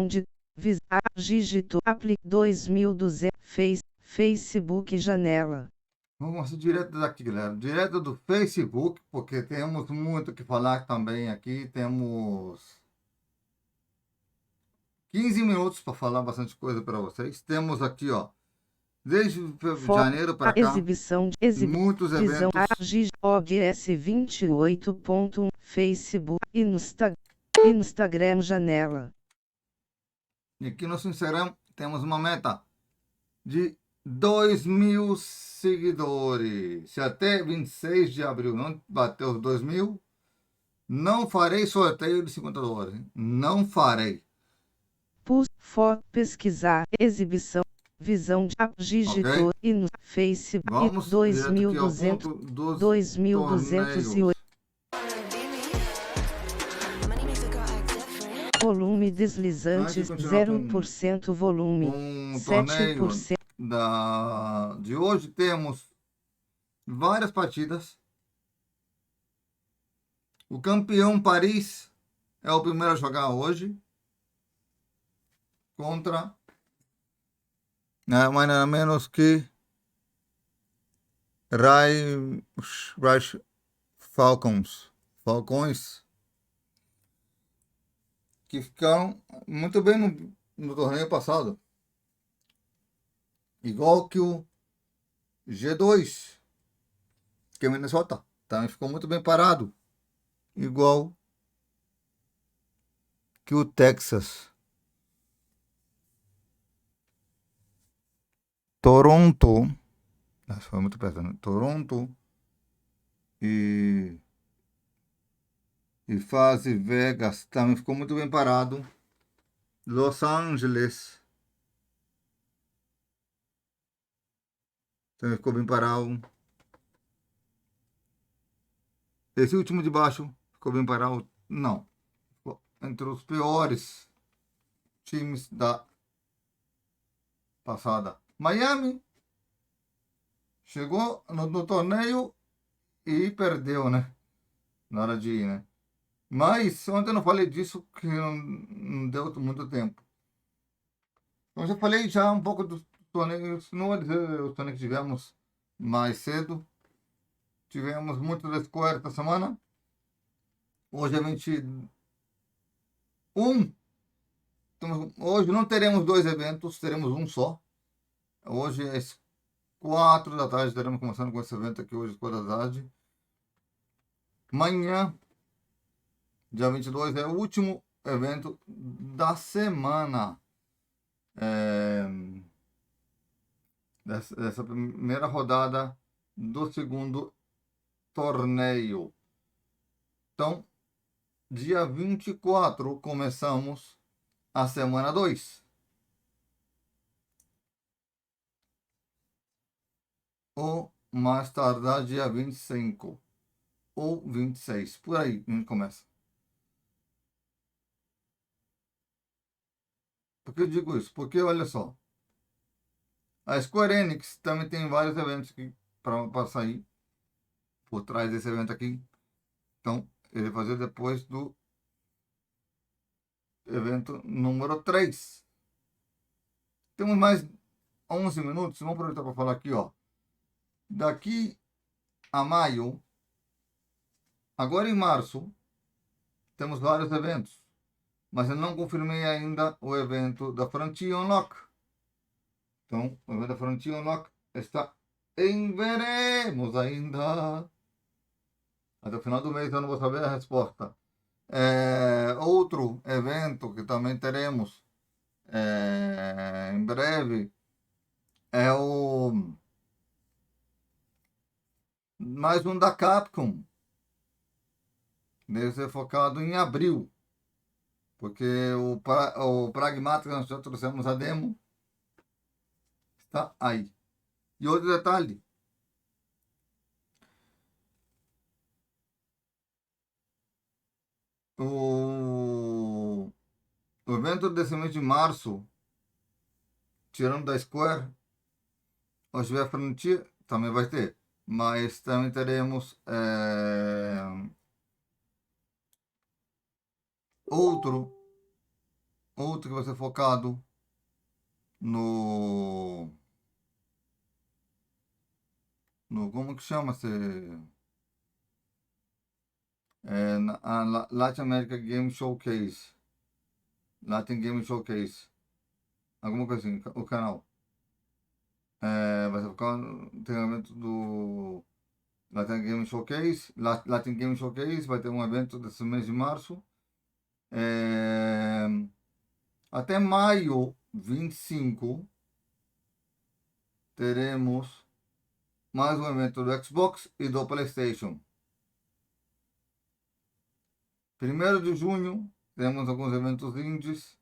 de dígito aplique 2200 Facebook janela. Vamos direto daqui, galera. Direto do Facebook, porque temos muito o que falar também aqui. Temos 15 minutos para falar bastante coisa para vocês. Temos aqui, ó, desde janeiro para cá, Exibição de muitos visão eventos. OBS 28.1 Facebook Instagram janela. E aqui no nosso Instagram temos uma meta de 2.000 seguidores. Se até 26 de abril não bater os 2.000, não farei sorteio de $50. Hein? Não farei. Pesquisar, exibição, visão de dígito Ok? e no Facebook Vamos direto aqui ao 2200 ponto dos 2208 torneios. volume Antes de deslizantes continuar 0% volume com o torneio 7%. de hoje, temos várias partidas. O campeão Paris é o primeiro a jogar hoje contra nada mais nada menos que Falcões, que ficaram muito bem no torneio passado. Igual que o G2, que é Minnesota, também ficou muito bem parado. Igual que o Texas. Toronto, foi muito perto, né? Toronto e Fase Vegas também ficou muito bem parado. Los Angeles também ficou bem parado. Esse último de baixo ficou bem parado. Não. Ficou entre os piores times da passada. Miami chegou no torneio e perdeu, né? Na hora de ir, né? Mas ontem eu não falei disso, que não deu muito tempo. Eu já falei já um pouco dos torneios, não vou dizer os torneios que tivemos mais cedo. Tivemos muito da Square essa semana. Hoje é 21. Hoje não teremos dois eventos, teremos um só. Hoje às 4 da tarde estaremos começando com esse evento aqui, hoje às 4 da tarde. Amanhã, dia 22, é o último evento da semana. Dessa primeira rodada do segundo torneio. Então, dia 24 começamos a semana 2. Ou mais tardar dia 25 ou 26. Por aí a gente começa. Por que eu digo isso? Porque olha só, a Square Enix também tem vários eventos para sair por trás desse evento aqui. Então, ele vai fazer depois do evento número 3. Temos mais 11 minutos. Vamos aproveitar para falar aqui, ó. Daqui a maio, agora em março, temos vários eventos. Mas eu não confirmei ainda o evento da Frontier Unlock. Então, o evento da Frontier Unlock está em veremos ainda. Até o final do mês eu não vou saber a resposta. Outro evento que também teremos em breve é mais um da Capcom. Deve ser focado em abril. Porque o Pragmático nós já trouxemos a demo. Está aí. E outro detalhe. O evento desse mês de março, tirando da Square, hoje tiver Frontier, também vai ter. Mas também teremos outro outro que vai ser focado no como que chama-se? Latin America Game Showcase. Latin Game Showcase. Alguma coisa assim, o canal. Vai ser focado no treinamento do Latin Game Showcase. Latin Game Showcase vai ter um evento desse mês de março. É, até maio 25 teremos mais um evento do Xbox e do PlayStation. 1º de junho temos alguns eventos indies.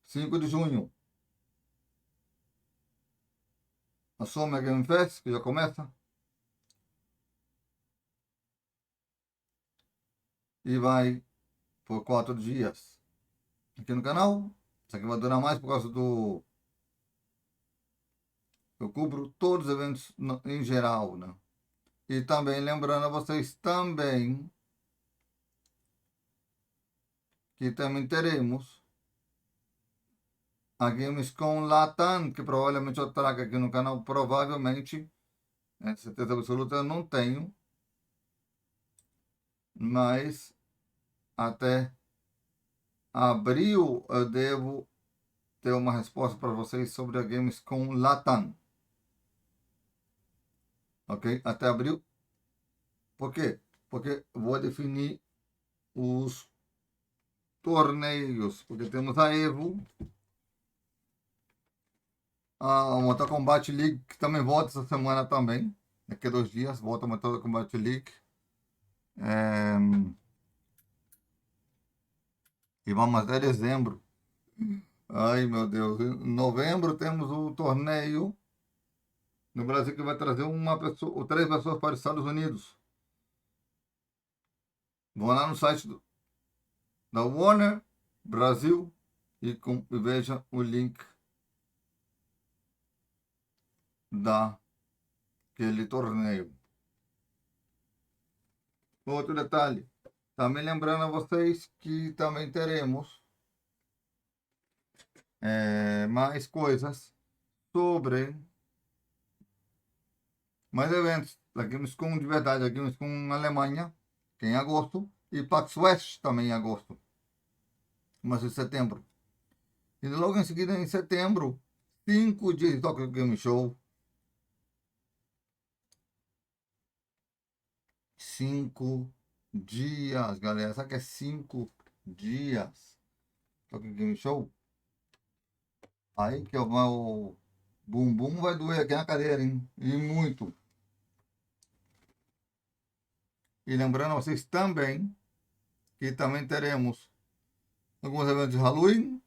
5 de junho a Summer Game Fest, que já começa. E vai por 4 dias aqui no canal. Isso aqui vai durar mais por causa do... Eu cubro todos os eventos em geral, né? E também lembrando a vocês também que também teremos a Gamescom Latam, que provavelmente eu trago aqui no canal, provavelmente, certeza absoluta eu não tenho, mas até abril eu devo ter uma resposta para vocês sobre a Gamescom Latam. Ok? Até abril. Por quê? Porque vou definir os torneios, porque temos a Evo, a Mortal Kombat League, que também volta essa semana também. Daqui a 2 dias volta a Mortal Kombat League. E vamos até dezembro. Ai, meu Deus. Em novembro temos o torneio no Brasil que vai trazer uma pessoa, ou 3 pessoas para os Estados Unidos. Vão lá no site da Warner Brasil e veja o link daquele torneio. Outro detalhe, também lembrando a vocês que também teremos mais coisas sobre mais eventos da Gamescom de verdade, a Gamescom na Alemanha, que é em agosto, e PAX West também em agosto, mas em setembro. E logo em seguida, em setembro, 5 dias de Tokyo Game Show. 5 dias, galera. Sabe o que é 5 dias? Tokyo Game Show? Aí que o meu bumbum vai doer aqui na cadeira, hein? E muito. E lembrando a vocês também que também teremos alguns eventos de Halloween,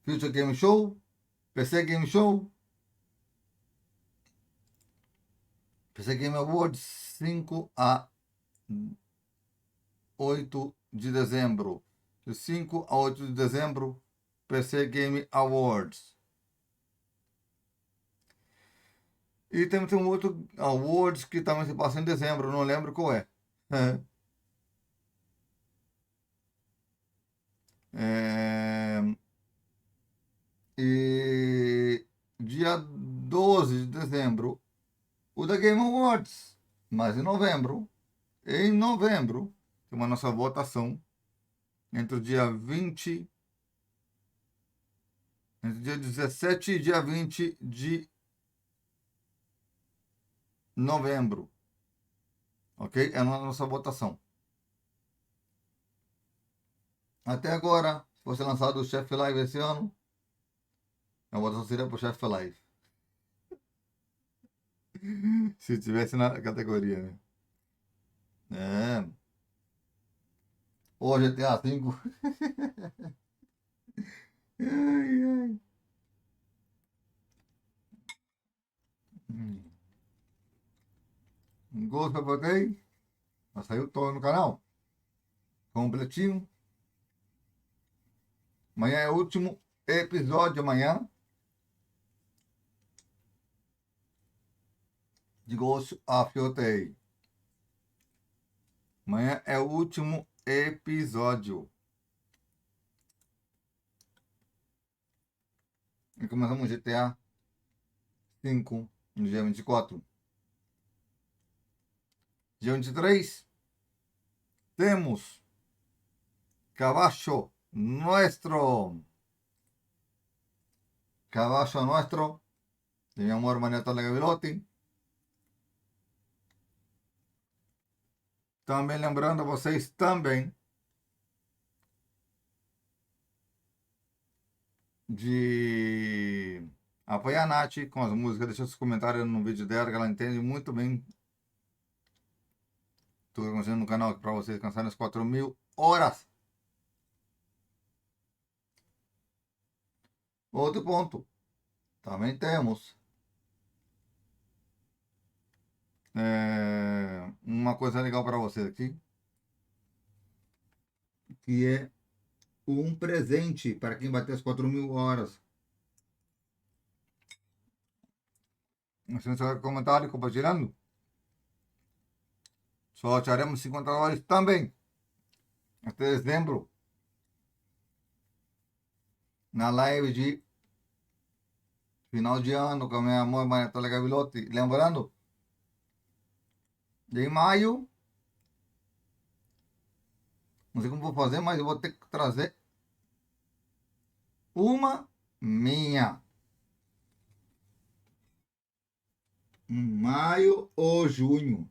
Future Game Show, PC Game Show, PC Game Awards 5 a 8 de dezembro. De 5 a 8 de dezembro, PC Game Awards. E temos um outro Awards que também se passa em dezembro, não lembro qual é. É, e dia 12 de dezembro, o da Game Awards. Mas em novembro, tem uma nossa votação entre o dia 20, entre o dia 17 e dia 20 de novembro. Ok? É a nossa votação. Até agora, se fosse lançado o Chef Live esse ano, a votação seria para o Chef Live. Se tivesse na categoria, né? É. Ou GTA V. Ai, ai. Um gosto pra vocês. Já saiu todo no canal. Completinho. Amanhã é o último episódio amanhã. De Ghost of Yotei. Amanhã é o último episódio. E começamos o GTA 5 no dia 24. Dia 23, temos Caballo Nuestro. Caballo Nuestro, de mi amor Manetola Gavilotti. Também lembrando a vocês também de apoiar a Nath com as músicas. Deixa seus comentários no vídeo dela, que ela entende muito bem tudo que acontecendo no canal para vocês alcançarem as 4.000 horas. Outro ponto, também temos uma coisa legal para vocês aqui, que é um presente para quem bater as 4.000 horas. Deixa seu comentário, compartilhando. Sortearemos 50 dólares também até dezembro, na live de final de ano com a minha amor Manetola Gavilotti. Lembrando, em maio, não sei como vou fazer, mas eu vou ter que trazer uma minha. Em maio ou junho.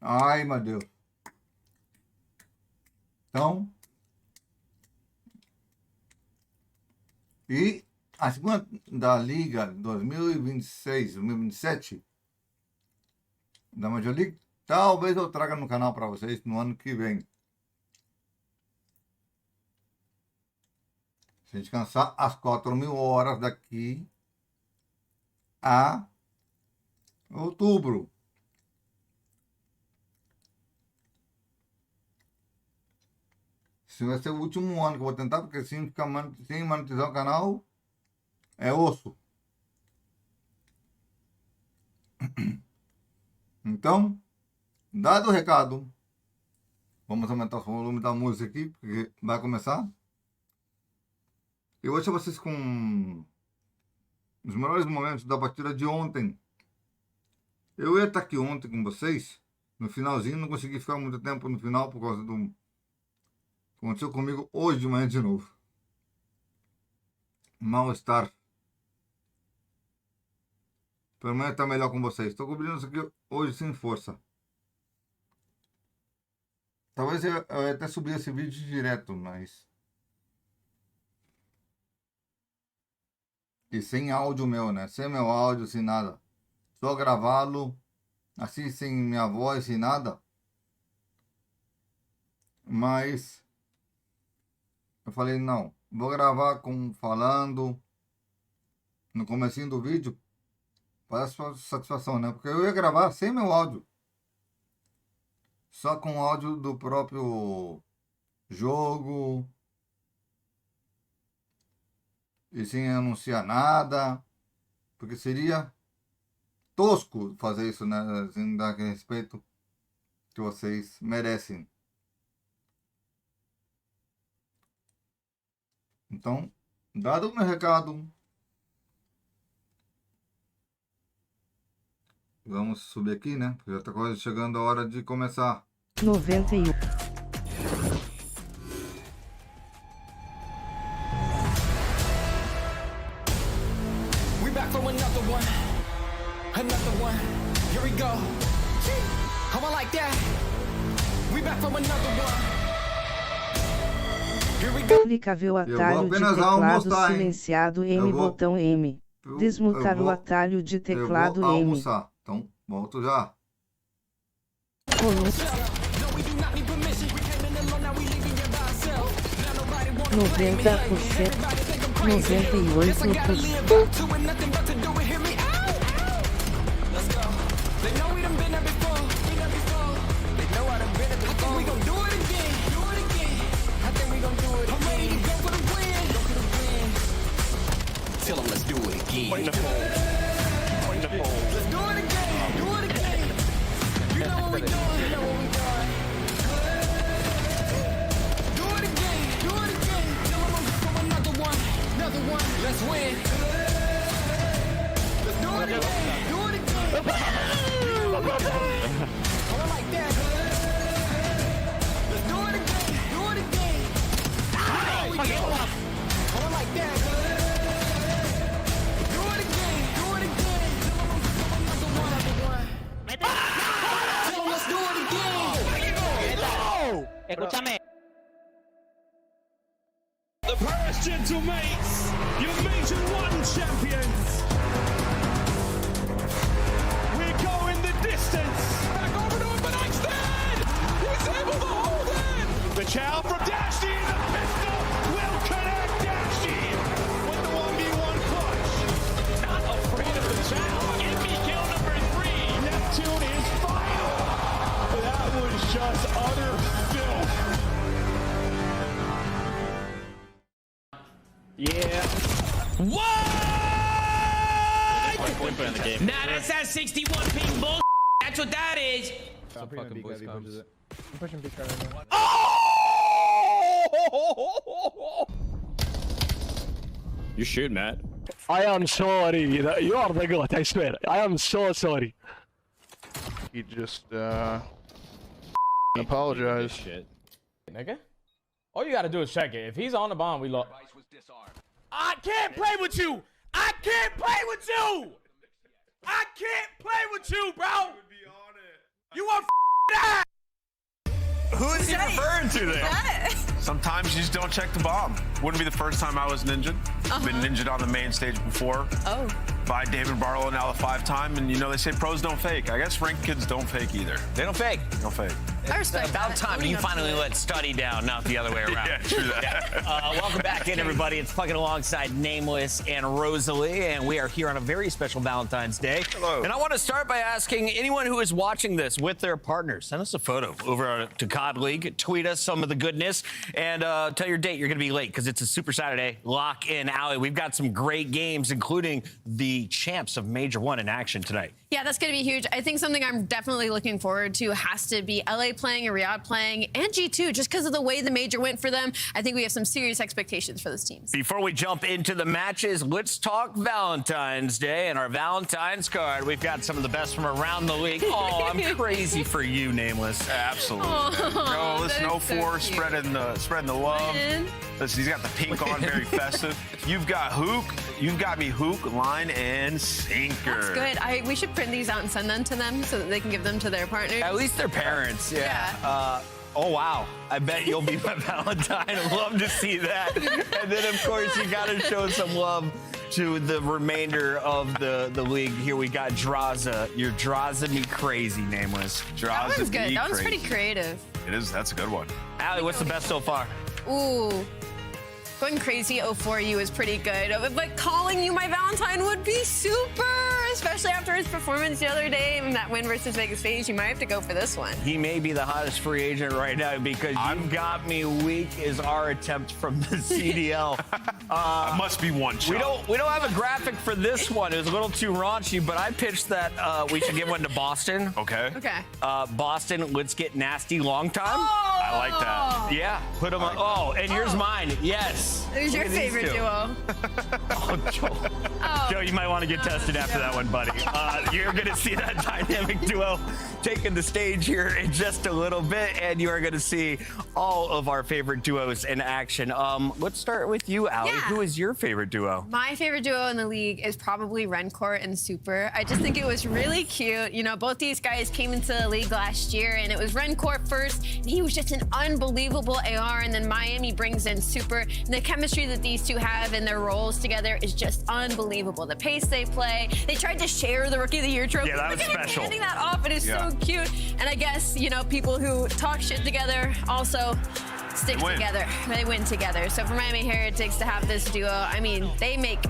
Ai, meu Deus. Então, e a segunda da Liga 2026-2027 da Major League, talvez eu traga no canal para vocês no ano que vem. Se a gente alcançar as 4.000 horas daqui a outubro. Esse vai ser o último ano que eu vou tentar, porque sem monetizar o canal é osso. Então, dado o recado, vamos aumentar o volume da música aqui, porque vai começar. Eu vou deixar vocês com os melhores momentos da partida de ontem. Eu ia estar aqui ontem com vocês, no finalzinho, não consegui ficar muito tempo no final por causa do que aconteceu comigo hoje de manhã de novo. Mal-estar. Pelo menos está melhor com vocês. Estou cobrindo isso aqui hoje sem força. Talvez eu até subir esse vídeo direto, mas... E sem áudio meu, né? Sem meu áudio, sem nada. Só gravá-lo, assim, sem minha voz, sem nada. Mas... eu falei, não. Vou gravar falando no comecinho do vídeo. Para sua satisfação, né? Porque eu ia gravar sem meu áudio. Só com o áudio do próprio jogo. E sem anunciar nada. Porque seria tosco fazer isso, né? Sem dar aquele respeito que vocês merecem. Então, dado o meu recado, vamos subir aqui, né? Porque já está quase chegando a hora de começar. 91. We back from another one. Another one. Here we go. How I like that. We back from another one. Here we go. Aplicável atalho de apenas teclado almoçar, hein? silenciado M, Eu vou- botão M. Desmutar o atalho de teclado eu vou M. almoçar. Então, volto já. Volume No, we do not need permission. We came in alone, now we leaving here by ourselves. Now nobody wanna 90%, everybody think I'm crazy. Guess I gotta 98%. live up to it, nothing but to do it. Hear me out. Let's go. They know we done been there before. Been there before. They know I done been there before. I think we gon' do it again. Do it again. I think we gon' do it. I'm ready to go for the win. Go for the win. Tell them let's do it again. Let's do it again. Do it again. Escúchame. The Paris Gentlemates, your Major 1 champions. We're going the distance. Back over to him, but Einstein! He's able to hold it! The chow from Dashy, the pistol will connect Dashy with the 1v1 clutch. Not afraid of the chow. Give me kill number 3. Neptune is final. That was just utter filth. Yeah. What? Nah, that's that 61 ping bull. That's what that is. Fucking voice comms. You shoot, Matt. I am sorry. You are the goat, I swear. I am so sorry. He just apologize. Shit. Nigga. All you gotta do is check it. If he's on the bomb, we lost. I can't play with you! I can't play with you! I can't play with you, bro! You are that! Who is he referring to there? Sometimes you just don't check the bomb. Wouldn't be the first time I was ninja'd. Been ninja'd on the main stage before. Oh. By David Barlow, now the 5-time, and you know they say pros don't fake. I guess ranked kids don't fake either. They don't fake. They don't fake. I respect About that. time you finally let study down, not the other way around. Yeah, true that. Welcome back in, everybody. It's Plugging Alongside Nameless and Rosalie, and we are here on a very special Valentine's Day. Hello. And I want to start by asking anyone who is watching this with their partner, send us a photo over to COD League, tweet us some of the goodness, and tell your date you're going to be late because it's a Super Saturday Lock in Alley. We've got some great games, including the champs of Major 1 in action tonight. Yeah, that's going to be huge. I think something I'm definitely looking forward to has to be LA playing and Riyadh playing, and G2, just because of the way the Major went for them. I think we have some serious expectations for those teams. Before we jump into the matches, let's talk Valentine's Day and our Valentine's card. We've got some of the best from around the league. Oh, I'm crazy for you, Nameless. Absolutely. Oh, Oh, listen, that is so 04 cute. spreading the love. Man. Listen, he's got the pink on, very festive. You've got Hook. You've got me Hook, line and sinker. That's good. We should print these out and send them to them so that they can give them to their partners. At least their parents, yeah. Yeah. Oh, wow. I bet you'll be my Valentine. I'd love to see that. And then, of course, you got to show some love to the remainder of the league. Here we got Draza. You're Draza me crazy, Nameless. That one's good. That one's pretty creative. It is. That's a good one. Allie, what's the best so far? Ooh. Going crazy 04U is pretty good. But calling you my Valentine would be super, especially after his performance the other day in that win versus Vegas Phase. You might have to go for this one. He may be the hottest free agent right now because you've got me weak is our attempt from the CDL. Must be one shot. We don't have a graphic for this one. It was a little too raunchy, but I pitched that we should give one to Boston. Okay. Okay. Boston, let's get nasty long time. Oh! I like that. Yeah, put them on. Oh, and here's mine. Yes. Who's your Look at these favorite two. duo? Oh, Joe. Oh. Joe, you might want to get tested after that one, buddy. You're going to see that dynamic duo taking the stage here in just a little bit, and you are going to see all of our favorite duos in action. Let's start with you, Allie. Yeah. Who is your favorite duo? My favorite duo in the league is probably Rencourt and Super. I just think it was really cute. You know, both these guys came into the league last year, and it was Rencourt first, and he was just an unbelievable AR, and then Miami brings in Super. And the chemistry that these two have in their roles together is just unbelievable. The pace they play. They tried to share the Rookie of the Year trophy. Yeah, that was Look at him special. handing that off. It is so cute. And I guess, you know, people who talk shit together also stick Win. together. They win together. So for Miami Heretics to have this duo, I mean, they make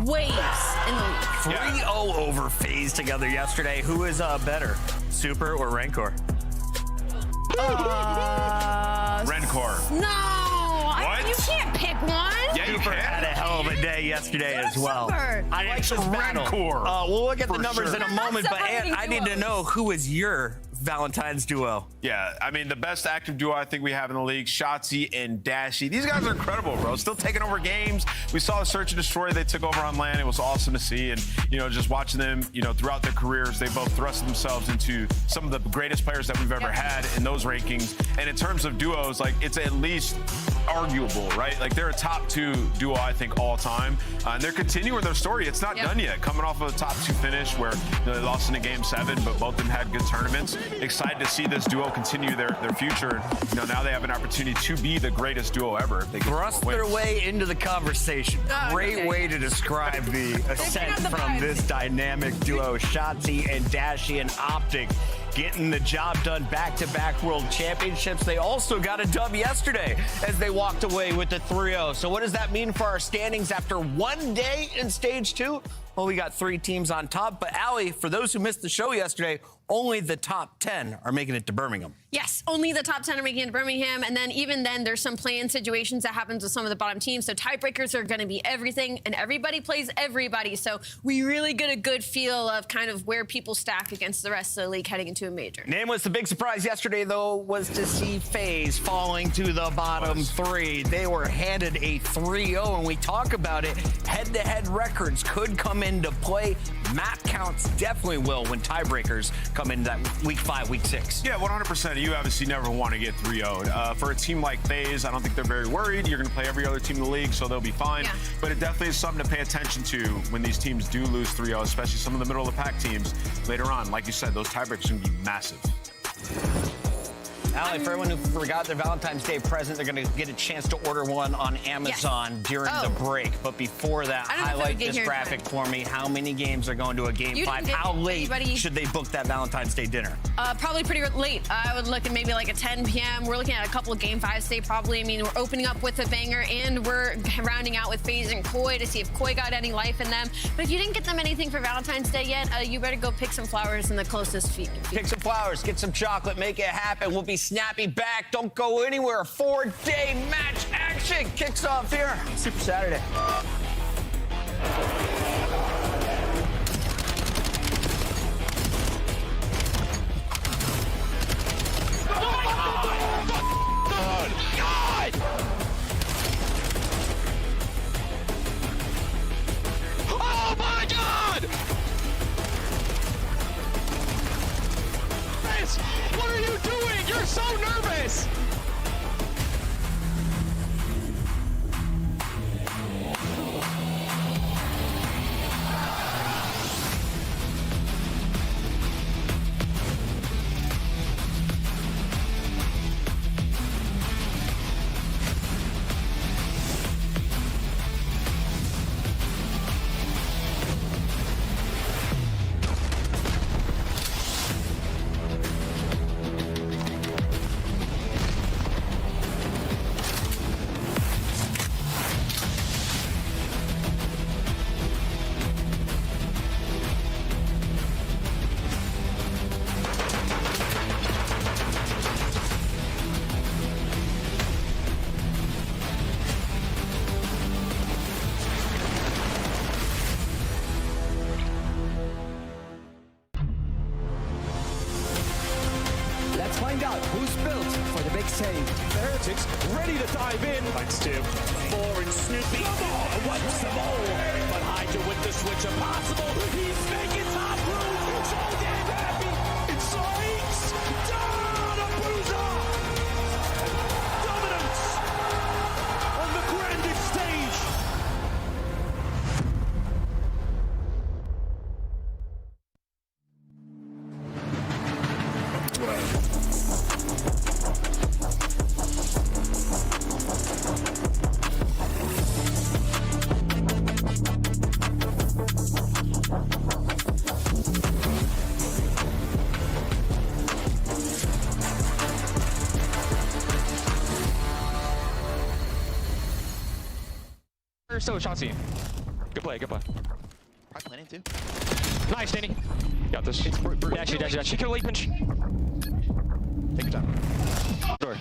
waves in the league. 3-0 over phase together yesterday. Who is better, Super or Rancor? Rencourt. No! You can't pick one. Yeah, you Super can. had a hell of a day yesterday as well. Super. I like this battle. Rancor. We'll look at the For numbers sure. in a I'm not moment, but separating I need to duos. know who is your Valentine's duo. Yeah, I mean, the best active duo I think we have in the league, Shotzi and Dashy. These guys are incredible, bro. Still taking over games. We saw the Search and Destroy they took over on land. It was awesome to see. And, you know, just watching them, you know, throughout their careers, they both thrust themselves into some of the greatest players that we've ever had in those rankings. And in terms of duos, like, it's at least arguable, right? Like, they're a top 2 duo, I think, all time. And they're continuing their story. It's not done yet. Coming off of a top 2 finish where, you know, they lost in a game 7, but both of them had good tournaments. excited to see this duo continue their future. You know, now they have an opportunity to be the greatest duo ever. If they can Thrust their way into the conversation. Great way to describe the ascent from this dynamic duo, Shotzi and Dashy and Optic. Getting the job done back-to-back world championships. They also got a dub yesterday as they walked away with the 3-0. So what does that mean for our standings after one day in stage 2? Well, we got 3 teams on top. But, Allie, for those who missed the show yesterday, only the top 10 are making it to Birmingham. Yes, only the top 10 are making it to Birmingham. And then even then, there's some play-in situations that happens with some of the bottom teams. So tiebreakers are going to be everything, and everybody plays everybody. So we really get a good feel of kind of where people stack against the rest of the league heading into a major. Nameless, the big surprise yesterday, though, was to see FaZe falling to the bottom 3. They were handed a 3-0, and we talk about it. Head-to-head records could come into play. Map counts definitely will when tiebreakers come in that week 5, week 6. Yeah, 100%. You obviously never want to get 3-0'd. For a team like FaZe, I don't think they're very worried. You're going to play every other team in the league, so they'll be fine. Yeah. But it definitely is something to pay attention to when these teams do lose 3-0, especially some of the middle-of-the-pack teams later on. Like you said, those tiebreakers are going to be massive. Allie, for everyone who forgot their Valentine's Day present, they're going to get a chance to order one on Amazon during the break. But before that, highlight this graphic for me. How many games are going to a Game 5? How late should they book that Valentine's Day dinner? Probably pretty late. I would look at maybe like a 10 p.m. We're looking at a couple of Game 5s today, probably. I mean, we're opening up with a banger, and we're rounding out with FaZe and Koi to see if Koi got any life in them. But if you didn't get them anything for Valentine's Day yet, you better go pick some flowers in the closest feet. Pick some flowers, get some chocolate, make it happen. We'll be snappy back. Don't go anywhere. 4-day match action kicks off here. Super Saturday. God! Oh my God! What are you doing? You're so nervous! Find out who's built for the big save. The Heretics ready to dive in. Thanks, Tim. 4 and Snoopy. Come on, what's the ball? But Hydra with the switch impossible. He's making top room. So damn happy. It's Saints. Down a bruiser. Dominance on the grandest stage. So, Shotzi. Good play, good play. I'm planning to. Nice, Danny. Got this. Dash. Kill late pinch. Take your time. Door.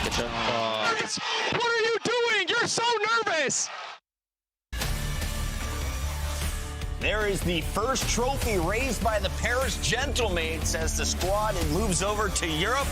Good shot. What are you doing? You're so nervous. There is the first trophy raised by the Paris Gentlemates as the squad moves over to Europe.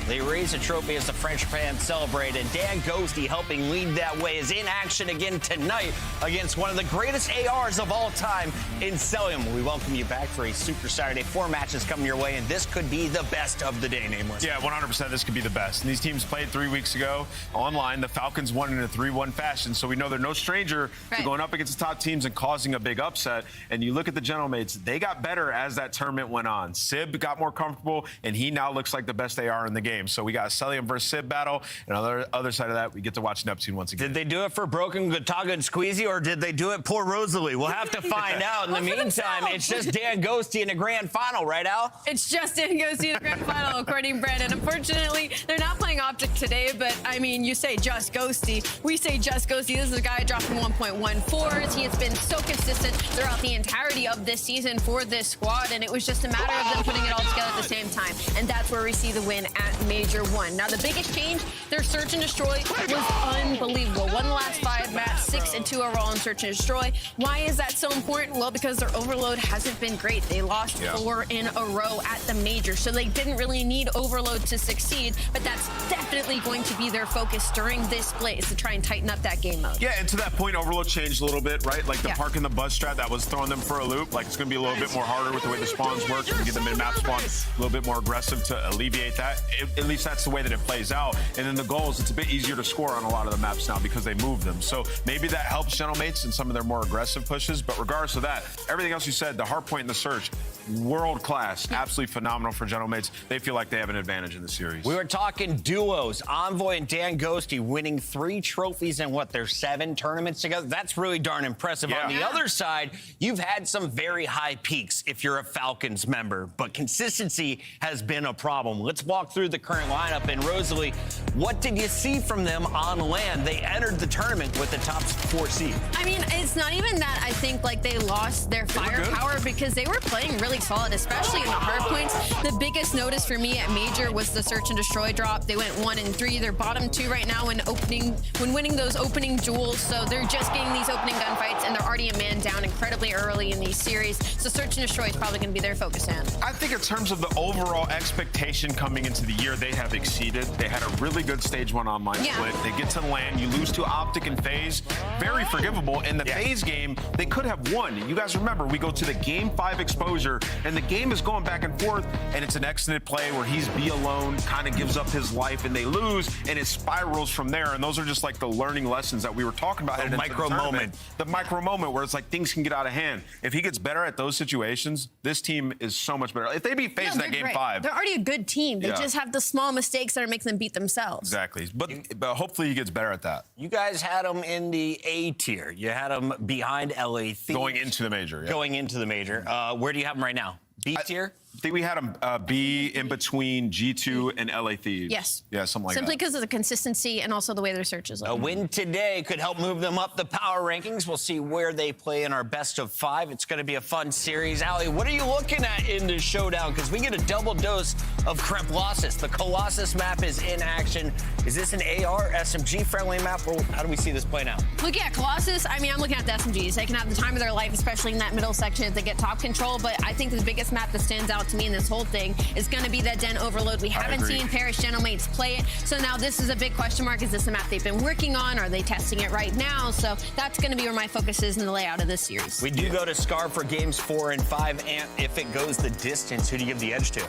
They raise a trophy as the French fans celebrate, and Dan Ghosty helping lead that way is in action again tonight against one of the greatest ARs of all time in Celium. We welcome you back for a Super Saturday. 4 matches coming your way, and this could be the best of the day, Nameless. Yeah, 100% this could be the best. And these teams played 3 weeks ago online. The Falcons won in a 3-1 fashion, so we know they're no stranger to going up against the top teams and causing a big upset. And you look at the Gentlemates, they got better as that tournament went on. Sib got more comfortable, and he now looks like the best AR in the game. So we got a Celium versus Sib battle, and on the other side of that, we get to watch Neptune once again. Did they do it for Broken Gataga and Squeezy, or did they do it poor Rosalie? We'll have to find out. In the meantime, it's just Dan Ghosty in the grand final, right, Al? It's just Dan Ghosty in the grand final, according to Brandon. Unfortunately, they're not playing Optic today, but, I mean, you say just Ghosty. We say just Ghosty. This is a guy dropping 1.14s. He has been so consistent throughout the entirety of this season for this squad, and it was just a matter of them putting it all together at the same time. And that's where we see the win at Major 1. Now, the biggest change, their Search and Destroy was unbelievable. Won the last 5 matches, 6 and 2 overall in Search and Destroy. Why is that so important? Well, because their overload hasn't been great. They lost 4 in a row at the Major, so they didn't really need overload to succeed, but that's definitely going to be their focus during this play, is to try and tighten up that game mode. Yeah, and to that point, overload changed a little bit, right? Like the park and the buzz strat that was throwing them for a loop. Like, it's going to be a little bit more harder with the way the spawns work. You get the mid-map spawn a little bit more aggressive to alleviate that. At least that's the way that it plays out. And then the goals, it's a bit easier to score on a lot of the maps now because they move them. So maybe that helps Gentlemates in some of their more aggressive pushes. But regardless of that, everything else you said, the hard point in the Search, world class, absolutely phenomenal for Gentlemates. They feel like they have an advantage in the series. We were talking duos, Envoy and Dan Ghosty winning 3 trophies in their 7 tournaments together. That's really darn impressive. On the other side, you've had some very high peaks if you're a Falcons member, but consistency has been a problem. Let's walk through the current lineup. And Rosalie, what did you see from them on land? They entered the tournament with the top 4 seed. I mean, it's not even that I think like they lost their firepower, because they were playing really solid, especially in the hard points. The biggest notice for me at Major was the Search and Destroy drop. They went 1 and 3. They're bottom 2 right now when winning those opening duels. So they're just getting these opening gunfights, and they're already a man down incredibly early in these series. So Search and Destroy is probably going to be their focus hand. I think in terms of the overall expectation coming into the year, they have exceeded. They had a really good stage 1 online split. They get to land. You lose to Optic and FaZe. Very forgivable. In the FaZe game, they could have won. You guys remember, we go to the Game 5 exposure, and the game is going back and forth, and it's an exited play where he's be alone, kind of gives up his life, and they lose, and it spirals from there. And those are just like the learning lessons that we were talking about. The micro moment. The micro moment where it's like things can get out of hand. If he gets better at those situations, this team is so much better. If they beat FaZe in that Game 5. They're already a good team. They just have the small mistakes that are making them beat themselves. Exactly. But hopefully he gets better at that. You guys had them in the A tier. You had them behind LA Thieves. Going into the Major. Yeah. Going into the Major. Where do you have them right now? B tier? I think we had them be in between G2 and LA Thieves. Yes. Yeah, something like Simply that. because of the consistency and also the way their search is. A win today could help move them up the power rankings. We'll see where they play in our best of 5. It's going to be a fun series. Allie, what are you looking at in this showdown? Because we get a double dose of Colossus. The Colossus map is in action. Is this an AR, SMG friendly map, or how do we see this playing out? Look, yeah, Colossus, I mean, I'm looking at the SMGs. They can have the time of their life, especially in that middle section if they get top control. But I think the biggest map that stands out to me in this whole thing is going to be that Den Overload. We haven't seen Paris Gentlemates play it, so now this is a big question mark. Is this a map they've been working on? Are they testing it right now? So that's going to be where my focus is in the layout of this series. We do go to Scar for games 4 and 5, and if it goes the distance, who do you give the edge to?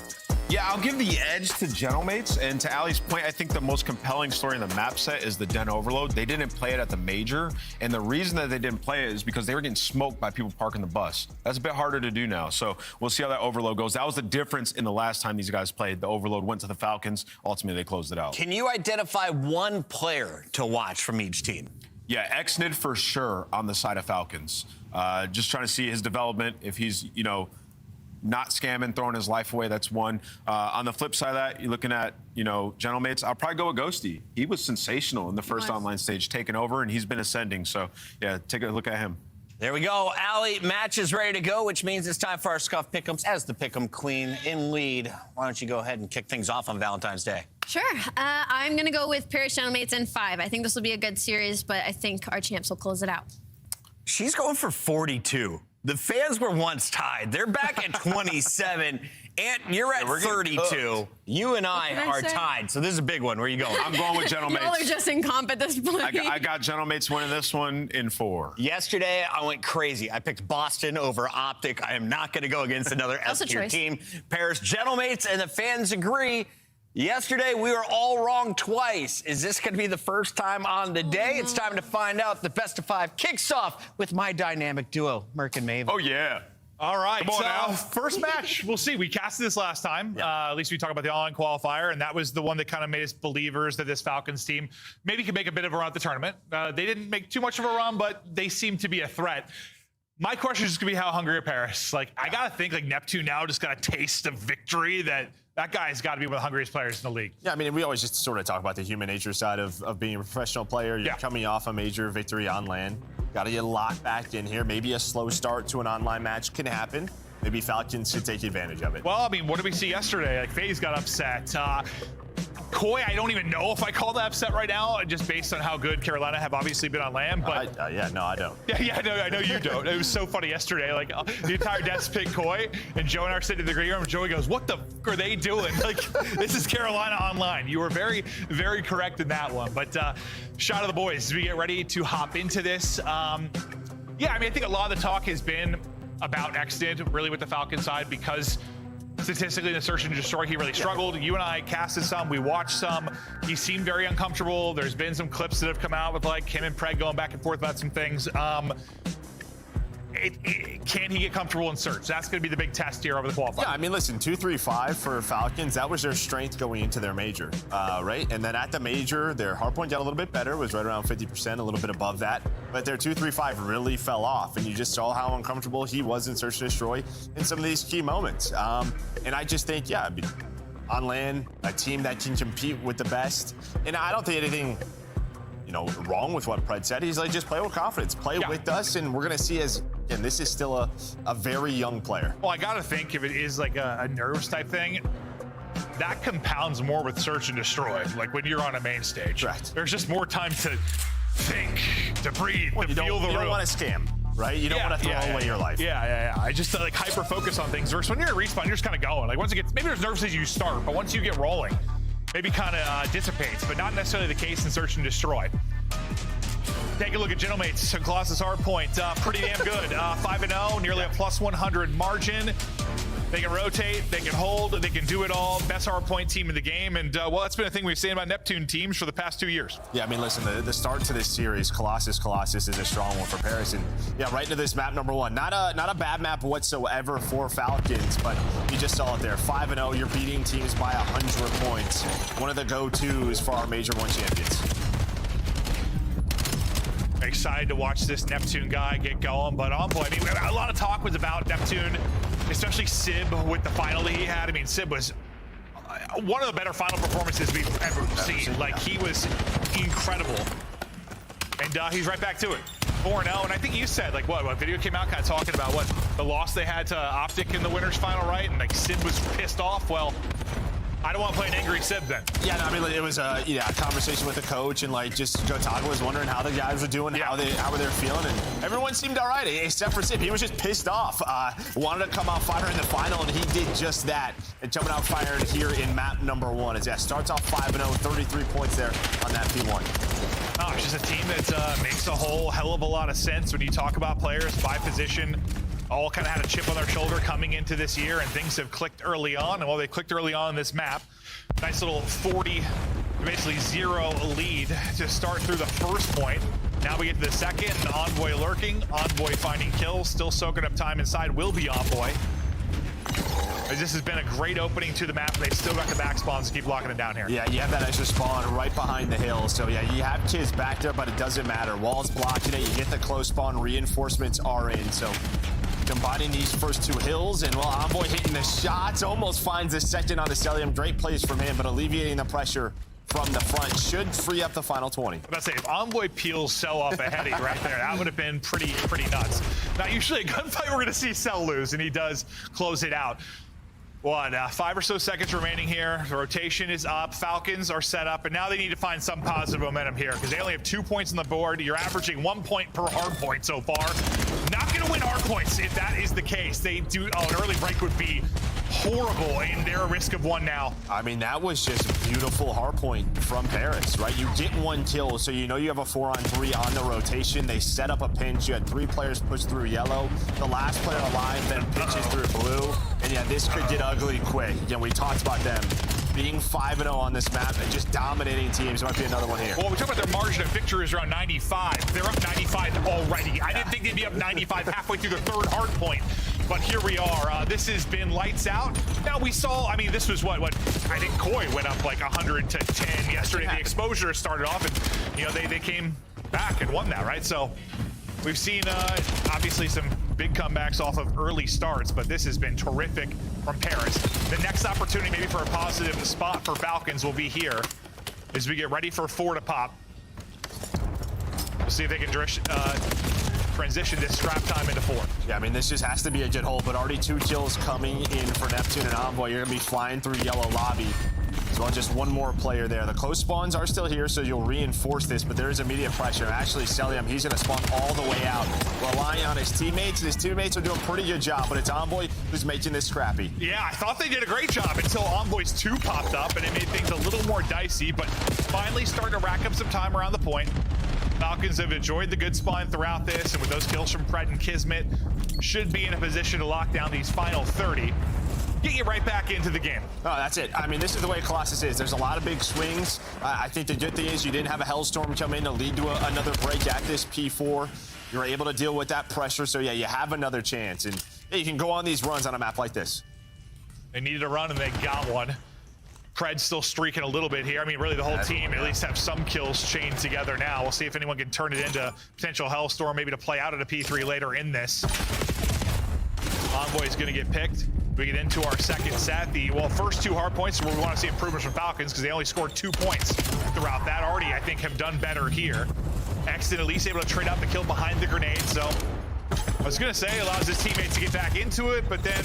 Yeah, I'll give the edge to Gentlemates. And to Allie's point, I think the most compelling story in the map set is the Den Overload. They didn't play it at the Major. And the reason that they didn't play it is because they were getting smoked by people parking the bus. That's a bit harder to do now. So we'll see how that Overload goes. That was the difference in the last time these guys played. The Overload went to the Falcons. Ultimately, they closed it out. Can you identify one player to watch from each team? Yeah, Xnid for sure on the side of Falcons. Just trying to see his development. If he's, not scamming, throwing his life away, that's one. On the flip side of that, you're looking at, Gentlemates. I'll probably go with Ghosty. He was sensational in the first online stage, taking over, and he's been ascending. So, yeah, take a look at him. There we go. Allie, match is ready to go, which means it's time for our Scuff Pick'ems as the Pick'em Queen in lead. Why don't you go ahead and kick things off on Valentine's Day? Sure. I'm going to go with Paris Gentlemates in 5. I think this will be a good series, but I think our champs will close it out. She's going for 42. The fans were once tied. They're back at 27. And you're at 32. You and I can I are say? tied. So this is a big one. Where are you going? I'm going with Y'all are Gentlemates. just in comp at this point. I got Gentlemates winning this one in 4. Yesterday, I went crazy. I picked Boston over Optic. I am not going to go against another That's a S-tier choice. team. Paris Gentlemates and the fans agree. Yesterday, we were all wrong twice. Is this going to be the first time on the day? It's time to find out. The best of 5 kicks off with my dynamic duo, Merck and Maven. Oh, yeah. All right, Come on so now. first match, we'll see. We casted this last time. At least we talked about the online qualifier, and that was the one that kind of made us believers that this Falcons team maybe could make a bit of a run at the tournament. They didn't make too much of a run, but they seem to be a threat. My question is going to be how hungry are Paris? Like, I got to think, like, Neptune now just got a taste of victory that guy's got to be one of the hungriest players in the league. Yeah, I mean, we always just sort of talk about the human nature side of being a professional player. You're coming off a major victory on land. Got to get locked back in here. Maybe a slow start to an online match can happen. Maybe Falcons should take advantage of it. Well, I mean, what did we see yesterday? Like, FaZe got upset. Koi, I don't even know if I call that upset right now, just based on how good Carolina have obviously been on land. But yeah, no, I don't. Yeah, I know you don't. It was so funny yesterday. Like, the entire desk picked Koi, and Joe and I are sitting in the green room, and Joey goes, "What the f are they doing?" Like, this is Carolina online. You were very, very correct in that one. But shout out to the boys as we get ready to hop into this. Yeah, I mean, I think a lot of the talk has been about Extend, really with the Falcon side, because statistically in the search and destroy, he really struggled. You and I casted some, we watched some. He seemed very uncomfortable. There's been some clips that have come out with like him and Preg going back and forth about some things. Can he get comfortable in search? That's going to be the big test here over the qualifier. Yeah, I mean, listen, 2-3-5 for Falcons, that was their strength going into their major, right? And then at the major, their hardpoint got a little bit better, was right around 50%, a little bit above that. But their 2-3-5 really fell off, and you just saw how uncomfortable he was in search and destroy in some of these key moments. And I just think, yeah, on land, a team that can compete with the best. And I don't think anything, wrong with what Pred said. He's like, just play with confidence, play with us, and we're going to see and this is still a very young player. Well, I got to think if it is like a nerves type thing, that compounds more with search and destroy. Like when you're on a main stage, there's just more time to think, to breathe, to feel the room. You don't want to scam, right? You don't want to throw away your life. Yeah. I just like hyper focus on things. Versus when you're at respawn, you're just kind of going. Like once it gets, maybe there's nerves as you start, but once you get rolling, maybe kind of dissipates, but not necessarily the case in search and destroy. Take a look at Gentlemates. So Colossus hardpoint, pretty damn good. 5-0, nearly a plus 100 margin. They can rotate, they can hold, they can do it all. Best hardpoint team in the game. And, well, that's been a thing we've seen about Neptune teams for the past 2 years. Yeah, I mean, listen, the start to this series, Colossus is a strong one for Paris. And, yeah, right into this map number 1. Not a bad map whatsoever for Falcons, but you just saw it there. 5-0, you're beating teams by 100 points. One of the go-tos for our Major 1 champions. Excited to watch this Neptune guy get going, but Envoy, I mean, a lot of talk was about Neptune, especially Sib with the final that he had. I mean, Sib was one of the better final performances we've ever seen. Like, he was incredible. And he's right back to it. 4-0, and I think you said, like, what video came out kind of talking about what the loss they had to Optic in the winners final, right? And, like, Sib was pissed off. Well, I don't want to play an angry Sib then. Yeah, no, I mean, it was a conversation with the coach, and like just Joe Taga was wondering how the guys were doing, how were they feeling, and everyone seemed all right except for Sib. He was just pissed off. Wanted to come out firing in the final, and he did just that. And jumping out firing here in map number 1 as starts off 5-0, 33 points there on that P1. Oh, it's just a team that makes a whole hell of a lot of sense when you talk about players by position. All kind of had a chip on their shoulder coming into this year, and things have clicked early on. And while they clicked early on this map, nice little 40, basically 0 lead to start through the first point. Now we get to the second, and Envoy lurking. Envoy finding kills, still soaking up time inside, will be Envoy. This has been a great opening to the map. They've still got the back spawns to keep locking it down here. Yeah, you have that extra spawn right behind the hill. So, yeah, you have kids back there, but it doesn't matter. Walls blocking it. You get the close spawn. Reinforcements are in. So, combining these first 2 hills, and, well, Envoy hitting the shots. Almost finds the second on the Stellium. Great plays from him, but alleviating the pressure from the front should free up the final 20. I'm about to say, if Envoy peels Cell off a heady right there, that would have been pretty nuts. Now, usually a gunfight, we're going to see Cell lose, and he does close it out. 5 or so seconds remaining here. The rotation is up. Falcons are set up, and now they need to find some positive momentum here because they only have 2 points on the board. You're averaging 1 point per hard point so far. Not going to to win hard points if that is the case. They do. Oh, an early break would be horrible, and they're a risk of one now. I mean, that was just a beautiful hard point from Paris, right? You get one kill, so you know you have a 4-on-3 on the rotation. They set up a pinch. You had 3 players push through yellow. The last player alive then pitches through blue. And yeah, this could get ugly quick. Again, we talked about them being 5-0 on this map and just dominating teams. Might be another one here. Well, we talk about their margin of victory is around 95. They're up 95 already. I didn't think they'd be up 95 halfway through the third hard point. But here we are. This has been lights out. Now we saw, I mean, this was what I think Koi went up like 100 to 10 yesterday. The exposure started off, and you know they came back and won that, right? So we've seen obviously some big comebacks off of early starts, but this has been terrific from Paris. The next opportunity maybe for a positive spot for Falcons will be here as we get ready for 4 to pop. We'll see if they can transition this scrap time into 4. Yeah, I mean, this just has to be a good hold, but already 2 kills coming in for Neptune and Envoy. You're going to be flying through yellow lobby. As well, just one more player there. The close spawns are still here, so you'll reinforce this, but there is immediate pressure. Actually, Celium, he's going to spawn all the way out, relying on his teammates, and his teammates are doing a pretty good job, but it's Envoy who's making this scrappy. Yeah, I thought they did a great job until Envoy's 2 popped up, and it made things a little more dicey, but finally starting to rack up some time around the point. Falcons have enjoyed the good spawn throughout this, and with those kills from Pred and Kismet, should be in a position to lock down these final 30. Get you right back into the game. Oh, that's it. I mean, this is the way Colossus is. There's a lot of big swings. I think the good thing is you didn't have a Hellstorm come in to lead to another break at this P4. You're able to deal with that pressure, so yeah, you have another chance. And yeah, you can go on these runs on a map like this. They needed a run, and they got one. Pred's still streaking a little bit here. I mean, really, the whole team at least have some kills chained together now. We'll see if anyone can turn it into potential Hellstorm, maybe to play out at a P3 later in this. Envoy's gonna get picked. We get into our second set. The first 2 hard points where we want to see improvements from Falcons because they only scored 2 points throughout that. Already, I think, have done better here. Exton at least able to trade out the kill behind the grenade. So I was gonna say allows his teammates to get back into it, but then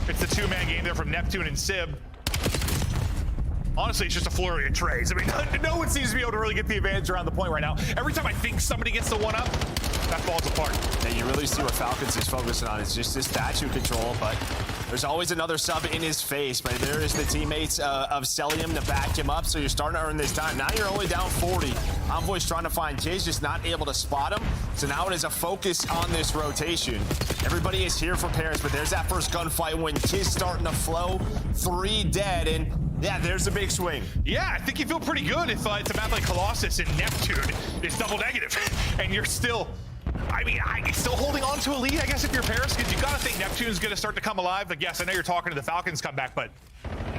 it's the 2-man game there from Neptune and Sib. Honestly, it's just a flurry of trades. I mean, no one seems to be able to really get the advantage around the point right now. Every time I think somebody gets the 1-up, that falls apart. Yeah, you really see what Falcons is focusing on. It's just this statue control, but there's always another sub in his face. But there is the teammates of Celium to back him up, so you're starting to earn this time. Now you're only down 40. Envoy's trying to find Kiz, just not able to spot him. So now it is a focus on this rotation. Everybody is here for Paris, but there's that first gunfight when Kiz starting to flow. 3 dead, and yeah, there's a big swing. Yeah, I think you feel pretty good if it's a map like Colossus and Neptune is double negative, and you're still, I mean, still holding on to a lead, I guess, if you're Paris, because you got to think Neptune's going to start to come alive. Like, yes, I know you're talking to the Falcons comeback, but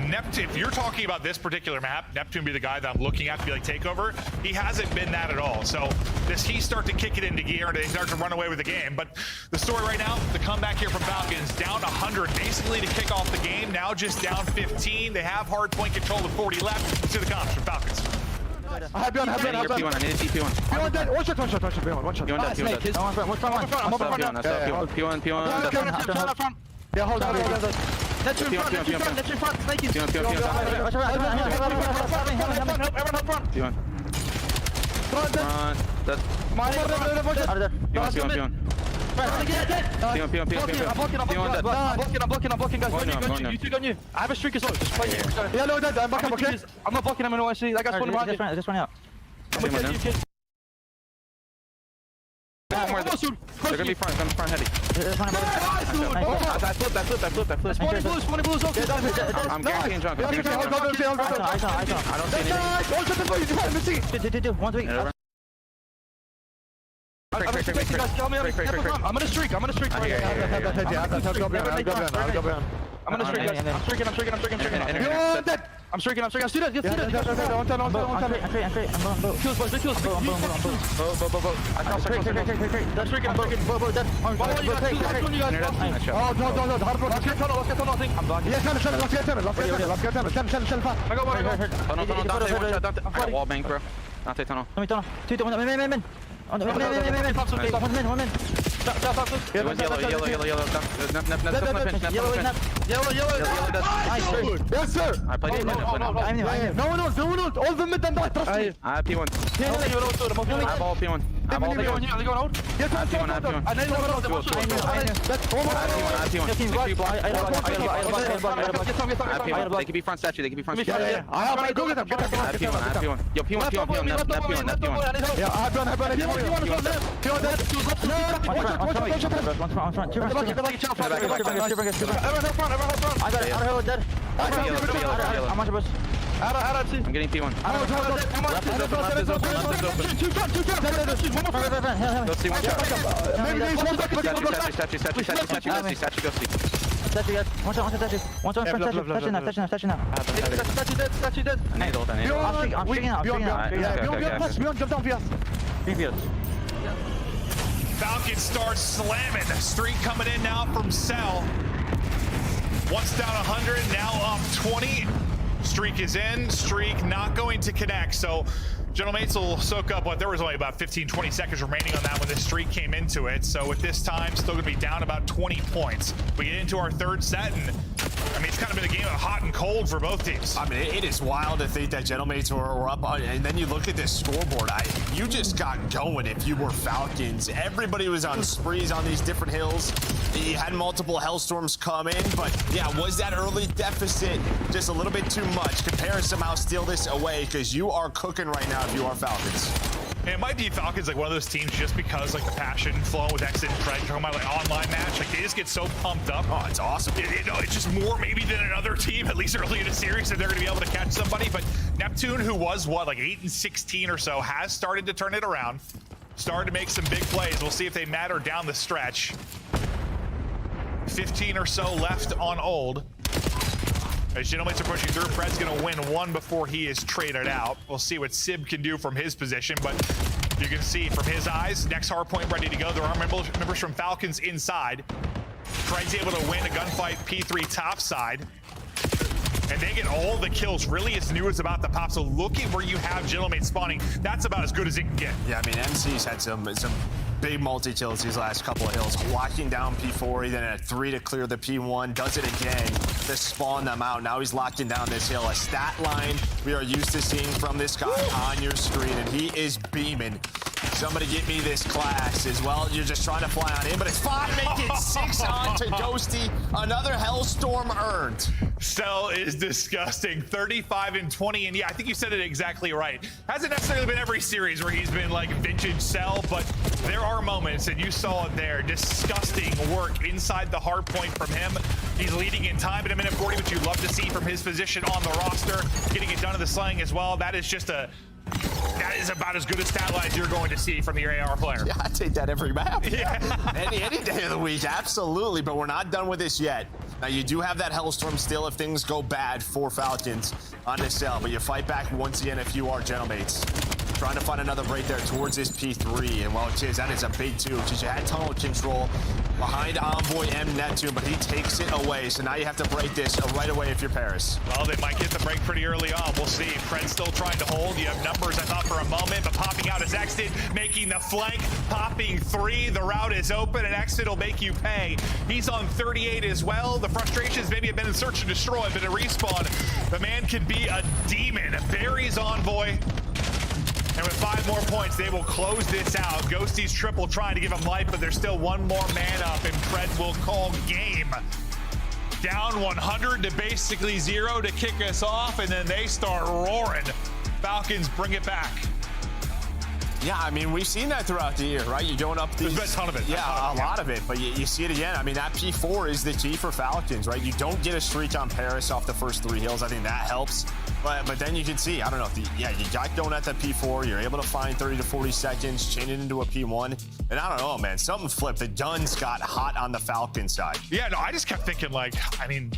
Neptune, if you're talking about this particular map, Neptune be the guy that I'm looking at to be like takeover. He hasn't been that at all. So does he start to kick it into gear and they start to run away with the game? But the story right now, the comeback here from Falcons, down 100 basically to kick off the game. Now just down 15. They have hard point control with 40 left. Let's see the comps from Falcons. I have you on. P1, I need a P1. P1 dead. One shot, P1, one shot. P1 dead, P1 dead. I'm up front. P1. Yeah, hold on. Let's in front. Thank you. P1. Front. Dead. P1. I'm blocking, guys. You two got you. I have a streak as well. Just play it. Yeah, no, dead. I'm back up, okay? I'm not blocking him in OIC. That guy's spawning behind you. Just run out. I'm with you, kid. They're gonna be front heavy. That flip. Spawning blues, okay. I'm guaranteeing junk. I don't see anything. I'm gonna streak. I'm gonna streak. I'm streaking. Let's do that. Kills, boys. Kills. I got wall bank, bro. Not take tunnel. One man. Yellow. Yes, sir. I played it. No one else. All of them mid and back. Trust me. I have P1. I have all P1. I'm all going out. Yes, I'm going out. I need to go out. They can be front statue. They can be front statue. Yeah. I go get them. P1. Yo, P1. Yeah, I've done. I'm getting P1. Go see one shot. Statue, go see. Falcons start slamming. Streak coming in now from Cell. Once down 100, now up 20. Streak is in. Streak not going to connect. So Gentlemates will soak up what there was only about 15-20 seconds remaining on that when this streak came into it. So with this time, still going to be down about 20 points. We get into our third set, and I mean, it's kind of been a game of hot and cold for both teams. I mean, it is wild to think that Gentlemates were up, and then you look at this scoreboard. You just got going if you were Falcons. Everybody was on sprees on these different hills. You had multiple Hellstorms come in, but yeah, was that early deficit just a little bit too much? Compare somehow steal this away, because you are cooking right now if you are Falcons. And it might be Falcons like one of those teams just because like the passion flowing with Exit and Fred talking about like online match, like they just get so pumped up. Oh, it's awesome. It's just more maybe than another team, at least early in the series, that they're going to be able to catch somebody. But Neptune, who was what, like 8-16 or so, has started to turn it around, started to make some big plays. We'll see if they matter down the stretch. 15 or so left on old. As Gentlemates are pushing through, Fred's going to win one before he is traded out. We'll see what Sib can do from his position, but you can see from his eyes, next hard point ready to go. There are members from Falcons inside. Fred's able to win a gunfight P3 top side. And they get all the kills really as new as about the pop. So looking where you have Gentlemates spawning, that's about as good as it can get. Yeah, I mean, MC's had some big multi-kills these last couple of hills. Locking down P4, he then had 3 to clear the P1, does it again to spawn them out. Now he's locking down this hill. A stat line we are used to seeing from this guy on your screen, and he is beaming. Somebody get me this class as well. You're just trying to fly on in, but it's 5, making 6 on to Ghosty. Another Hellstorm earned. Cell is disgusting. 35-20, and yeah, I think you said it exactly right. Hasn't necessarily been every series where he's been like vintage Cell, but there are moments, and you saw it there. Disgusting work inside the hard point from him. He's leading in time at a minute 40, which you'd love to see from his position on the roster. Getting it done in the slaying as well. That is about as good a stat line as you're going to see from your AR player. Yeah, I take that every map. Yeah. any day of the week, absolutely. But we're not done with this yet. Now, you do have that Hellstorm still if things go bad for Falcons on this cell, but you fight back once again if you are Gentlemates. Trying to find another break there towards this P3, and well, geez, that is a big 2, because you had tunnel control behind Envoy M Neptune, but he takes it away, so now you have to break this right away if you're Paris. Well, they might get the break pretty early on. We'll see. Fred's still trying to hold. You have numbers, I thought, for a moment, but popping out is Exit, making the flank, popping 3. The route is open, and Exit will make you pay. He's on 38 as well. The frustrations maybe have been in search and destroy, but at respawn, the man can be a demon. Buries Envoy. And with 5 more points, they will close this out. Ghosty's triple trying to give him life, but there's still 1 more man up, and Fred will call game. Down 100 to basically 0 to kick us off, and then they start roaring. Falcons bring it back. Yeah, I mean, we've seen that throughout the year, right? You're going up these... There's been a ton of it. Yeah, a lot of it, but you see it again. I mean, that P4 is the key for Falcons, right? You don't get a streak on Paris off the first 3 hills. I think that helps. But then you can see, I don't know, you got going at the P4. You're able to find 30 to 40 seconds, chain it into a P1. And I don't know, man, something flipped. The guns got hot on the Falcon side. Yeah, no, I just kept thinking, like, I mean...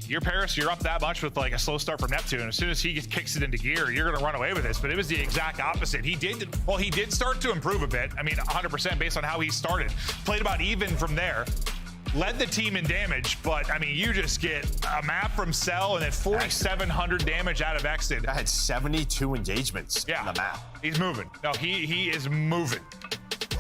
You're Paris, you're up that much with like a slow start from Neptune. As soon as he kicks it into gear, you're going to run away with this. But it was the exact opposite. He did start to improve a bit. I mean, 100% based on how he started. Played about even from there. Led the team in damage, but I mean, you just get a map from Cell and then 4,700 damage out of Exit. I had 72 engagements on the map. He's moving. No, he is moving.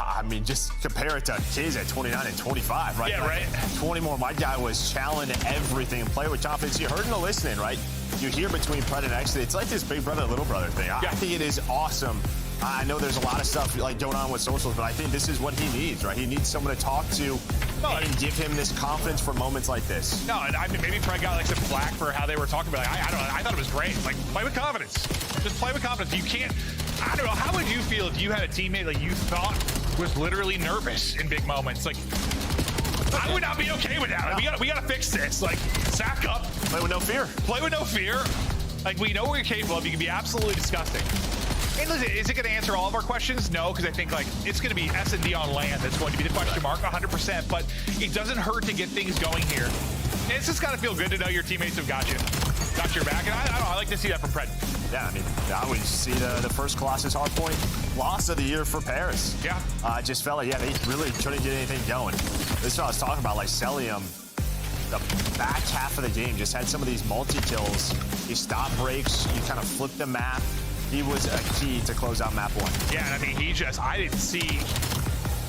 I mean, just compare it to kids at 29 and 25, right? Yeah, right. 20 more. My guy was challenging everything and play with confidence. You heard in the listening, right? You hear between Pred and Exit, it's like this big brother, little brother thing. I think it is awesome I know there's a lot of stuff like going on with socials, but I think this is what he needs, right? He needs someone to talk to and give him this confidence for moments like this. No, and I mean, maybe Fred got like some flack for how they were talking about it. I don't know. I thought it was great. Like, play with confidence. Just play with confidence. You can't, I don't know. How would you feel if you had a teammate that you thought was literally nervous in big moments? Like, I would not be okay with that. Like, we gotta fix this. Like, sack up. Play with no fear. Play with no fear. Like, we know what you're capable of. You can be absolutely disgusting. And listen, is it going to answer all of our questions? No, because I think like it's going to be S&D on land that's going to be the question mark, 100%. But it doesn't hurt to get things going here. And it's just got to feel good to know your teammates have got your back. And I don't know, I like to see that from Pred. Yeah, I mean, now we see the first Colossus hardpoint loss of the year for Paris. Yeah. I just felt like, yeah, they really couldn't get anything going. This is what I was talking about, like Celium. The back half of the game just had some of these multi-kills. You stop breaks, you kind of flip the map. He was a key to close out map 1. Yeah, and I mean, I didn't see,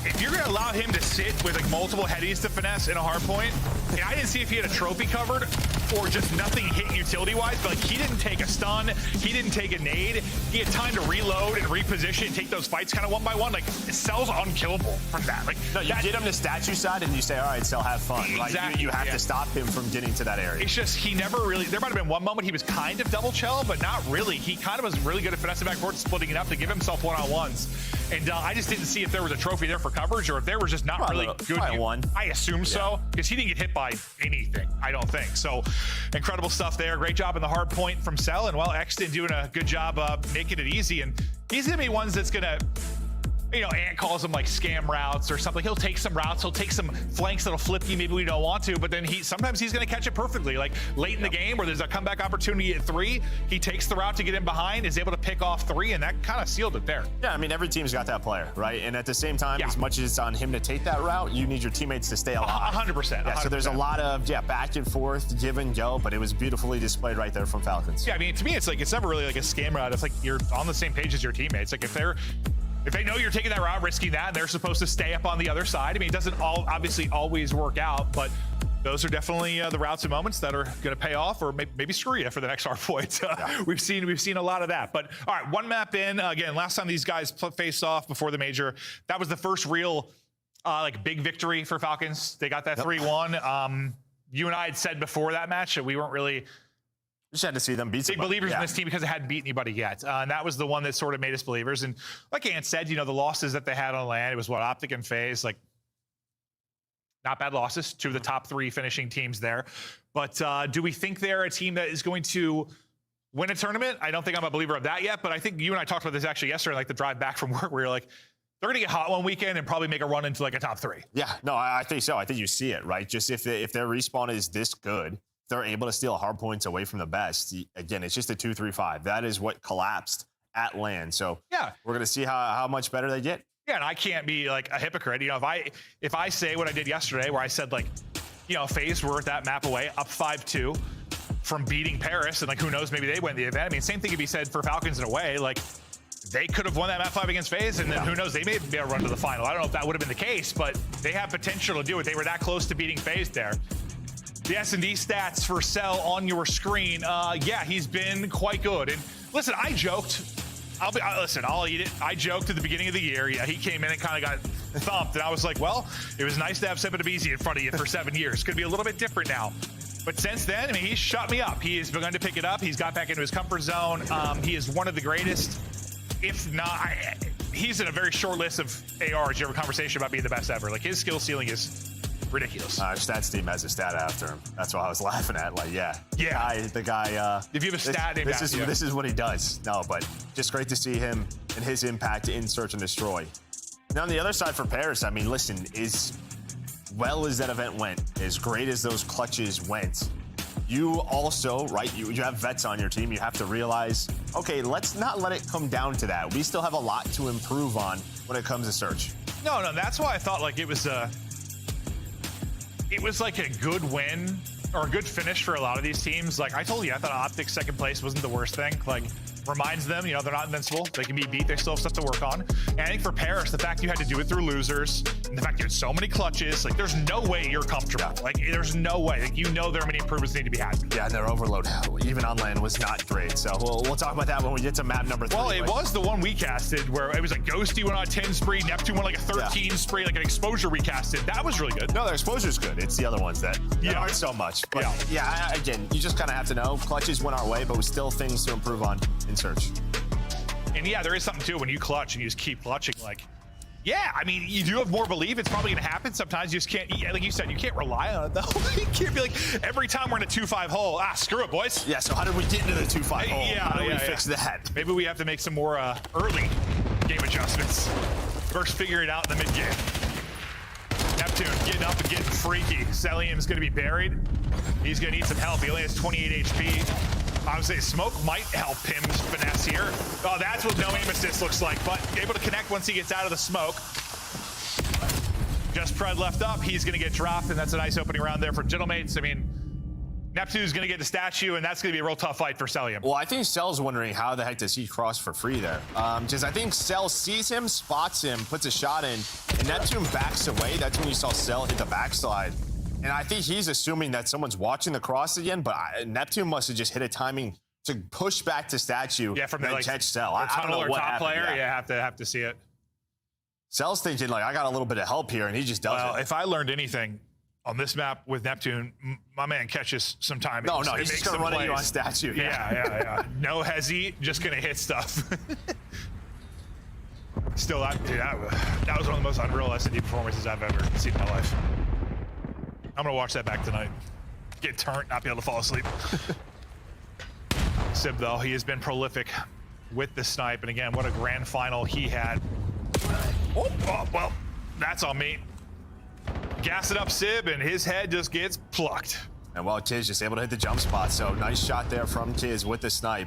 if you're going to allow him to sit with like multiple headies to finesse in a hard point, and I didn't see if he had a trophy covered or just nothing hit utility-wise, but like he didn't take a stun, he didn't take a nade, he had time to reload and reposition and take those fights kind of one by one. Like, Cell's unkillable from that. Like, no, you get him to statue side and you say, all right, Cell, have fun. Exactly. Like, you have to stop him from getting to that area. It's just, he never really, there might have been one moment he was kind of double shell, but not really. He kind of was really good at finessing back forth, splitting it up to give himself one-on-ones. And I just didn't see if there was a trophy there for coverage or if there was just not really good. One. I assume so, because he didn't get hit by anything, I don't think. So, incredible stuff there. Great job in the hard point from Cell, and well, Exton doing a good job making it easy. And he's gonna be ones that's gonna, you know, Ant calls them like scam routes or something. He'll take some routes, he'll take some flanks that'll flip you, maybe we don't want to, but then sometimes he's gonna catch it perfectly. Like late in the game where there's a comeback opportunity at 3, he takes the route to get in behind, is able to pick off 3, and that kind of sealed it there. Yeah, I mean, every team's got that player, right? And at the same time, as much as it's on him to take that route, you need your teammates to stay alive. 100%. Yeah, so there's a lot of, back and forth, give and go, but it was beautifully displayed right there from Falcons. Yeah, I mean, to me, it's like, it's never really like a scam route. It's like you're on the same page as your teammates. Like if they know you're taking that route, risking that, and they're supposed to stay up on the other side. I mean, it doesn't obviously always work out, but those are definitely the routes and moments that are going to pay off, or maybe screw you for the next hard point. We've seen a lot of that. But all right, one map in. Again, last time these guys faced off before the major, that was the first real like big victory for Falcons. They got that 3-1. You and I had said before that match that we weren't really just had to see them beat big believers in this team because it hadn't beat anybody yet. And that was the one that sort of made us believers. And like Ant said, you know, the losses that they had on land, it was what, Optic and FaZe, like not bad losses, 2 of the top 3 finishing teams there. But do we think they're a team that is going to win a tournament? I don't think I'm a believer of that yet, but I think you and I talked about this actually yesterday, like the drive back from work, where you're like, they're going to get hot one weekend and probably make a run into like a top 3. Yeah, no, I think so. I think you see it, right? Just if their respawn is this good, they're able to steal hard points away from the best. Again, it's just a 2-3-5. That is what collapsed at land. So yeah, we're going to see how much better they get. Yeah, and I can't be like a hypocrite. You know, if I say what I did yesterday, where I said like, you know, FaZe were that map away, up 5-2 from beating Paris, and like who knows, maybe they win the event. I mean, same thing could be said for Falcons in a way. Like they could have won that map 5 against FaZe, and then who knows, they may be able to run to the final. I don't know if that would have been the case, but they have potential to do it. They were that close to beating FaZe there. The S&D stats for Cell on your screen. Yeah, he's been quite good. And listen, I joked. I'll eat it. I joked at the beginning of the year. Yeah, he came in and kind of got thumped. And I was like, well, it was nice to have Sebadabisi in front of you for 7 years. Could be a little bit different now. But since then, I mean, he's shut me up. He has begun to pick it up. He's got back into his comfort zone. He is one of the greatest, if not, he's in a very short list of ARs. You have a conversation about being the best ever. Like his skill ceiling is ridiculous. Stats team has a stat after him. That's what I was laughing at. Like, the guy. If you have a stat named after you. This is what he does. No, but just great to see him and his impact in Search and Destroy. Now on the other side for Paris, I mean, listen, as well as that event went, as great as those clutches went, you also, right, you have vets on your team. You have to realize, okay, let's not let it come down to that. We still have a lot to improve on when it comes to Search. No, that's why I thought like it was like a good win or a good finish for a lot of these teams. Like I told you, I thought Optic's second place wasn't the worst thing. Like reminds them, you know, they're not invincible. They can be beat. They still have stuff to work on. And I think for Paris, the fact you had to do it through losers, and the fact you had so many clutches, like, there's no way you're comfortable. Like, there's no way. Like, you know there are many improvements that need to be had. Yeah, and their overload, even on land, was not great. So we'll talk about that when we get to map number 3. Well, it was the one we casted where it was like Ghosty went on a 10 spree, Neptune went like a 13 spree, like an exposure we casted. That was really good. No, their exposure's good. It's the other ones that aren't so much. But again, you just kind of have to know. Clutches went our way, but with still things to improve on in search. And yeah, there is something too when you clutch and you just keep clutching. Like, yeah, I mean, you do have more belief it's probably going to happen. Sometimes you just can't, like you said, you can't rely on it though. You can't be like, every time we're in a 2-5 hole, screw it, boys. Yeah, so how did we get into the 2-5 hole? How do we fix that? Maybe we have to make some more early game adjustments. First, figure it out in the mid game. Neptune getting up and getting freaky. Celium's going to be buried. He's going to need some help. He only has 28 HP. I would say smoke might help him finesse here. Oh, that's what no aim assist looks like, but able to connect once he gets out of the smoke. Just Pred left up. He's going to get dropped, and that's a nice opening round there for Gentlemates. I mean, Neptune's going to get the statue, and that's going to be a real tough fight for Celium. Well, I think Cell's wondering how the heck does he cross for free there. Just I think Cell sees him, spots him, puts a shot in, and Neptune backs away. That's when you saw Cell hit the backslide. And I think he's assuming that someone's watching the cross again, but Neptune must have just hit a timing to push back to statue from the catch Cell. I don't tunnel know or what top happened. player. Yeah, have to see it. Cell's thinking, like, I got a little bit of help here, and he just does Well, it. if I learned anything on this map with Neptune, my man catches some time. No, he's just going to run at you on statue. Yeah. No hezzy, just going to hit stuff. Still, that was one of the most unreal S&D performances I've ever seen in my life. I'm going to watch that back tonight. Get turned, not be able to fall asleep. Sib, though, he has been prolific with the snipe. And again, what a grand final he had. Oh, well, that's on me. Gas it up, Sib, and his head just gets plucked. And well, Tiz just able to hit the jump spot. So nice shot there from Tiz with the snipe.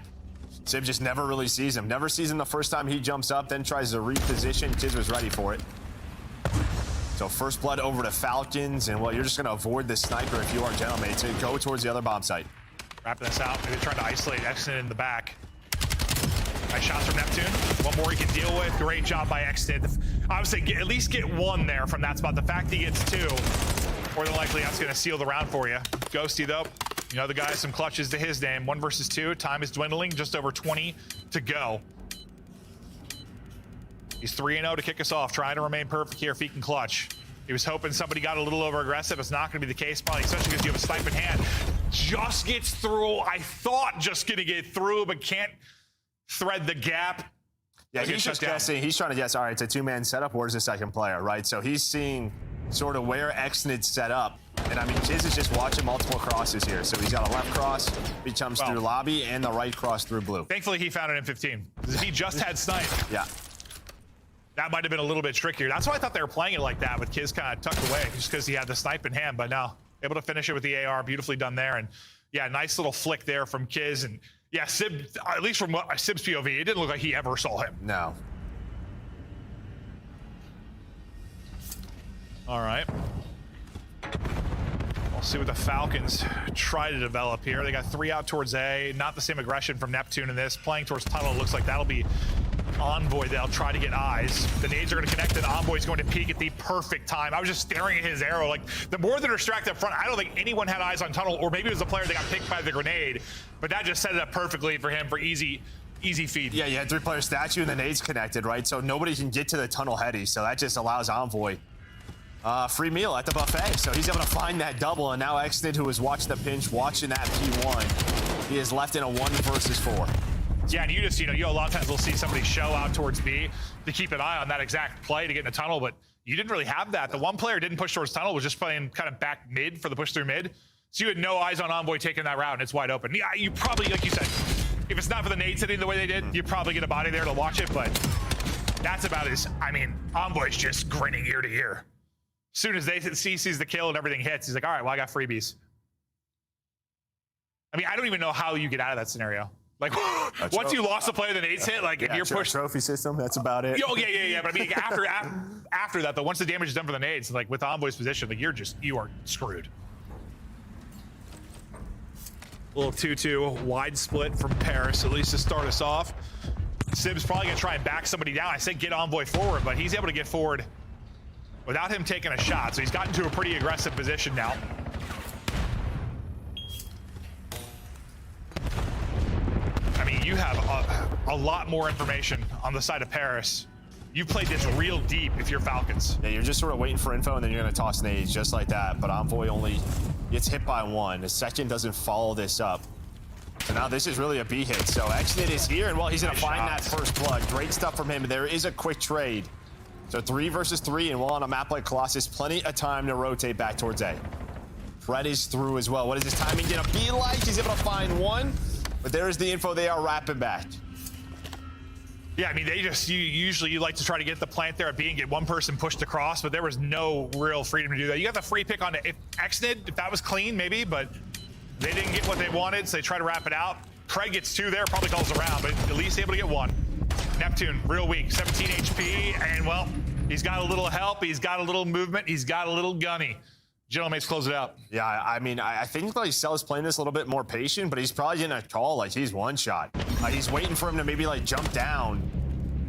Sib just never really sees him. Never sees him the first time he jumps up, then tries to reposition. Tiz was ready for it. So first blood over to Falcons, and well, you're just going to avoid the sniper if you are Gentleman to go towards the other bomb site. Wrapping this out, maybe trying to isolate Exton in the back. Nice shots from Neptune. One more he can deal with. Great job by Exton. I would say at least get one there from that spot. The fact he gets two, more than likely that's going to seal the round for you. Ghosty, though, you know the guy has some clutches to his name. 1 versus 2. Time is dwindling. Just over 20 to go. He's 3-0 to kick us off, trying to remain perfect here if he can clutch. He was hoping somebody got a little over aggressive. It's not going to be the case, probably, especially because you have a snipe in hand. Just gets through. I thought just going to get through, but can't thread the gap. Yeah, he's just guessing. He's trying to guess, all right, it's a two-man setup. Where's the second player, right? So he's seeing sort of where Xnid's set up. And I mean, Tiz is just watching multiple crosses here. So he's got a left cross, he jumps through lobby, and the right cross through blue. Thankfully, he found an M15. Because if he just had snipe, that might have been a little bit trickier. That's why I thought they were playing it like that, with Kiz kind of tucked away, just because he had the snipe in hand. But now, able to finish it with the AR, beautifully done there. And yeah, nice little flick there from Kiz. And yeah, Sib, at least from Sib's POV, it didn't look like he ever saw him. No. All right. We'll see what the Falcons try to develop here. They got 3 out towards A. Not the same aggression from Neptune in this. Playing towards tunnel, looks like that'll be Envoy. They'll try to get eyes. The nades are going to connect, and Envoy's going to peek at the perfect time. I was just staring at his arrow. Like, the more they're distracted up front, I don't think anyone had eyes on tunnel, or maybe it was the player that got picked by the grenade, but that just set it up perfectly for him for easy feed. Yeah, you had 3-player statue, and the nades connected, right? So nobody can get to the tunnel heady, so that just allows Envoy free meal at the buffet. So he's able to find that double, and now Xnid, who was watching the pinch, watching that P1, he is left in a 1 versus 4. Yeah, and you just, a lot of times we'll see somebody show out towards B to keep an eye on that exact play to get in the tunnel, but you didn't really have that. The one player didn't push towards tunnel, was just playing kind of back mid for the push through mid. So you had no eyes on Envoy taking that route, and it's wide open. Yeah, you probably, like you said, if it's not for the nades hitting the way they did, you probably get a body there to watch it, but that's about as, Envoy's just grinning ear to ear. As soon as he sees the kill and everything hits, he's like, all right, well, I got freebies. I don't even know how you get out of that scenario. Like, once you lost the player, the nades hit, like, if you're pushed. Trophy system, that's about it. Oh, yeah. But after that, though, once the damage is done for the nades, like, with Envoy's position, like, you are screwed. little 2-2 wide split from Paris, at least to start us off. Sib's probably going to try and back somebody down. I said get Envoy forward, but he's able to get forward without him taking a shot. So he's gotten to a pretty aggressive position now. I mean, you have a lot more information on the side of Paris. You've played this real deep if you're Falcons. Yeah, you're just sort of waiting for info, and then you're going to toss nades just like that. But Envoy only gets hit by one. The second doesn't follow this up. So now this is really a B hit. So Exnid is here, and well, he's going to find that first blood. Great stuff from him. There is a quick trade. So 3 versus 3, and well, on a map like Colossus, plenty of time to rotate back towards A. Fred is through as well. What is his timing going to be like? He's able to find one, but there is the info. They are wrapping back. Yeah, I mean, usually you like to try to get the plant there at B and get one person pushed across, but there was no real freedom to do that. You got the free pick on Exnid, if that was clean, maybe, but they didn't get what they wanted, so they try to wrap it out. Craig gets 2 there, probably calls around, but at least able to get 1. Neptune, real weak, 17 HP, and well, he's got a little help, he's got a little movement, he's got a little gunny. Gentleman's close it out. Yeah, I mean, I think like Cell is playing this a little bit more patient, but he's probably getting a call like he's one shot. He's waiting for him to maybe like jump down,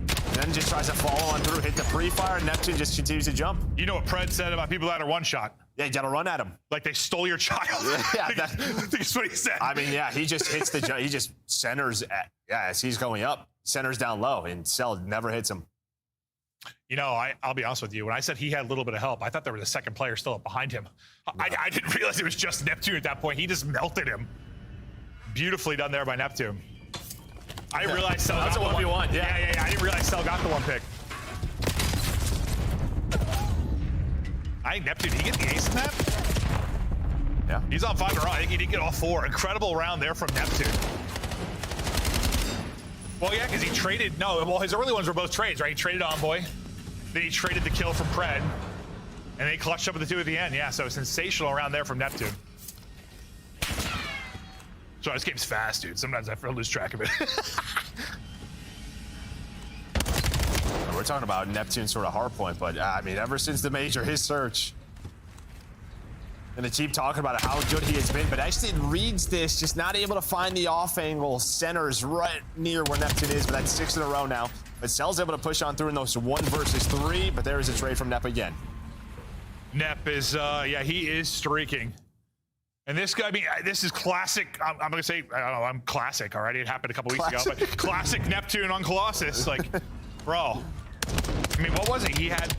and then just tries to follow on through, hit the pre-fire, and Neptune just continues to jump. You know what Pred said about people that are one shot? Yeah, you gotta run at him. Like they stole your child. Yeah, I think that's what he said. I mean, yeah, he just hits the, he just centers at, yeah, as he's going up, centers down low, and Cell never hits him. You know, I'll be honest with you. When I said he had a little bit of help, I thought there was a second player still up behind him. No. I didn't realize it was just Neptune at that point. He just melted him. Beautifully done there by Neptune. I didn't realize Cell got the 1v1. Yeah. I didn't realize Cell got the 1 pick. I think Neptune, did he get the ace in that? Yeah. He's on 5 in a row. I think he did get all 4. Incredible round there from Neptune. Well, yeah, because he traded, well, his early ones were both trades, right? He traded Envoy, then he traded the kill from Pred, and they clutched up with the 2 at the end. Yeah, so sensational round there from Neptune. So this game's fast, dude. Sometimes I lose track of it. We're talking about Neptune's sort of hard point, but I mean, ever since the major, his search. And they keep talking about how good he has been, but actually reads this, just not able to find the off angle, centers right near where Neptune is, but that's 6 in a row now. But Cell's able to push on through in those 1 versus 3, but there is a trade from Nep again. Nep is, yeah, he is streaking. And this guy, I mean, this is classic. I'm going to say, I don't know, I'm classic already. It happened a couple weeks ago, but classic Neptune on Colossus. Like, bro. I mean, what was it? He had...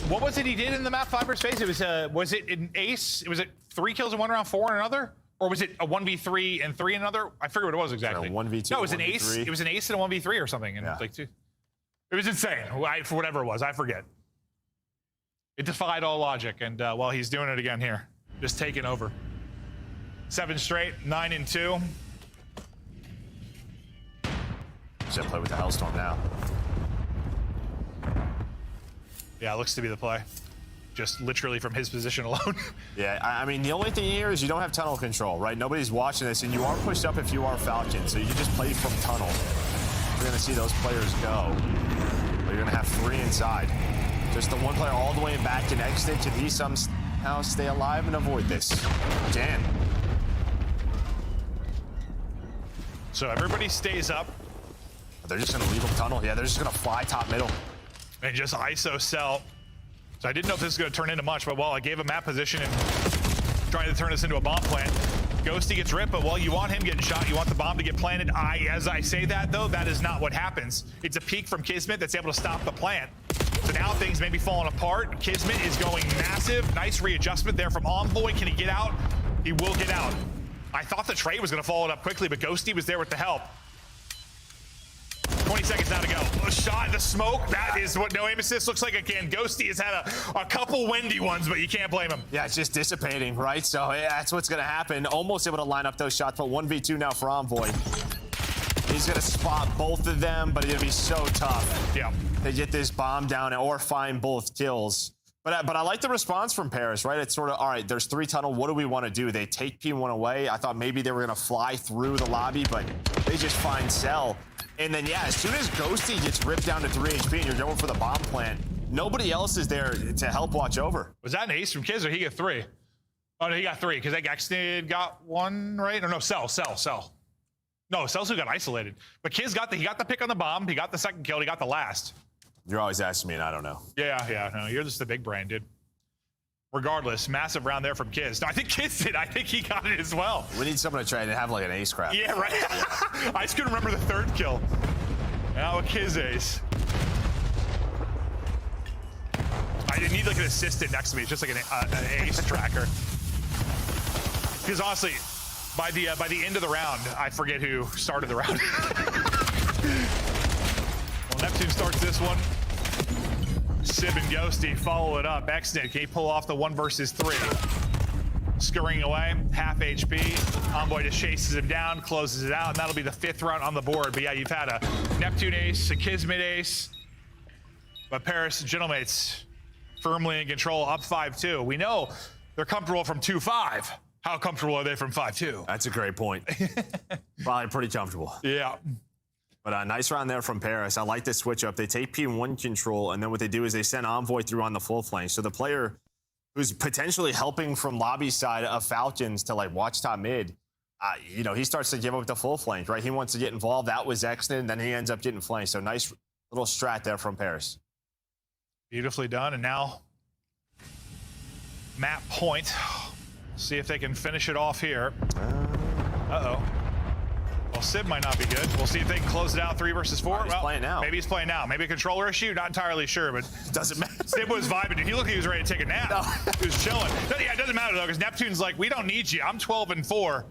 What was it he did in the map 5 versus Face? It was it an ace? Was it 3 kills in 1 round, 4 in another? Or was it a 1v3 and 3 in another? I forget what it was exactly. 1v2. No, it was an ace. It was an ace and a 1v3 or something. And like 2. It was insane. For whatever it was, I forget. It defied all logic, and well, he's doing it again here, just taking over. 7 straight, 9 and 2. Should play with the Hellstorm now. Yeah, it looks to be the play. Just literally from his position alone. Yeah, I mean, the only thing here is you don't have tunnel control, right? Nobody's watching this, and you are pushed up if you are Falcon, so you can just play from tunnel. You're going to see those players go. But you're going to have 3 inside. Just the 1 player all the way back in exit. Can he somehow stay alive and avoid this? Can. So everybody stays up. They're just going to leave him tunnel. Yeah, they're just going to fly top middle. And just ISO Cell. So I didn't know if this was going to turn into much, but well, I gave him map position and trying to turn this into a bomb plant. Ghosty gets ripped, but well, you want him getting shot. You want the bomb to get planted. As I say that, though, that is not what happens. It's a peek from Kismet that's able to stop the plant. So now things may be falling apart. Kismet is going massive. Nice readjustment there from Envoy. Can he get out? He will get out. I thought the trade was going to follow it up quickly, but Ghosty was there with the help. 20 seconds now to go. A shot in the smoke. That is what no aim assist looks like again. Ghosty has had a couple windy ones, but you can't blame him. Yeah, it's just dissipating, right? So yeah, that's what's going to happen. Almost able to line up those shots, but 1v2 now for Envoy. He's going to spot both of them, but it's going to be so tough to get this bomb down or find both kills. But I like the response from Paris, right? It's sort of, all right, there's 3 tunnel. What do we want to do? They take P1 away. I thought maybe they were going to fly through the lobby, but they just find Cell. And then, yeah, as soon as Ghosty gets ripped down to 3 HP and you're going for the bomb plant, nobody else is there to help watch over. Was that an ace from Kiz or he get 3? Oh, no, he got 3 because Extended got 1, right? Or no, Cell. No, Cell's who got isolated. But Kiz he got the pick on the bomb. He got the second kill. He got the last. You're always asking me, and I don't know. Yeah. No, you're just the big brain, dude. Regardless, massive round there from Kiz. No, I think Kiz did. I think he got it as well. We need someone to try and have like an ace crap. Yeah, right. I just couldn't remember the 3rd kill. Now a Kiz ace. I didn't need like an assistant next to me. It's just like an ace tracker. Because honestly, by the end of the round, I forget who started the round. Well, Neptune starts this one. Sib and Ghosty follow it up. Xnid, can he pull off the 1 versus 3? Scurrying away, half HP. Envoy just chases him down, closes it out, and that'll be the 5th round on the board. But yeah, you've had a Neptune ace, a Kismet ace, but Paris Gentlemates firmly in control, up 5-2. We know they're comfortable from 2-5. How comfortable are they from 5-2? That's a great point. Probably pretty comfortable. Yeah. But a nice round there from Paris. I like the switch up. They take P1 control, and then what they do is they send Envoy through on the full flank. So the player who's potentially helping from lobby side of Falcons to like watch top mid, you know, he starts to give up the full flank, right? He wants to get involved. That was Exton, and then he ends up getting flanked. So nice little strat there from Paris. Beautifully done. And now map point. See if they can finish it off here. Uh-oh. Well, Sib might not be good. We'll see if they can close it out 3 versus 4. He's playing now. Maybe he's playing now. Maybe a controller issue. Not entirely sure, but doesn't matter. Sib was vibing. He looked like he was ready to take a nap. No. He was chilling. Yeah, it doesn't matter though, because Neptune's like, we don't need you. I'm 12-4.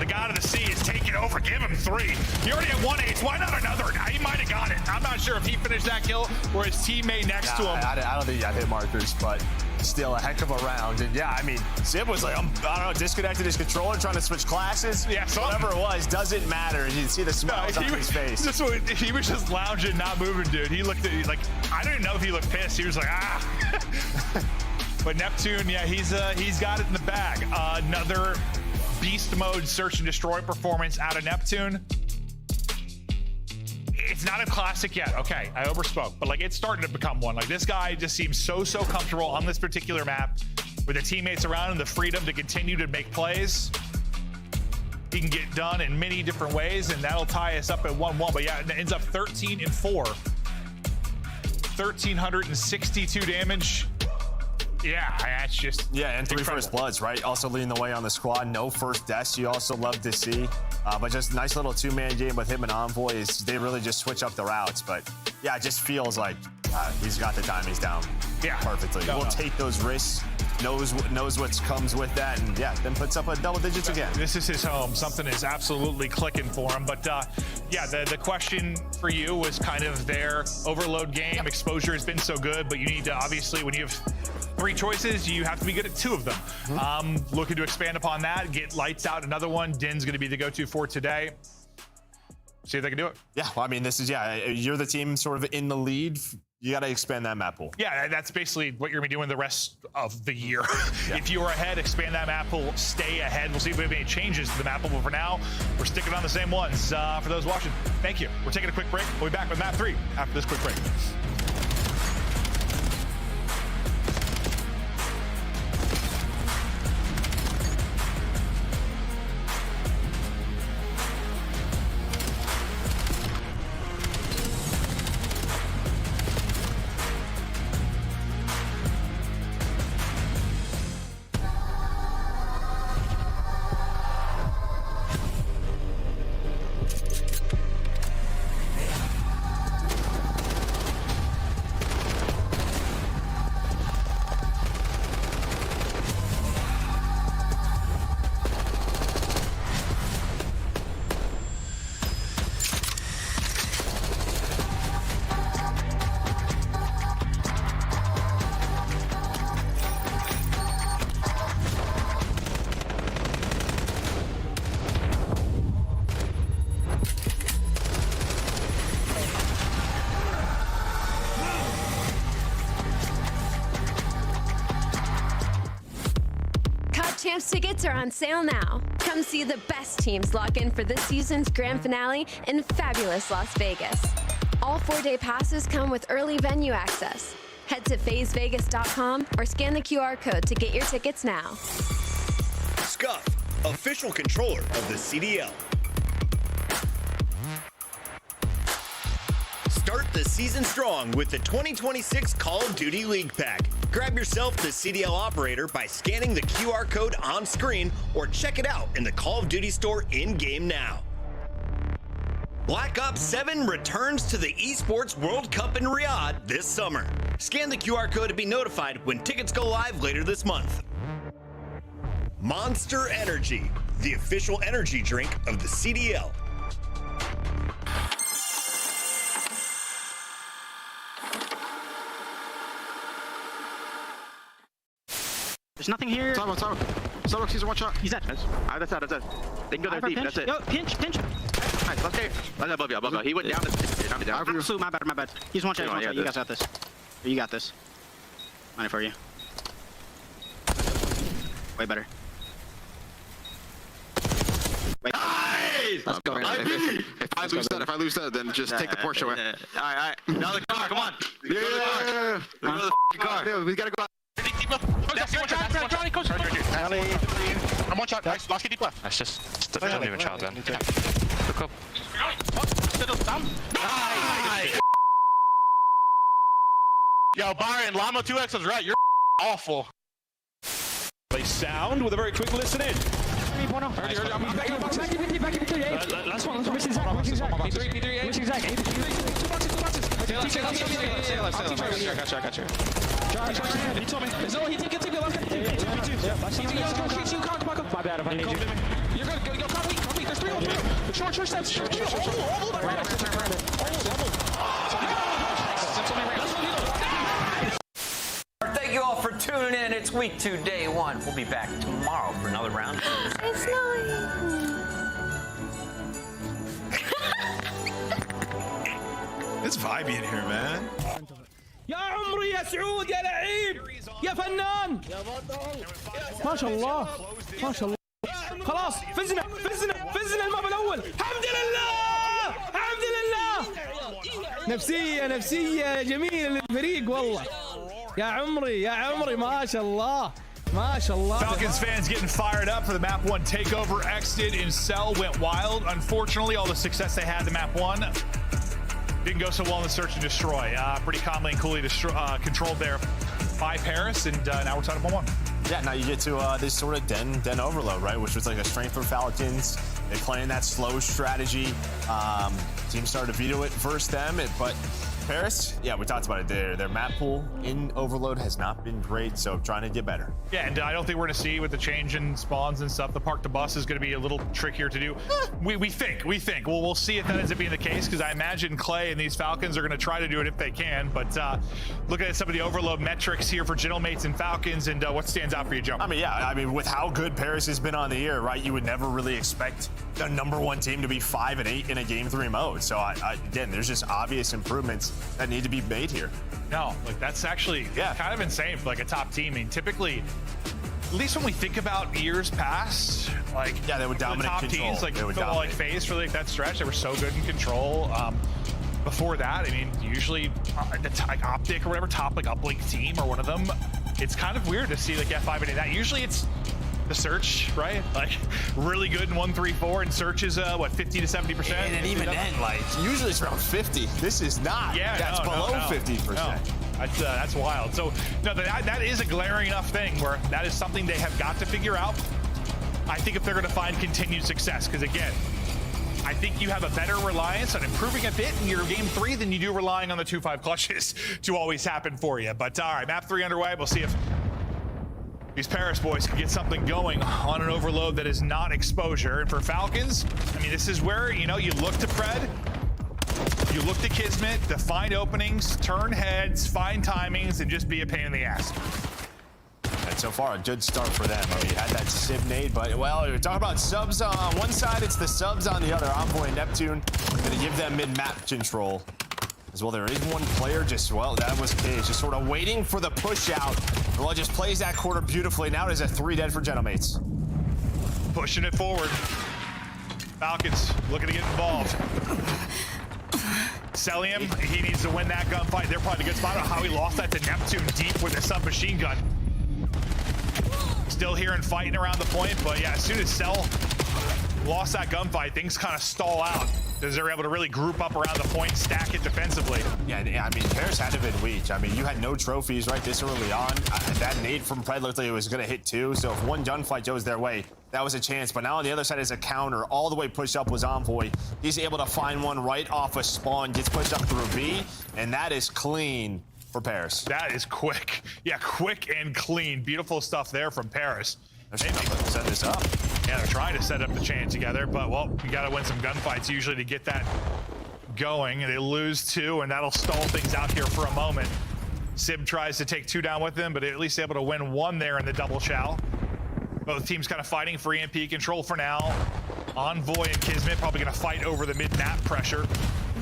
The god of the sea is taking over. Give him 3. He already had 1 ace. Why not another? Now, he might have got it. I'm not sure if he finished that kill or his teammate next to him. I don't think he got hit markers, but still a heck of a round. And yeah, I mean, Sib was like, I don't know, disconnected his controller, trying to switch classes. Yeah, whatever it was, doesn't matter. You can see the smiles on his face. He was just lounging, not moving, dude. He looked at me like, I don't even know if he looked pissed. He was like, ah. But Neptune, yeah, he's got it in the bag. Another beast mode search and destroy performance out of Neptune. It's not a classic yet. Okay, I overspoke, but like it's starting to become one. Like this guy just seems so comfortable on this particular map with the teammates around him, the freedom to continue to make plays. He can get done in many different ways, and that'll tie us up at 1-1. But yeah, it ends up 13-4. 1,362 damage. Yeah, that's just and 3 incredible. first bloods, right? Also leading the way on the squad. No first deaths. You also love to see, but just nice little 2-man game with him and Envoy. They really just switch up the routes. But yeah, it just feels like he's got the timings down. Yeah, perfectly. We'll take those risks. Knows what comes with that, and yeah, then puts up a double digits again. This is his home. Something is absolutely clicking for him. But yeah, the question for you was kind of their overload game. Yep. Exposure has been so good, but you need to obviously, when you have 3 choices, you have to be good at 2 of them. Mm-hmm. Looking to expand upon that, get lights out another one. Din's going to be the go-to for today. See if they can do it. Yeah, well, I mean, this is, you're the team sort of in the lead. You got to expand that map pool. Yeah, that's basically what you're going to be doing the rest of the year. Yeah. If you're ahead, expand that map pool, stay ahead. We'll see if we have any changes to the map pool, but for now, we're sticking on the same ones. For those watching, thank you. We're taking a quick break. We'll be back with map 3 after this quick break. Champs tickets are on sale now. Come see the best teams lock in for this season's grand finale in fabulous Las Vegas. All 4-day passes come with early venue access. Head to FazeVegas.com or scan the QR code to get your tickets now. Scuff, official controller of the CDL. Start the season strong with the 2026 Call of Duty League Pack. Grab yourself the CDL operator by scanning the QR code on screen or check it out in the Call of Duty store in-game now. Black Ops 7 returns to the Esports World Cup in Riyadh this summer. Scan the QR code to be notified when tickets go live later this month. Monster Energy, the official energy drink of the CDL. There's nothing here. Starbucks, he's a one shot. He's dead. That's it. They can go there deep. That's it. Yo, pinch. Nice, let's go. That's above you. He went down. Absolute, my bad. He's one shot. You guys got this. You got this. Money for you. Way better. Nice! Let's go. If I lose that, then just take the Porsche away. All right. Now the car, come on. Yeah. Go the car. Yeah, we gotta go out. I'm one shot. Nice. Last deep left. That's just don't even charge then. Look up. Nice. Yo, Byron, Llama 2X was right. You're awful. They sound with a very quick listen in. Last one. Got you. You told me. No, he take it. My bad. You're good. Go, copy. There's three. Short steps. Thank you all for tuning in. It's week 2, day 1. We'll be back tomorrow for another round. It's not. It's vibey in here, man. يا عمري يا سعود يا لعيب يا فنان ما شاء الله خلاص فزنا المبا الاول الحمد لله نفسيه جميله للفريق والله يا عمري ما شاء الله Falcons fans getting fired up for the Map 1 takeover. Exited in Cell went wild. Unfortunately, all the success they had in Map 1 didn't go so well in the search and destroy. Pretty calmly and coolly controlled there by Paris, and now we're tied up on 1. Yeah, now you get to this sort of den overload, right? Which was like a strength for Falcons. They're playing that slow strategy. Teams started to veto it versus them, but Paris, yeah, we talked about it there. Their map pool in overload has not been great, so trying to get better. Yeah, and I don't think we're going to see with the change in spawns and stuff. The park to bus is going to be a little trickier to do. We think. Well, we'll see if that ends up being the case, because I imagine Clay and these Falcons are going to try to do it if they can. But looking at some of the overload metrics here for Gentlemates and Falcons, and what stands out for you, Joe? I mean, with how good Paris has been on the year, right? You would never really expect the #1 team to be 5-8 in a Game 3 mode. So again, there's just obvious improvements that need to be made here. No, like that's actually kind of insane for like a top team. I mean, typically, at least when we think about years past, like they would dominate the top control. teams, like they would football, like phase for like that stretch, they were so good in control. Before that, I mean, usually like Optic or whatever top like uplink team or one of them, it's kind of weird to see like F5 and that. Usually it's the search, right? Like really good in 1-3-4, and search is what 50 to 70%. And even then, like usually it's around 50. This is not. Yeah, that's below 50%. No. That's wild. So no, that is a glaring enough thing where that is something they have got to figure out. I think if they're going to find continued success, because again, I think you have a better reliance on improving a bit in your Game 3 than you do relying on the 2-5 clutches to always happen for you. But all right, Map 3 underway. We'll see if these Paris boys can get something going on an overload that is not exposure. And for Falcons, I mean, this is where, you know, you look to Fred, you look to Kismet to find openings, turn heads, find timings, and just be a pain in the ass. And so far, a good start for them. I mean, you had that Civ nade, but, well, you're talking about subs on one side, it's the subs on the other. Envoy and Neptune going to give them mid-map control. As well, there is one player just, well, that was Cage, just sort of waiting for the push out. Well, just plays that quarter beautifully. Now it is a 3 dead for Gentlemates. Pushing it forward. Falcons looking to get involved. Celium, he needs to win that gunfight. They're probably in a good spot. I don't know how he lost that to Neptune deep with a submachine gun. Still hearing fighting around the point, but yeah, as soon as Cell lost that gunfight, things kind of stall out because they're able to really group up around the point and stack it defensively. Yeah, I mean, Paris had to been weak. I mean, you had no trophies right this early on. That nade from Pred looked like it was going to hit 2, so if one gunfight goes their way, that was a chance. But now on the other side is a counter. All the way pushed up was Envoy. He's able to find one right off a spawn, gets pushed up through B, and that is clean for Paris. That is quick. Yeah, quick and clean. Beautiful stuff there from Paris. They're set this up. Yeah, they're trying to set up the chain together, but well, you got to win some gunfights usually to get that going. They lose 2, and that'll stall things out here for a moment. Sib tries to take 2 down with them, but at least able to win 1 there in the double chow. Both teams kind of fighting for EMP control for now. Envoy and Kismet probably going to fight over the mid-map pressure.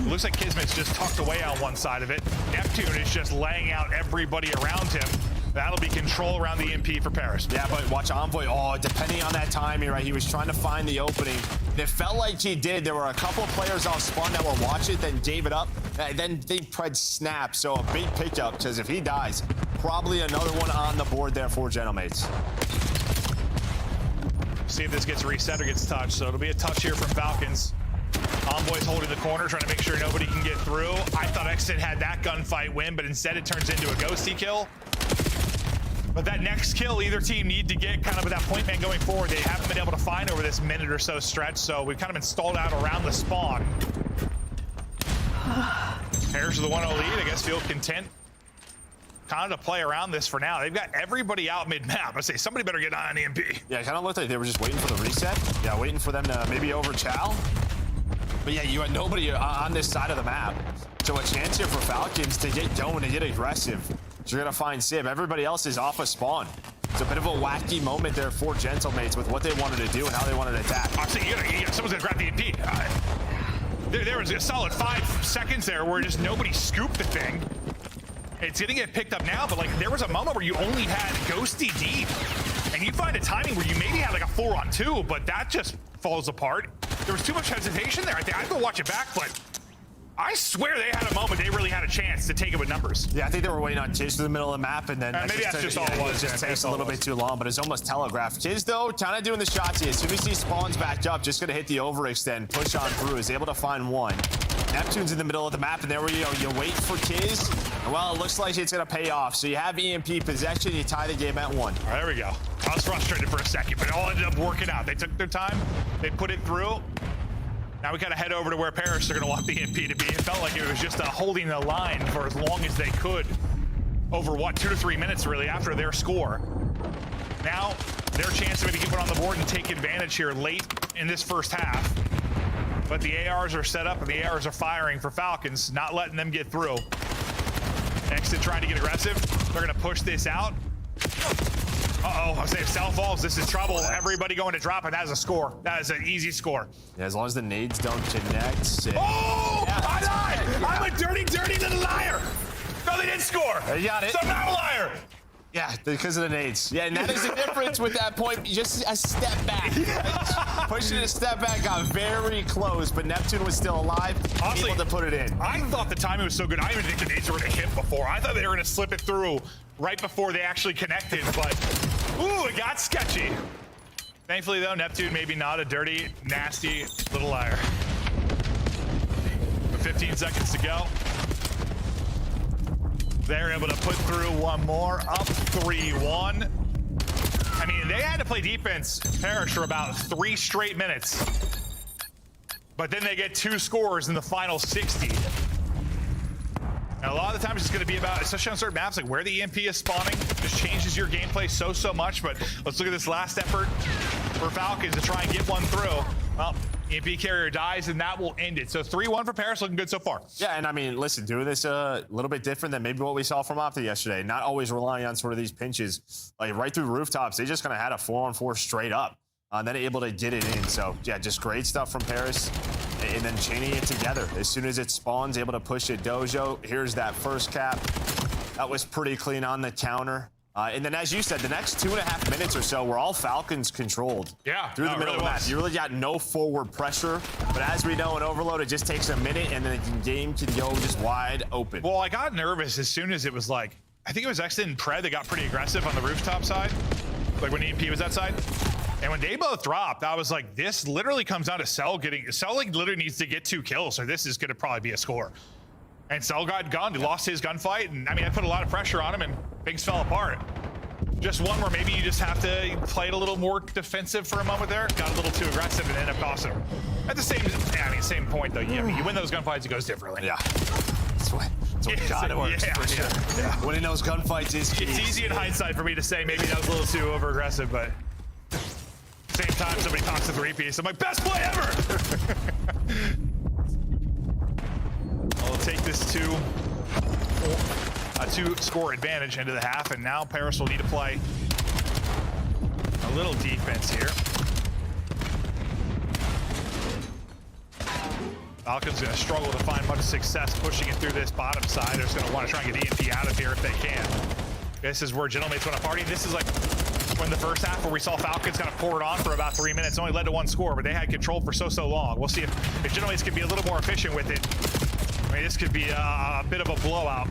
Looks like Kismet's just tucked away on one side of it. Neptune is just laying out everybody around him. That'll be control around the EMP for Paris. Yeah, but watch Envoy. Oh, depending on that timing, right? He was trying to find the opening. And it felt like he did. There were a couple players off spawn that were watching, then gave it up. Then they Pred snapped. So a big pickup, because if he dies, probably another one on the board there for Gentlemates. See if this gets reset or gets touched. So it'll be a touch here from Falcons. Envoy's holding the corner, trying to make sure nobody can get through. I thought Exit had that gunfight win, but instead it turns into a ghosty kill. But that next kill, either team need to get kind of with that point man going forward. They haven't been able to find over this minute or so stretch, so we've kind of been stalled out around the spawn. Paris with the 1-0 lead, I guess feel content kind of to play around this for now. They've got everybody out mid-map. I say somebody better get on EMP. Yeah, it kind of looked like they were just waiting for the reset. Yeah, waiting for them to maybe over chow. But yeah, you had nobody on this side of the map. So a chance here for Falcons to get going and get aggressive. So you're gonna find Sib. Everybody else is off a spawn. It's a bit of a wacky moment there for Gentlemates with what they wanted to do and how they wanted to attack. Obviously, someone's gonna grab the EMP. There was a solid 5 seconds there where just nobody scooped the thing. It's gonna get picked up now, but like there was a moment where you only had Ghosty deep, and you find a timing where you maybe had like a 4-on-2, but that just falls apart. There was too much hesitation there. I have to watch it back, but I swear they had a moment they really had a chance to take it with numbers. Yeah, I think they were waiting on Kiz to the middle of the map, and then maybe that's just all it was. It just takes a little bit too long, but it's almost telegraphed. Kiz, though, kind of doing the shotsy. As soon as he spawns back up, just going to hit the overextend, push on through, is able to find one. Neptune's in the middle of the map, and there you go. You wait for Kiz, and well, it looks like it's going to pay off. So you have EMP possession, you tie the game at 1. All right, there we go. I was frustrated for a second, but it all ended up working out. They took their time, they put it through. Now we gotta head over to where Paris are gonna want the EMP to be. It felt like it was just holding the line for as long as they could over, what, 2 to 3 minutes really after their score. Now, their chance to maybe get one on the board and take advantage here late in this first half. But the ARs are set up and the ARs are firing for Falcons, not letting them get through. Exit trying to get aggressive. They're gonna push this out. Uh-oh, I say if Cell falls, this is trouble. Everybody going to drop, and that is a score. That is an easy score. Yeah, as long as the nades don't connect. Oh, yeah, I lied! Yeah. I'm a dirty, dirty little liar. No, they didn't score. You got it. So I'm not a liar. Yeah, because of the nades. Yeah, and that is the difference with that point. Just a step back. Pushing a step back got very close, but Neptune was still alive, honestly, able to put it in. I thought the timing was so good. I didn't think the nades were going to hit before. I thought they were going to slip it through right before they actually connected, but ooh, it got sketchy. Thankfully, though, Neptune maybe not a dirty, nasty little liar. With 15 seconds to go. They're able to put through one more, up 3-1. I mean, they had to play defense, Paris, for about 3 straight minutes. But then they get 2 scores in the final 60. And a lot of the times it's going to be about, especially on certain maps, like where the EMP is spawning, just changes your gameplay so much. But let's look at this last effort for Falcons to try and get one through. Well, EMP carrier dies, and that will end it. So 3-1 for Paris, looking good so far. Yeah, and I mean, listen, doing this a little bit different than maybe what we saw from Opta yesterday. Not always relying on sort of these pinches. Like right through rooftops, they just kind of had a 4-on-4 straight up. Then able to get it in. So yeah, just great stuff from Paris. And then chaining it together. As soon as it spawns, able to push it Dojo. Here's that first cap. That was pretty clean on the counter. And then, as you said, the next 2.5 minutes or so were all Falcons controlled. Yeah, through the middle of the map. You really got no forward pressure. But as we know in Overload, it just takes a minute, and then the game can go just wide open. Well, I got nervous as soon as it was like, I think it was Exit and Pred that got pretty aggressive on the rooftop side. like when EMP was that side. And when they both dropped, I was like, this literally comes down to Cell like literally needs to get 2 kills, or this is gonna probably be a score. And Cell got gunned, he lost his gunfight, and I mean, I put a lot of pressure on him and things fell apart. Just one where maybe you just have to play it a little more defensive for a moment there, got a little too aggressive and ended up costing him. At the same point though, I mean, you win those gunfights, it goes differently. Yeah. That's what God it works. Yeah. Winning those gunfights is key. It's easy in hindsight for me to say maybe that was a little too over aggressive, but same time somebody talks to 3-piece, I'm like, best play ever! I'll take this to a 2-score advantage into the half, and now Paris will need to play a little defense here. Falcons gonna struggle to find much success pushing it through this bottom side. They're just gonna want to try and get EMP out of here if they can. This is where Gentlemates want to party. This is like when the first half where we saw Falcons kind of pour it on for about 3 minutes, only led to 1 score, but they had control for so long. We'll see if Gentlemates can be a little more efficient with it. I mean, this could be a bit of a blowout.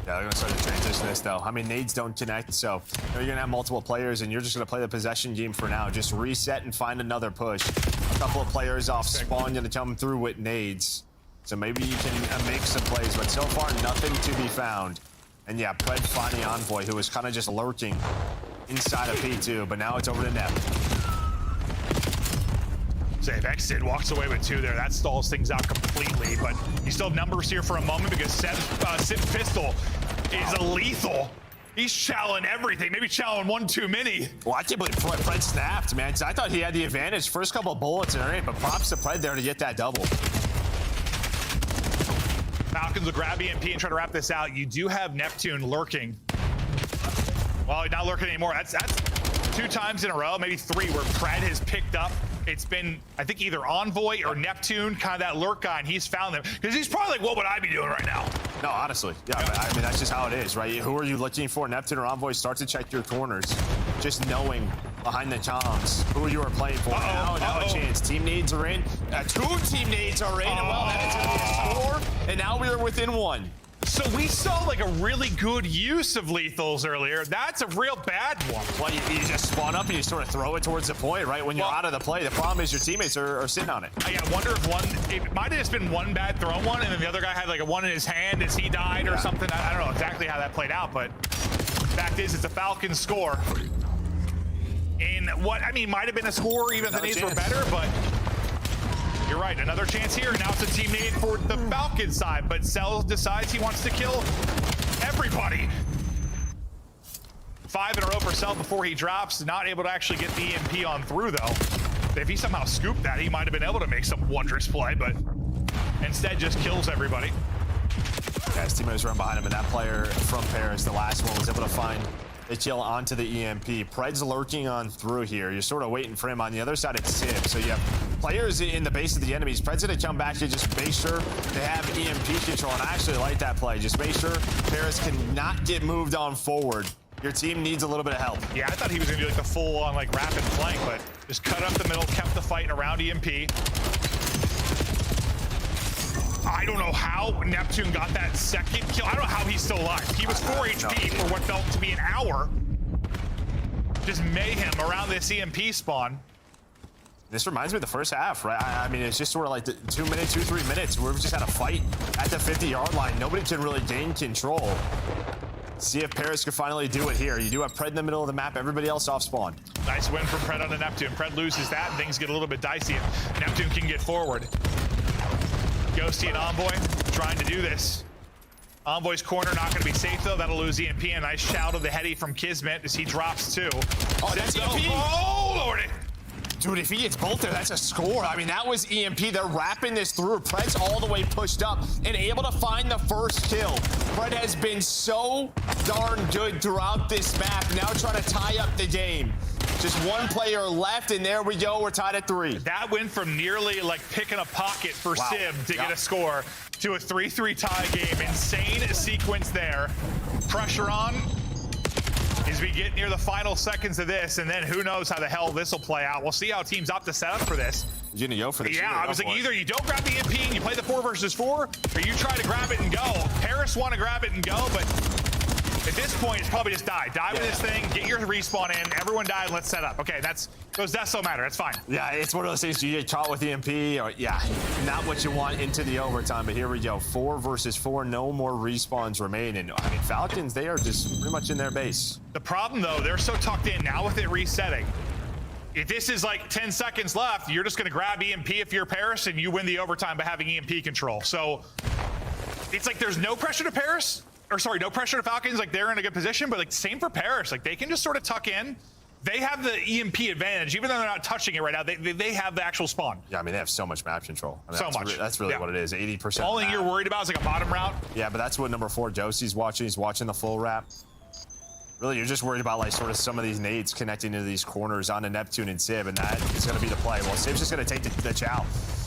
Yeah, they're gonna start to transition this though. I mean, nades don't connect, so you're gonna have multiple players and you're just gonna play the possession game for now. Just reset and find another push. A couple of players off spawn gonna come through with nades. So maybe you can make some plays, but so far nothing to be found. And yeah, Pred finding Envoy, who was kind of just lurking inside of P2, but now it's over to Nep. Say if Exit walks away with 2 there, that stalls things out completely, but you still have numbers here for a moment because Sib's pistol is lethal. He's challenging everything, maybe challenging 1 too many. Well, I can't believe Pred snapped, man. I thought he had the advantage. First couple of bullets in there, but props to Pred there to get that double. Falcons will grab EMP and try to wrap this out. You do have Neptune lurking. Well, he's not lurking anymore. That's 2 times in a row, maybe 3, where Pred has picked up. It's been, I think, either Envoy or Neptune, kind of that lurk guy, and he's found them. Because he's probably like, what would I be doing right now? No, honestly. Yeah, I mean, that's just how it is, right? Who are you looking for? Neptune or Envoy? Start to check your corners. Just knowing behind the comms who you are playing for. Now a chance. Team nades are in. 2 team nades are in. Well, that is going to be a score. And now we are within 1. So we saw like a really good use of lethals earlier. That's a real bad one. Well, you just spawn up and you sort of throw it towards the point, right? When you're out of the play, the problem is your teammates are sitting on it. I wonder if it might have just been one bad thrown one, and then the other guy had like a 1 in his hand as he died or something. I don't know exactly how that played out, but the fact is it's a Falcons score. In what, I mean, might have been a score even if the nades were better, but you're right, another chance here. Now it's a team nade for the Falcons side, but Cell decides he wants to kill everybody. 5 in a row for Cell before he drops. Not able to actually get the EMP on through, though. If he somehow scooped that, he might have been able to make some wondrous play, but instead just kills everybody. Yeah, his teammates run behind him, and that player from Paris, the last one, was able to find the kill onto the EMP. Pred's lurking on through here. You're sort of waiting for him. On the other side, it's Sib. So you have players in the base of the enemies. Pred's going to come back and just make sure they have EMP control. And I actually like that play. Just make sure Paris cannot get moved on forward. Your team needs a little bit of help. Yeah, I thought he was going to do like the full-on like rapid flank, but just cut up the middle, kept the fight around EMP. I don't know how Neptune got that second kill. I don't know how he's still alive. He was 4 HP for what felt to be an hour. Just mayhem around this EMP spawn. This reminds me of the first half, right? I mean, it's just sort of like the 2 minutes, 3 minutes where we just had a fight at the 50-yard line. Nobody can really gain control. See if Paris can finally do it here. You do have Pred in the middle of the map, everybody else off spawn. Nice win from Pred on the Neptune. Pred loses that and things get a little bit dicey if Neptune can get forward. Ghosty and Envoy trying to do this. Envoy's corner not going to be safe though. That'll lose EMP. A nice shout of the heady from Kismet as he drops 2. Oh, that's EMP. Oh, Lordy. Dude, if he gets both there, that's a score. I mean, that was EMP. They're wrapping this through. Pred's all the way pushed up and able to find the first kill. Pred has been so darn good throughout this map. Now trying to tie up the game. Just 1 player left, and there we go. We're tied at 3. That went from nearly like picking a pocket for Sib to get a score to a 3-3 tie game. Insane sequence there. Pressure on as we get near the final seconds of this, and then who knows how the hell this will play out. We'll see how teams opt to set up for this. You're gonna go for this. Yeah, I was like, either you don't grab the EMP and you play the 4 versus 4, or you try to grab it and go. Paris want to grab it and go, but At this point, it's probably just die. Die with this thing, get your respawn in, everyone die, and let's set up. Okay, those deaths don't matter, that's fine. Yeah, it's one of those things, you get caught with EMP, or not what you want into the overtime, but here we go. 4 versus 4, no more respawns remaining. I mean, Falcons, they are just pretty much in their base. The problem, though, they're so tucked in now with it resetting. If this is like 10 seconds left, you're just gonna grab EMP if you're Paris, and you win the overtime by having EMP control. So it's like there's no pressure to Paris, or sorry, no pressure to Falcons, like they're in a good position, but like same for Paris, like they can just sort of tuck in. They have the EMP advantage, even though they're not touching it right now, they have the actual spawn. Yeah, I mean, they have so much map control. I mean, So much. That's really what it is, 80%. All thing you're worried about is like a bottom route. Yeah, but that's what number 4, Josie's watching. He's watching the full wrap. Really, you're just worried about like sort of some of these nades connecting into these corners onto Neptune and Sib, and that is going to be the play. Well, Sib's just going to take the chow.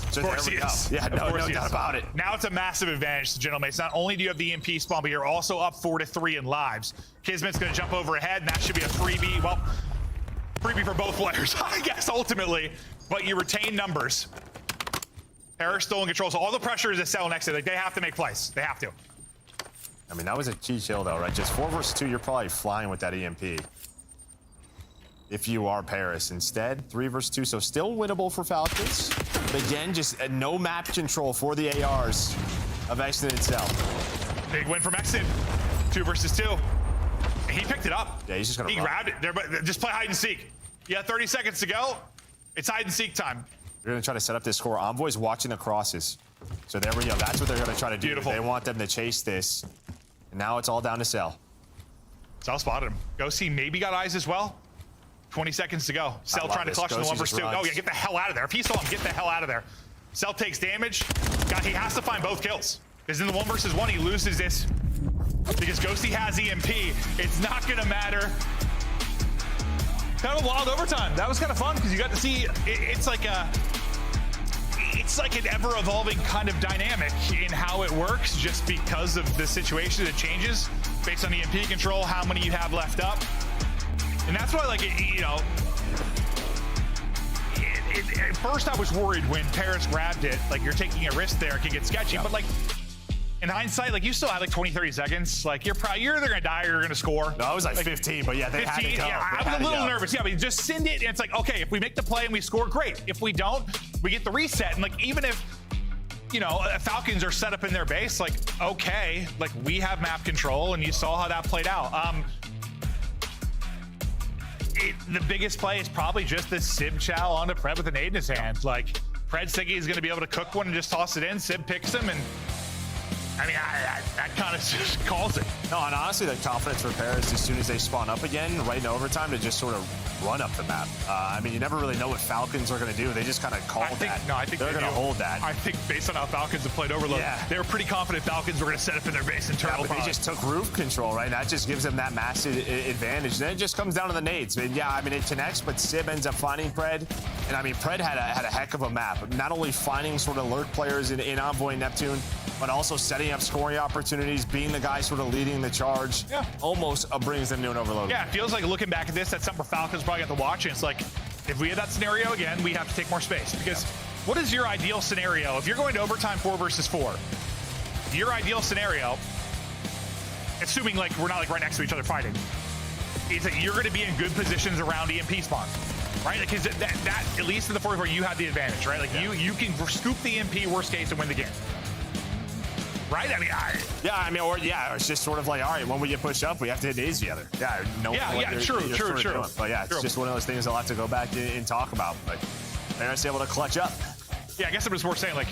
So Of course he is. Yeah, no doubt about it. Now it's a massive advantage to Gentlemen. Not only do you have the EMP spawn, but you're also up 4-3 in lives. Kismet's going to jump over ahead, and that should be a freebie. Well, freebie for both players, I guess, ultimately. But you retain numbers. Paris still in control, so all the pressure is a cell next to it. Like, they have to make plays. They have to. I mean, that was a key kill, though, right? Just 4 versus 2, you're probably flying with that EMP. If you are Paris. Instead, 3 versus 2, so still winnable for Falcons. But again, just no map control for the ARs of Exton itself. Big win from Exton. 2 versus 2. And he picked it up. Yeah, he's just gonna He run. grabbed it. Just play hide and seek. You got 30 seconds to go. It's hide and seek time. They're going to try to set up this score. Envoy's watching the crosses. So there we go. That's what they're going to try to do. Beautiful. They want them to chase this. And now it's all down to Cell. Cell spotted him. Ghosty maybe got eyes as well. 20 seconds to go. Cell trying to clutch in the 1 versus 2. Oh, yeah, get the hell out of there. If he saw him, get the hell out of there. Cell takes damage. He has to find both kills. Because in the 1 versus 1, he loses this. Because Ghosty has EMP. It's not going to matter. Kind of a wild overtime. That was kind of fun because you got to see it's like an ever-evolving kind of dynamic in how it works, just because of the situation. It changes based on the EMP control, how many you have left up, and that's why, like, at first I was worried when Paris grabbed it. Like, you're taking a risk there, it can get sketchy, but like, in hindsight, like, you still have like 20-30 seconds. Like, you're either gonna die or you're gonna score. No, I was like 15, but yeah, they 15, had to go. Yeah, I was a little nervous. Yeah, but you just send it, and it's like, okay, if we make the play and we score, great. If we don't, we get the reset. And like, even if, you know, Falcons are set up in their base, like, okay, like, we have map control, and you saw how that played out. The biggest play is probably just this Sib chow onto Pred with an nade in his hand. Like, Pred's thinking he's gonna be able to cook one and just toss it in. Sib picks him, and I mean, that kind of just calls it. No, and honestly, the confidence for Paris as soon as they spawn up again, right in overtime, to just sort of run up the map. I mean, you never really know what Falcons are going to do. They just kind of call that. No, I think they're going to hold that. I think based on how Falcons have played Overload, they were pretty confident Falcons were going to set up in their base internal. Yeah, but they just took roof control, right? That just gives them that massive advantage. Then it just comes down to the nades. And yeah, I mean, it connects, but Sib ends up finding Pred. And I mean, Pred had a heck of a map. Not only finding sort of lurk players in Envoy and Neptune, but also setting up scoring opportunities, being the guy sort of leading the charge. Yeah. Almost brings them to an overload. Yeah, it feels like looking back at this, that's something Falcons probably got to watch. And it's like, if we had that scenario again, we have to take more space. Because what is your ideal scenario? If you're going to overtime 4 versus 4, your ideal scenario, assuming like we're not like right next to each other fighting, is that you're going to be in good positions around EMP spawn. Right? Because that at least in the 4v4, you have the advantage, right? Like you can scoop the EMP worst case and win the game. Right? I mean, it's just sort of like, all right, when we get pushed up, we have to hit nades together. Yeah, true. But yeah, it's just one of those things I'll have to go back and talk about. But Paris able to clutch up. Yeah, I guess it was worth saying, like,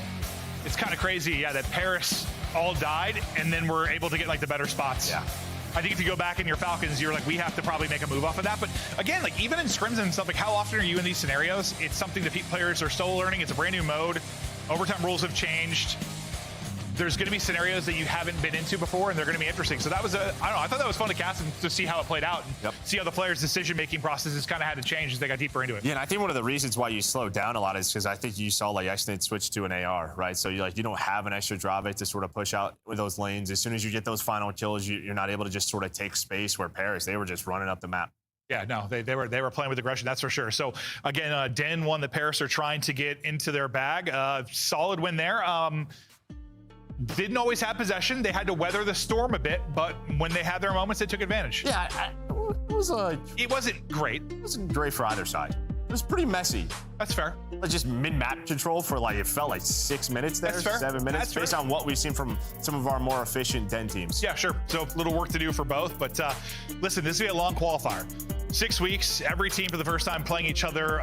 it's kind of crazy, that Paris all died, and then we're able to get, like, the better spots. Yeah. I think if you go back in your Falcons, you're like, we have to probably make a move off of that. But again, like, even in scrims and stuff, like, how often are you in these scenarios? It's something that players are still learning. It's a brand new mode. Overtime rules have changed. There's going to be scenarios that you haven't been into before, and they're going to be interesting. So that was I don't know. I thought that was fun to cast and to see how it played out, and see how the players' decision-making processes kind of had to change as they got deeper into it. Yeah, and I think one of the reasons why you slowed down a lot is because I think you saw like Exton switch to an AR, right? So you don't have an extra Drave to sort of push out with those lanes. As soon as you get those final kills, you're not able to just sort of take space. Where Paris, they were just running up the map. Yeah, no, they were playing with aggression, that's for sure. So again, Den won. The Paris are trying to get into their bag. Solid win there. didn't always have possession. They had to weather the storm a bit, but when they had their moments, they took advantage. Yeah, it wasn't great. It wasn't great for either side. It was pretty messy. That's fair. Like just mid-map control for like, it felt like 6 minutes there, That's fair. 7 minutes, That's based fair. on what we've seen from some of our more efficient Den teams. Yeah, sure. So a little work to do for both, but listen, this will be a long qualifier. 6 weeks, every team for the first time playing each other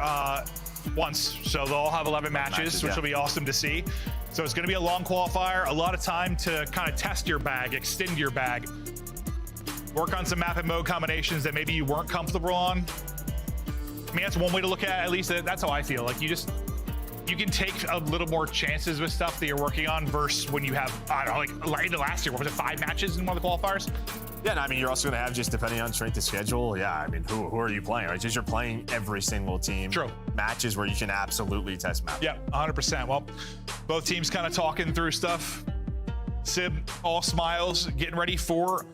once. So they'll all have 11 matches, which will be awesome to see. So it's going to be a long qualifier, a lot of time to kind of test your bag, extend your bag, work on some map and mode combinations that maybe you weren't comfortable on. I mean, that's one way to look at least that's how I feel. Like you can take a little more chances with stuff that you're working on versus when you have, I don't know, like last year, what was it, 5 matches in one of the qualifiers? Yeah, and I mean, you're also going to have, just depending on strength of schedule, yeah, I mean, who are you playing, right? Just you're playing every single team. True. Matches where you can absolutely test map. Yeah, 100%. Well, both teams kind of talking through stuff. Sib, all smiles, getting ready for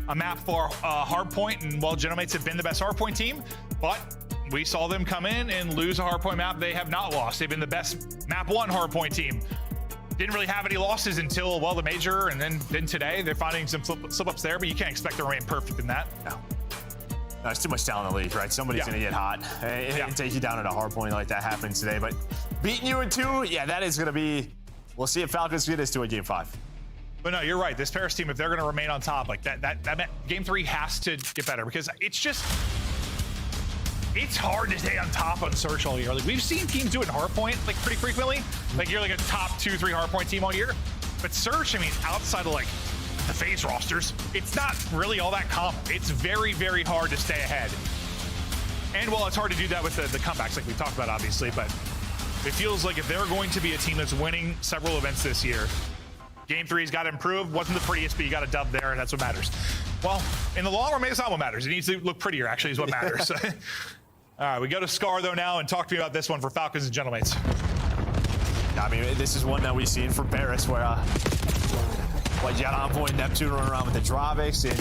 a map for Hardpoint, and well, Genomates have been the best Hardpoint team, but we saw them come in and lose a Hardpoint map they have not lost. They've been the best map 1 Hardpoint team. Didn't really have any losses until, well, the major, and then today. They're finding some slip-ups there, but you can't expect to remain perfect in that. No, it's too much talent in the league, right? Somebody's going to get hot and take you down at a Hardpoint like that happened today. But beating you in 2, yeah, that is going to be, we'll see if Falcons get us to a Game 5. But no, you're right. This Paris team, if they're going to remain on top, like that Game 3 has to get better, because it's hard to stay on top on Search all year. Like, we've seen teams do it in Hardpoint like pretty frequently. Like, you're like a top 2-3 Hardpoint team all year. But Search, I mean, outside of like the FaZe rosters, it's not really all that common. It's very, very hard to stay ahead. And while it's hard to do that with the comebacks like we talked about, obviously, but it feels like if they're going to be a team that's winning several events this year, Game 3's got to improve. Wasn't the prettiest, but you got a dub there, and that's what matters. Well, in the long run, maybe it's not what matters. It needs to look prettier, actually, is what matters. All right, we go to Scar, though, now, and talk to me about this one for Falcons and Genomates. I mean, this is one that we've seen for Paris, where you got Envoy and Neptune running around with the Dravix, and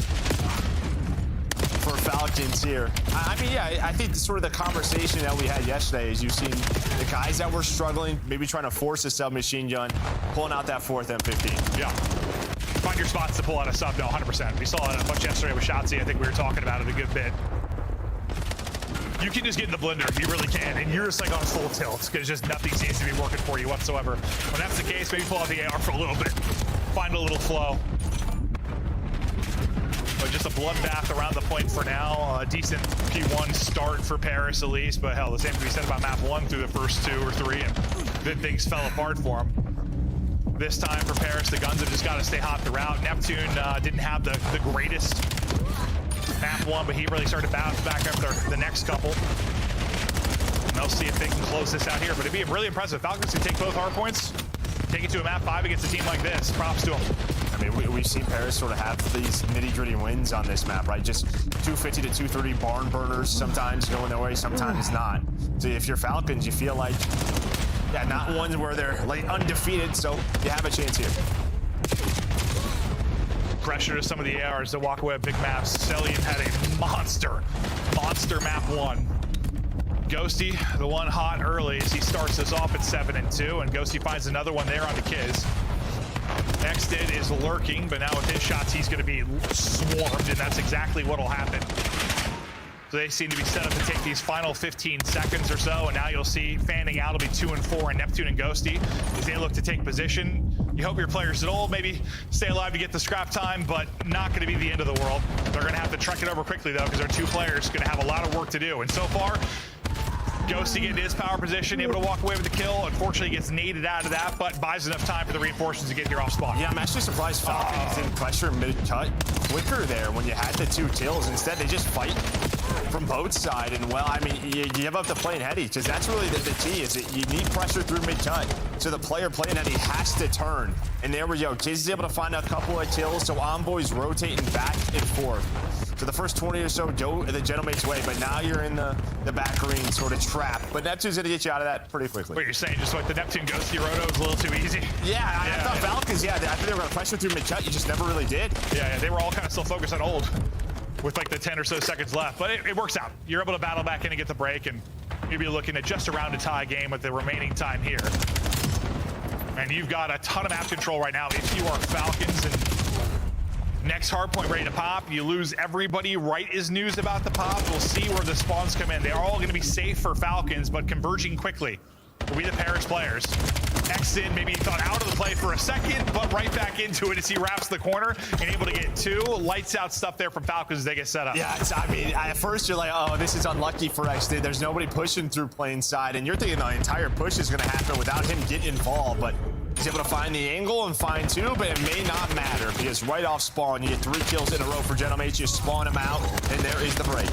for Falcons here. I mean, yeah, I think sort of the conversation that we had yesterday is you've seen the guys that were struggling, maybe trying to force a submachine gun, pulling out that 4th M15. Yeah. Find your spots to pull out a sub, no, 100%. We saw it a bunch yesterday with Shotzzy. I think we were talking about it a good bit. You can just get in the blender, you really can, and you're just like on full tilt, because just nothing seems to be working for you whatsoever. When that's the case, maybe pull out the AR for a little bit, find a little flow. But just a bloodbath around the point for now. A decent P1 start for Paris at least, but hell, the same can be said about map 1 through the first 2 or 3, and then things fell apart for them. This time for Paris, the guns have just got to stay hot throughout. Neptune didn't have the greatest map 1, but he really started to bounce back after the next couple. And they'll see if they can close this out here, but it'd be really impressive. Falcons can take both hard points, take it to a map 5 against a team like this. Props to them. I mean, we've seen Paris sort of have these nitty-gritty wins on this map, right? Just 250 to 230 barn burners, sometimes going their way, sometimes not. So if you're Falcons, you feel like, yeah, not ones where they're like undefeated, so you have a chance here. Pressure to some of the ARs to walk away with big maps. Celian had a monster map 1. Ghosty, the one hot early as he starts us off at 7-2, and Ghosty finds another one there on the Kiz. Nexted is lurking, but now with his shots, he's going to be swarmed, and that's exactly what will happen. So they seem to be set up to take these final 15 seconds or so, and now you'll see fanning out. It'll be 2 and 4 in Neptune and Ghosty as they look to take position. You hope your players at all maybe stay alive to get the scrap time, but not going to be the end of the world. They're going to have to trek it over quickly, though, because our 2 players going to have a lot of work to do. And so far, Ghosty getting his power position, able to walk away with the kill. Unfortunately, gets naded out of that, but buys enough time for the reinforcements to get here off spawn. Yeah, I'm actually surprised Falcons didn't pressure mid-cut quicker there when you had the 2 kills. Instead, they just fight from both sides. And, well, I mean, you give up the playing heady, because that's really the key, is that you need pressure through mid-cut. So the player playing heady has to turn. And there we go. Kiz is able to find a couple of kills, so Envoy's rotating back and forth. So the first 20 or so go the Genomate's way, but now you're in the back green sort of trap. But Neptune's going to get you out of that pretty quickly. What you're saying, just like the Neptune Ghosty roto was a little too easy? Yeah, I thought Falcons, I thought they were going to pressure through mid-cut. You just never really did. Yeah, they were all kind of still focused on ult with like the 10 or so seconds left. But it works out. You're able to battle back in and get the break, and maybe looking at just around a tie game with the remaining time here. And you've got a ton of map control right now if you are Falcons. And next hardpoint ready to pop. You lose everybody right as news about the pop. We'll see where the spawns come in. They are all going to be safe for Falcons, but converging quickly will be the Paris players. Exton maybe thought out of the play for a second, but right back into it as he wraps the corner and able to get 2. Lights out stuff there from Falcons as they get set up. Yeah, I mean, at first you're like, oh, this is unlucky for Exton. There's nobody pushing through plain side, and you're thinking the entire push is going to happen without him getting involved, but he's able to find the angle and find 2, but it may not matter because right off spawn, you get 3 kills in a row for Gentlemates. You spawn him out, and there is the break.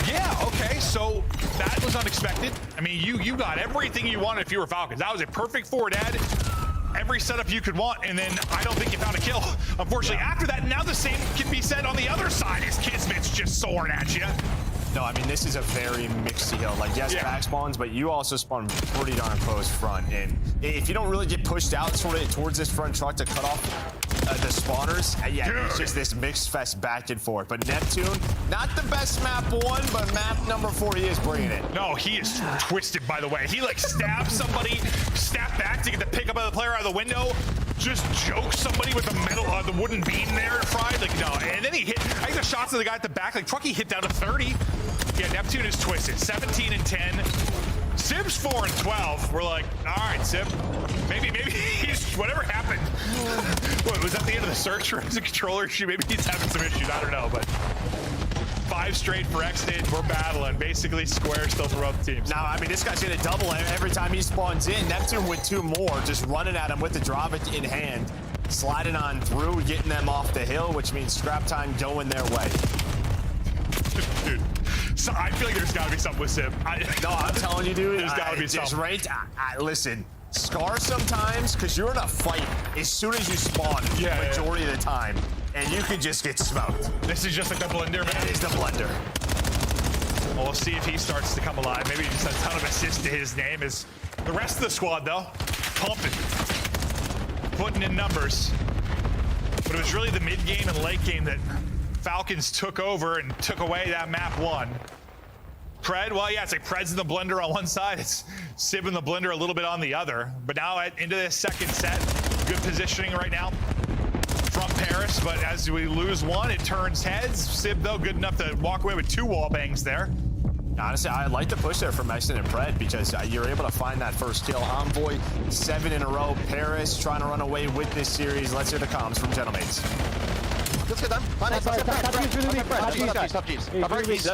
Yeah, okay, so that was unexpected. I mean, you got everything you wanted if you were Falcons. That was a perfect forward ad. Every setup you could want, and then I don't think you found a kill. Unfortunately, after that, now the same can be said on the other side as Kismet's just soaring at you. No, I mean, this is a very mixed deal. Like, yes, back spawns, but you also spawn pretty darn close front. And if you don't really get pushed out sort of towards this front truck to cut off the spawners, it's just this mixed fest back and forth. But Neptune, not the best map 1, but map number 4, he is bringing it. No, he is twisted, by the way. He, like, stabs somebody, snap back to get the pickup of the player out of the window, just joke somebody with the metal, the wooden beam there, fried, like, no. And then he hit, I think the shots of the guy at the back, like, Truckee hit down to 30. Yeah, Neptune is twisted, 17 and 10. Sib's 4 and 12. We're like, all right, Sib, maybe he's, whatever happened. What, was that the end of the search for his controller issue? Maybe he's having some issues, I don't know, but 5 straight for Exton. We're battling, basically square still for both teams. Now, I mean, this guy's gonna double every time he spawns in. Neptune with 2 more, just running at him with the Dravik in hand, sliding on through, getting them off the hill, which means scrap time going their way. Dude, so I feel like there's got to be something with Sib. No, I'm telling you, dude. There's got to be something. Right? Listen, Scar sometimes, because you're in a fight as soon as you spawn, majority of the time, and you could just get smoked. This is just like the blender, man. It is the blender. Well, we'll see if he starts to come alive. Maybe just a ton of assists to his name. Is the rest of the squad, though, pumping, putting in numbers. But it was really the mid-game and late game that Falcons took over and took away that map 1. Pred, well, yeah, it's like Pred's in the blender on one side. It's Sib in the blender a little bit on the other. But now into this second set, good positioning right now from Paris. But as we lose 1, it turns heads. Sib, though, good enough to walk away with 2 wall bangs there. Honestly, I like the push there from Exton and Pred because you're able to find that first kill. Envoy, 7 in a row. Paris trying to run away with this series. Let's hear the comms from Gentlemates. Let's get them. Top G's.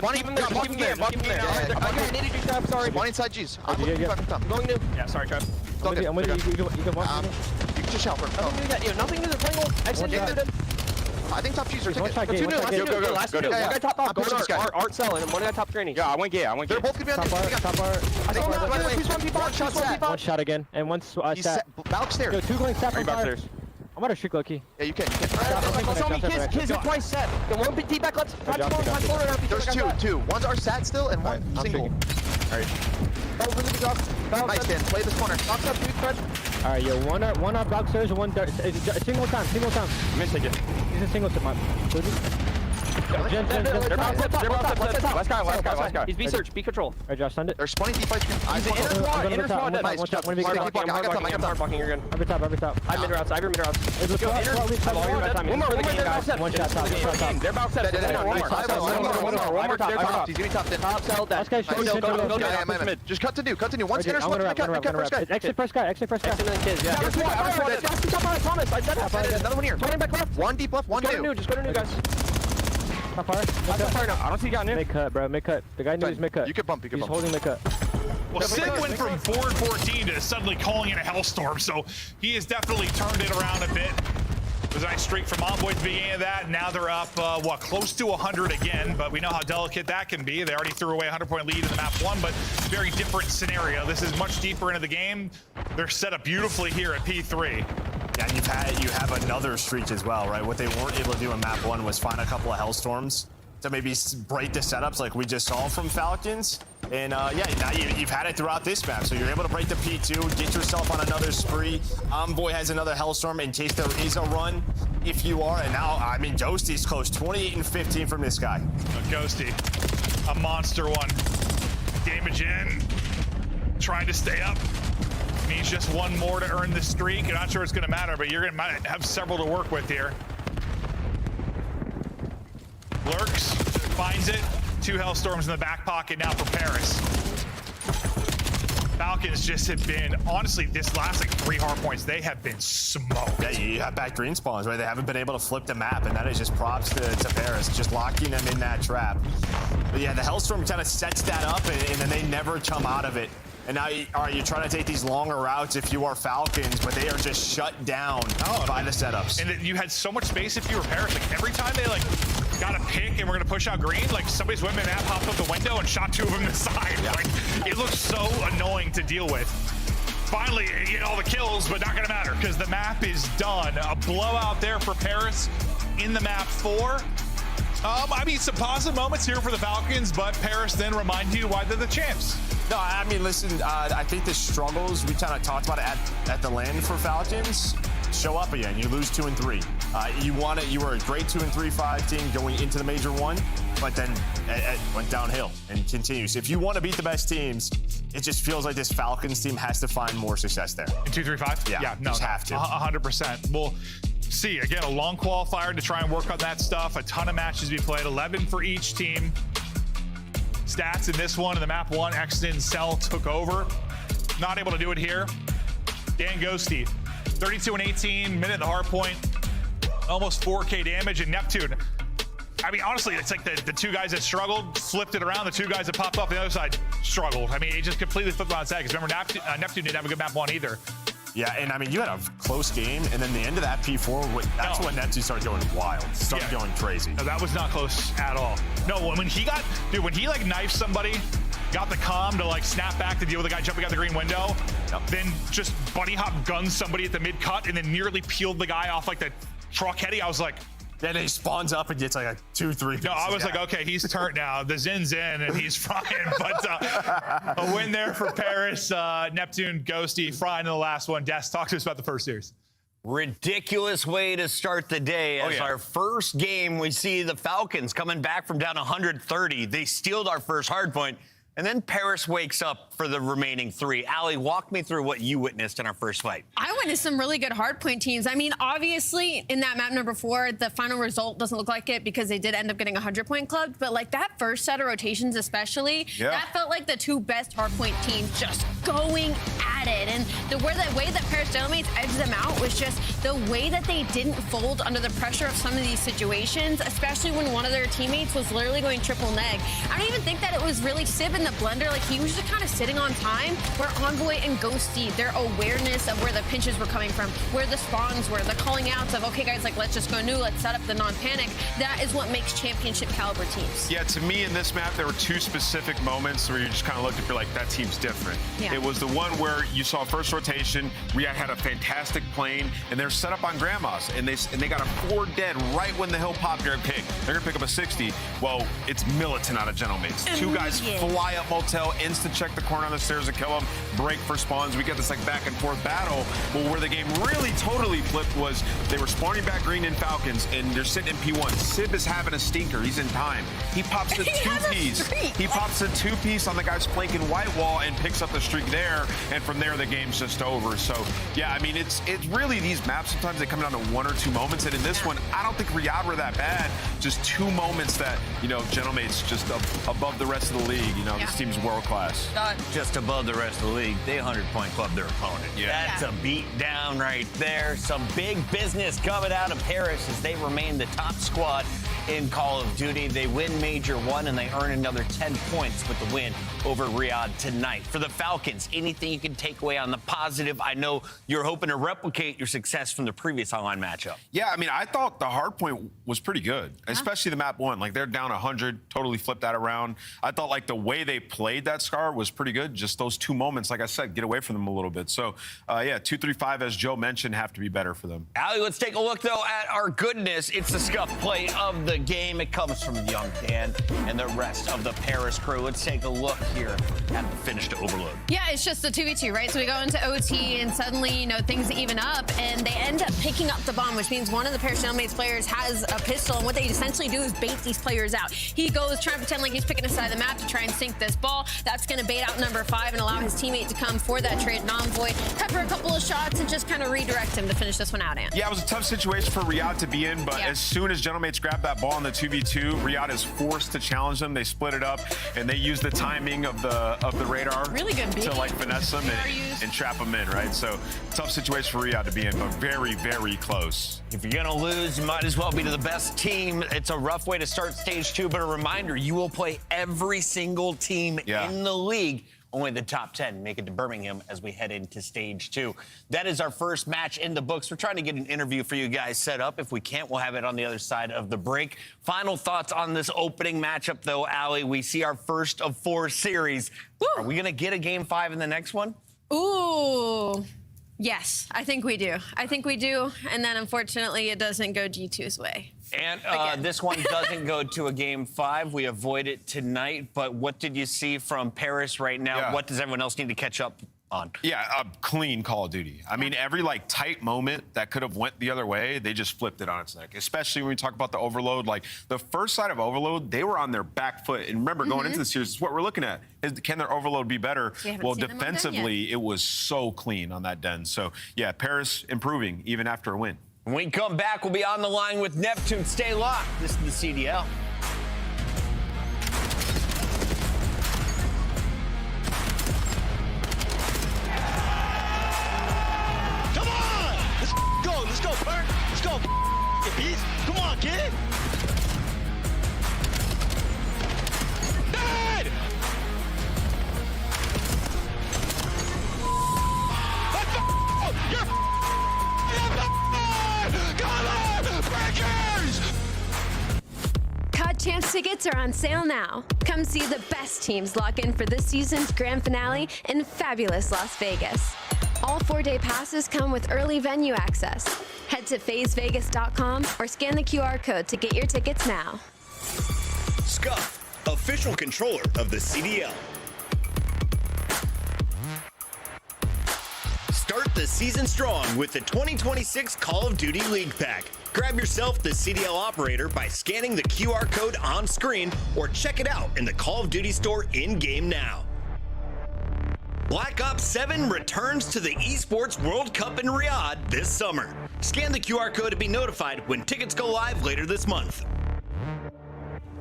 One even there. One there. I needed you, Trav. Sorry. One inside G's. I'm going new. Yeah, sorry, Trav. I'm with you. You can walk. You can just help her. Nothing to the pringle. Exit. I think top G's are taking. Go. Last two. Guy top off. Go to this guy. Art cell and one guy top training. Yeah, I went gay. They're both gonna be on the top bar. One shot again. And one stat. Back upstairs. Go 2 going stat from fire. I'm about to shoot Loki. Yeah, you can. Kids are twice set. The one big back left. There's 2. One's our sat still and one single. Alright. Oh, really good job. Nice, Dan. Play this corner. Box up, dude, Fred. Alright, yo, one up boxers, one single time. I'm gonna take it. He's a single tip, man. They're last guy. He's B search, B control. Alright, Josh, send it. They're spawning D5 screen. Inner squad. Nice. I got hard blocking again. Every top. I have mid routes. Let's go. One more. One shot top. They're about set. One more top. He's gonna be top. Top cell. Last guy shooting. Just cut to new. One's inner squad. Cut first guy. Exit first guy. Thomas. I said it. Another one here. Turning back left. One deep left. One new. Just go to new, guys. Top fire now. I don't see you got new. Mid cut, bro. Mid cut. The guy knew he's mid cut. You can bump. He's holding mid cut. Well, Sid went from 4 and 14 to suddenly calling in a hellstorm, so he has definitely turned it around a bit. It was a nice streak from Envoy at the beginning of that. Now they're up, close to 100 again, but we know how delicate that can be. They already threw away a 100-point lead in the map 1, but very different scenario. This is much deeper into the game. They're set up beautifully here at P3. Yeah, and you have another streak as well, right? What they weren't able to do in map 1 was find a couple of hellstorms to maybe break the setups like we just saw from Falcons. And now you've had it throughout this map, so you're able to break the P2, get yourself on another spree. Envoy has another hellstorm in case there is a run, if you are. And now, I mean, Ghosty's close, 28 and 15 from this guy. Ghosty, a monster one. Damage in, trying to stay up. Misha just one more to earn the streak. I'm not sure it's going to matter, but you're going to have several to work with here. Lurks, finds it. 2 Hellstorms in the back pocket now for Paris. Falcons just have been, honestly, this last like 3 hard points, they have been smoked. Yeah, you have back green spawns, right? They haven't been able to flip the map, and that is just props to Paris, just locking them in that trap. But yeah, the Hellstorm kind of sets that up, and then they never come out of it. And now, all right, you're trying to take these longer routes if you are Falcons, but they are just shut down by the setups. And you had so much space if you were Paris. Like, every time they, like, got a pick and we're going to push out green, like, somebody's women app popped up the window and shot 2 of them in the side. Yeah. Like, it looks so annoying to deal with. Finally, you get all the kills, but not going to matter because the map is done. A blowout there for Paris in the map 4. I mean, some positive moments here for the Falcons, but Paris then reminds you why they're the champs. No, I mean, listen, I think the struggles, we kind of talked about it at the land for Falcons, show up again. You lose 2 and 3. You were a great 2 and 3-5 team going into the Major 1, but then it went downhill and continues. If you want to beat the best teams, it just feels like this Falcons team has to find more success there. In 2-3-5? Yeah, no, just have to. 100%. We'll see. Again, a long qualifier to try and work on that stuff. A ton of matches we played, 11 for each team. Stats in this one, in the map 1, Exton Cell took over. Not able to do it here. Dan Ghosty, 32 and 18, minute at the hard point, almost 4K damage. And Neptune, I mean, honestly, it's like the 2 guys that struggled, flipped it around. The 2 guys that popped off the other side struggled. I mean, it just completely flipped on its head. Because remember, Neptune didn't have a good map 1 either. Yeah, and I mean, you had a close game, and then the end of that P4, that's when Neptune started going wild, started going crazy. No, that was not close at all. No, when he like knifed somebody, got the comm to like snap back to deal with the guy jumping out the green window, then just bunny hop guns somebody at the mid cut, and then nearly peeled the guy off like the truck heady. I was like, then he spawns up and gets like a 2-3. No, I was like, okay, he's turned now. The Zin's in and he's frying. But a win there for Paris. Neptune, Ghosty, frying in the last one. Des, talk to us about the first series. Ridiculous way to start the day. As our first game, we see the Falcons coming back from down 130. They stealed our first hardpoint. And then Paris wakes up for the remaining 3. Allie, walk me through what you witnessed in our first fight. I witnessed some really good hardpoint teams. I mean, obviously, in that map number 4, the final result doesn't look like it because they did end up getting a 100-point club. But, like, that first set of rotations especially, that felt like the 2 best hardpoint teams just going at it. And the way that Paris Gentlemen edged them out was just the way that they didn't fold under the pressure of some of these situations, especially when one of their teammates was literally going triple neg. I don't even think that it was really Sib in the blender. Like, he was just kind of sitting on time, where Envoy and Ghosty, their awareness of where the pinches were coming from, where the spawns were, the calling outs of, okay, guys, like, let's just go new, let's set up the non-panic. That is what makes championship caliber teams. Yeah, to me in this map, there were 2 specific moments where you just kind of looked at it like, that team's different. Yeah. It was the one where you saw first rotation, Riyadh had a fantastic plane, and they're set up on Grandma's, and they got a 4 dead right when the hill popped their pick. They're gonna pick up a 60. Well, it's Militant out of Gentlemen's. 2 guys fly up motel, instant check the corner on the stairs to kill them, break for spawns. We get this like back and forth battle. Well, where the game really totally flipped was they were spawning back green in Falcons, and they're sitting in P1. Sib is having a stinker. He's in time. He pops the 2-piece. He pops the 2-piece on the guy's flanking white wall and picks up the streak there. And from there, the game's just over. So, yeah, I mean, it's really these maps. Sometimes they come down to 1 or 2 moments. And in this one, I don't think Riyadh were that bad. Just 2 moments that, you know, Gentlemen's just above the rest of the league. You know, this team's world class. Not just above the rest of the league. They 100-point club their opponent. That's a beat down right there. Some big business coming out of Paris as they remain the top squad in Call of Duty. They win Major 1 and they earn another 10 points with the win over Riyadh tonight. For the Falcons, anything you can take away on the positive? I know you're hoping to replicate your success from the previous online matchup. Yeah, I mean, I thought the hard point was pretty good, especially the map 1. Like, they're down 100, totally flipped that around. I thought, like, the way they played that Scar was pretty good. Just those 2 moments, like I said, get away from them a little bit. So, yeah, 2-3-5, as Joe mentioned, have to be better for them. Allie, let's take a look, though, at our goodness. It's the scuff play of the the game. It comes from young Dan and the rest of the Paris crew. Let's take a look here at the finish to Overload. Yeah, it's just the 2v2, right? So we go into OT and suddenly, things even up and they end up picking up the bomb, which means one of the Paris Cellmates players has a pistol, and what they essentially do is bait these players out. He goes trying to pretend like he's picking a side of the map to try and sink this ball. That's going to bait out number 5 and allow his teammate to come for that trade non-void, pepper a couple of shots, and just kind of redirect him to finish this one out, Ant. Yeah, it was a tough situation for Riyadh to be in, but as soon as Gentlemates grabbed that ball in the 2v2, Riyadh is forced to challenge them. They split it up, and they use the timing of the radar really good to finesse them and trap them in, right? So tough situation for Riyadh to be in, but very, very close. If you're going to lose, you might as well be to the best team. It's a rough way to start stage 2, but a reminder, you will play every single team in the league. Only the top 10 make it to Birmingham as we head into stage 2. That is our first match in the books. We're trying to get an interview for you guys set up. If we can't, we'll have it on the other side of the break. Final thoughts on this opening matchup, though, Allie. We see our first of 4 series. Woo! Are we going to get a game 5 in the next one? Ooh. Yes, I think we do. And then, unfortunately, it doesn't go G2's way. And this one doesn't go to a game 5. We avoid it tonight. But what did you see from Paris right now? Yeah. What does everyone else need to catch up on? Yeah, a clean Call of Duty. I mean, every tight moment that could have went the other way, they just flipped it on its neck. Especially when we talk about the Overload. The first side of Overload, they were on their back foot. And remember, going into the series, this is what we're looking at. Can their Overload be better? Well, defensively, it was so clean on that den. So, yeah, Paris improving even after a win. When we come back, we'll be on the line with Neptune. Stay locked. This is the CDL. Come on! Let's go, Bert. Let's go, you beast. Come on, kid. Dead! COD Champs tickets are on sale now. Come see the best teams lock in for this season's grand finale in fabulous Las Vegas. All 4-day passes come with early venue access. Head to phasevegas.com or scan the QR code to get your tickets now. Scuff, official controller of the CDL. Start the season strong with the 2026 Call of Duty League Pack. Grab yourself the CDL operator by scanning the QR code on screen or check it out in the Call of Duty store in-game now. Black Ops 7 returns to the Esports World Cup in Riyadh this summer. Scan the QR code to be notified when tickets go live later this month.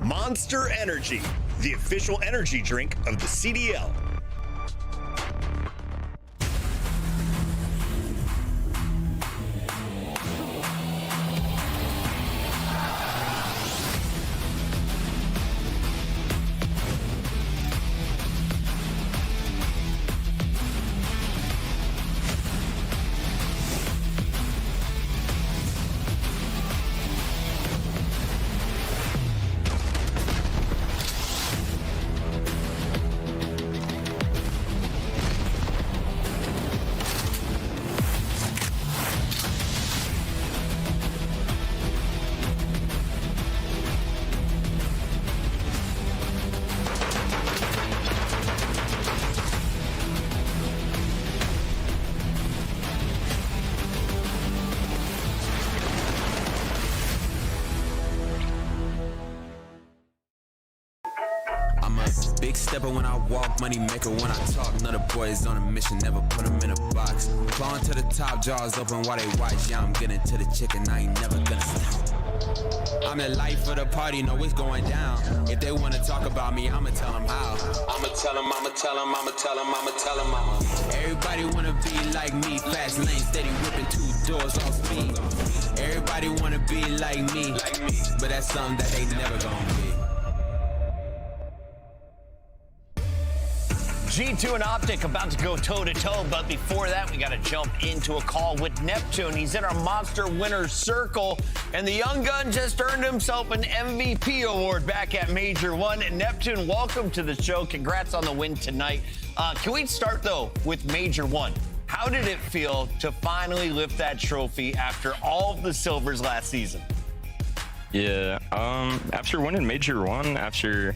Monster Energy, the official energy drink of the CDL. Big stepper when I walk, money maker when I talk. Another boys on a mission, never put them in a box. Clawing to the top, jaws open while they watch. Yeah, I'm getting to the chicken, I ain't never gonna stop. I'm the life of the party, know it's going down. If they wanna talk about me, I'ma tell them how. I'ma tell them, I'ma tell them, I'ma tell them, I'ma tell them, I'ma. Everybody wanna be like me, fast lane, steady whipping 2 doors off speed. Everybody wanna be like me, but that's something that they never gonna be. G2 and Optic about to go toe-to-toe, but before that, we got to jump into a call with Neptune. He's in our Monster Winner's Circle, and the young gun just earned himself an MVP award back at Major 1. Neptune, welcome to the show. Congrats on the win tonight. Can we start, though, with Major 1? How did it feel to finally lift that trophy after all of the silvers last season? Yeah. After winning Major 1, after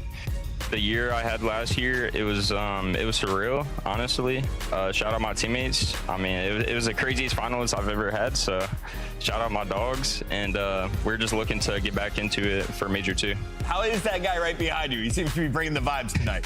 the year I had last year, it was surreal, honestly. Shout out my teammates. I mean, it was the craziest finals I've ever had. So, shout out my dogs, and we're just looking to get back into it for Major 2. How is that guy right behind you? He seems to be bringing the vibes tonight.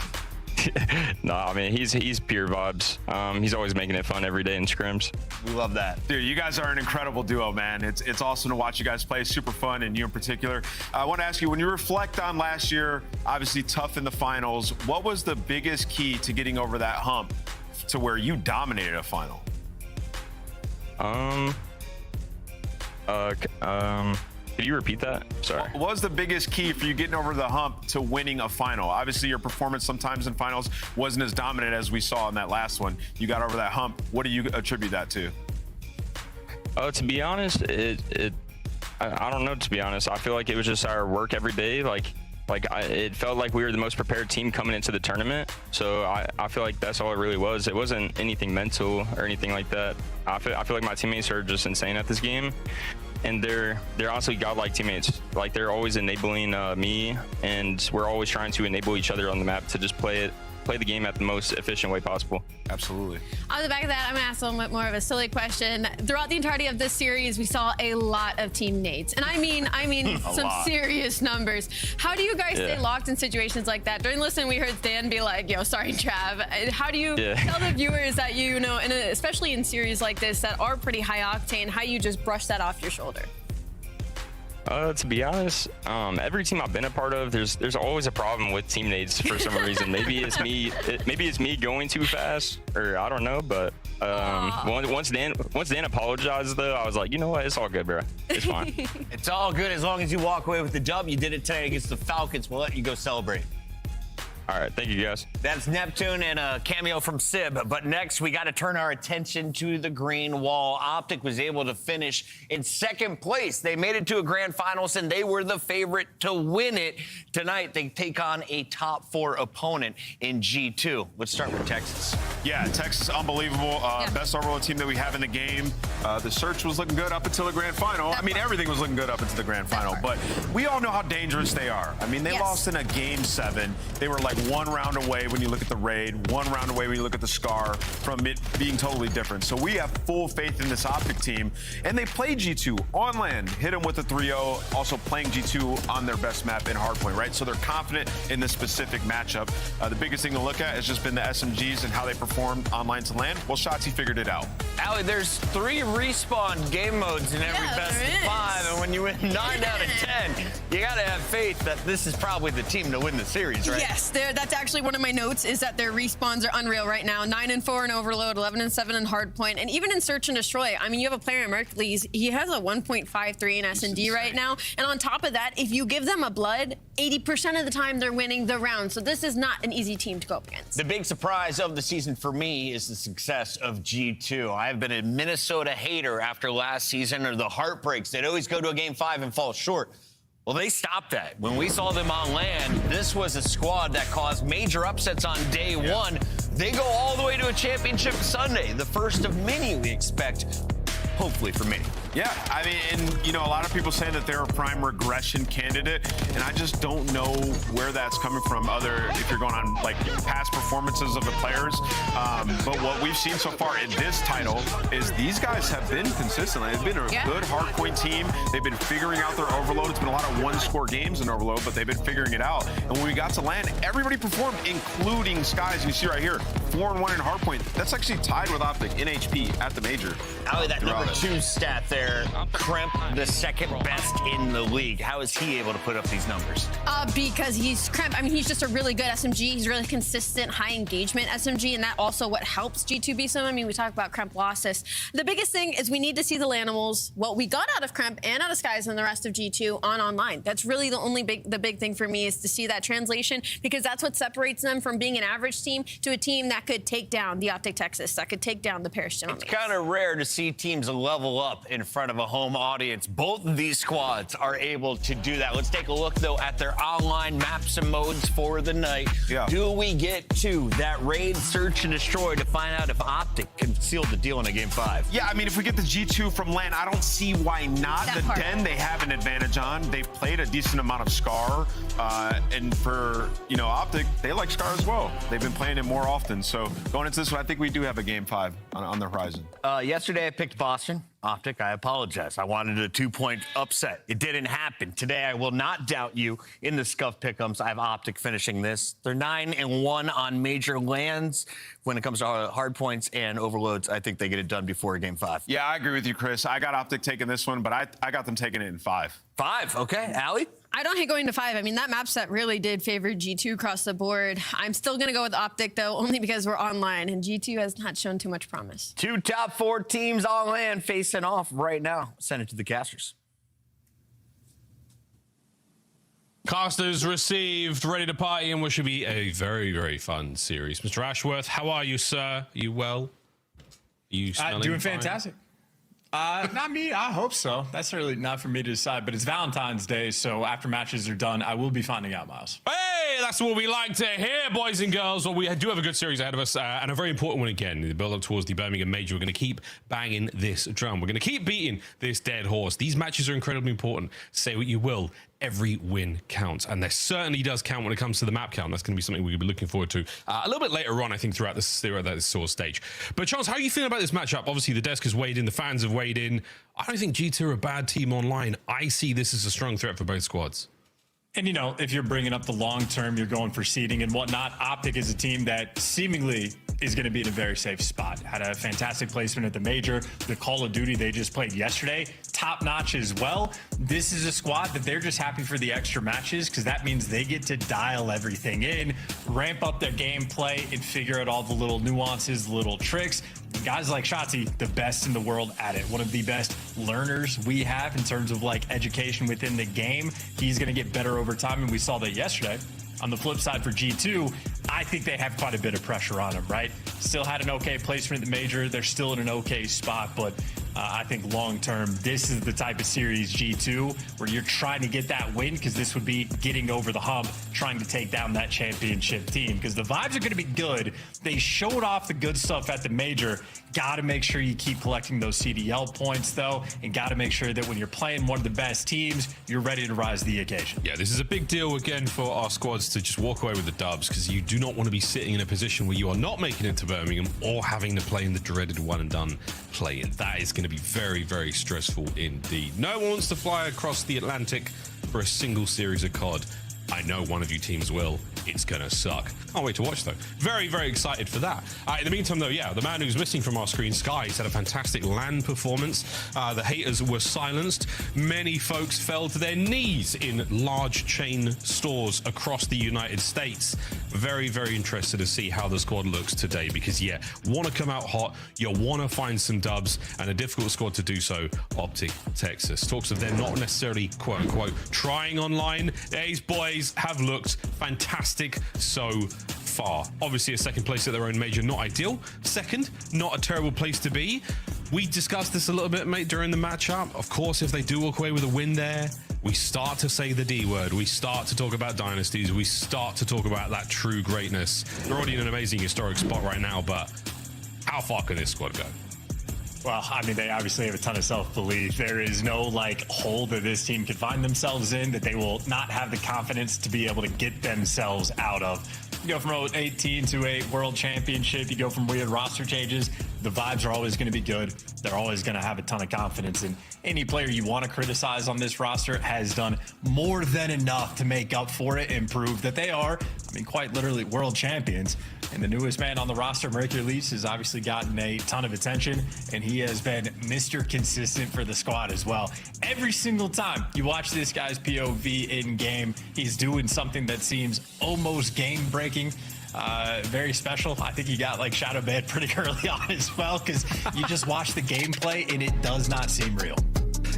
No, I mean, he's pure vibes. He's always making it fun every day in scrims. We love that. Dude, you guys are an incredible duo, man. It's awesome to watch you guys play. Super fun, and you in particular. I want to ask you, when you reflect on last year, obviously tough in the finals, what was the biggest key to getting over that hump to where you dominated a final? Could you repeat that? Sorry. What was the biggest key for you getting over the hump to winning a final? Obviously, your performance sometimes in finals wasn't as dominant as we saw in that last one. You got over that hump. What do you attribute that to? To be honest, I don't know. To be honest, I feel like it was just our work every day. It felt like we were the most prepared team coming into the tournament. So I feel like that's all it really was. It wasn't anything mental or anything like that. I feel like my teammates are just insane at this game. And they're honestly godlike teammates. Like, they're always enabling me, and we're always trying to enable each other on the map to just play the game at the most efficient way possible. Absolutely. On the back of that, I'm going to ask a little bit more of a silly question. Throughout the entirety of this series, we saw a lot of team nades. And I mean some serious numbers. How do you guys stay locked in situations like that? During listen, we heard Stan be like, yo, sorry, Trav. How do you tell the viewers that especially in series like this that are pretty high octane, how you just brush that off your shoulder? To be honest, every team I've been a part of, there's always a problem with team nades for some reason. Maybe it's me going too fast, or I don't know. But once Dan apologized, though, I was like, you know what, it's all good, bro. It's fine. It's all good as long as you walk away with the dub. You did it today against the Falcons. We'll let you go celebrate. All right, thank you, guys. That's Neptune and a cameo from Sib. But next, we got to turn our attention to the green wall. Optic was able to finish in second place. They made it to a grand finals, and they were the favorite to win it. Tonight, they take on a top 4 opponent in G2. Let's start with Texas. Yeah, Texas, unbelievable. Best overall team that we have in the game. The search was looking good up until the grand final. I mean, everything was looking good up until the grand final. But we all know how dangerous they are. I mean, they lost in a game 7. They were like one round away when you look at the raid, one round away when you look at the Scar, from it being totally different. So we have full faith in this Optic team. And they played G2 on land, hit them with a 3-0, also playing G2 on their best map in Hardpoint, right? So they're confident in this specific matchup. The biggest thing to look at has just been the SMGs and how they performed online to land. Well, Shotzi figured it out. Allie, there's 3 respawn game modes in every best of 5, and when you win 9 out of 10, you gotta have faith that this is probably the team to win the series, right? Yes, that's actually one of my notes, is that their respawns are unreal right now. 9-4 in Overload, 11-7 in Hardpoint, and even in Search and Destroy. I mean, you have a player in Mercules, he has a 1.53 in S&D right now, and on top of that, if you give them a blood, 80% of the time they're winning the round. So this is not an easy team to go up against. The big surprise of the season for me is the success of G2. I've been a Minnesota hater after last season, or the heartbreaks. They'd always go to a game 5 and fall short. Well, they stopped that. When we saw them on land, this was a squad that caused major upsets on day 1. They go all the way to a championship Sunday, the first of many we expect, hopefully for me. Yeah, I mean, and a lot of people say that they're a prime regression candidate, and I just don't know where that's coming from, if you're going on like past performances of the players. But what we've seen so far in this title is these guys have been consistent. They've been a good hardpoint team. They've been figuring out their Overload. It's been a lot of one-score games in Overload, but they've been figuring it out. And when we got to land, everybody performed, including Skies. You see right here, 4-1 in hardpoint. That's actually tied with Optic in HP at the major. Allie, that number 2 stat there, Kremp, the second best in the league. How is he able to put up these numbers? Because he's Kremp. I mean, he's just a really good SMG. He's really consistent, high engagement SMG, and that also what helps G2 be so. I mean, we talk about Kremp losses. The biggest thing is we need to see the Lanimals, what we got out of Kremp and out of Skies and the rest of G2 online. That's really the big thing for me, is to see that translation, because that's what separates them from being an average team to a team that that could take down the Optic Texas, that could take down the Paris Genomics. It's kind of rare to see teams level up in front of a home audience. Both of these squads are able to do that. Let's take a look, though, at their online maps and modes for the night. Yeah. Do we get to that raid, search, and destroy to find out if Optic can seal the deal in a Game 5? Yeah, I mean, if we get the G2 from LAN, I don't see why not. That The part. Den, they have an advantage on. They've played a decent amount of Scar. And for, Optic, they like Scar as well. They've been playing it more often. So going into this one, I think we do have a Game 5 on the horizon. Yesterday, I picked Boston. Optic, I apologize. I wanted a 2-point upset. It didn't happen. Today, I will not doubt you in the Scuff Pick'ems. I have Optic finishing this. They're 9-1 on major lands. When it comes to hard points and overloads, I think they get it done before Game 5. Yeah, I agree with you, Chris. I got Optic taking this one, but I got them taking it in 5. 5, okay. Allie? I don't hate going to 5. I mean, that map set really did favor G2 across the board. I'm still going to go with Optic, though, only because we're online, and G2 has not shown too much promise. 2 top 4 teams on land facing off right now. Send it to the casters. Casters received, ready to party, and what should be a very, very fun series. Mr. Ashworth, how are you, sir? Are you well? Are you smelling doing fine? fantastic. Not me. I hope so. That's really not for me to decide, but it's Valentine's Day, so after matches are done, I will be finding out, Miles. Hey, that's what we like to hear, boys and girls. Well, we do have a good series ahead of us, and a very important one again. The build-up towards the Birmingham Major. We're going to keep banging this drum. We're going to keep beating this dead horse. These matches are incredibly important. Say what you will. Every win counts, and there certainly does count when it comes to the map count. That's going to be something we're going to be looking forward to a little bit later on, I think, throughout this sort of stage. But Charles, how are you feeling about this matchup? Obviously, the desk has weighed in, the fans have weighed in. I don't think G2 are a bad team online. I see this as a strong threat for both squads. And, if you're bringing up the long term, you're going for seeding and whatnot. Optic is a team that seemingly is going to be in a very safe spot. Had a fantastic placement at the major. The Call of Duty they just played yesterday, top notch as well. This is a squad that they're just happy for the extra matches because that means they get to dial everything in, ramp up their gameplay, and figure out all the little nuances, little tricks. Guys like Shotzi, the best in the world at it. One of the best learners we have in terms of education within the game. He's going to get better over time, and we saw that yesterday. On the flip side for G2, I think they have quite a bit of pressure on them, right? Still had an okay placement at the major. They're still in an okay spot, but I think long-term, this is the type of series, G2, where you're trying to get that win because this would be getting over the hump, trying to take down that championship team because the vibes are going to be good. They showed off the good stuff at the major. Got to make sure you keep collecting those CDL points, though, and got to make sure that when you're playing one of the best teams, you're ready to rise to the occasion. Yeah, this is a big deal, again, for our squads to just walk away with the dubs because you do not want to be sitting in a position where you are not making it to Birmingham or having to play in the dreaded one-and-done play. And that is going to be very, very stressful indeed. No one wants to fly across the Atlantic for a single series of COD. I know one of you teams will. It's gonna suck. Can't wait to watch, though. Very, very excited for that. In the meantime, though, yeah, the man who's missing from our screen, Skies, had a fantastic LAN performance. The haters were silenced. Many folks fell to their knees in large chain stores across the United States. Very, very interested to see how the squad looks today because, yeah, want to come out hot. You want to find some dubs, and a difficult squad to do so, Optic Texas. Talks of they're not necessarily, quote-unquote, trying online. These boys have looked fantastic so far. Obviously, a second place at their own major, not ideal. Second, not a terrible place to be. We discussed this a little bit, mate, during the matchup. Of course, if they do walk away with a win there, we start to say the D word. We start to talk about dynasties. We start to talk about that true greatness. They're already in an amazing historic spot right now, but how far can this squad go? Well, I mean, they obviously have a ton of self-belief. There is no, hole that this team could find themselves in that they will not have the confidence to be able to get themselves out of. You go from 18 to a world championship. You go from weird roster changes. The vibes are always going to be good. They're always going to have a ton of confidence. And any player you want to criticize on this roster has done more than enough to make up for it and prove that they are, quite literally world champions. And the newest man on the roster, Mercury Leafs, has obviously gotten a ton of attention, and he has been Mr. Consistent for the squad as well. Every single time you watch this guy's POV in game, he's doing something that seems almost game-breaking. Very special. I think he got shadow banned pretty early on as well because you just watch the gameplay and it does not seem real.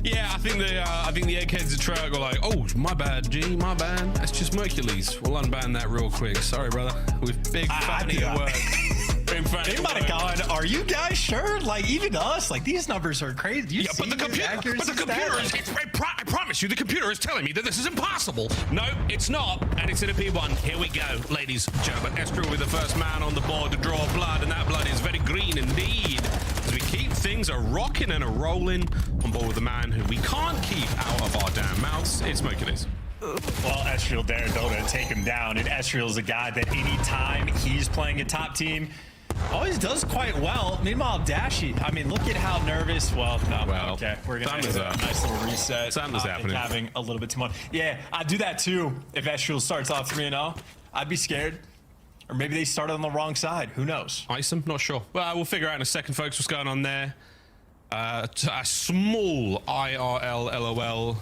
Yeah, I think the eggheads at Treyarch were like, oh, my bad, G, my bad. That's just Mercules. We'll unban that real quick. Sorry, brother. With big fat work. big fan. They might have gone, are you guys sure? Like, even us, like, these numbers are crazy. You But the computer is, I promise you, the computer is telling me that this is impossible. No, it's not, and it's in a P1. Here we go, ladies and gentlemen. Estrel with the first man on the board to draw blood, and that blood is very green indeed. As we keep things a rocking and a rolling on board with the man who we can't keep out of our damn mouths. It's Mokules. Well, Estriel dared Dota take him down, and Estriel's a guy that anytime he's playing a top team, always does quite well. Meanwhile, Dashy, I mean, look at how nervous. Well, no, okay, we're gonna have a nice little reset. Something's happening. Having a little bit too much. Yeah, I'd do that too. If Estriel starts off 3-0, I'd be scared. Or maybe they started on the wrong side. Who knows? Isom, not sure. Well, we'll figure out in a second, folks, what's going on there. A small IRL LOL.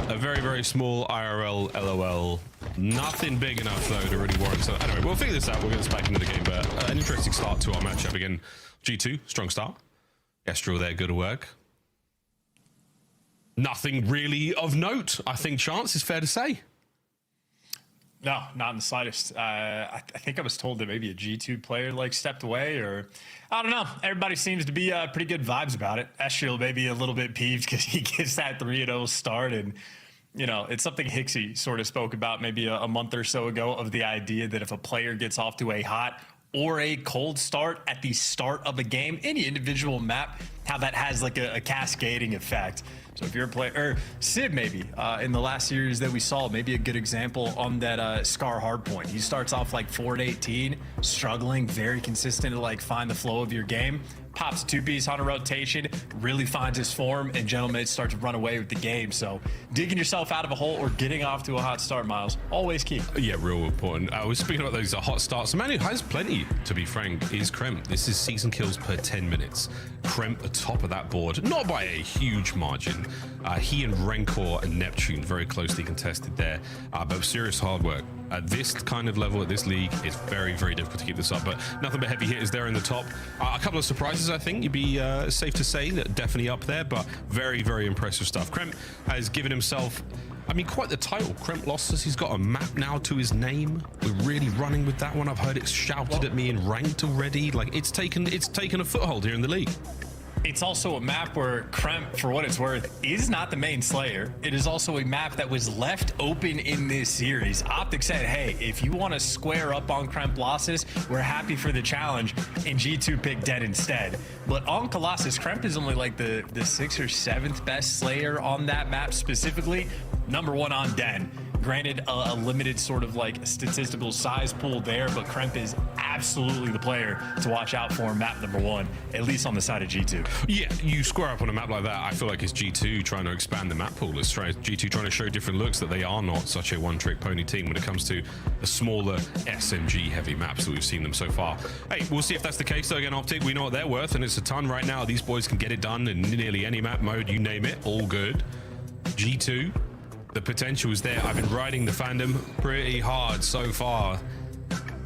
A very, very small IRL LOL. Nothing big enough, though, to really warrant. So, anyway, we'll figure this out. We'll get this back into the game. But an interesting start to our matchup again. G2, strong start. Estrel there, good work. Nothing really of note, I think, Chance, is fair to say. No, not in the slightest. I think I was told that maybe a G2 player like stepped away, or I don't know. Everybody seems to be pretty good vibes about it. Estriel may be a little bit peeved because he gets that 3-0 start, and you know, it's something Hixie sort of spoke about maybe a month or so ago, of the idea that if a player gets off to a hot or a cold start at the start of a game, any individual map, how that has like a cascading effect. So if you're a player, or Civ maybe, in the last series that we saw, maybe a good example on that Scar hardpoint. He starts off like 4-18, struggling, very consistent to like find the flow of your game. Pops a 2-piece on a rotation, really finds his form, and gentlemen start to run away with the game. So digging yourself out of a hole or getting off to a hot start, Miles, always key. Yeah, real important. I was speaking about those hot starts. A man who has plenty, to be frank, is Krem. This is season kills per 10 minutes. Krem atop of that board, not by a huge margin. He and Rancor and Neptune very closely contested there, but serious hard work. At this kind of level, at this league, it's very, very difficult to keep this up, but nothing but heavy hitters there in the top. A couple of surprises, I think, you'd be safe to say, that definitely up there, but very, very impressive stuff. Krem has given himself, I mean, quite the title. Krem Losses, he's got a map now to his name. We're really running with that one. I've heard it shouted at me in ranked already. Like, it's taken a foothold here in the league. It's also a map where Krem, for what it's worth, is not the main slayer. It is also a map that was left open in this series. Optic said, hey, if you want to square up on Krem Losses, we're happy for the challenge, and G2 picked Den instead. But on Colossus, Krem is only like the 6th or 7th best slayer on that map specifically. #1 on Den. Granted, a limited sort of like statistical size pool there, but Kremp is absolutely the player to watch out for map #1, at least on the side of G2. Yeah, you square up on a map like that, I feel like it's G2 trying to expand the map pool. It's G2 trying to show different looks, that they are not such a one-trick pony team when it comes to the smaller SMG-heavy maps that we've seen them so far. Hey, we'll see if that's the case, though. Again, Optic, we know what they're worth, and it's a ton right now. These boys can get it done in nearly any map mode, you name it, all good. G2, the potential is there. I've been riding the fandom pretty hard so far.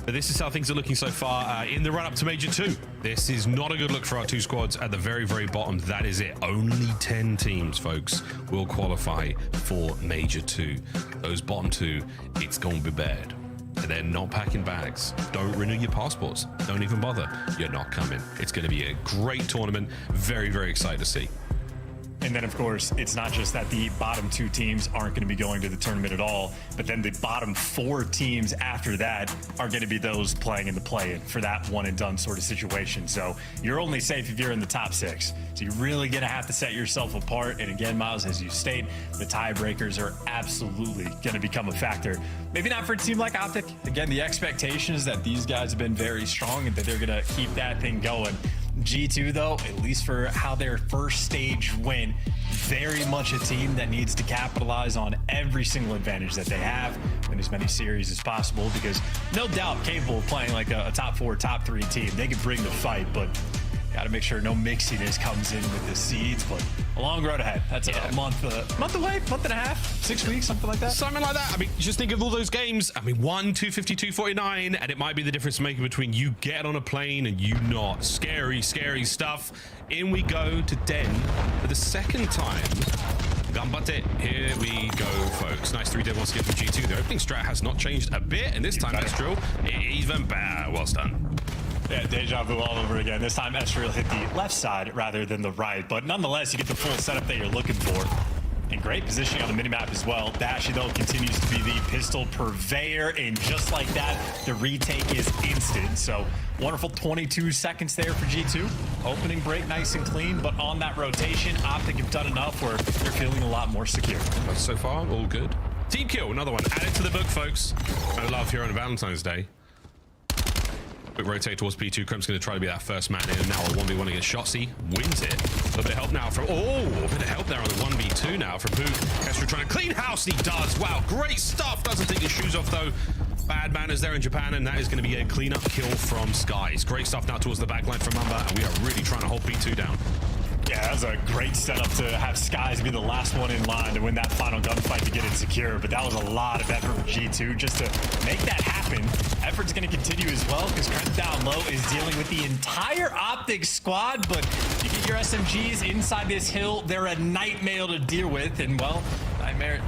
But this is how things are looking so far in the run-up to Major 2. This is not a good look for our two squads at the very, very bottom. That is it. Only 10 teams, folks, will qualify for Major 2. Those bottom two, it's going to be bad. And they're not packing bags. Don't renew your passports. Don't even bother. You're not coming. It's going to be a great tournament. Very, very excited to see. And then, of course, it's not just that the bottom 2 teams aren't going to be going to the tournament at all, but then the bottom 4 teams after that are going to be those playing in the play-in for that one-and-done sort of situation. So you're only safe if you're in the top 6. So you're really going to have to set yourself apart. And again, Miles, as you state, the tiebreakers are absolutely going to become a factor. Maybe not for a team like Optic. Again, the expectation is that these guys have been very strong and that they're going to keep that thing going. G2, though, at least for how their first stage went, very much a team that needs to capitalize on every single advantage that they have in as many series as possible, because no doubt capable of playing like a top 4, top 3 team. They can bring the fight, but got to make sure no mixiness comes in with the seeds. But a long road ahead. That's a month away, month and a half, 6 weeks, something like that. Something like that. I mean, just think of all those games. I mean, 1, 250, 249, and it might be the difference maker between you get on a plane and you not. Scary, scary stuff. In we go to Den for the second time Gambate, here we go, folks. Nice 3-1 skip from G2. The opening strat has not changed a bit, and this time Estriel even better. Well done. Yeah, deja vu all over again. This time Estriel hit the left side rather than the right, but nonetheless, you get the full setup that you're looking for. And great positioning on the minimap as well. Dashy, though, continues to be the pistol purveyor, and just like that, the retake is instant. So wonderful 22 seconds there for G2. Opening break nice and clean, but on that rotation, Optic have done enough where they're feeling a lot more secure. But so far, all good. Team kill, another one. Add it to the book, folks. No love here on Valentine's Day. Quick rotate towards P2. Krem's going to try to be that first man in. Now a 1v1 against Shotzzy. Wins it. A little bit of help now from... Oh, a bit of help there on the 1v2 now from Pook. Estro trying to clean house, and he does. Wow, great stuff. Doesn't take his shoes off, though. Bad manners there in Japan, and that is going to be a cleanup kill from Skies. Great stuff now towards the backline from Mamba, and we are really trying to hold P2 down. Yeah, that was a great setup to have Skies be the last one in line to win that final gunfight to get it secure, but that was a lot of effort for G2 just to make that happen. Effort's going to continue as well because Krem down low is dealing with the entire Optic squad, but you get your SMGs inside this hill, they're a nightmare to deal with, and well,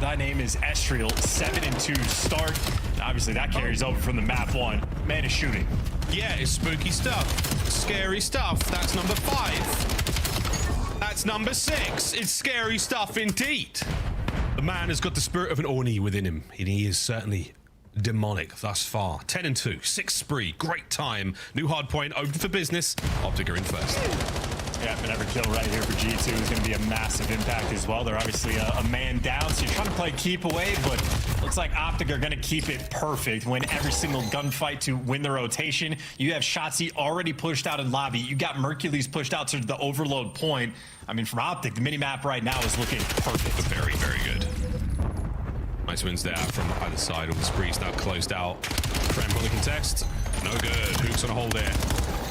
thy name is Estriel, 7-2 start. And obviously that carries over from the map 1. Man is shooting. Yeah, it's spooky stuff. Scary stuff. That's number 5. That's number 6. It's scary stuff indeed. The man has got the spirit of an Oni within him, and he is certainly demonic thus far. 10-2, 6 spree, great time. New hard point, open for business. Optic are in first. Yeah, and every kill right here for G2 is going to be a massive impact as well. They're obviously a man down, so you're trying to play keep away, but looks like Optic are going to keep it perfect. Win every single gunfight to win the rotation. You have Shotzzy already pushed out in lobby. You got Mercules pushed out to the overload point. I mean, from Optic, the minimap right now is looking perfect. Very, very good. Nice wins there from either side of the spree's now closed out. Krem on the contest. No good. Hook's on a hold there.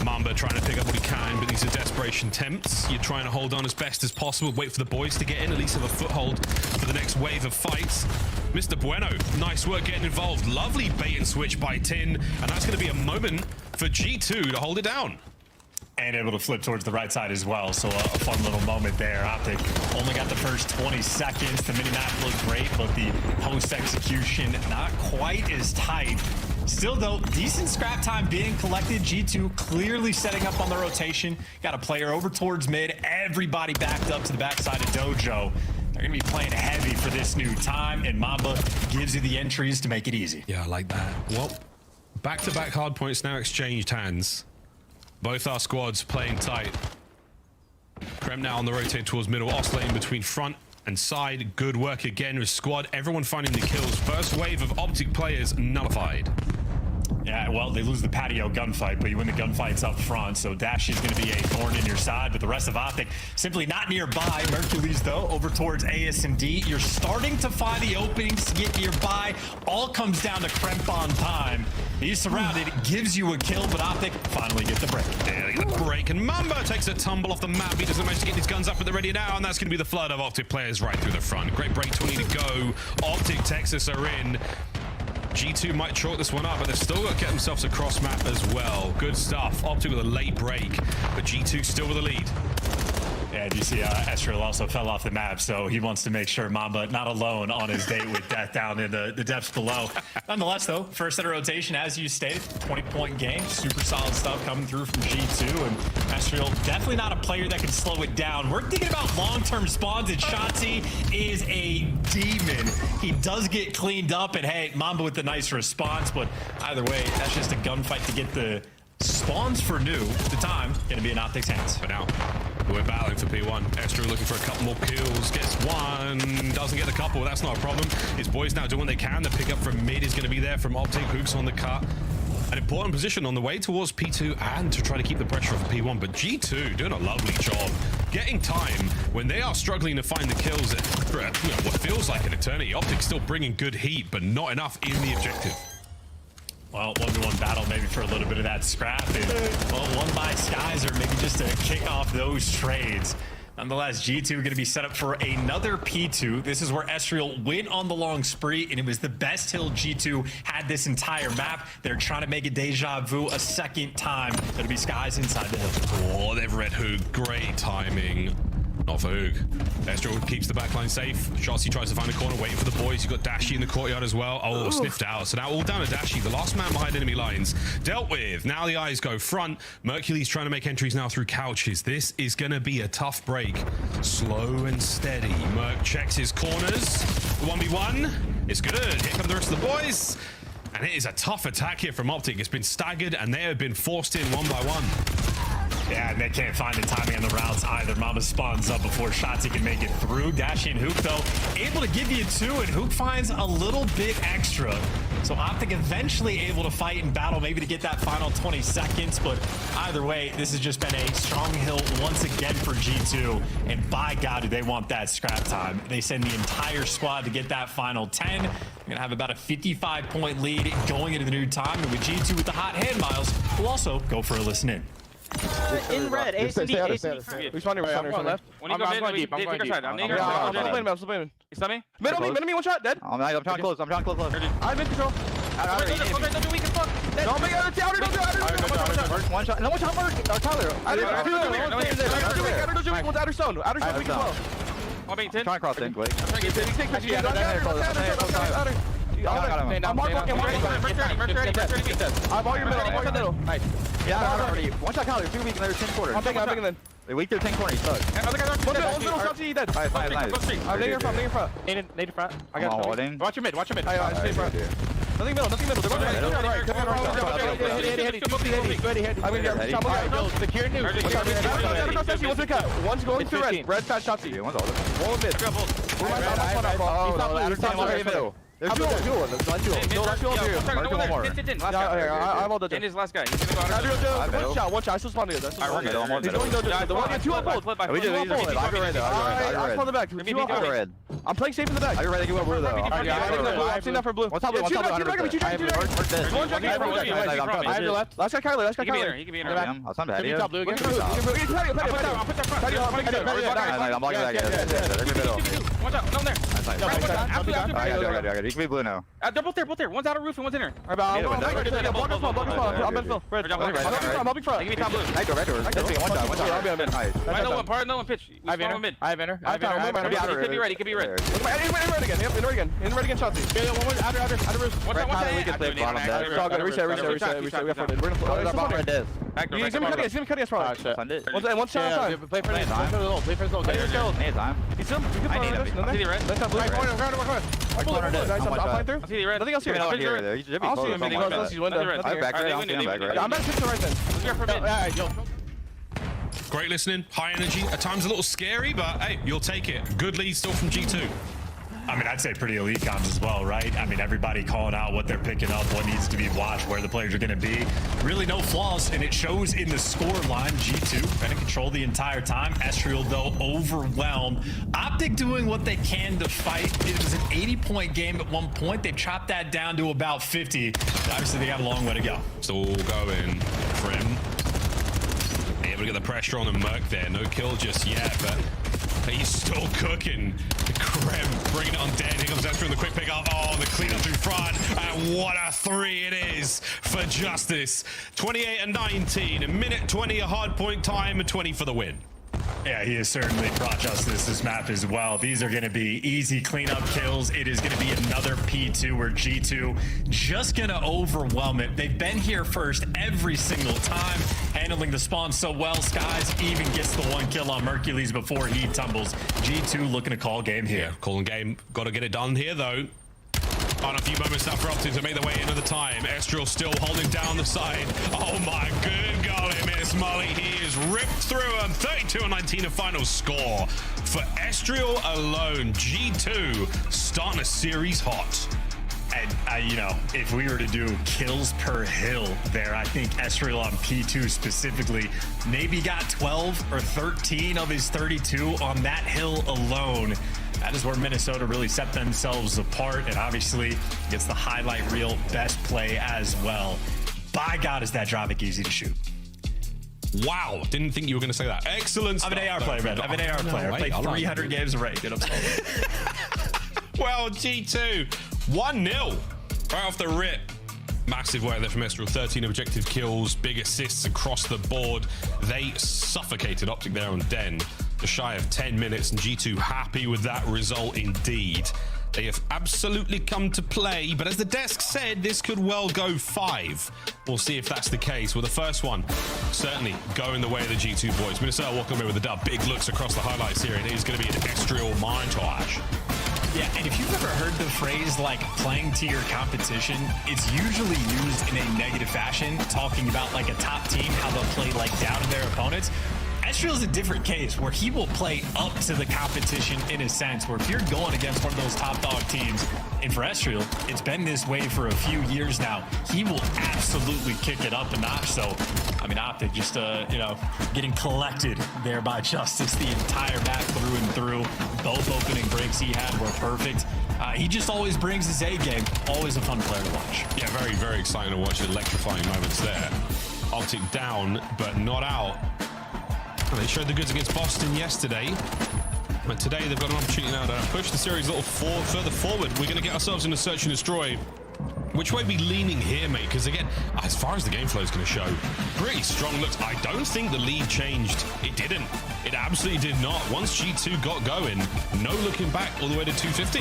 Mamba trying to pick up what he can, but these are desperation attempts. You're trying to hold on as best as possible, wait for the boys to get in, at least have a foothold for the next wave of fights. Mr. Bueno, nice work getting involved. Lovely bait and switch by Tin, and that's going to be a moment for G2 to hold it down. And able to flip towards the right side as well, so a fun little moment there. Optic only got the first 20 seconds. The minimap looked great, but the post-execution not quite as tight. Still, though, decent scrap time being collected. G2 clearly setting up on the rotation. Got a player over towards mid. Everybody backed up to the backside of Dojo. They're going to be playing heavy for this new time, and Mamba gives you the entries to make it easy. Yeah, I like that. Well, back-to-back hard points now exchanged hands. Both our squads playing tight. Krem now on the rotate towards middle, oscillating between front and side. Good work again with squad. Everyone finding the kills. First wave of Optic players nullified. Yeah, well, they lose the patio gunfight, but you win the gunfights up front, so Dash is going to be a thorn in your side, but the rest of Optic simply not nearby. Mercules, though, over towards AS&D. You're starting to find the openings to get nearby. All comes down to Kremp on time. He's surrounded, gives you a kill, but Optic finally get the break. Yeah, they get the break, and Mamba takes a tumble off the map. He doesn't manage to get his guns up, but they're ready now, and that's going to be the flood of Optic players right through the front. Great break, 20 to go. Optic, Texas are in. G2 might chalk this one up, but they've still got to get themselves across map as well. Good stuff. Optic with a late break, but G2 still with the lead. Yeah, you see Estriel also fell off the map, so he wants to make sure Mamba not alone on his date with Death down in the depths below. Nonetheless, though, first set of rotation, as you stated, 20-point game. Super solid stuff coming through from G2, and Estriel definitely not a player that can slow it down. We're thinking about long-term spawns, and Shotzzy is a demon. He does get cleaned up, and hey, Mamba with the nice response, but either way, that's just a gunfight to get the spawns for new. The time going to be in Optic's hands. For now, we're battling for P1. Estriel looking for a couple more kills. Gets one. Doesn't get the couple. That's not a problem. His boys now doing what they can. The pickup from mid is going to be there from Optic. Hooks on the cut. An important position on the way towards P2 and to try to keep the pressure off P1. But G2 doing a lovely job. Getting time when they are struggling to find the kills at what feels like an eternity. Optic still bringing good heat, but not enough in the objective. Well, 1v1 battle maybe for a little bit of that scrap. And, well, one by Skies or maybe just to kick off those trades. Nonetheless, G2 going to be set up for another P2. This is where Estriel went on the long spree, and it was the best hill G2 had this entire map. They're trying to make a deja vu a second time. It'll be Skies inside the hill. Oh, they've read who. Great timing. Not for Hoog. Estriel keeps the backline safe. Shotzi tries to find a corner, waiting for the boys. You've got Dashy in the courtyard as well. Oh, sniffed out. So now all down to Dashy, the last man behind enemy lines. Dealt with. Now the eyes go front. Mercury's trying to make entries now through couches. This is going to be a tough break. Slow and steady. Merc checks his corners. 1v1. It's good. Here come the rest of the boys. And it is a tough attack here from Optic. It's been staggered, and they have been forced in one by one. Yeah, and they can't find the timing on the routes either. Mama spawns up before Shotzi can make it through. Dashy and Hook, though, able to give you 2, and Hook finds a little bit extra. So Optic eventually able to fight and battle, maybe to get that final 20 seconds. But either way, this has just been a strong hill once again for G2. And by God, do they want that scrap time. They send the entire squad to get that final 10. They're going to have about a 55-point lead going into the new time. And with G2 with the hot hand, Miles, we'll also go for a listen in. In red, A and D. Responding left. When you go mid, I'm going deep. I'm playing him. You saw me? Middle me, one shot, dead. I'm trying to close. I have mid control. Don't weak as fuck. Don't make it outer. One shot. No, one shot, Merc. Tyler. One's outer stone. Outer stone, weak as well. I'm being 10. Trying to cross in quick. I'm all your middle. Nice. Yeah, already. One shot, Tyler. 2 weak, and there's 10 quarters. I'm taking then. They weak their 10 corners. Stuck. One middle, Shotzi, dead. Nice. I'm laying in front. Nade front. I got holding. Watch your mid. I stay in front. Nothing middle. They're going one's going to red. Red fast Shotzi. One's all mid. There's two. I'm all done. His last guy. One shot. I still spawned together. I'm playing safe in the back. Are you ready to go over though? I'm seeing that for blue. What's up? Last guy Kyler. He can be in. He can be in. I'll top blue again. I'm blocking that guy. Watch out. No, there. You can be blue now. They're both there. One's out of roof and one's in here. I'm helping front. Give me top blue. One shot. No one pitch. I have enter. He could be red. In red again, Shotzi. Out of roof. One shot. It's all good. Reset. We're going to Red death. He's going to cut us front. One shot at a time. Play for his time. He's still. I need him. I see the red. I'm flying through. I see the red. Nothing else here. I'll see him. Unless he's window. I'm back right. I'm back to the right then. Great listening, high energy, at times a little scary, but hey, you'll take it. Good lead still from G2. I mean, I'd say pretty elite comms as well, right? I mean, everybody calling out what they're picking up, what needs to be watched, where the players are going to be. Really no flaws, and it shows in the score line. G2 trying to control the entire time. Estriel, though, overwhelmed. Optic doing what they can to fight. It was an 80-point game at one point. They've chopped that down to about 50. Obviously, they got a long way to go. Still going Prim. Able to get the pressure on the Merc there. No kill just yet, but he's still cooking. Krem bringing it on dead. Here comes Esther in the quick pick up. Oh, the cleanup through front. And what a 3 it is for Justice. 28 and 19. A minute 20, a hard point time, and 20 for the win. Yeah, he has certainly brought Justice this map as well. These are going to be easy cleanup kills. It is going to be another P2 where G2 just going to overwhelm it. They've been here first every single time, handling the spawn so well. Skies even gets the 1 kill on Mercules before he tumbles. G2 looking to call game here. Yeah, calling game. Got to get it done here, though. On a few moments now for Optic to make their way into the time. Estriel still holding down the side. Oh my good golly, Miss Molly. He is ripped through him. 32 and 19 a final score. For Estriel alone, G2 starting a series hot. And, you know, if we were to do kills per hill there, I think Estriel on P2 specifically maybe got 12 or 13 of his 32 on that hill alone. That is where Minnesota really set themselves apart, and obviously gets the highlight reel best play as well. By God, is that Dravik easy to shoot. Wow, didn't think you were going to say that. Excellent stuff. I'm an AR player, man. I'm an AR player. I played 300 games of Raid. Well, G2, 1-0 right off the rip. Massive work there from Estriel. 13 objective kills, big assists across the board. They suffocated Optic there on Den. just shy of 10 minutes, and G2 happy with that result indeed. They have absolutely come to play, but as the desk said, this could well go 5. We'll see if that's the case. Well, the first one certainly going the way of the G2 boys. Minnesota walking away with the dub. Big looks across the highlights here, and it is going to be an estrial montage. Yeah, and if you've ever heard the phrase like playing to your competition, it's usually used in a negative fashion, talking about like a top team, how they'll play like down to their opponents. Estriel is a different case where he will play up to the competition in a sense, where if you're going against one of those top dog teams, and for Estriel, it's been this way for a few years now, he will absolutely kick it up a notch. So, I mean, Optic just, you know, getting collected there by Justice the entire map through and through. Both opening breaks he had were perfect. He just always brings his A game. Always a fun player to watch. Yeah, very, very exciting to watch. Electrifying moments there. Optic down, but not out. They showed the goods against Boston yesterday, but today they've got an opportunity now to push the series a little further forward. We're going to get ourselves into search and destroy. Which way are we leaning here, mate? Because again, as far as the game flow is going to show, pretty strong looks. I don't think the lead changed. It didn't. It absolutely did not. Once G2 got going, no looking back all the way to 250.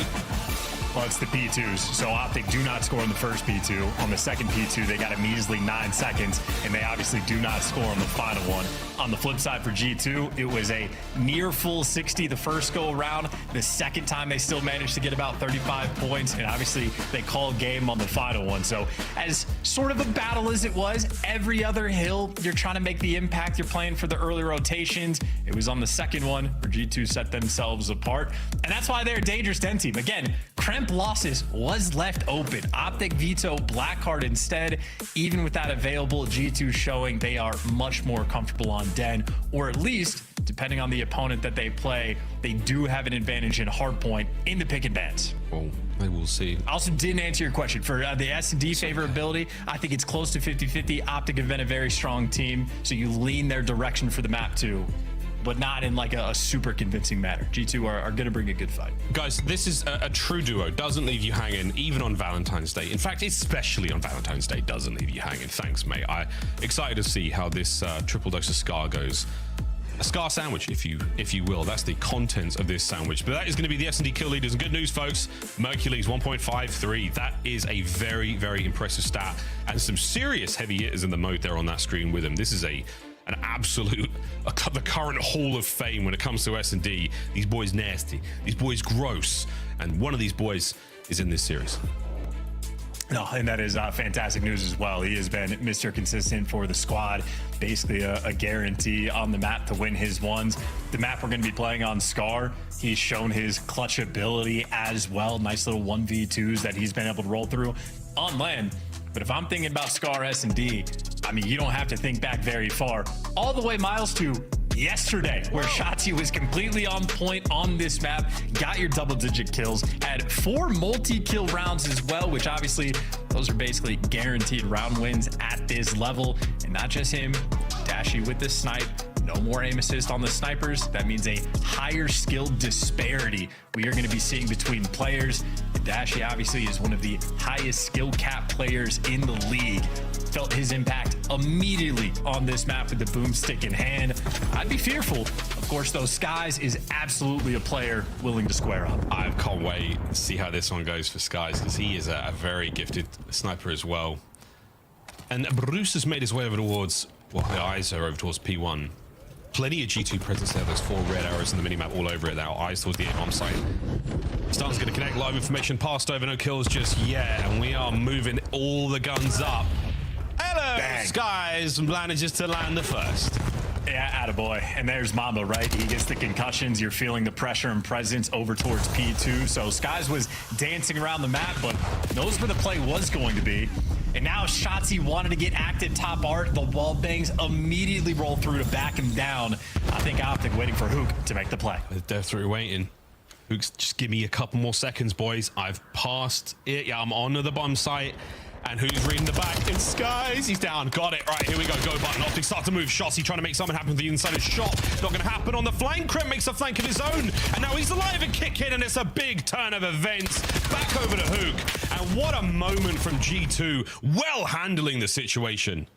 Well, it's the P2s. So Optic do not score on the first P2. On the second P2, they got a measly 9 seconds, and they obviously do not score on the final one. On the flip side for G2, it was a near full 60 the first go around. The second time they still managed to get about 35 points, and obviously they called game on the final one. So as sort of a battle as it was, every other hill, you're trying to make the impact. You're playing for the early rotations. It was on the second one where G2 set themselves apart, and that's why they're a dangerous 10 team. Again, Kremp losses was left open. Optic veto Blackheart instead. Even with that available, G2 showing they are much more comfortable on Den, or at least, depending on the opponent that they play, they do have an advantage in hardpoint in the pick and bans. Well, I will see. I also didn't answer your question. For the S&D favorability, I think it's close to 50-50. Optic have been a very strong team, so you lean their direction for the map too, but not in like a super convincing manner. G2 are going to bring a good fight. Guys, this is a true duo. Doesn't leave you hanging, even on Valentine's Day. In fact, especially on Valentine's Day, doesn't leave you hanging. Thanks, mate. I'm excited to see how this triple dose of Scar goes. A Scar sandwich, if you will. That's the content of this sandwich. But that is going to be the S&D kill leaders. And good news, folks. Mercules 1.53. That is a very, very impressive stat. And some serious heavy hitters in the mode there on that screen with him. This is an absolute, the current hall of fame when it comes to S&D. These boys nasty, these boys gross, and one of these boys is in this series. No, and that is fantastic news as well. He has been Mr. Consistent for the squad, basically a guarantee on the map to win his ones. The map we're going to be playing on, Scar, he's shown his clutch ability as well. Nice little 1v2s that he's been able to roll through on land. But if I'm thinking about Scar S&D, I mean, you don't have to think back very far. All the way, Miles, to yesterday, where Shotzi was completely on point on this map, got your double-digit kills, had 4 multi-kill rounds as well, which obviously those are basically guaranteed round wins at this level. And not just him, Dashy with the snipe. No more aim assist on the snipers. That means a higher skill disparity we are going to be seeing between players. Dashy obviously is one of the highest skill cap players in the league. Felt his impact immediately on this map with the boomstick in hand. I'd be fearful. Of course, though, Skies is absolutely a player willing to square up. I can't wait to see how this one goes for Skies, because he is a very gifted sniper as well. And Bruce has made his way over towards, well, the eyes are over towards P1. Plenty of G2 presence there. There's 4 red arrows in the minimap all over it now. Eyes towards the A-bomb site. Star's going to connect. Live information passed over. No kills just yet. And we are moving all the guns up. Hello, bang. Skies manages to land the first. Yeah, attaboy. And there's Mamba, right? He gets the concussions. You're feeling the pressure and presence over towards P2. So Skies was dancing around the map, but knows where the play was going to be. And now Shotzi wanted to get active top art. The wall bangs immediately roll through to back him down. I think Optic waiting for Hook to make the play. They're through waiting. Hook's just give me a couple more seconds, boys. I've passed it. Yeah, I'm on the bomb site. And who's reading the back? It's Skies. He's down. Got it. Right, here we go. Go button. Optic start to move. Shotzi trying to make something happen with the inside of shot. Not going to happen on the flank. Kremp makes a flank of his own. And now he's alive and kick in. And it's a big turn of events. Back over to Hook. And what a moment from G2. Well handling the situation.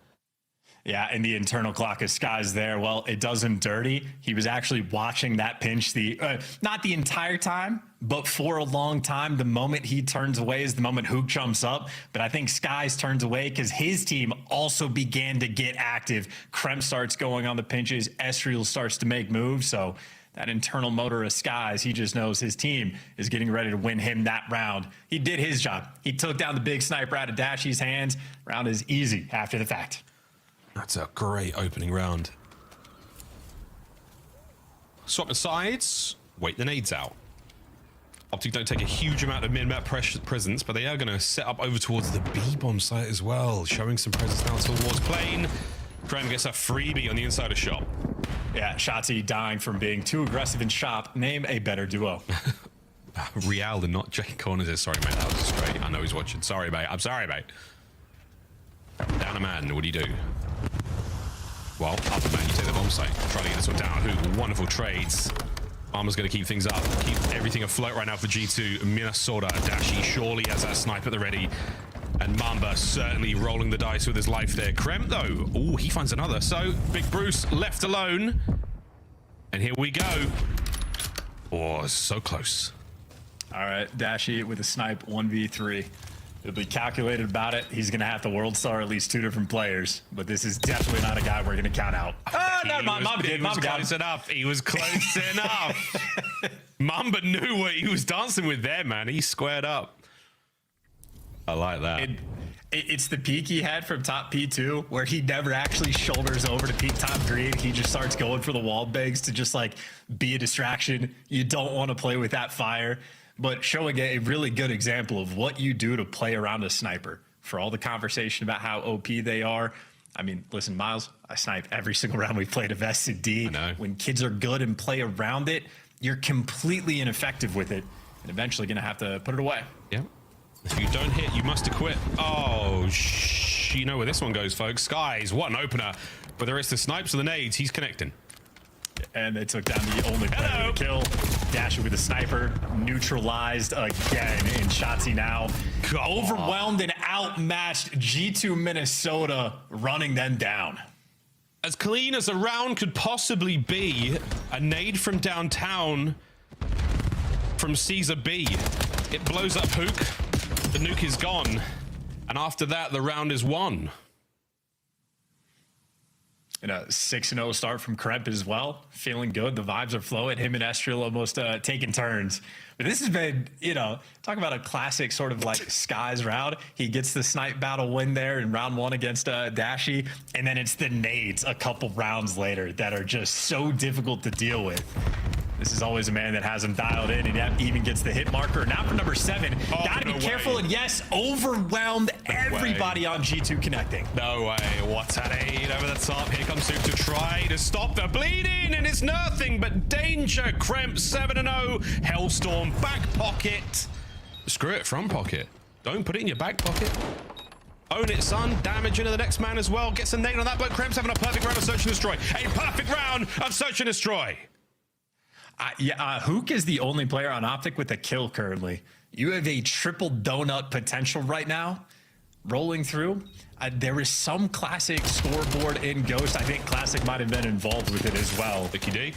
Yeah, and the internal clock of Sky's there. Well, it does him dirty. He was actually watching that pinch not the entire time, but for a long time. The moment he turns away is the moment Hook jumps up. But I think Sky's turns away because his team also began to get active. Kremp starts going on the pinches. Estriel starts to make moves. So that internal motor of Sky's, he just knows his team is getting ready to win him that round. He did his job. He took down the big sniper out of Dashy's hands. Round is easy after the fact. That's a great opening round. Swap the sides. Wait the nades out. Optic don't take a huge amount of min-map presence, but they are going to set up over towards the B-bomb site as well, showing some presence now towards plane. Krem gets a freebie on the inside of shop. Yeah, Shotzi dying from being too aggressive in shop. Name a better duo. Real and not Jake Corners. Sorry, mate. That was straight. I know he's watching. Sorry, mate. I'm sorry, mate. Down a man. What do you do? Well, up a man. You take the bomb site. Try to get this one down. Who? Wonderful trades. Armor's going to keep things up. Keep everything afloat right now for G2. Minnesota. Dashy surely has that snipe at the ready. And Mamba certainly rolling the dice with his life there. Krem, though. Oh, he finds another. So, Big Bruce left alone. And here we go. Oh, so close. All right, Dashy with a snipe 1v3. He'll be calculated about it. He's going to have to world star at least 2 different players. But this is definitely not a guy we're going to count out. Oh, no, Mamba did. Mamba got close enough. He was close enough. Mamba knew what he was dancing with there, man. He squared up. I like that. It's the peak he had from top P2 where he never actually shoulders over to peak top green. He just starts going for the wall begs to just like be a distraction. You don't want to play with that fire, but showing a really good example of what you do to play around a sniper. For all the conversation about how OP they are, I mean, listen, Miles, I snipe every single round we played of S&D. When kids are good and play around it, you're completely ineffective with it and eventually going to have to put it away. Yeah. If you don't hit, you must acquit. Oh, you know where this one goes, folks. Skies, what an opener. But there is the snipes of the nades. He's connecting. And they took down the only player to kill. Dasher with a sniper, neutralized again in Shotzi now. Overwhelmed and outmatched G2 Minnesota running them down. As clean as a round could possibly be, a nade from downtown from Caesar B. It blows up Hook. The nuke is gone. And after that, the round is won. And a 6-0 start from Kremp as well. Feeling good. The vibes are flowing. Him and Estriel almost taking turns. But this has been, talk about a classic sort of like Skies round. He gets the snipe battle win there in round 1 against Dashy. And then it's the nades a couple rounds later that are just so difficult to deal with. This is always a man that has him dialed in and even gets the hit marker. Now for number 7, gotta be careful. And yes, overwhelmed everybody on G2 connecting. No way. What's that aid over the top? Here comes Suk to try to stop the bleeding, and it's nothing but danger. Kremp 7-0. Hellstorm back pocket. Screw it, front pocket. Don't put it in your back pocket. Own it, son. Damage into the next man as well. Gets a nade on that, but Kremp's having a perfect round of search and destroy. A perfect round of search and destroy. Hook is the only player on Optic with a kill currently. You have a triple donut potential right now rolling through. There is some classic scoreboard in Ghost. I think Classic might have been involved with it as well. Vicky D.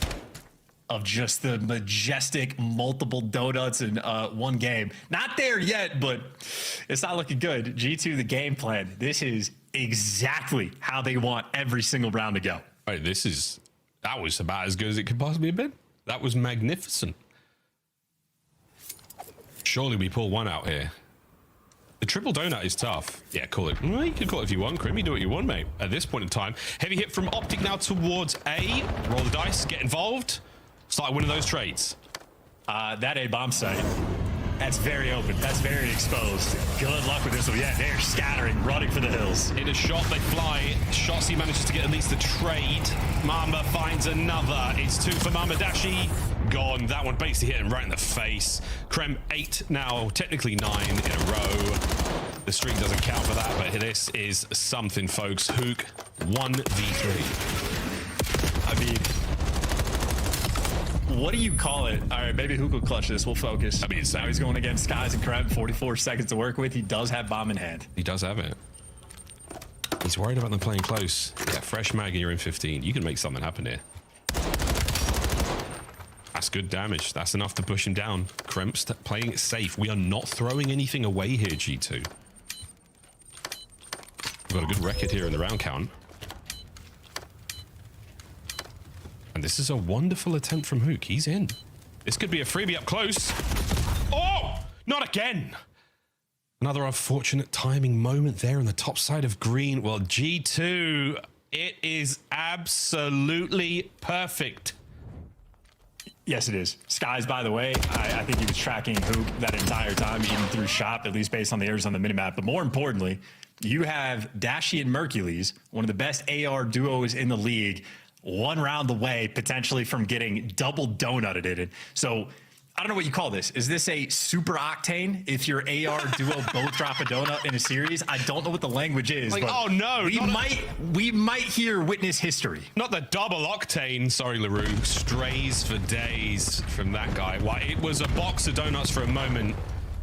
Of just the majestic multiple donuts in one game. Not there yet, but it's not looking good. G2, the game plan. This is exactly how they want every single round to go. Right, that was about as good as it could possibly have been. That was magnificent. Surely we pull one out here. The triple donut is tough. Yeah, call it. Well, you can call it if you want, Krim. You do what you want, mate. At this point in time, heavy hit from Optic now towards A. Roll the dice, get involved. Start winning those trades. That A bomb site. That's very open. That's very exposed. Good luck with this one. Yeah, they're scattering, running for the hills. In a shot, they fly. Shotzi manages to get at least a trade. Mamba finds another. It's 2 for Mamba. Dashy gone. That one basically hit him right in the face. Krem 8 now, technically 9 in a row. The streak doesn't count for that, but this is something, folks. Hook 1v3. I mean, what do you call it? All right, maybe Hook will clutch this. We'll focus. I mean, now he's going against Skies and Krem. 44 seconds to work with. He does have bomb in hand. He does have it. He's worried about them playing close. Yeah, fresh mag and you're in 15. You can make something happen here. That's good damage. That's enough to push him down. Kremp's playing it safe. We are not throwing anything away here, G2. We've got a good record here in the round count. And this is a wonderful attempt from Hook. He's in. This could be a freebie up close. Oh, not again. Another unfortunate timing moment there on the top side of green. Well, G2, it is absolutely perfect. Yes, it is. Skies, by the way, I think he was tracking Hoop that entire time, even through shop, at least based on the errors on the minimap. But more importantly, you have Dashy and Mercules, one of the best AR duos in the league, one round away potentially from getting double donutted. So I don't know what you call this. Is this a super octane if your AR duo both drop a donut in a series? I don't know what the language is. Like, but oh no, we might hear witness history. Not the double octane, sorry LaRue, strays for days from that guy. Why, it was a box of donuts for a moment,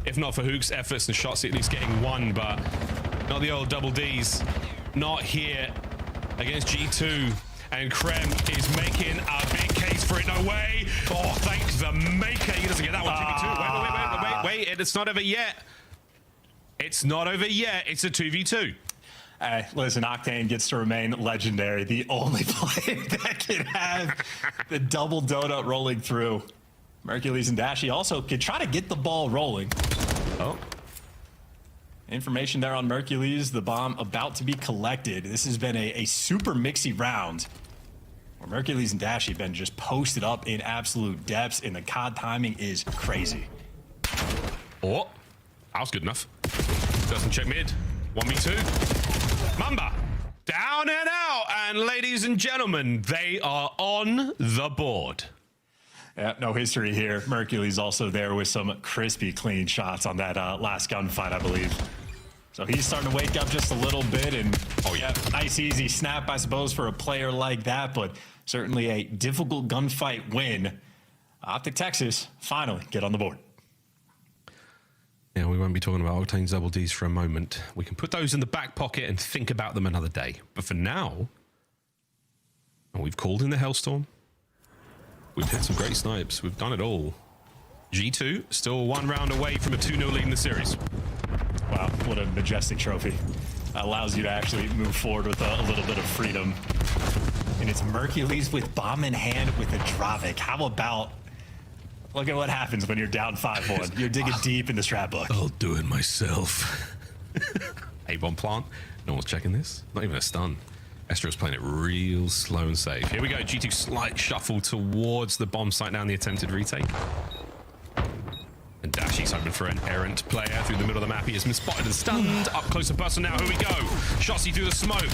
if not for Hook's efforts and shots at least getting one, but not the old double Ds. Not here against G2. And Krem is making a big case for it. No way. Oh, thank the maker. He doesn't get that one. 2v2. Wait. It's not over yet. It's not over yet. It's a 2v2. Listen, Octane gets to remain legendary. The only player that can have the double donut rolling through. Mercules and Dashy also could try to get the ball rolling. Oh. Information there on Mercules, the bomb about to be collected. This has been a super mixy round where Mercules and Dashy have been just posted up in absolute depths, and the COD timing is crazy. Oh, that was good enough. Doesn't check mid. 1v2. Mamba, down and out. And ladies and gentlemen, they are on the board. Yeah, no history here. Mercules also there with some crispy, clean shots on that last gunfight, I believe. So he's starting to wake up just a little bit, and oh yeah, nice easy snap, I suppose, for a player like that, but certainly a difficult gunfight win. Optic Texas finally get on the board. Yeah, we won't be talking about Octane's double Ds for a moment. We can put those in the back pocket and think about them another day. But for now, we've called in the Hellstorm. We've hit some great snipes. We've done it all. G2 still one round away from a 2-0 lead in the series. Wow, what a majestic trophy. That allows you to actually move forward with a little bit of freedom. And it's Mercules with bomb in hand with a Dravik. How about, look at what happens when you're down 5-1. You're digging deep in the strat book. I'll do it myself. Hey, bomb plant. No one's checking this. Not even a stun. Estro's playing it real slow and safe. Here we go. G2 slight shuffle towards the bomb site now in the attempted retake. And Dashy's hoping for an errant player through the middle of the map. He has been spotted and stunned. Up close and personal now. Here we go. Shotsy through the smoke.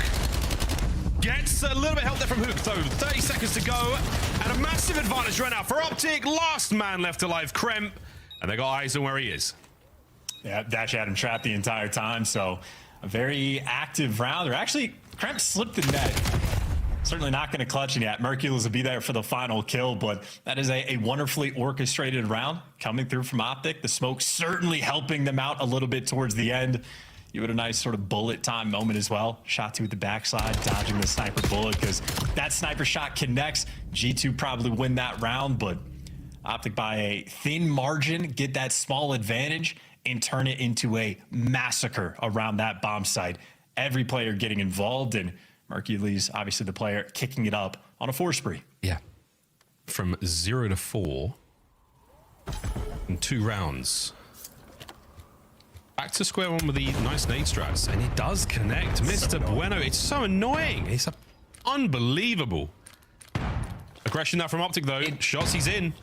Gets a little bit of help there from Hook, though. 30 seconds to go. And a massive advantage right now for Optic. Last man left alive, Kremp. And they got eyes on where he is. Yeah, Dash had him trapped the entire time, so a very active round. Or actually, Kremp slipped the net. Certainly not going to clutch it yet. Mercules will be there for the final kill, but that is a wonderfully orchestrated round coming through from Optic. The smoke certainly helping them out a little bit towards the end. You had a nice sort of bullet time moment as well. Shot 2 at the backside, dodging the sniper bullet, because that sniper shot connects. G2 probably win that round, but Optic by a thin margin get that small advantage and turn it into a massacre around that bomb site. Every player getting involved, and Mercules, obviously the player, kicking it up on a 4 spree. Yeah. From 0 to 4 in 2 rounds. Back to square one with the nice nade strats, and it does connect. Mr. Bueno, it's so annoying. It's unbelievable. Aggression now from Optic, though. Shots, he's in.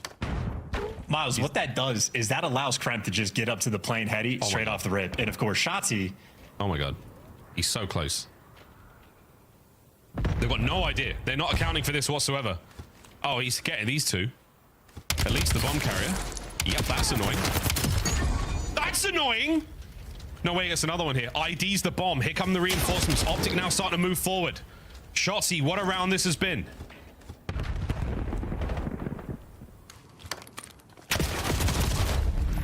Miles, what that does is that allows Kremp to just get up to the plane heady straight off the rip. And of course, Shotzzy. Oh my God. He's so close. They've got no idea. They're not accounting for this whatsoever. Oh, he's getting these two. At least the bomb carrier. Yep, that's annoying. That's annoying! No way, it's another one here. ID's the bomb. Here come the reinforcements. Optic now starting to move forward. Shotzzy, what a round this has been.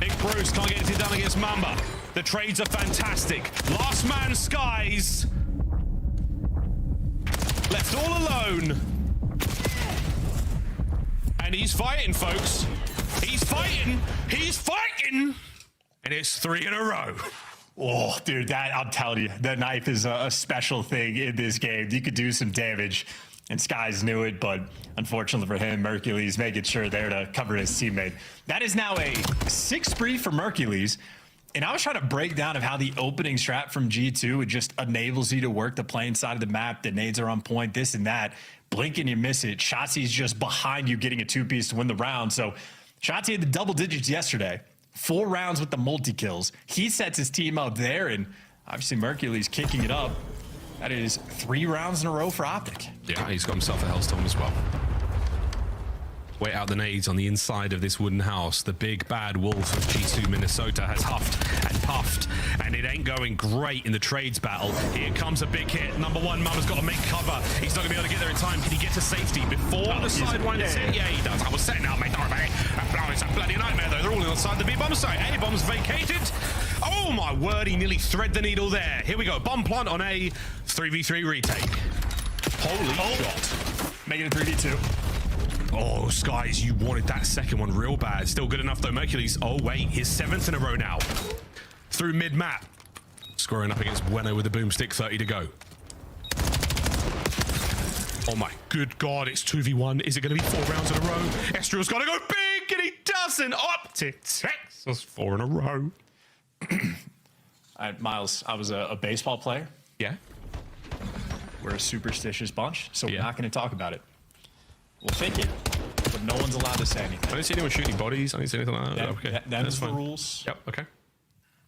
Big Bruce can't get anything done against Mamba. The trades are fantastic. Last man Skies. left all alone. And he's fighting, folks. He's fighting. He's fighting. And it's 3 in a row. Oh, dude, that I'm telling you, the knife is a special thing in this game. You could do some damage, and Skies knew it, but unfortunately for him, Mercules making sure there to cover his teammate. That is now a 6 spree for Mercules. And I was trying to break down of how the opening strat from G2, it just enables you to work the playing side of the map. The nades are on point, this and that. Blink and you miss it. Shotzi's just behind you getting a 2-piece to win the round. So Shotzi had the double digits yesterday. 4 rounds with the multi-kills. He sets his team up there, and obviously Mercules kicking it up. That is 3 rounds in a row for Optic. Yeah, he's got himself a Hellstorm as well. Wait out the nades on the inside of this wooden house. The big bad wolf of G2 Minnesota has huffed and puffed, and it ain't going great in the trades battle. Here comes a big hit. Number 1, Mama's got to make cover. He's not going to be able to get there in time. Can he get to safety before the sidewind is hit? Yeah, he does. I was setting out, mate. Don't worry, it's a bloody nightmare, though. They're all inside the B-bomb site. A-bomb's vacated. Oh, my word. He nearly thread the needle there. Here we go. Bomb plant on A. 3v3 retake. Holy shot. Making it 3v2. Oh, Skies, you wanted that second one real bad. Still good enough, though. Mercules, oh, wait, his 7th in a row now. Through mid-map. Scoring up against Bueno with the boomstick, 30 to go. Oh, my good God, it's 2v1. Is it going to be 4 rounds in a row? Estriel's got to go big, and he doesn't. Optic Texas 4 in a row. Miles, I was a baseball player. Yeah. We're a superstitious bunch, so we're not going to talk about it. We'll fake it, but no one's allowed to say anything. I didn't see anyone shooting bodies. I didn't see anything like that. Okay. That's the rules. Yep, okay.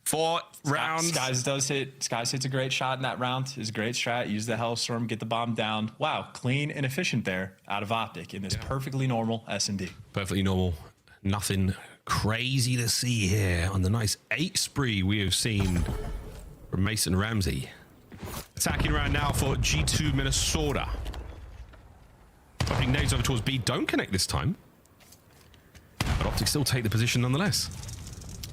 4 rounds. Skies hits a great shot in that round. Is a great strat. Use the Hellstorm, get the bomb down. Wow, clean and efficient there out of Optic in this perfectly normal S&D. Perfectly normal. Nothing crazy to see here on the nice 8 spree we have seen from Mason Ramsey. Attacking round now for G2 Minnesota. I think nades over towards B don't connect this time. But Optic still take the position nonetheless.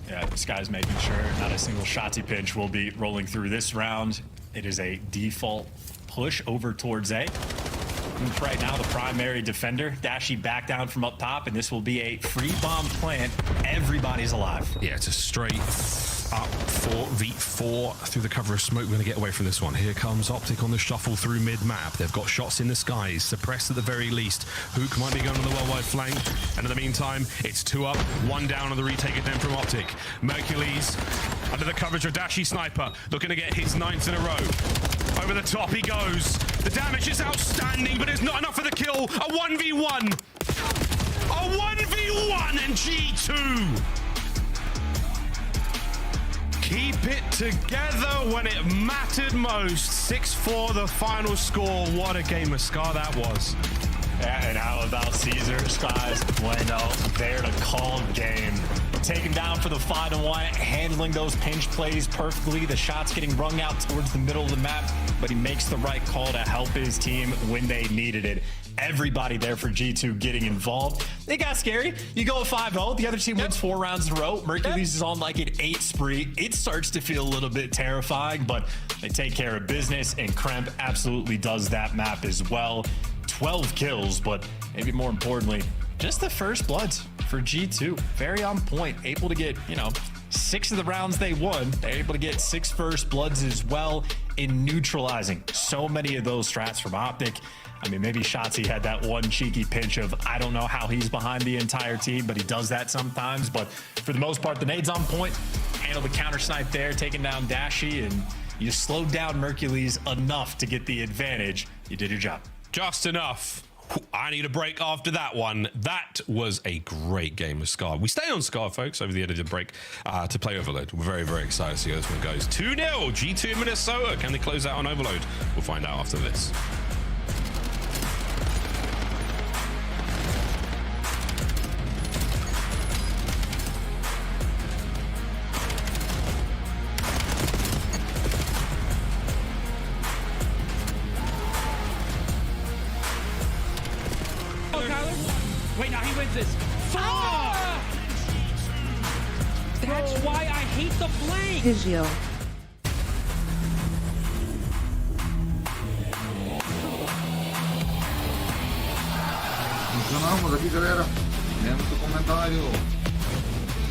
Yeah, this guy's making sure not a single Shotzi pinch will be rolling through this round. It is a default push over towards A. And right now, the primary defender, Dashy back down from up top, and this will be a free bomb plant. Everybody's alive. Yeah, it's a straight up 4v4 through the cover of smoke. We're going to get away from this one. Here comes Optic on the shuffle through mid-map. They've got shots in the skies, suppressed at the very least. Hook might be going on the well-wide flank. And in the meantime, it's 2 up, 1 down on the retake again from Optic. Mercules under the coverage of Dashy Sniper, looking to get his 9th in a row. Over the top he goes. The damage is outstanding, but it's not enough for the kill. A 1v1. A 1v1 and G2. Keep it together when it mattered most. 6-4 the final score. What a game of Scar that was. Yeah, and how about Caesar, Skies, Bueno, there to call game. Taken down for the final one, handling those pinch plays perfectly. The shots getting rung out towards the middle of the map, but he makes the right call to help his team when they needed it. Everybody there for G2 getting involved. It got scary. You go 5-0, the other team wins 4 rounds in a row. Mercules is on like an 8 spree. It starts to feel a little bit terrifying, but they take care of business, and Kremp absolutely does that map as well. 12 kills, but maybe more importantly, just the first bloods for G2. Very on point, able to get, 6 of the rounds they won. They're able to get 6 first bloods as well in neutralizing so many of those strats from Optic. I mean, maybe Shotzi had that one cheeky pinch of, I don't know how he's behind the entire team, but he does that sometimes. But for the most part, the nade's on point. Handle the counter snipe there, taking down Dashy, and you slowed down Mercules enough to get the advantage. You did your job. Just enough. I need a break after that one. That was a great game of Scar. We stay on Scar, folks, over the end of the break to play Overload. We're very, very excited to see how this one goes. 2-0, G2 Minnesota. Can they close out on Overload? We'll find out after this. Wait, now he wins this. Fuck! That's why I hate the flank. Vamos aqui, galera. Lemos o comentário.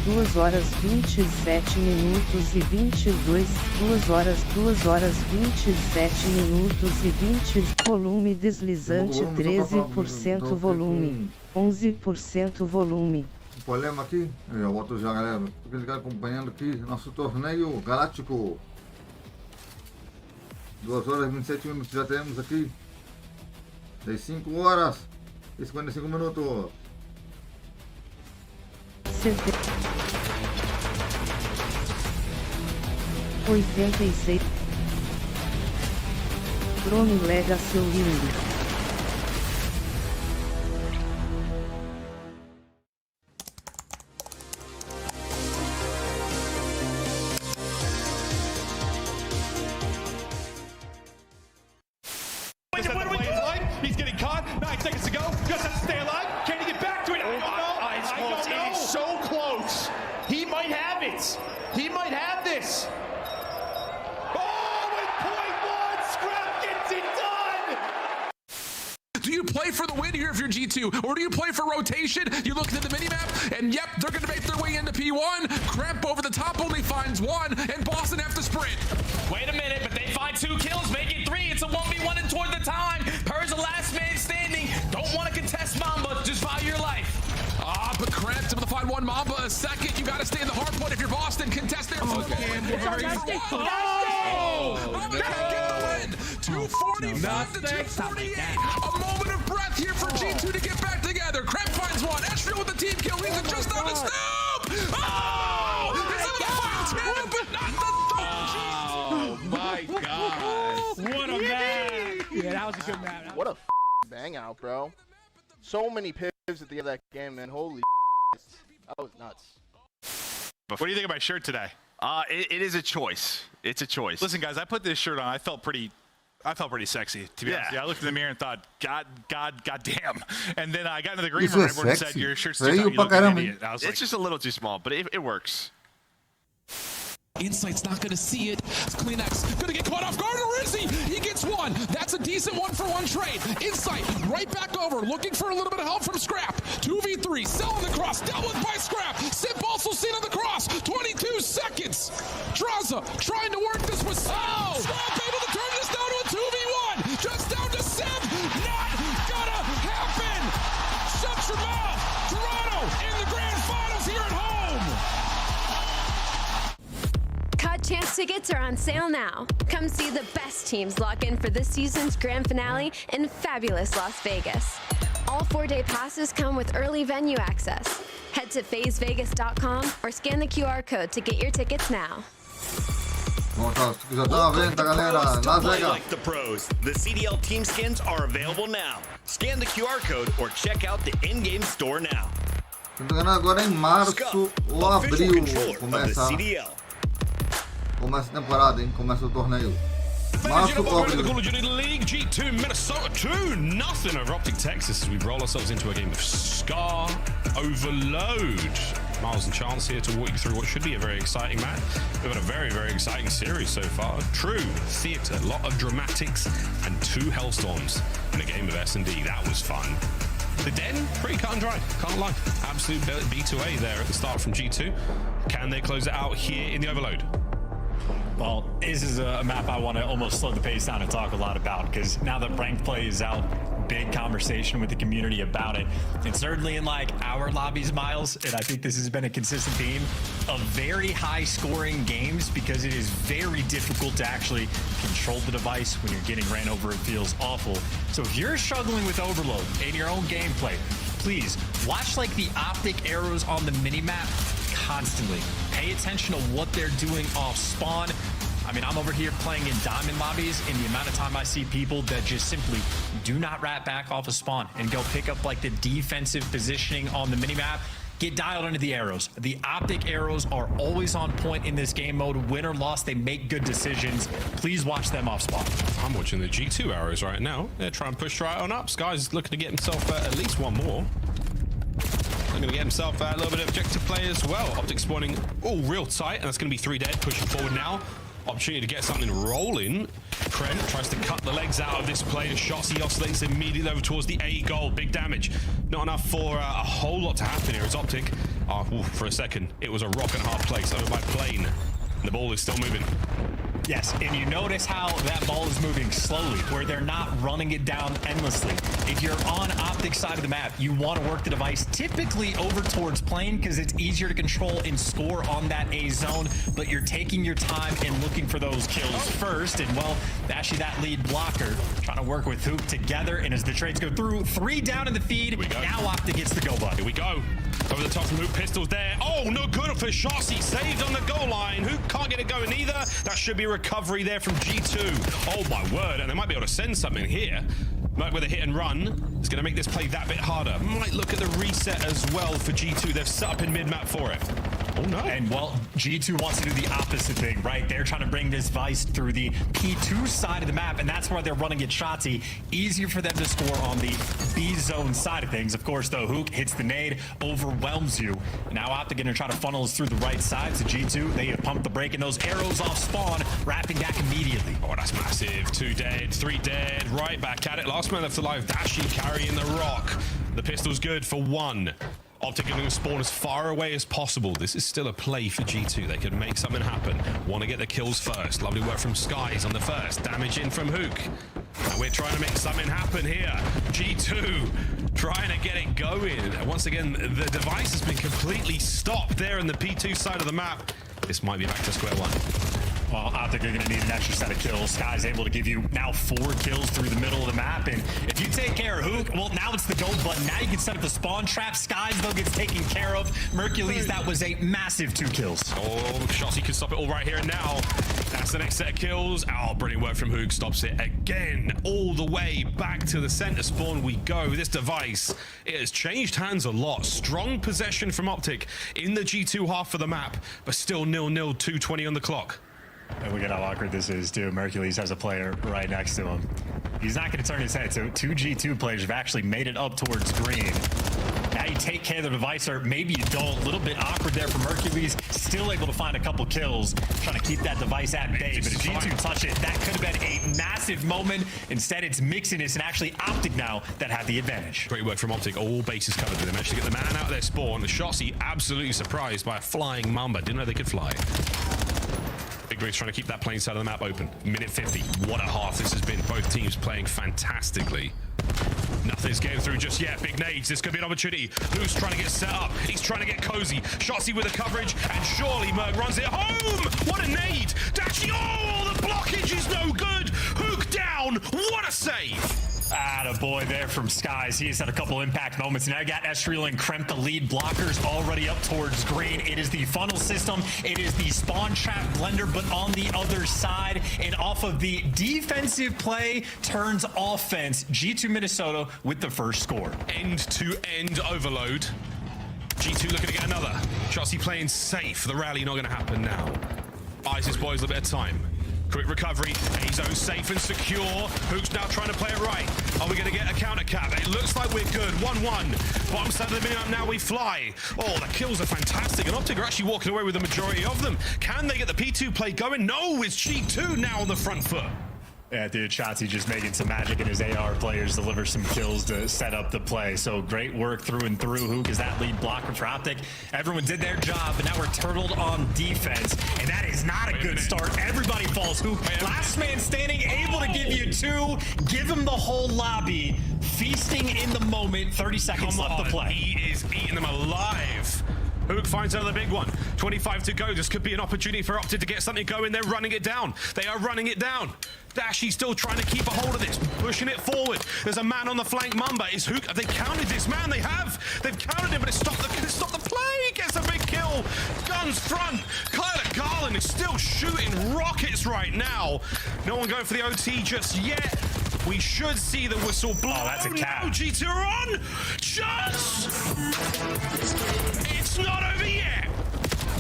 2 horas 27 minutos e 22. 2 horas 27 minutos e 20. Volume deslizante 13% volume. 11% volume. O problema aqui, eu volto já, galera. Fiquem ligados acompanhando aqui nosso torneio galáctico. 2 horas e 27 minutos já temos aqui. 5 horas e 55 minutos. 86. Drone lega seu lindo. He's getting caught. 9 seconds to go. Just has to stay alive. Can he get back to it? I don't know. He's so close. He might have it. He might have this. Oh, with .1, Scrap gets it done. Do you play for the win here if you're G2? Or do you play for rotation? You look at the minimap, and yep, they're going to make their way into P1. Cramp over the top only finds 1, and Boston have to sprint. Wait a minute, but they find 2 kills, make it 3. It's a 1v1 and toward the time. Purr's the last man standing. Don't want to contest Mamba, just value your life. But Cramp's able to find 1 Mamba a second. You got to stay in the hard point if you're Boston. Contest there. Oh, Mamba can't get the win. 245 to 248. A moment of breath here for G2 to get back together. Cramp finds 1. Estriel with the team kill. He's just on his snoop. Oh! He's able to find 2, but not the Oh my God. What a match. Yeah, that was a good match. What a bang out, bro. So many pivots at the end of that game, man. Holy that was nuts. What do you think of my shirt today? It is a choice. It's a choice. Listen, guys, I put this shirt on. I felt pretty sexy, to be honest. Yeah, I looked in the mirror and thought, God damn. And then I got into the green room and everyone said, your shirt's too tight. You look an idiot. I was it's just a little too small, but it works. Insight's not going to see it. Kleenex going to get caught off guard, or is he? He gets 1. That's a decent 1-for-1 trade. Insight right back over, looking for a little bit of help from Scrap. 2v3, selling the cross, dealt with by Scrap. Sip also seen on the cross. 22 seconds. Draza trying to work this with Scrap able to turn this down to a 2v1. Just down to Sip. Not gonna happen. Shut your mouth. Toronto in the grand finals here at home. COD Chance tickets are on sale now. Come see the best teams lock in for this season's grand finale in fabulous Las Vegas. All 4-day passes come with early venue access. Head to phasevegas.com or scan the QR code to get your tickets now. Welcome to pros to play like the pros. The CDL team skins are available now. Scan the QR code or check out the in-game store now. Agora em março ou abril começa a temporada, hein? Começa o torneio. Março ou abril. The Call of Duty League, G2 Minnesota 2-0 over Optic Texas as we roll ourselves into a game of Scar Overload. Miles and Chance here to walk you through what should be a very exciting match. We've had a very, very exciting series so far. True theatre, a lot of dramatics, and 2 Hellstorms in a game of S&D. That was fun. The Den, pretty cut and dry, can't lie. Absolute B2A there at the start from G2. Can they close it out here in the Overload? Well, this is a map I want to almost slow the pace down and talk a lot about, because now that ranked play is out, big conversation with the community about it. And certainly in like our lobbies, Miles, and I think this has been a consistent theme of very high scoring games, because it is very difficult to actually control the device when you're getting ran over. It feels awful. So if you're struggling with overload in your own gameplay, please watch like the optic arrows on the minimap constantly. Pay attention to what they're doing off spawn. I mean, I'm over here playing in diamond lobbies, and the amount of time I see people that just simply do not rat back off of spawn and go pick up like the defensive positioning on the minimap, get dialed into the arrows. The optic arrows are always on point in this game mode. Win or loss, they make good decisions. Please watch them off spawn. I'm watching the G2 arrows right now. They're trying to push right on up. Sky's looking to get himself at least 1 more. They're going to get himself a little bit of objective play as well. Optic spawning all real tight, and that's going to be 3 dead, pushing forward now. Opportunity to get something rolling. Krent tries to cut the legs out of this play, and Shotzi oscillates immediately over towards the A goal. Big damage. Not enough for a whole lot to happen here as Optic. For a second, it was a rock and a hard place over by Plane. The ball is still moving. Yes, and you notice how that ball is moving slowly, where they're not running it down endlessly. If you're on Optic side of the map, you want to work the device typically over towards Plane because it's easier to control and score on that A zone, but you're taking your time and looking for those kills first. And well, actually that lead blocker trying to work with Hoop together, and as the trades go through, 3 down in the feed, now Optic gets the go button. Here we go. Over the top from Hoop, pistols there. Oh, no good for Shotzi. Saved on the goal line. Hoop can't get it going either. That should be a recovery there from G2. Oh my word, and they might be able to send something here. Merc with a hit and run is going to make this play that bit harder. Might look at the reset as well for G2. They've set up in mid-map for it. Oh no. And well, G2 wants to do the opposite thing, right? They're trying to bring this Vice through the P2 side of the map, and that's why they're running it Shotzi. Easier for them to score on the B zone side of things. Of course, though, Hook hits the nade, overwhelms you. Now Optic going to try to funnel us through the right side to G2. They have pumped the brake, and those arrows off spawn, wrapping back immediately. Oh, that's massive. 2 dead, 3 dead, right back at it. Last man left alive, Dashi carrying the rock. The pistol's good for 1. Optic going to spawn as far away as possible. This is still a play for G2. They could make something happen. Want to get the kills first. Lovely work from Skies on the first. Damage in from Hook. And we're trying to make something happen here. G2 trying to get it going. And once again, the device has been completely stopped there in the P2 side of the map. This might be back to square one. Well, Optic are going to need an extra set of kills. Sky's able to give you now 4 kills through the middle of the map. And if you take care of Hook, well, now it's the go button. Now you can set up the spawn trap. Skies, though, gets taken care of. Mercules, that was a massive 2 kills. Oh, Shotzi can stop it all right here and now. That's the next set of kills. Oh, brilliant work from Hook. Stops it again. All the way back to the center spawn we go. This device, it has changed hands a lot. Strong possession from Optic in the G2 half of the map, but still 0-0, 2:20 on the clock. And look at how awkward this is, too. Mercules has a player right next to him. He's not going to turn his head, so 2 G2 players have actually made it up towards green. Now you take care of the device, or maybe you don't. A little bit awkward there for Mercules. Still able to find a couple kills, trying to keep that device at bay. But if G2 touch it, that could have been a massive moment. Instead, it's Mixinus and actually Optic now that have the advantage. Great work from Optic. All bases covered. They managed to get the man out of their spawn. The Shotzi absolutely surprised by a flying Mamba. Didn't know they could fly. Big Briggs trying to keep that plane side of the map open. Minute 50. What a half this has been. Both teams playing fantastically. Nothing's getting through just yet. Big nades. This could be an opportunity. Who's trying to get set up? He's trying to get cozy. Shotzi with the coverage, and surely Merc runs it home. What a nade. Dashi. Oh, the blockage is no good. Hook down. What a save. Attaboy there from Skies. He has had a couple impact moments. Now you got Estriel and Kremp, the lead blockers, already up towards green. It is the funnel system. It is the spawn trap blender, but on the other side. And off of the defensive play turns offense. G2 Minnesota with the first score. End-to-end overload. G2 looking to get another. Shotzi playing safe. The rally not going to happen now. Buys his boys a little bit of time. Quick recovery. A-zone safe and secure. Hook's now trying to play it right. Are we going to get a counter cap? It looks like we're good. 1-1. Bottom side of the minimap, now we fly. Oh, the kills are fantastic. And Optic are actually walking away with the majority of them. Can they get the P2 play going? No, it's G2 now on the front foot. Yeah, dude, Shotzi just making some magic, and his AR players deliver some kills to set up the play. So great work through and through. Hook is that lead blocker for Optic. Everyone did their job, but now we're turtled on defense, and that is not a good start. Everybody falls. Hook, last man standing, able to give you 2. Give him the whole lobby. Feasting in the moment. 30 seconds left to play. He is eating them alive. Hook finds another big one. 25 to go. This could be an opportunity for Optic to get something going. They're running it down. They are running it down. Dashi's still trying to keep a hold of this, pushing it forward. There's a man on the flank. Mamba is Hook. Have they counted this man? They have. They've counted him, but it's stopped the play. Gets a big kill. Guns front. Kyler Garland is still shooting rockets right now. No one going for the OT just yet. We should see the whistle blow. Oh, that's a cap. No, G2 are on. Just. It's not over yet.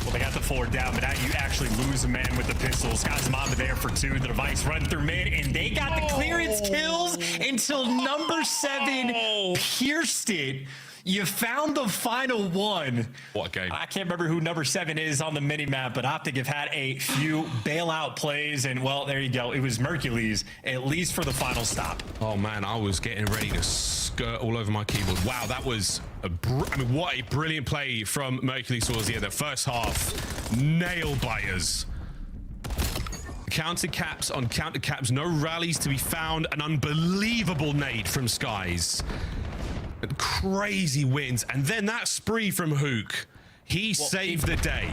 Well, they got the 4 down, but now you actually lose a man with the pistols. Got Mamba there for 2. The device run through mid, and they got the clearance kills until number 7 pierced it. You found the final one. What a game. I can't remember who number 7 is on the mini map, but Optic have had a few bailout plays, and well, there you go. It was Mercules, at least for the final stop. Oh man, I was getting ready to skirt all over my keyboard. Wow, that was what a brilliant play from Mercules towards the end. The first half, nailed by us. Counter caps on counter caps, no rallies to be found. An unbelievable nade from Skies. Crazy wins, and then that spree from Hook. He saved the day.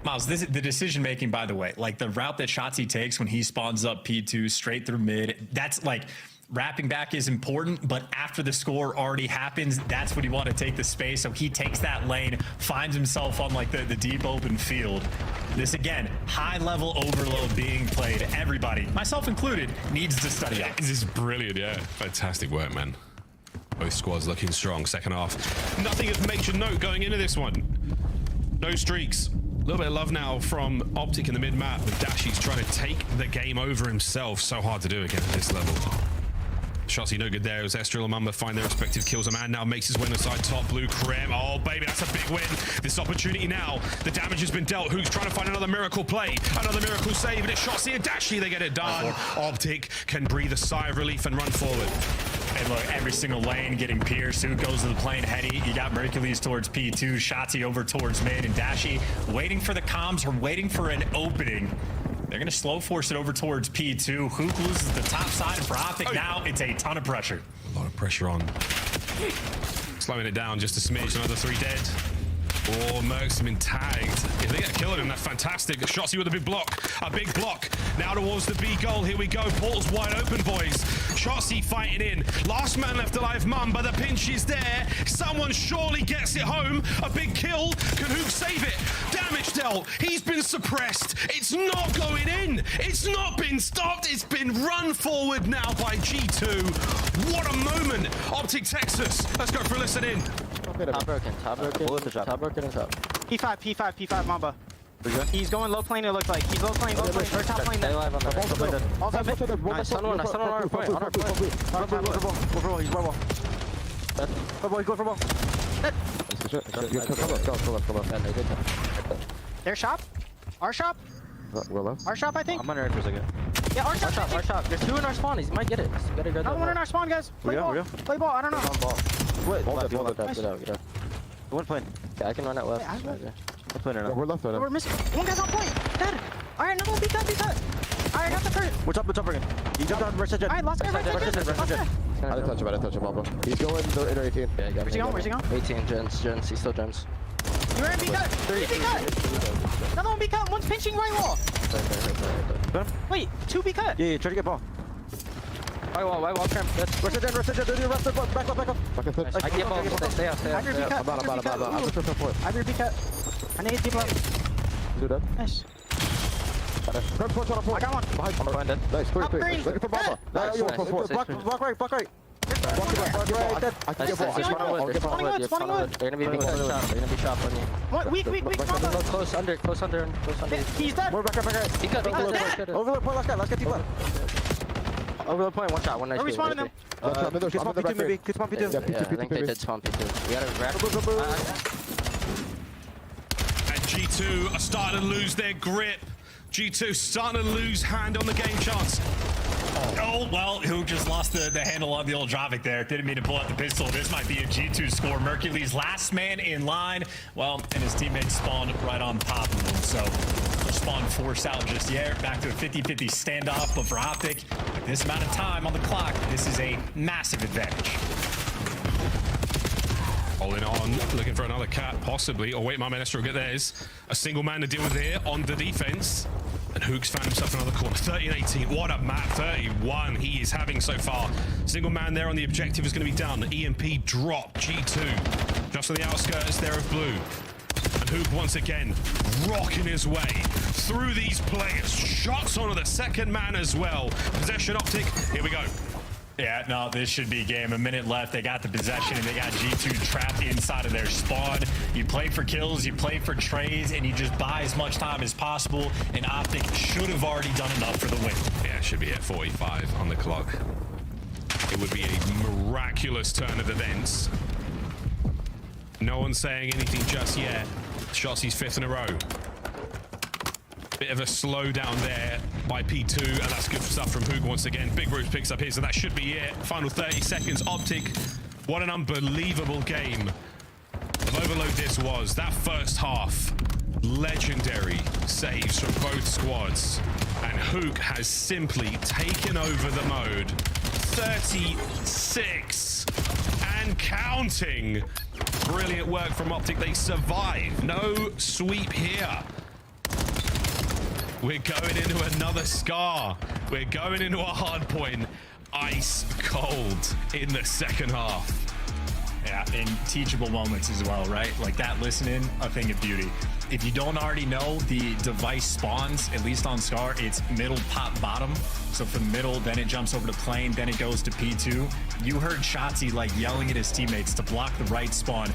Miles, the decision making, by the way, like the route that Shotzzy takes when he spawns up P2 straight through mid, that's like wrapping back is important, but after the score already happens, that's when you want to take the space. So he takes that lane, finds himself on like the deep open field. This again, high level overload being played. Everybody, myself included, needs to study up. This is brilliant, yeah. Fantastic work, man. Both squads looking strong second half. Nothing of major note going into this one. No streaks. A little bit of love now from Optic in the mid-map, but Dashy's trying to take the game over himself. So hard to do again at this level. Shotzzy no good there as Estrel and Mamba find their respective kills. A man now makes his way inside top blue. Krem, oh baby, that's a big win. This opportunity now, the damage has been dealt. Who's trying to find another miracle play, another miracle save, and it's Shotzzy and Dashy, they get it done. Optic can breathe a sigh of relief and run forward. Hey, look, every single lane getting pierced. Who goes to the plane heady? You got Mercules towards P2, Shotzzy over towards mid, and Dashy waiting for the comms or waiting for an opening. They're going to slow force it over towards P2. Hook loses the top side for Optic. Now it's a ton of pressure. A lot of pressure on. Slowing it down just a smidge. Another 3 dead. Oh, Mercs have been tagged. If they get a kill on him, that's fantastic. Shotzzy with a big block. A big block. Now towards the B goal. Here we go. Portal's wide open, boys. Shotzzy fighting in. Last man left alive, Mum, but the pinch is there. Someone surely gets it home. A big kill. Can Hook save it? Damage dealt. He's been suppressed. It's not going in. It's not been stopped. It's been run forward now by G2. What a moment. Optic Texas. Let's go for a listen in. Top broken, top broken, top broken and top. P5, Mamba. He's going low plane, it looks like. He's low plane, or top plane. Stay alive on that. All top mid. Nice, stun one on our point, on our point. Go for wall, he's wall. Go ball, go for wall. Come on. Their shop? Our shop? Our shop, I think? I'm under it for a second. Yeah, our shop. There's 2 in our spawn, he might get it. Another one in our spawn, guys. Play ball, I don't know. Wait, get out. One plane. Yeah, I can run out left. One plane or not. We're left right now. We're missing. One guy's on point. Dead. Alright, another one. Be cut. Alright, got the first. We're top again. He jumped on Versa Jet. Alright, last guy. I didn't touch him, Mamba. He's going inner 18. Yeah, where's he going? 18, gens. He's still gens. You're in B cut. Be cut. Another one be cut. One's pinching right wall. Wait, 2 be cut. Yeah, try to get ball. White wall, trim. Versa Jet. Back up. I can get ball. Stay out. I heard B cut. I heard B cut. I need people up. Do that. Nice. I got one. Behind it. Nice. Three. Looking for Mamba. Block right. I can get ball. Spawning wood. They're gonna be shot on you. What? Weak. Mamba. Close under. He's dead. We're back right. He cut. Overload point, last guy. Deep left. Overload point, one shot, one nice. Are we spawning them? Could spawn P2 maybe. Could spawn P2. Yeah, I think they did spawn P2. We gotta wrap. And G2 are starting to lose their grip. G2 starting to lose hand on the game chance. Oh, well, who just lost the handle on the old Dravik there. Didn't mean to pull out the pistol. This might be a G2 score. Mercules last man in line. Well, and his teammates spawned right on top of him. So no spawn force out just yet. Back to a 50-50 standoff. But for Optic, with this amount of time on the clock, this is a massive advantage. Holding on, looking for another cat, possibly. Oh, wait, my Minister will get theirs. A single man to deal with here on the defense. And Hook's found himself another corner. 30-18. What a map. 31 he is having so far. Single man there on the objective is going to be done. EMP drop. G2 just on the outskirts there of blue. And Hook once again rocking his way through these players. Shots onto the second man as well. Possession Optic. Here we go. Yeah, no, this should be game. A minute left. They got the possession, and they got G2 trapped inside of their spawn. You play for kills, you play for trades, and you just buy as much time as possible. And Optic should have already done enough for the win. Yeah, it should be at 45 on the clock. It would be a miraculous turn of events No one's saying anything just yet. Shotzi's 5th in a row. Bit of a slowdown there by P2, and that's good stuff from Hoog once again. Big Bruce picks up his, so that should be it. Final 30 seconds. Optic, what an unbelievable game of Overload this was. That first half, legendary saves from both squads. And Hoog has simply taken over the mode. 36 and counting. Brilliant work from Optic. They survive. No sweep here. We're going into another scar. We're going into a hard point. Ice cold in the second half. Yeah, and teachable moments as well, right? Like that listening, a thing of beauty. If you don't already know, the device spawns, at least on Scar, it's middle, pop, bottom. So from middle, then it jumps over to plane, then it goes to P2. You heard Shotzi like yelling at his teammates to block the right spawn.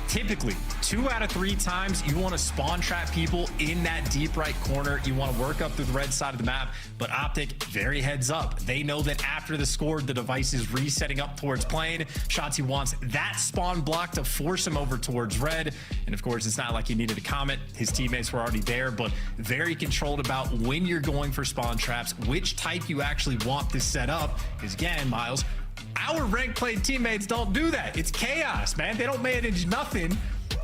Typically, 2 out of 3 times, you want to spawn trap people in that deep right corner. You want to work up through the red side of the map, but Optic, very heads up. They know that after the score, the device is resetting up towards plane. Shotzi wants that spawn block to force him over towards red. And of course, it's not like he needed to comment. His teammates were already there, but very controlled about when you're going for spawn traps, which type you actually want to set up. Because again, Miles, our rank play teammates don't do that. It's chaos, man. They don't manage nothing.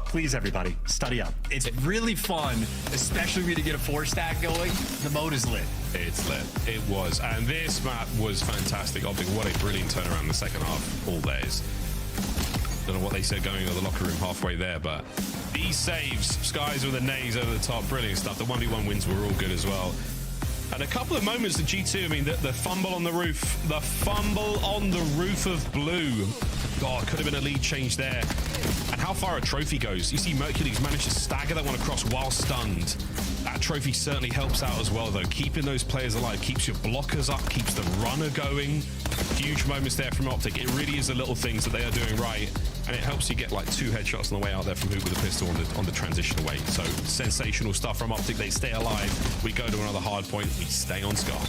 Please, everybody, study up. It's really fun, especially when you get a 4-stack going. The mode is lit. It's lit. It was. And this map was fantastic. Optic, what a brilliant turnaround in the second half. All theirs. Don't know what they said going into the locker room halfway there, but these saves, skies with the nays over the top, brilliant stuff. The 1v1 wins were all good as well. And a couple of moments at G2, I mean, the fumble on the roof, of blue. God, could have been a lead change there. And how far a trophy goes. You see Mercules managed to stagger that one across while stunned. That trophy certainly helps out as well, though. Keeping those players alive keeps your blockers up, keeps the runner going. Huge moments there from Optic. It really is the little things that they are doing right. And it helps you get like 2 headshots on the way out there from Hoog with a pistol on the transition away. So sensational stuff from Optic. They stay alive. We go to another hard point. We stay on Scar.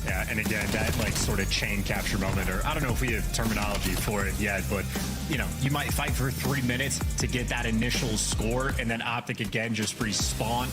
Yeah, and again, that like sort of chain capture moment, or I don't know if we have terminology for it yet, but you know, you might fight for 3 minutes to get that initial score, and then Optic again just respond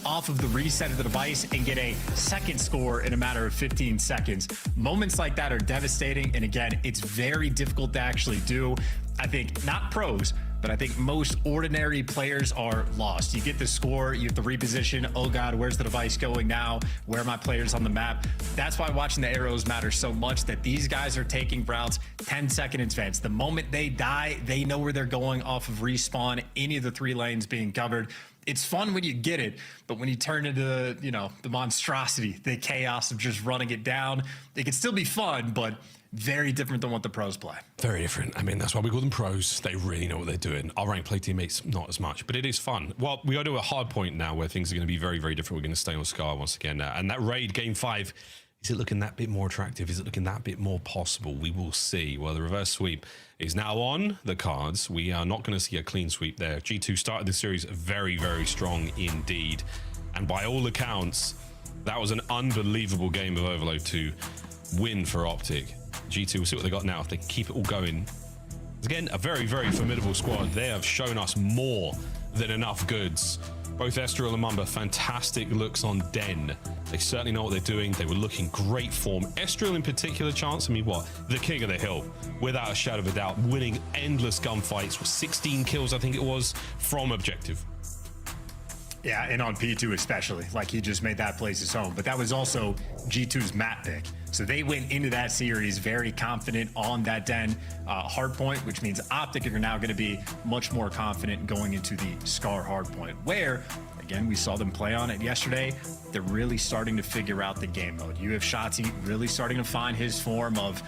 off of the reset of the device and get a second score in a matter of 15 seconds. Moments like that are devastating, and again, it's very difficult to actually do. I think not pros, but I think most ordinary players are lost. You get the score, you have to reposition. Oh God, where's the device going now? Where are my players on the map? That's why watching the arrows matters so much, that these guys are taking routes 10-second advance. The moment they die, they know where they're going off of respawn, any of the 3 lanes being covered. It's fun when you get it, but when you turn into, you know, the monstrosity, the chaos of just running it down, it can still be fun, but very different than what the pros play. Very different. I mean, that's why we call them pros. They really know what they're doing. Our rank play teammates, not as much, but it is fun. Well, we go to a hard point now where things are going to be very, very different. We're going to stay on Scar once again now. And that raid game 5, is it looking that bit more attractive? Is it looking that bit more possible? We will see. Well, the reverse sweep is now on the cards. We are not going to see a clean sweep there. G2 started the series very, very strong indeed. And by all accounts, that was an unbelievable game of Overload to win for Optic. G2 will see what they got now if they can keep it all going. Again, a very, very formidable squad. They have shown us more than enough goods. Both Estriel and Mamba, fantastic looks on Den. They certainly know what they're doing. They were looking great form. Estriel in particular, chance, I mean, what? The king of the hill, without a shadow of a doubt, winning endless gunfights with 16 kills, I think it was, from objective. Yeah, and on P2 especially, like he just made that place his home. But that was also G2's map pick. So they went into that series very confident on that Den hardpoint, which means Optic are now going to be much more confident going into the Scar hardpoint, where, again, we saw them play on it yesterday. They're really starting to figure out the game mode. You have Shotzi really starting to find his form of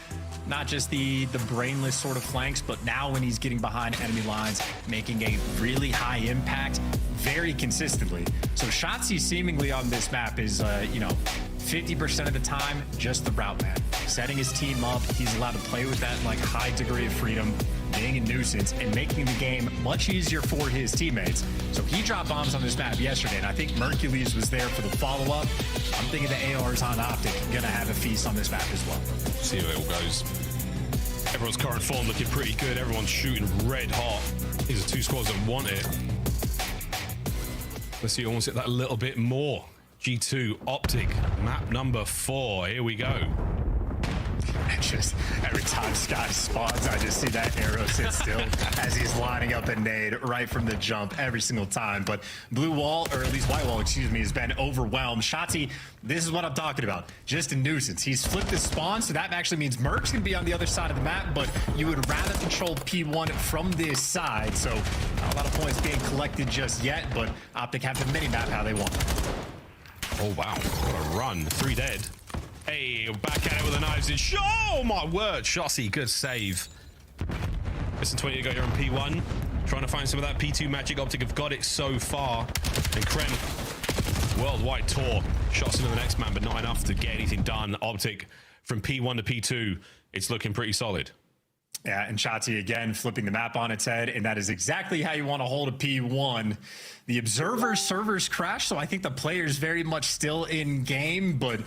not just the brainless sort of flanks, but now when he's getting behind enemy lines, making a really high impact very consistently. So Shotzi seemingly on this map is, 50% of the time, just the route man. Setting his team up, he's allowed to play with that like high degree of freedom, being a nuisance, and making the game much easier for his teammates. So he dropped bombs on this map yesterday, and I think Mercules was there for the follow-up. I'm thinking the ARs on Optic gonna have a feast on this map as well. See how it all goes. Everyone's current form looking pretty good. Everyone's shooting red hot. These are two squads that want it. Let's see who wants it that little bit more. G2 Optic, map number 4. Here we go. Just every time Sky spawns, I just see that arrow sit still as he's lining up a nade right from the jump every single time. But blue wall, or at least white wall, excuse me, has been overwhelmed. Shotzzy, this is what I'm talking about. Just a nuisance. He's flipped his spawn, so that actually means Merc's going to be on the other side of the map, but you would rather control P1 from this side. So not a lot of points being collected just yet, but Optic have the mini-map how they want. Oh, wow. What a run. 3 dead. Hey, back at it with the knives in. Oh, my word. Shotzzy, good save. Listen, 20 got here on P1. Trying to find some of that P2 magic. Optic have got it so far. And Krem, worldwide tour. Shots into the next man, but not enough to get anything done. Optic from P1 to P2. It's looking pretty solid. Yeah, and Shotzzy again flipping the map on its head, and that is exactly how you want to hold a P1. The observer servers crashed, so I think the player's very much still in game, but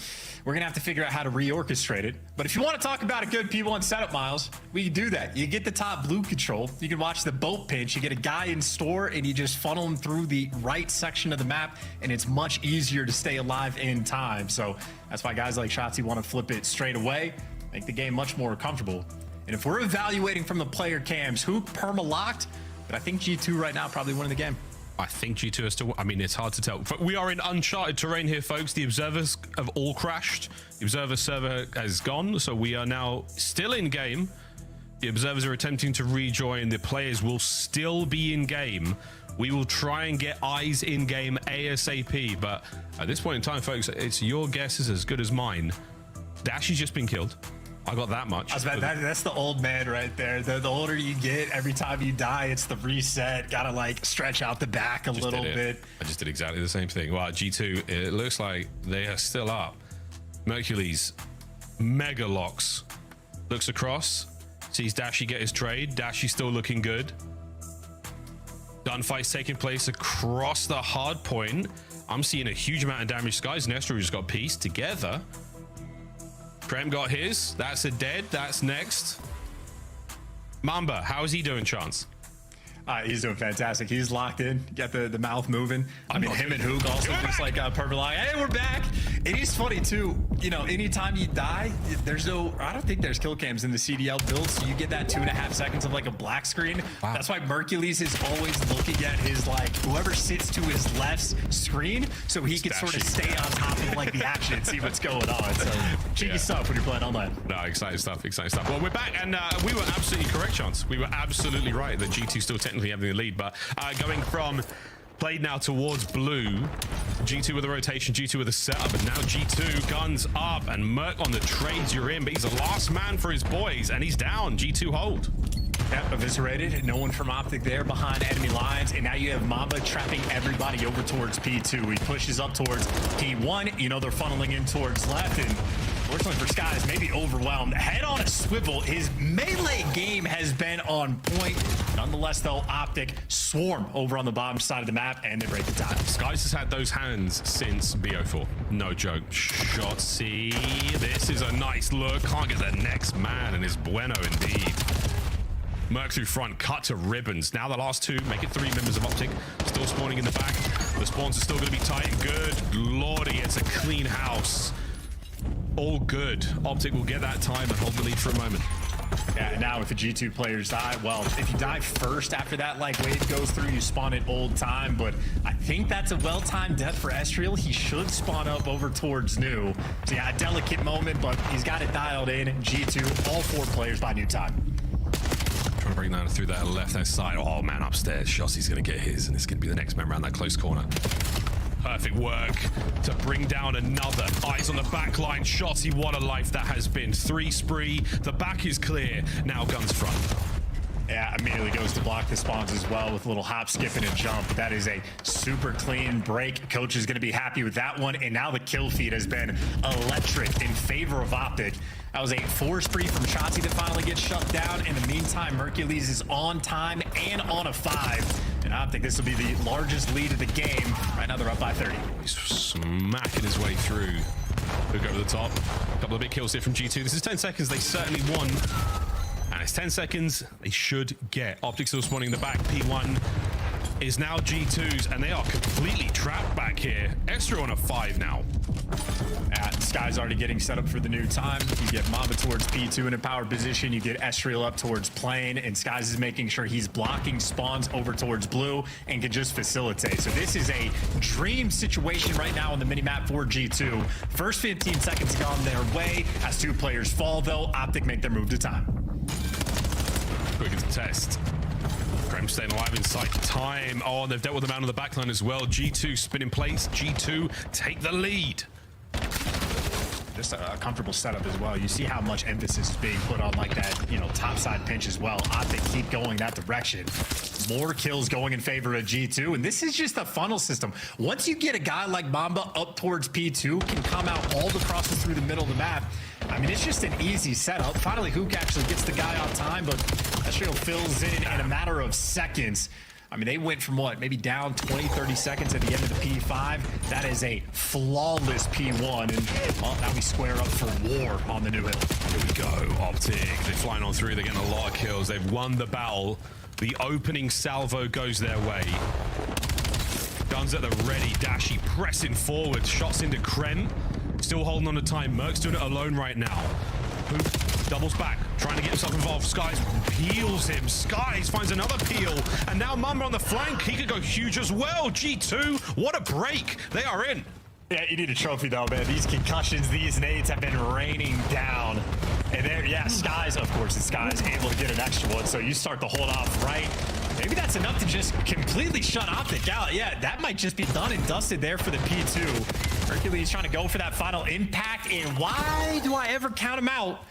we're going to have to figure out how to reorchestrate it. But if you want to talk about a good P1 setup, Miles, we can do that. You get the top blue control, you can watch the boat pinch, you get a guy in store, and you just funnel him through the right section of the map, and it's much easier to stay alive in time. So that's why guys like Shotzzy want to flip it straight away, make the game much more comfortable. And if we're evaluating from the player cams, who perma-locked, but I think G2 right now probably winning the game. I think G2 is still, I mean, it's hard to tell. But we are in uncharted terrain here, folks. The observers have all crashed. The observer server has gone, so we are now still in game. The observers are attempting to rejoin. The players will still be in game. We will try and get eyes in game ASAP, but at this point in time, folks, it's your guess is as good as mine. Dashy's just been killed. I got that much. That's the old man right there. The older you get, every time you die, it's the reset. Gotta like stretch out the back a little bit. I just did exactly the same thing. Well, G2, it looks like they are still up. Mercules, mega locks. Looks across, sees Dashy get his trade. Dashy still looking good. Gunfight's taking place across the hard point. I'm seeing a huge amount of damage. Skies and Estro just got pieced together. Krem got his. That's a dead. That's next. Mamba, how is he doing, Chance? He's doing fantastic. He's locked in. Got the mouth moving. I mean, him and Hook also just like perfect line. Hey, we're back. And he's funny too. You know, anytime you die, there's no. I don't think there's kill cams in the CDL build, so you get that 2.5 seconds of like a black screen. Wow. That's why Mercules is always looking at his like whoever sits to his left's screen, so he can sort of stay on top of like the action and see what's going on. So cheeky stuff when you're playing online. No, exciting stuff. Exciting stuff. Well, we're back, and we were absolutely correct, Chance. We were absolutely right that G2 still technically having the lead, but going from played now towards blue, G2 with a rotation, G2 with a setup, and now G2 guns up, and Merc on the trades you're in, but he's the last man for his boys, and he's down. G2 hold. Yep, eviscerated. No one from Optic there behind enemy lines, and now you have Mamba trapping everybody over towards P2. He pushes up towards P1. You know they're funneling in towards left, and fortunately for Skies, maybe overwhelmed. Head on a swivel. His melee game has been on point. Nonetheless, though, Optic swarm over on the bottom side of the map, and they break the tie. Skies has had those hands since BO4. No joke. Shotzzy. This is a nice look. Can't get the next man, and is bueno indeed. Merc through front, cut to ribbons. Now the last two, make it 3 members of Optic. Still spawning in the back. The spawns are still going to be tight. Good lordy, it's a clean house. All good. Optic will get that time and hold the lead for a moment. Yeah, now if the G2 players die, well, if you die first after that like wave goes through, you spawn at old time, but I think that's a well-timed death for Estriel. He should spawn up over towards new. So yeah, a delicate moment, but he's got it dialed in. G2, all 4 players by new time. Trying to bring that through that left-hand side. Oh man, upstairs. Shotzi's going to get his, and it's going to be the next man around that close corner. Perfect work to bring down another. Eyes on the back line. Shotzzy, what a life that has been. 3 spree. The back is clear. Now guns front. Yeah, immediately goes to block the spawns as well with a little hop, skip, and a jump. That is a super clean break. Coach is going to be happy with that one. And now the kill feed has been electric in favor of Optic. That was a 4 spree from Shotzzy that finally gets shut down. In the meantime, Mercules is on time and on a 5. And Optic, this will be the largest lead of the game. Right now, they're up by 30. He's smacking his way through. Hook over the top. A couple of big kills here from G2. This is 10 seconds. They certainly won. And it's 10 seconds. They should get. Optic still spawning in the back. P1 is now G2's, and they are completely trapped back here. Extra on a 5 now. Sky's already getting set up for the new time. You get Mamba towards P2 in a power position. You get Estriel up towards plane, and Skies is making sure he's blocking spawns over towards blue and can just facilitate. So this is a dream situation right now on the minimap for G2. First 15 seconds gone their way. As 2 players fall, though, Optic make their move to time. Quick as a test. Krem staying alive inside time. Oh, they've dealt with them out on the backline as well. G2 spin in place. G2 take the lead. Just a comfortable setup as well. You see how much emphasis is being put on like that, you know, topside pinch as well. Optic keep going that direction. More kills going in favor of G2, and this is just a funnel system. Once you get a guy like Mamba up towards P2, can come out all the crosses through the middle of the map. I mean, it's just an easy setup. Finally, Hook actually gets the guy on time, but Estriel fills in a matter of seconds. I mean, they went from what, maybe down 20, 30 seconds at the end of the P5. That is a flawless P1. And well, now we square up for war on the new hill. Here we go, Optic. They're flying on through. They're getting a lot of kills. They've won the battle. The opening salvo goes their way. Guns at the ready. Dashy pressing forward. Shots into Kren. Still holding on to time. Merc's doing it alone right now. Hoop doubles back, trying to get himself involved. Skies peels him. Skies finds another peel. And now Mamba on the flank. He could go huge as well. G2, what a break. They are in. Yeah, you need a trophy though, man. These concussions, these nades have been raining down. And there, yeah, Skies, of course, the Skies able to get an extra one. So you start to hold off right. Maybe that's enough to just completely shut Optic out. Yeah, that might just be done and dusted there for the P2. Hercules trying to go for that final impact. And why do I ever count him out?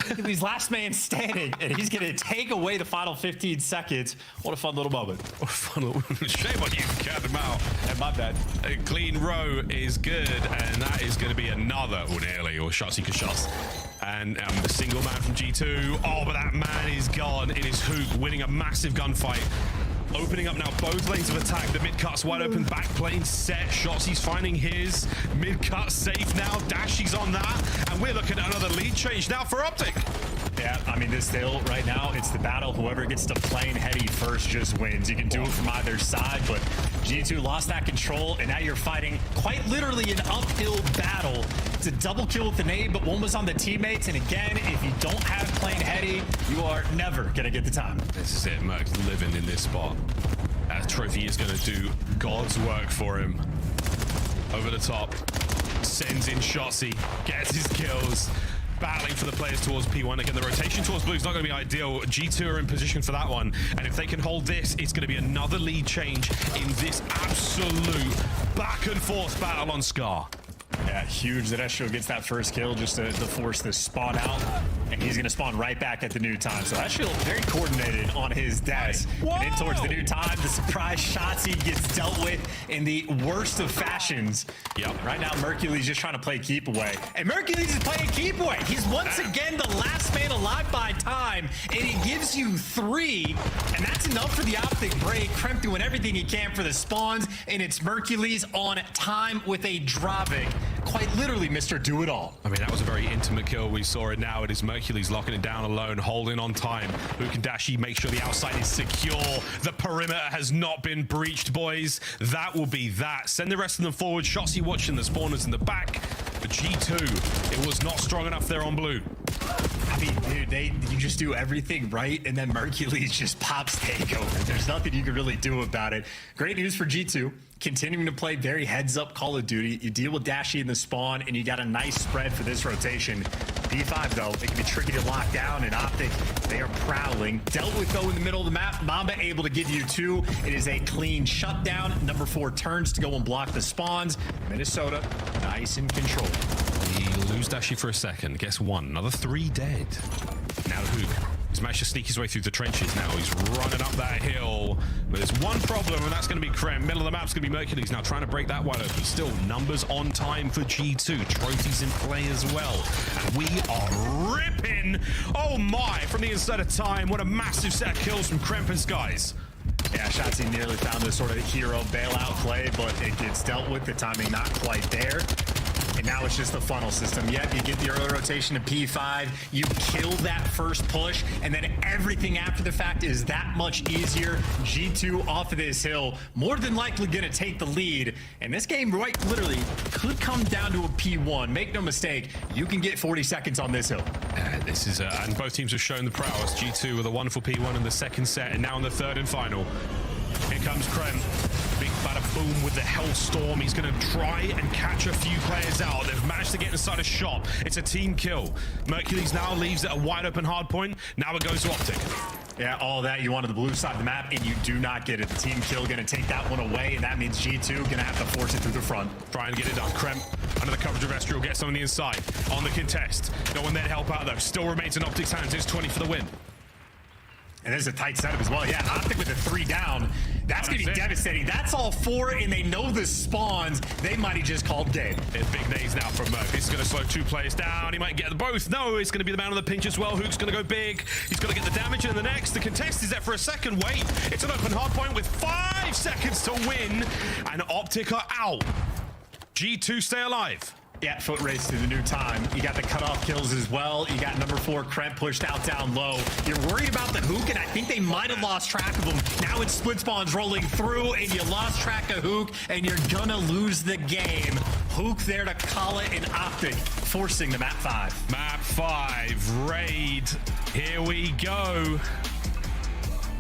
Hercules last man standing, and he's going to take away the final 15 seconds. What a fun little moment. What a fun little shame on you, count him out. And my bad. A clean row is good, and that is going to be another nearly, or shots he could shots. And the single man from G2. Oh, but that man is gone. It is Hook winning a massive gunfight. Opening up now both lanes of attack. The mid-cut's wide open, back plane set. Shots, he's finding his. Mid-cut safe now. Dashy's on that. And we're looking at another lead change now for Optic. Yeah, I mean, this hill right now, it's the battle. Whoever gets to plane heady first just wins. You can do it from either side, but G2 lost that control, and now you're fighting quite literally an uphill battle. It's a double kill with the nade, but one was on the teammates, and again, if you don't have plane heady, you are never gonna get the time. This is it, Merc's living in this spot. That trophy is gonna do God's work for him. Over the top, sends in Shotsy, gets his kills. Battling for the players towards P1. Again, the rotation towards blue is not going to be ideal. G2 are in position for that one. And if they can hold this, it's going to be another lead change in this absolute back and forth battle on Scar. Yeah, huge that Estriel gets that first kill just to force this spawn out. And he's going to spawn right back at the new time. So Estriel very coordinated on his desk. And in towards the new time, the surprise shots he gets dealt with in the worst of fashions. Yep. Right now, Mercules just trying to play keep away. And Mercules is playing keep away. He's once again the last man alive by time. And he gives you 3. And that's enough for the Optic break. Kremp doing everything he can for the spawns. And it's Mercules on time with a Dravik. Quite literally, Mr. Do-It-All. I mean, that was a very intimate kill. We saw it now. It is Mercules locking it down alone, holding on time. Hook and Dashy make sure the outside is secure. The perimeter has not been breached, boys. That will be that. Send the rest of them forward. Shotsy watching the spawners in the back. But G2, it was not strong enough there on blue. I mean, dude, you just do everything right, and then Mercules just pops takeover. There's nothing you can really do about it. Great news for G2. Continuing to play very heads-up Call of Duty. You deal with Dashy in the spawn, and you got a nice spread for this rotation. P5, though, it can be tricky to lock down, and Optic, they are prowling. Dealt with, though, in the middle of the map. Mamba able to give you 2. It is a clean shutdown. Number 4 turns to go and block the spawns. Minnesota, nice in control. We lose Dashy for a second. Gets 1. Another 3 dead. Now Hook. He's managed to sneak his way through the trenches now. He's running up that hill. But there's one problem, and that's going to be Krem. Middle of the map's going to be Mercules now trying to break that wide open. Still, numbers on time for G2. Trophies in play as well. And we are ripping. Oh my, from the inside of time. What a massive set of kills from Kremp and Skies. Yeah, Shotsy nearly found this sort of hero bailout play, but it gets dealt with. The timing not quite there. and now it's just the funnel system. Yep, you get the early rotation to P5, you kill that first push, and then everything after the fact is that much easier. G2 off of this hill, more than likely gonna take the lead, and this game right literally could come down to a P1. Make no mistake, you can get 40 seconds on this hill. This is, and both teams have shown the prowess. G2 with a wonderful P1 in the second set, and now in the third and final. Here comes Krem. Big bada boom with the Hellstorm. He's going to try and catch a few players out. They've managed to get inside a shop. It's a team kill. Mercules now leaves it a wide open hard point. Now it goes to Optic. Yeah, all that you wanted the blue side of the map, and you do not get it. The team kill going to take that one away, and that means G2 going to have to force it through the front. Try and get it done. Krem under the coverage of Estriel gets on the inside. On the contest. No one there to help out, though. Still remains in Optic's hands. It's 20 for the win. And there's a tight setup as well. Yeah, Optic with a 3 down. That's going to be devastating. That's all 4, and they know this spawns. They might have just called dead. It's big nays now from Merc. This is going to slow 2 players down. He might get both. No, it's going to be the man on the pinch as well. Hook's going to go big. He's going to get the damage in the next. The contest is there for a second. Wait, it's an open hard point with 5 seconds to win. And Optic are out. G2 stay alive. Yeah, foot race to the new time. You got the cutoff kills as well. You got number 4, Krem, pushed out down low. You're worried about the Hook, and I think they might have lost track of him. Now it's split spawns rolling through, and you lost track of Hook, and you're gonna lose the game. Hook there to call it, and Optic forcing the map 5. Map 5, raid. Here we go.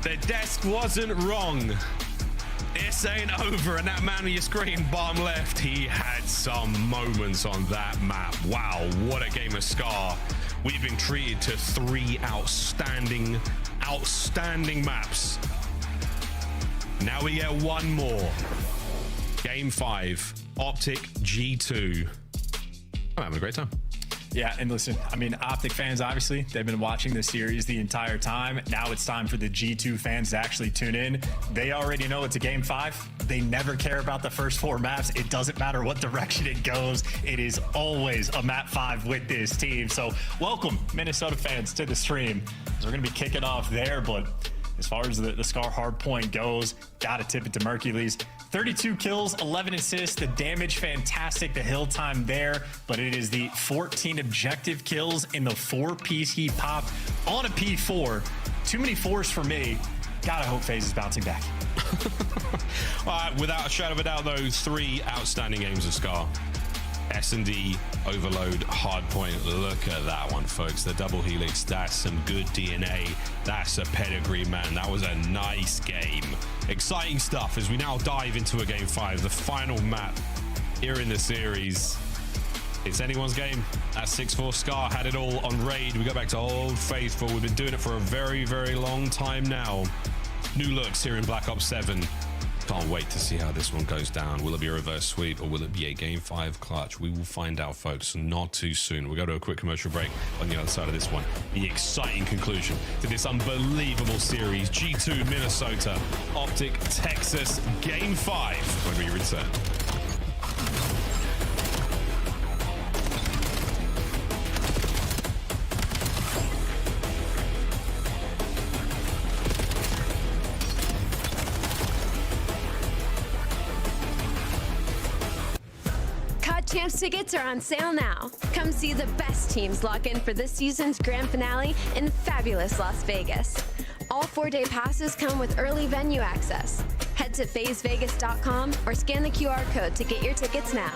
The desk wasn't wrong. This ain't over, and that man on your screen, bottom left, he had some moments on that map. Wow, what a game of Scar. We've been treated to 3 outstanding maps. Now we get one more. Game 5, Optic G2. I'm having a great time. Yeah, and listen, I mean, Optic fans, obviously, they've been watching the series the entire time. Now it's time for the G2 fans to actually tune in. They already know it's a game 5. They never care about the first 4 maps. It doesn't matter what direction it goes. It is always a map 5 with this team. So welcome, Minnesota fans, to the stream. So we're going to be kicking off there, but as far as the Scar hardpoint goes, gotta tip it to Mercules. 32 kills, 11 assists, the damage fantastic, the hill time there, but it is the 14 objective kills in the 4-piece he popped on a P4. Too many 4s for me. Gotta hope FaZe is bouncing back. Without a shadow of a doubt, those 3 outstanding games of Scar. S&D, Overload, Hardpoint. Look at that one, folks. The double helix, that's some good DNA. That's a pedigree, man. That was a nice game. Exciting stuff as we now dive into a game 5, the final map here in the series. It's anyone's game. At 6-4, Scar had it all on raid. We go back to Old Faithful. We've been doing it for a very, very long time now. New looks here in Black Ops 7. Can't wait to see how this one goes down. Will it be a reverse sweep or will it be a game 5 clutch? We will find out, folks, not too soon. We'll go to a quick commercial break. On the other side of this one, the exciting conclusion to this unbelievable series. G2 Minnesota, Optic Texas, game 5 when we return. Champs tickets are on sale now. Come see the best teams lock in for this season's grand finale in fabulous Las Vegas. All 4-day passes come with early venue access. Head to FazeVegas.com or scan the QR code to get your tickets now.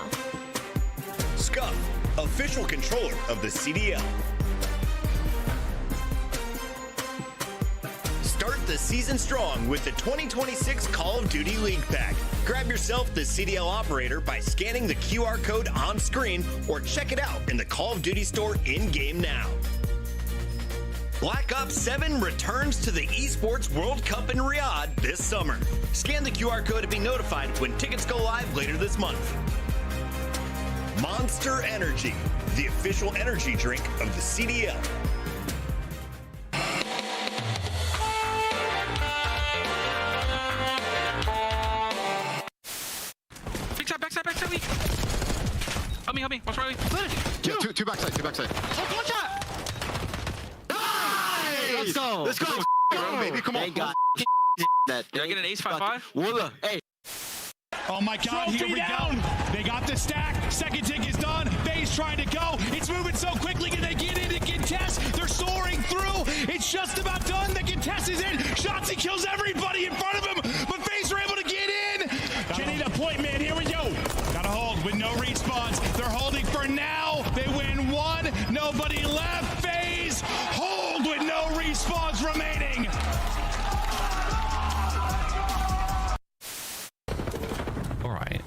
Scuff, official controller of the CDL. Start the season strong with the 2026 Call of Duty League Pack. Grab yourself the CDL operator by scanning the QR code on screen or check it out in the Call of Duty store in-game now. Black Ops 7 returns to the Esports World Cup in Riyadh this summer. Scan the QR code to be notified when tickets go live later this month. Monster Energy, the official energy drink of the CDL. Backside, weak. Help me. What's right? Yeah, two backside. Oh, one shot. Nice! Let's go. Baby, come on. Did I get an ace 5-5? Hey. Oh my God, here we go. They got the stack. Second tick is done. FaZe trying to go. It's moving so quickly. Can they get in and contest? They're soaring through. It's just about done. The contest is in. Shotzzy kills everybody in front of him, but FaZe are able to get in. Getting a point, man. Here we go. Gotta hold with no respawns. They're holding for now. They win one. Nobody left. FaZe hold with no respawns remaining. All right.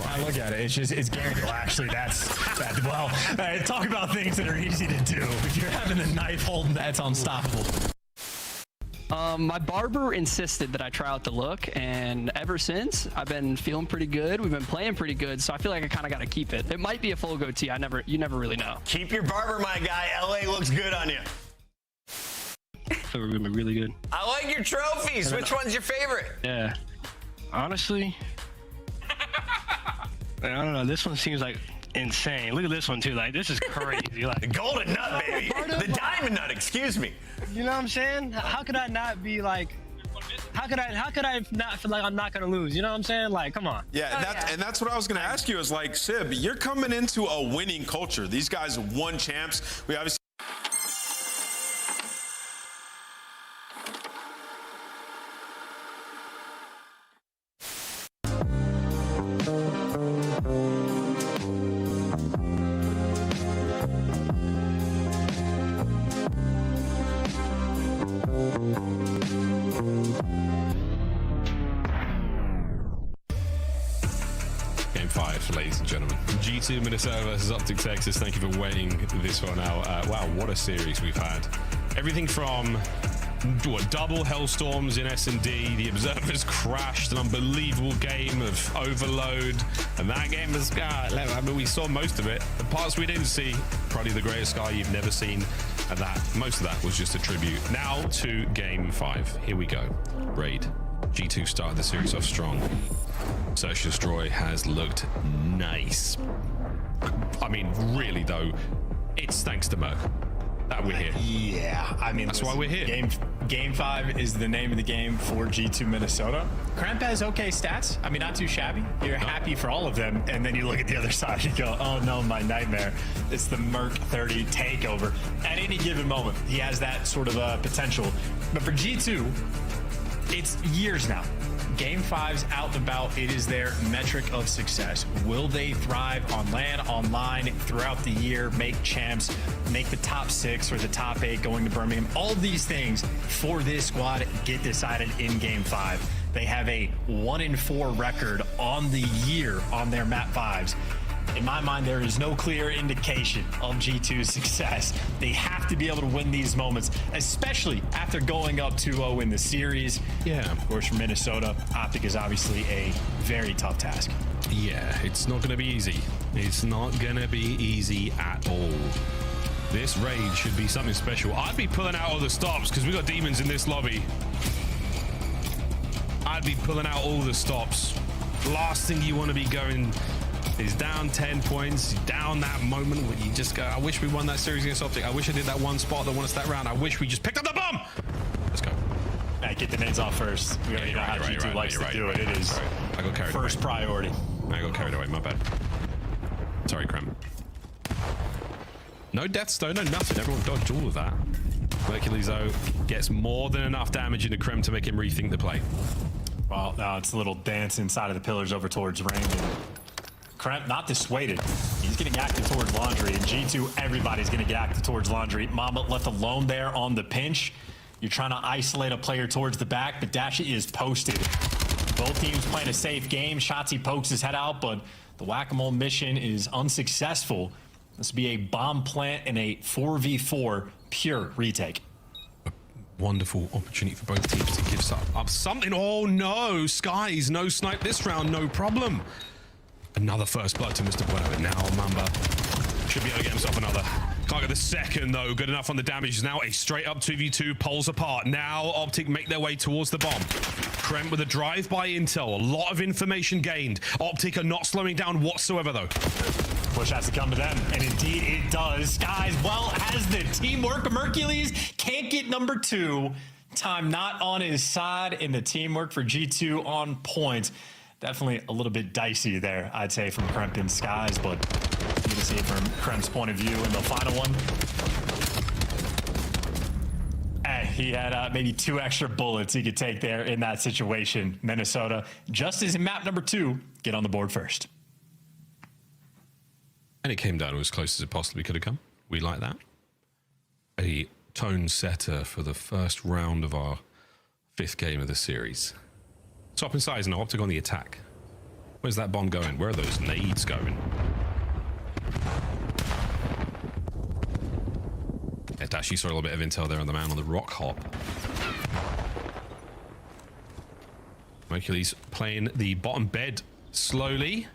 I look at it. It's just, it's guaranteed. Well, actually, talk about things that are easy to do. If you're having a knife holding, that's unstoppable. My barber insisted that I try out the look, and ever since, I've been feeling pretty good. We've been playing pretty good, so I feel like I kind of got to keep it. It might be a full goatee. You never really know. Keep your barber, my guy. LA looks good on you. We're gonna be really good. I like your trophies. Which one's your favorite? Yeah. Honestly, I don't know. This one seems like insane. Look at this one too. Like, this is crazy. Like the golden nut, baby. The diamond nut. Excuse me. You know what I'm saying? How could I not be like? How could I not feel like I'm not gonna lose? You know what I'm saying? Like, come on. Yeah, and that's what I was gonna ask you. Is like, Sib, you're coming into a winning culture. These guys won champs. We obviously. Game 5, ladies and gentlemen. G2 Minnesota versus Optic Texas. Thank you for waiting this one out. Wow, what a series we've had. Everything from double Hellstorms in S&D. The Observers crashed an unbelievable game of Overload. And that game was, I mean, we saw most of it. The parts we didn't see, probably the greatest sky you've never seen. And most of that was just a tribute. Now to Game 5. Here we go. Raid. G2 started the series off strong. Search and Destroy has looked nice. I mean, really though, it's thanks to Merc that we're here. Yeah, I mean, that's why we're here. Game 5 is the name of the game for G2 Minnesota. Kremp has okay stats. I mean, not too shabby. You're happy for all of them, and then you look at the other side and you go, oh no, my nightmare. It's the Merc 30 takeover. At any given moment, he has that sort of potential. But for G2, it's years now. Game 5's out and about. It is their metric of success. Will they thrive on LAN, online, throughout the year, make champs, make the top 6 or the top 8 going to Birmingham? All these things for this squad get decided in Game 5. They have a 1-4 record on the year on their map 5s. In my mind, there is no clear indication of G2's success. They have to be able to win these moments, especially after going up 2-0 in the series. Yeah. Of course, for Minnesota, Optic is obviously a very tough task. Yeah, it's not going to be easy. It's not going to be easy at all. This raid should be something special. I'd be pulling out all the stops because we got demons in this lobby. I'd be pulling out all the stops. Last thing you want to be going is down 10 points, down that moment where you just go, I wish we won that series against Optic. I wish I did that one spot that won us that round. I wish we just picked up the bomb. Let's go. Hey, get the nades off first. We already know how G2 likes to do it. It is I got carried first priority. I got carried away, my bad. Sorry, Krem. No death stone, no nothing. Everyone dodged all of that. Hercules, though, gets more than enough damage into Krem to make him rethink the play. Well, now it's a little dance inside of the pillars over towards Rain. Kremp not dissuaded. He's getting active towards Laundry, and G2, everybody's going to get active towards Laundry. Mamba left alone there on the pinch. You're trying to isolate a player towards the back, but Dashi is posted. Both teams playing a safe game. Shotzzy pokes his head out, but the whack-a-mole mission is unsuccessful. This will be a bomb plant and a 4v4 pure retake. A wonderful opportunity for both teams to give up something. Oh no, Skies, no snipe this round, no problem. Another first blood to Mr. Bueno. Now Mamba should be able to get himself another. Can't get the second though. Good enough on the damage. Now a straight up 2v2 pulls apart. Now Optic make their way towards the bomb. Krem with a drive-by intel. A lot of information gained. Optic are not slowing down whatsoever though. Push has to come to them, and indeed it does. Skies, well as the teamwork of Hercules can't get number 2. Time not on his side, and the teamwork for G2 on point. Definitely a little bit dicey there, I'd say, from Kremp and Skies, but you can see it from Kremp's point of view in the final one. He had maybe 2 extra bullets he could take there in that situation. Minnesota, just as in map number 2, get on the board first. And it came down to as close as it possibly could have come. We like that. A tone setter for the first round of our 5th game of the series. Top and size now, Optic on the attack. Where's that bomb going? Where are those nades going? Yeah, Dashi saw a little bit of intel there on the man on the rock hop. Mercury's playing the bottom bed slowly.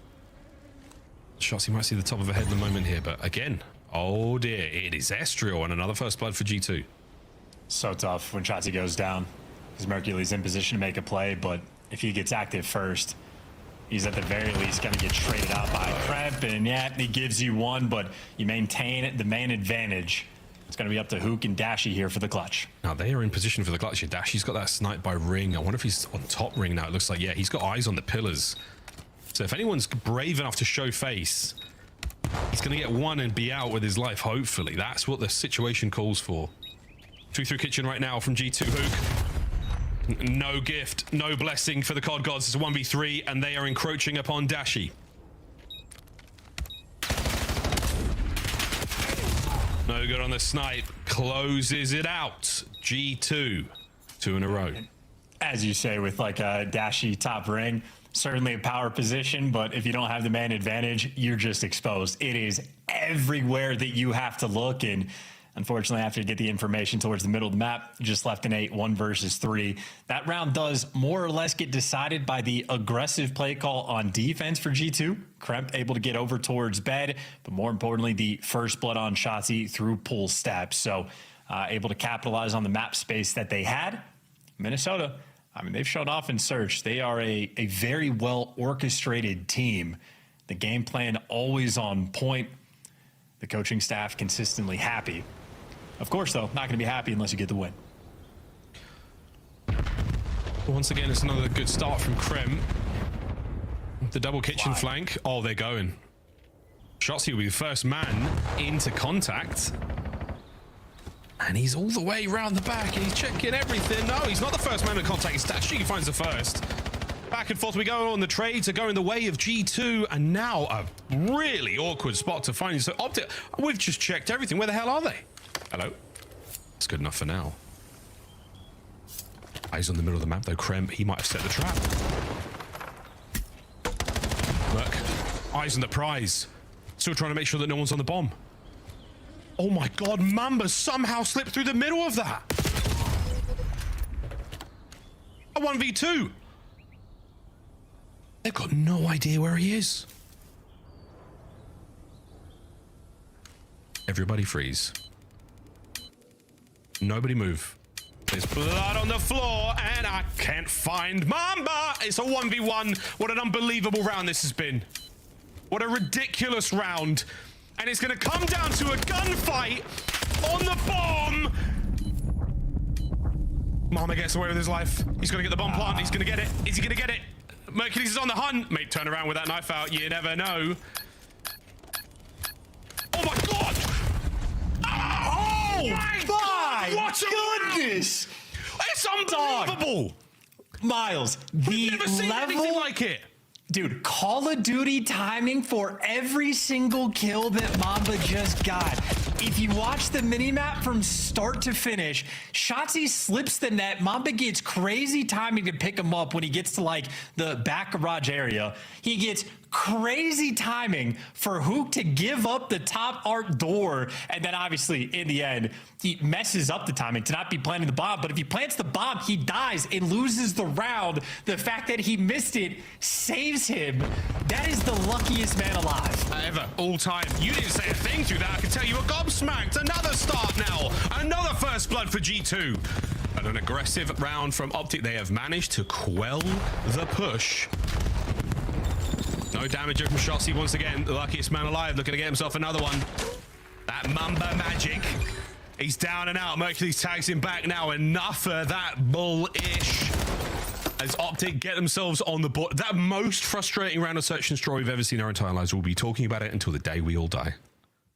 Shots, you might see the top of her head in the moment here, but again, oh dear, it is Estriel and another first blood for G2. So tough when Shotzi goes down, because Mercury's in position to make a play, but if he gets active first, he's at the very least going to get traded out by Kremp, and yeah, he gives you one, but you maintain the main advantage. It's going to be up to Hook and Dashi here for the clutch. Now they are in position for the clutch here. Dashi's got that snipe by Ring. I wonder if he's on top Ring now. It looks like, yeah, he's got eyes on the pillars. So if anyone's brave enough to show face, he's going to get one and be out with his life, hopefully. That's what the situation calls for. 2 through kitchen right now from G2 Hook. No gift, no blessing for the COD gods. It's a 1v3, and they are encroaching upon Dashi. No good on the snipe. Closes it out. G2. 2 in a row. As you say, with like a Dashi top Ring, certainly a power position, but if you don't have the man advantage, you're just exposed. It is everywhere that you have to look, and unfortunately, after you get the information towards the middle of the map, just left an 8, 1 versus 3. That round does more or less get decided by the aggressive play call on defense for G2. Kremp able to get over towards bed, but more importantly, the first blood on Shotzi through pull steps. So able to capitalize on the map space that they had. Minnesota, I mean, they've shown off in search. They are a very well orchestrated team. The game plan always on point. The coaching staff consistently happy. Of course, though, not going to be happy unless you get the win. Once again, it's another good start from Krem. The double kitchen flank. Oh, they're going. Shotzi will be the first man into contact. And he's all the way around the back and he's checking everything. No, he's not the first man in contact. It's Dashi who finds the first. Back and forth we go on. The trades are going the way of G2, and now a really awkward spot to find. So Optic, we've just checked everything. Where the hell are they? Hello. That's good enough for now. Eyes on the middle of the map though. Krem, he might have set the trap. Look, eyes on the prize. Still trying to make sure that no one's on the bomb. Oh my God, Mamba somehow slipped through the middle of that. A 1v2. They've got no idea where he is. Everybody freeze. Nobody move. There's blood on the floor and I can't find Mamba. It's a 1v1. What an unbelievable round this has been. What a ridiculous round. And it's going to come down to a gunfight on the bomb. Mamba gets away with his life. He's going to get the bomb plant. He's going to get it. Is he going to get it? Mercury's is on the hunt. Mate, turn around with that knife out. You never know. Oh my God! Oh my! What a goodness! It's unbelievable. Miles, we've never seen anything like it. Dude, Call of Duty timing for every single kill that Mamba just got. If you watch the minimap from start to finish, Shotzi slips the net. Mamba gets crazy timing to pick him up when he gets to like the back garage area. He gets crazy timing for Hook to give up the top art door. And then obviously in the end, he messes up the timing to not be planting the bomb. But if he plants the bomb, he dies and loses the round. The fact that he missed it saves him. That is the luckiest man alive. Ever, all time. You didn't say a thing through that. I can tell you were gobsmacked. Another start now. Another first blood for G2. And an aggressive round from Optic. They have managed to quell the push. No damage from Shotzi once again. The luckiest man alive, looking to get himself another one. That Mamba magic. He's down and out. Mercury tags him back now. Enough of that bullish. as Optic get themselves on the board. That most frustrating round of Search and Destroy we've ever seen in our entire lives. We'll be talking about it until the day we all die.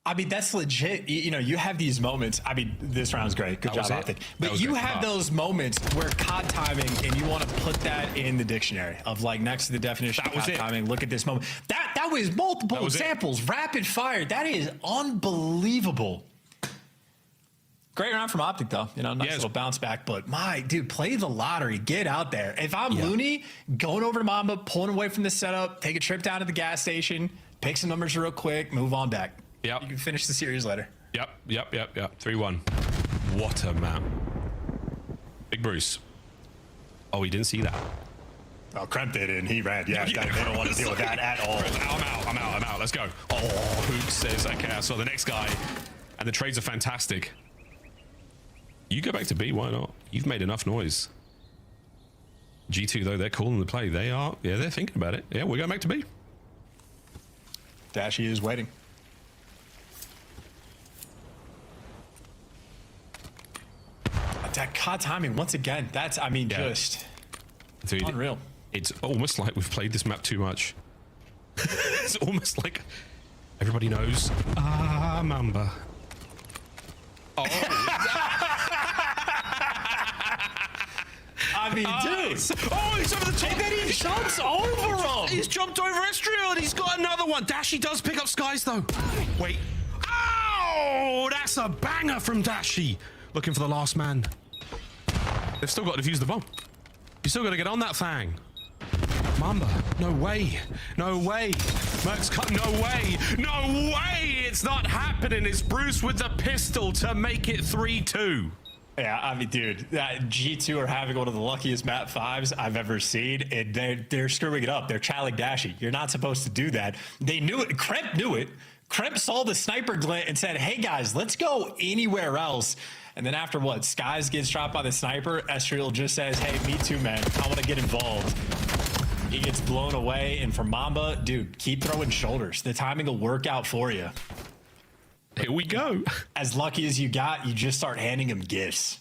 I mean, that's legit. You know, you have these moments. I mean, this round's great. Good job, Optic. But you have those moments where COD timing, and you want to put that in the dictionary of like next to the definition of COD timing. Look at this moment. That was multiple examples. Rapid fire. That is unbelievable. Great round from Optic, though. You know, nice little bounce back. But my dude, play the lottery. Get out there. If I'm Looney, going over to Mamba, pulling away from the setup, take a trip down to the gas station, pick some numbers real quick, move on back. Yep. You can finish the series later. Yep. 3-1. What a map. Big Bruce. Oh, he didn't see that. Oh, Kremp did, and he ran. Yeah, they don't want to deal with that at all. I'm out. Let's go. Oh, Hook says, okay, I saw the next guy. And the trades are fantastic. You go back to B, why not? You've made enough noise. G2, though, they're calling the play. They are, they're thinking about it. Yeah, we're going back to B. Dashy is waiting. That COD timing, once again, that's, I mean, just dude, unreal. It's almost like we've played this map too much. It's almost like everybody knows. Mamba. Oh. I mean, dude. Oh, he's over the top. And then he jumps over him. He's jumped over Estriel, and he's got another one. Dashy does pick up Skies, though. Wait. Oh, that's a banger from Dashy. Looking for the last man. They've still got to defuse the bomb. You still got to get on that thing. Mamba, no way. No way. Merc's cut, no way. No way. It's not happening. It's Bruce with the pistol to make it 3-2. Yeah, I mean, dude, G2 are having one of the luckiest map 5s I've ever seen, and they're screwing it up. They're challenging Dashy. You're not supposed to do that. They knew it. Kremp knew it. Kremp saw the sniper glint and said, hey, guys, let's go anywhere else. And then after what? Skies gets dropped by the sniper, Estriel just says, hey, me too, man. I want to get involved. He gets blown away. And for Mamba, dude, keep throwing shoulders. The timing will work out for you. Here we go. As lucky as you got, you just start handing him gifts.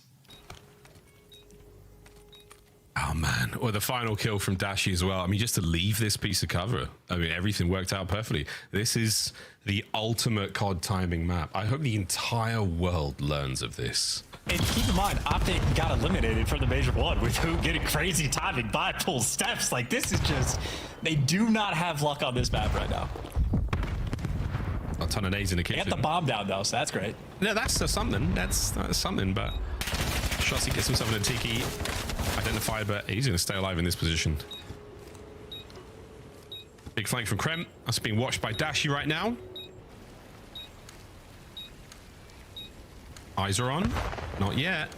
Oh, man. Or the final kill from Dashy as well. I mean, just to leave this piece of cover. I mean, everything worked out perfectly. This is the ultimate COD timing map. I hope the entire world learns of this. And keep in mind, Optic got eliminated from the Major 1 with who getting crazy timing by pull steps. Like, this is just... They do not have luck on this map right now. A ton of nades in the kitchen. They got the bomb down, though, so that's great. No, that's something. That's something, but... Shotzi gets himself in a Tiki. Identified, but he's going to stay alive in this position. Big flank from Kremp. That's being watched by Dashy right now. Eyes are on. Not yet.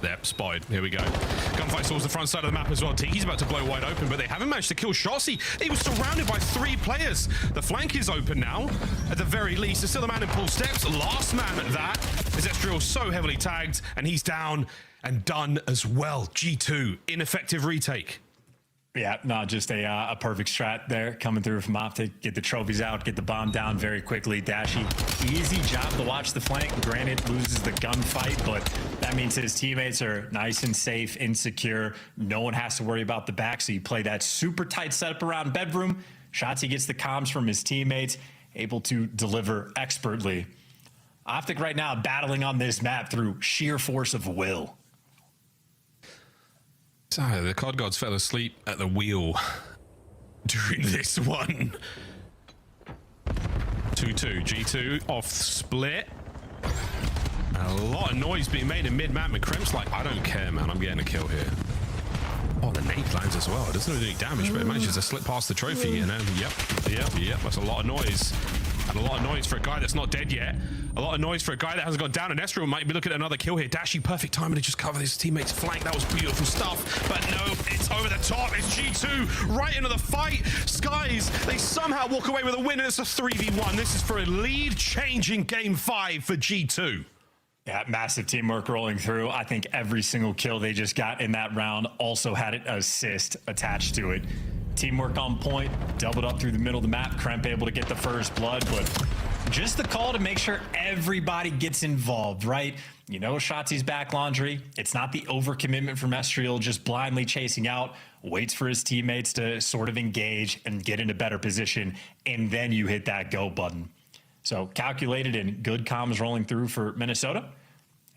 There, spotted. Here we go. Gunfight towards the front side of the map as well. Tiki's about to blow wide open, but they haven't managed to kill Shotzi. He was surrounded by 3 players. The flank is open now, at the very least. There's still a man in pull steps. Last man at that. Is Estriel so heavily tagged, and he's down and done as well. G2, ineffective retake. Yeah, no, just a perfect strat there coming through from Optic. Get the trophies out, get the bomb down very quickly. Dashy, easy job to watch the flank. Granted, loses the gunfight, but that means his teammates are nice and safe, insecure. No one has to worry about the back, so you play that super tight setup around bedroom. Shotzi gets the comms from his teammates, able to deliver expertly. Optic right now battling on this map through sheer force of will. So the COD gods fell asleep at the wheel during this one. 2-2, G2 off split. A lot of noise being made in mid-map, and Kremp's like, I don't care, man, I'm getting a kill here. Oh, the nade lands as well. It doesn't do any damage, but it manages to slip past the trophy, and then, yep, that's a lot of noise. And a lot of noise for a guy that's not dead yet. A lot of noise for a guy that hasn't gone down, and Estriel might be looking at another kill here. Dashy, perfect timing to just cover his teammate's flank. That was beautiful stuff. But no, it's over the top. It's G2 right into the fight. Skies, they somehow walk away with a win, and it's a 3v1. This is for a lead-changing game 5 for G2. Yeah, massive teamwork rolling through. I think every single kill they just got in that round also had an assist attached to it. Teamwork on point, doubled up through the middle of the map. Kremp able to get the first blood, but just the call to make sure everybody gets involved, right? You know, Shotzi's back laundry. It's not the overcommitment from Estriel just blindly chasing out, waits for his teammates to sort of engage and get in a better position, and then you hit that go button. So calculated and good comms rolling through for Minnesota.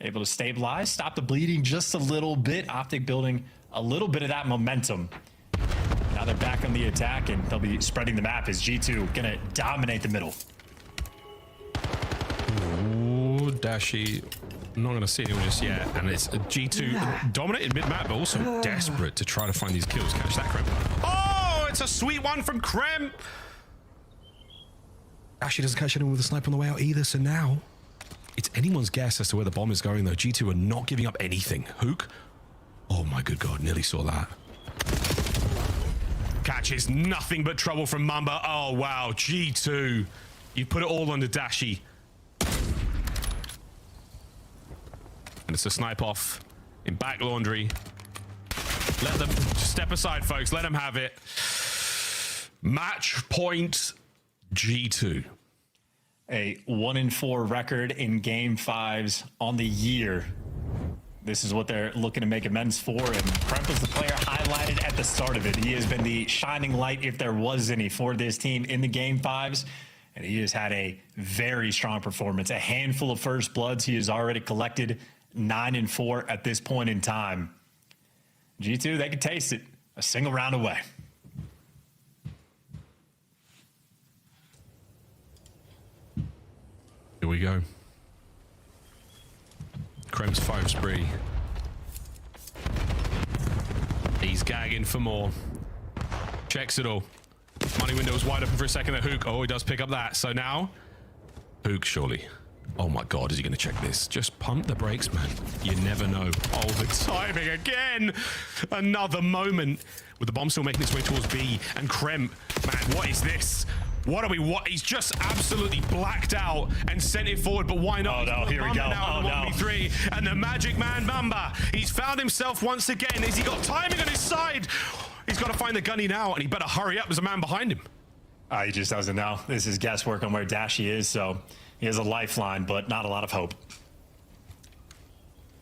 Able to stabilize, stop the bleeding just a little bit. Optic building a little bit of that momentum. Now they're back on the attack, and they'll be spreading the map as G2 gonna dominate the middle. Ooh, Dashy. I'm not going to see anyone just yet. And it's G2 dominated mid-map, but also desperate to try to find these kills. Catch that, Kremp. Oh, it's a sweet one from Kremp. Dashy doesn't catch anyone with a sniper on the way out either, so now it's anyone's guess as to where the bomb is going, though. G2 are not giving up anything. Hook. Oh, my good God. Nearly saw that. Catches nothing but trouble from Mamba. Oh, wow. G2. You put it all on the Dashy. And it's a snipe off in back laundry. Let them step aside, folks. Let them have it. Match point G2. A 1-4 record in game 5s on the year. This is what they're looking to make amends for, and Kremp was the player highlighted at the start of it. He has been the shining light, if there was any, for this team in the game 5s, and he has had a very strong performance. A handful of first bloods he has already collected, 9-4 at this point in time. G2, they can taste it. A single round away. Here we go. Kremp's 5 spree. He's gagging for more. Checks it all. Money window was wide open for a second at Hook. Oh, he does pick up that. So now, Hook, surely. Oh my God, is he going to check this? Just pump the brakes, man. You never know. Oh, the timing again. Another moment with the bomb still making its way towards B. And Kremp, man, what is this? What? He's just absolutely blacked out and sent it forward, but why not? Oh no, here we go. Now on the 1v3, and the magic man Mamba. He's found himself once again. Has he got timing on his side? He's got to find the gunny now, and he better hurry up. There's a man behind him. He just doesn't know. This is guesswork on where Dashy is, so he has a lifeline, but not a lot of hope.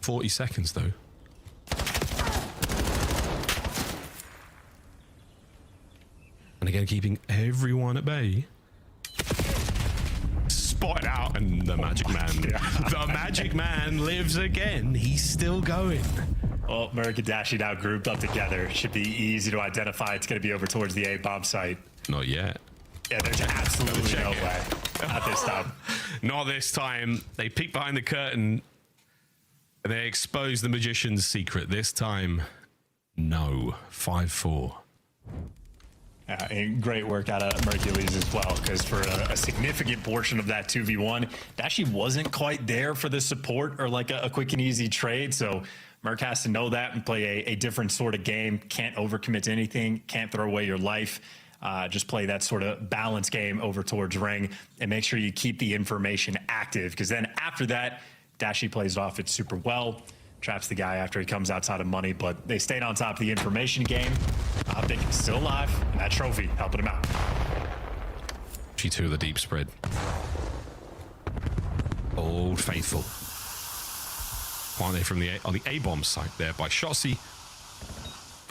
40 seconds, though. And again, keeping everyone at bay. Spotted out, and the magic man. The magic man lives again. He's still going. Well, Merc and Dashy now grouped up together. Should be easy to identify. It's going to be over towards the A-bomb site. Not yet. Yeah, there's absolutely no way. Not this time. Not this time. They peek behind the curtain and they expose the magician's secret. This time, no. 5-4. And great work out of Mercules as well, because for a significant portion of that 2v1, Dashy wasn't quite there for the support or like a quick and easy trade. So Merc has to know that and play a different sort of game. Can't overcommit to anything. Can't throw away your life. Just play that sort of balance game over towards Ring and make sure you keep the information active, because then after that, Dashy plays it off it super well. Traps the guy after he comes outside of money, but they stayed on top of the information game. Optic still alive, and that trophy helping him out. G2 the deep spread. Old Faithful. Aren't they from the A-bomb site there by Shotzi?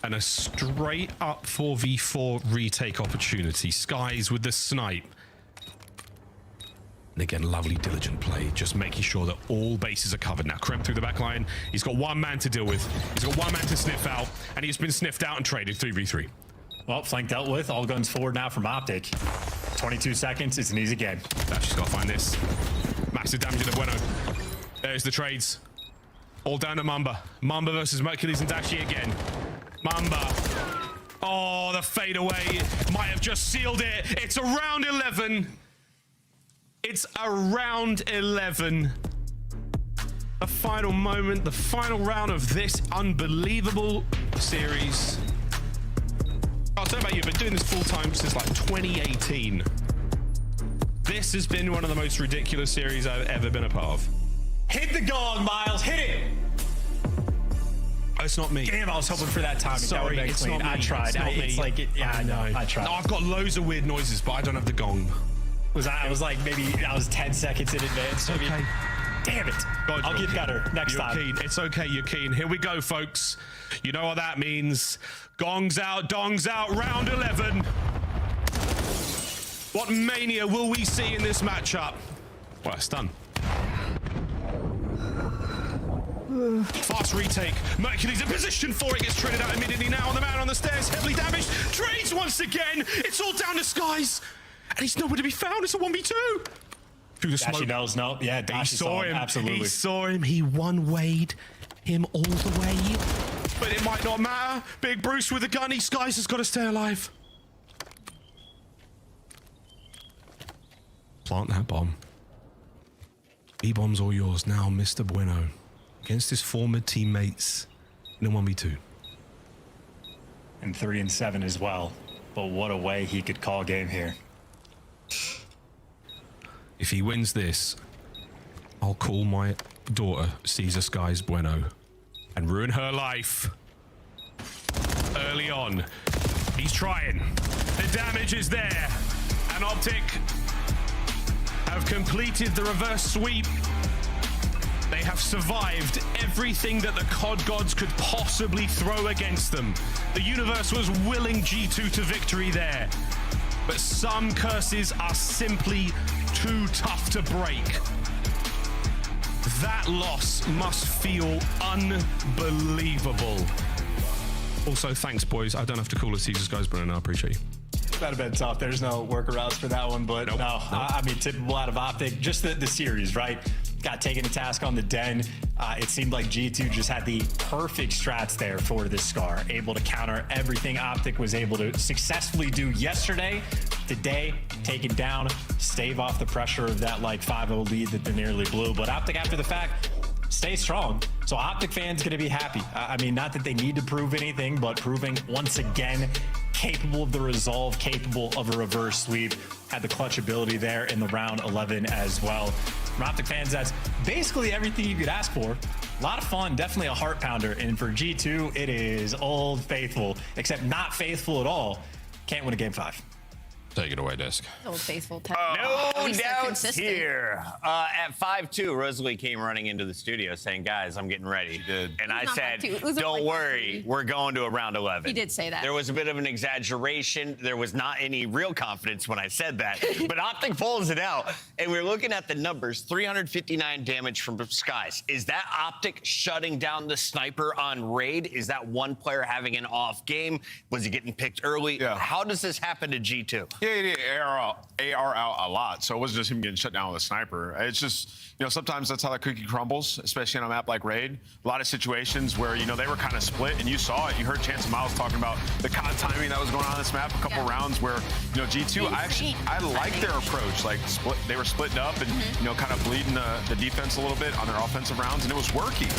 And a straight up 4v4 retake opportunity. Skies with the snipe. And again, lovely diligent play, just making sure that all bases are covered. Now Kremp through the back line. He's got one man to deal with. He's got one man to sniff out, and he's been sniffed out and traded 3v3. Well, flank dealt with. All guns forward now from Optic. 22 seconds. It's an easy game. Dashy's got to find this. Massive damage to the Bueno. There's the trades. All down to Mamba. Mamba versus Mercules and Dashy again. Mamba. Oh, the fadeaway might have just sealed it. It's a round 11. It's a round 11. The final moment, the final round of this unbelievable series. I'll tell you about you, but doing this full time since like 2018. This has been one of the most ridiculous series I've ever been a part of. Hit the gong, Miles. Hit it. Oh, it's not me. Damn, I was hoping for that timing. Sorry, that it's clean. not me. I tried. It's not me. It's like, yeah, I know. I tried. No, I've got loads of weird noises, but I don't have the gong. I was like, maybe I was 10 seconds in advance. Maybe. Okay. Damn it. God, I'll get better next you're time. Keen. It's okay, you're keen. Here we go, folks. You know what that means. Gongs out, dongs out, round 11. What mania will we see in this matchup? Well, it's done. Fast retake. Mercury's in position for it. Gets traded out immediately now. The man on the stairs, heavily damaged. Trades once again. It's all down to Skies. And he's nowhere to be found. It's a 1v2. Through the smoke. Dashi knows, no. Yeah, Dashi saw him. Absolutely. He saw him. He one-wayed him all the way. But it might not matter. Big Bruce with a gun. Skies has got to stay alive. Plant that bomb. B-bomb's all yours now, Mr. Bueno. Against his former teammates in a 1v2. And 3-7 as well. But what a way he could call game here. If he wins this, I'll call my daughter Caesar Skies Bueno and ruin her life early on. He's trying. The damage is there. And Optic have completed the reverse sweep. They have survived everything that the COD gods could possibly throw against them. The universe was willing G2 to victory there. But some curses are simply too tough to break. That loss must feel unbelievable. Also, thanks, boys. I don't have to call it Caesar's Guys, but I appreciate you. That'd have been tough. There's no workarounds for that one, but Nope. I mean, typical out of Optic. Just the series, right? Got taken to task on the Den. It seemed like G2 just had the perfect strats there for this Scar, able to counter everything Optic was able to successfully do yesterday. Today, taken down, stave off the pressure of that like 5-0 lead that they nearly blew. But Optic, after the fact, stay strong. So Optic fans going to be happy. I mean, not that they need to prove anything, but proving once again capable of the resolve, capable of a reverse sweep. Had the clutch ability there in the round 11 as well. From Optic fans, that's basically everything you could ask for. A lot of fun, definitely a heart pounder. And for G2, it is Old Faithful, except not faithful at all. Can't win a game 5. Take it away, Desk. Old Faithful. No doubts here. At 5-2, Rosalie came running into the studio saying, guys, I'm getting ready. She did. And I said, don't worry, we're going to a round 11. He did say that. There was a bit of an exaggeration. There was not any real confidence when I said that. But Optic pulls it out. And we're looking at the numbers, 359 damage from Skies. Is that Optic shutting down the sniper on raid? Is that one player having an off game? Was he getting picked early? Yeah. How does this happen to G2? Yeah, he did AR out a lot, so it wasn't just him getting shut down with a sniper. It's just, you know, sometimes that's how the cookie crumbles, especially on a map like Raid. A lot of situations where, you know, they were kind of split, and you saw it. You heard Chance and Miles talking about the COD timing that was going on this map. A couple rounds where, you know, G2, I like their approach. Like, they were splitting up and, you know, kind of bleeding the defense a little bit on their offensive rounds, and it was working.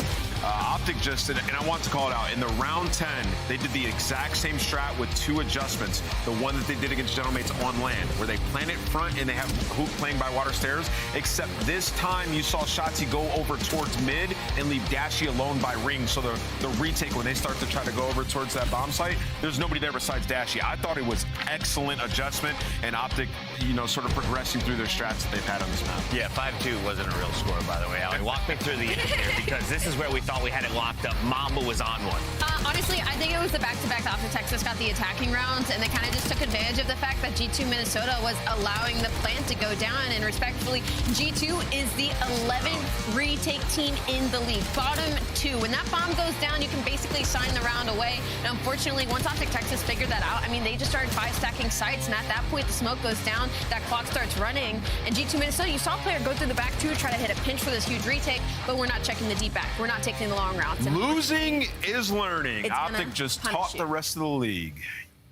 Optic just, and I want to call it out, in the round 10, they did the exact same strat with 2 adjustments. The one that they did against Gentlemates on land, where they plant it front and they have Hoop playing by water stairs, except this time you saw Shotzi go over towards mid and leave Dashi alone by ring. So the retake, when they start to try to go over towards that bomb site, there's nobody there besides Dashi. I thought it was excellent adjustment, and Optic, you know, sort of progressing through their strats that they've had on this map. Yeah, 5-2 wasn't a real score, by the way. Ali, walk me through the end here, because this is where we thought we had it locked up. Mamba was on one. Honestly, I think it was the back-to-back after Texas got the attacking rounds, and they kind of just took advantage of the fact that G2 Minnesota was allowing the plant to go down, and respectfully, G2 is the 11th retake team in the league. Bottom 2. When that bomb goes down, you can basically sign the round away. And unfortunately, once Optic Texas figured that out, I mean, they just started 5-stacking sites, and at that point, the smoke goes down, that clock starts running, and G2 Minnesota, you saw a player go through the back 2, try to hit a pinch for this huge retake, but we're not checking the deep back. We're not taking the long routes. Losing is learning. It's Optic just taught the rest of the league.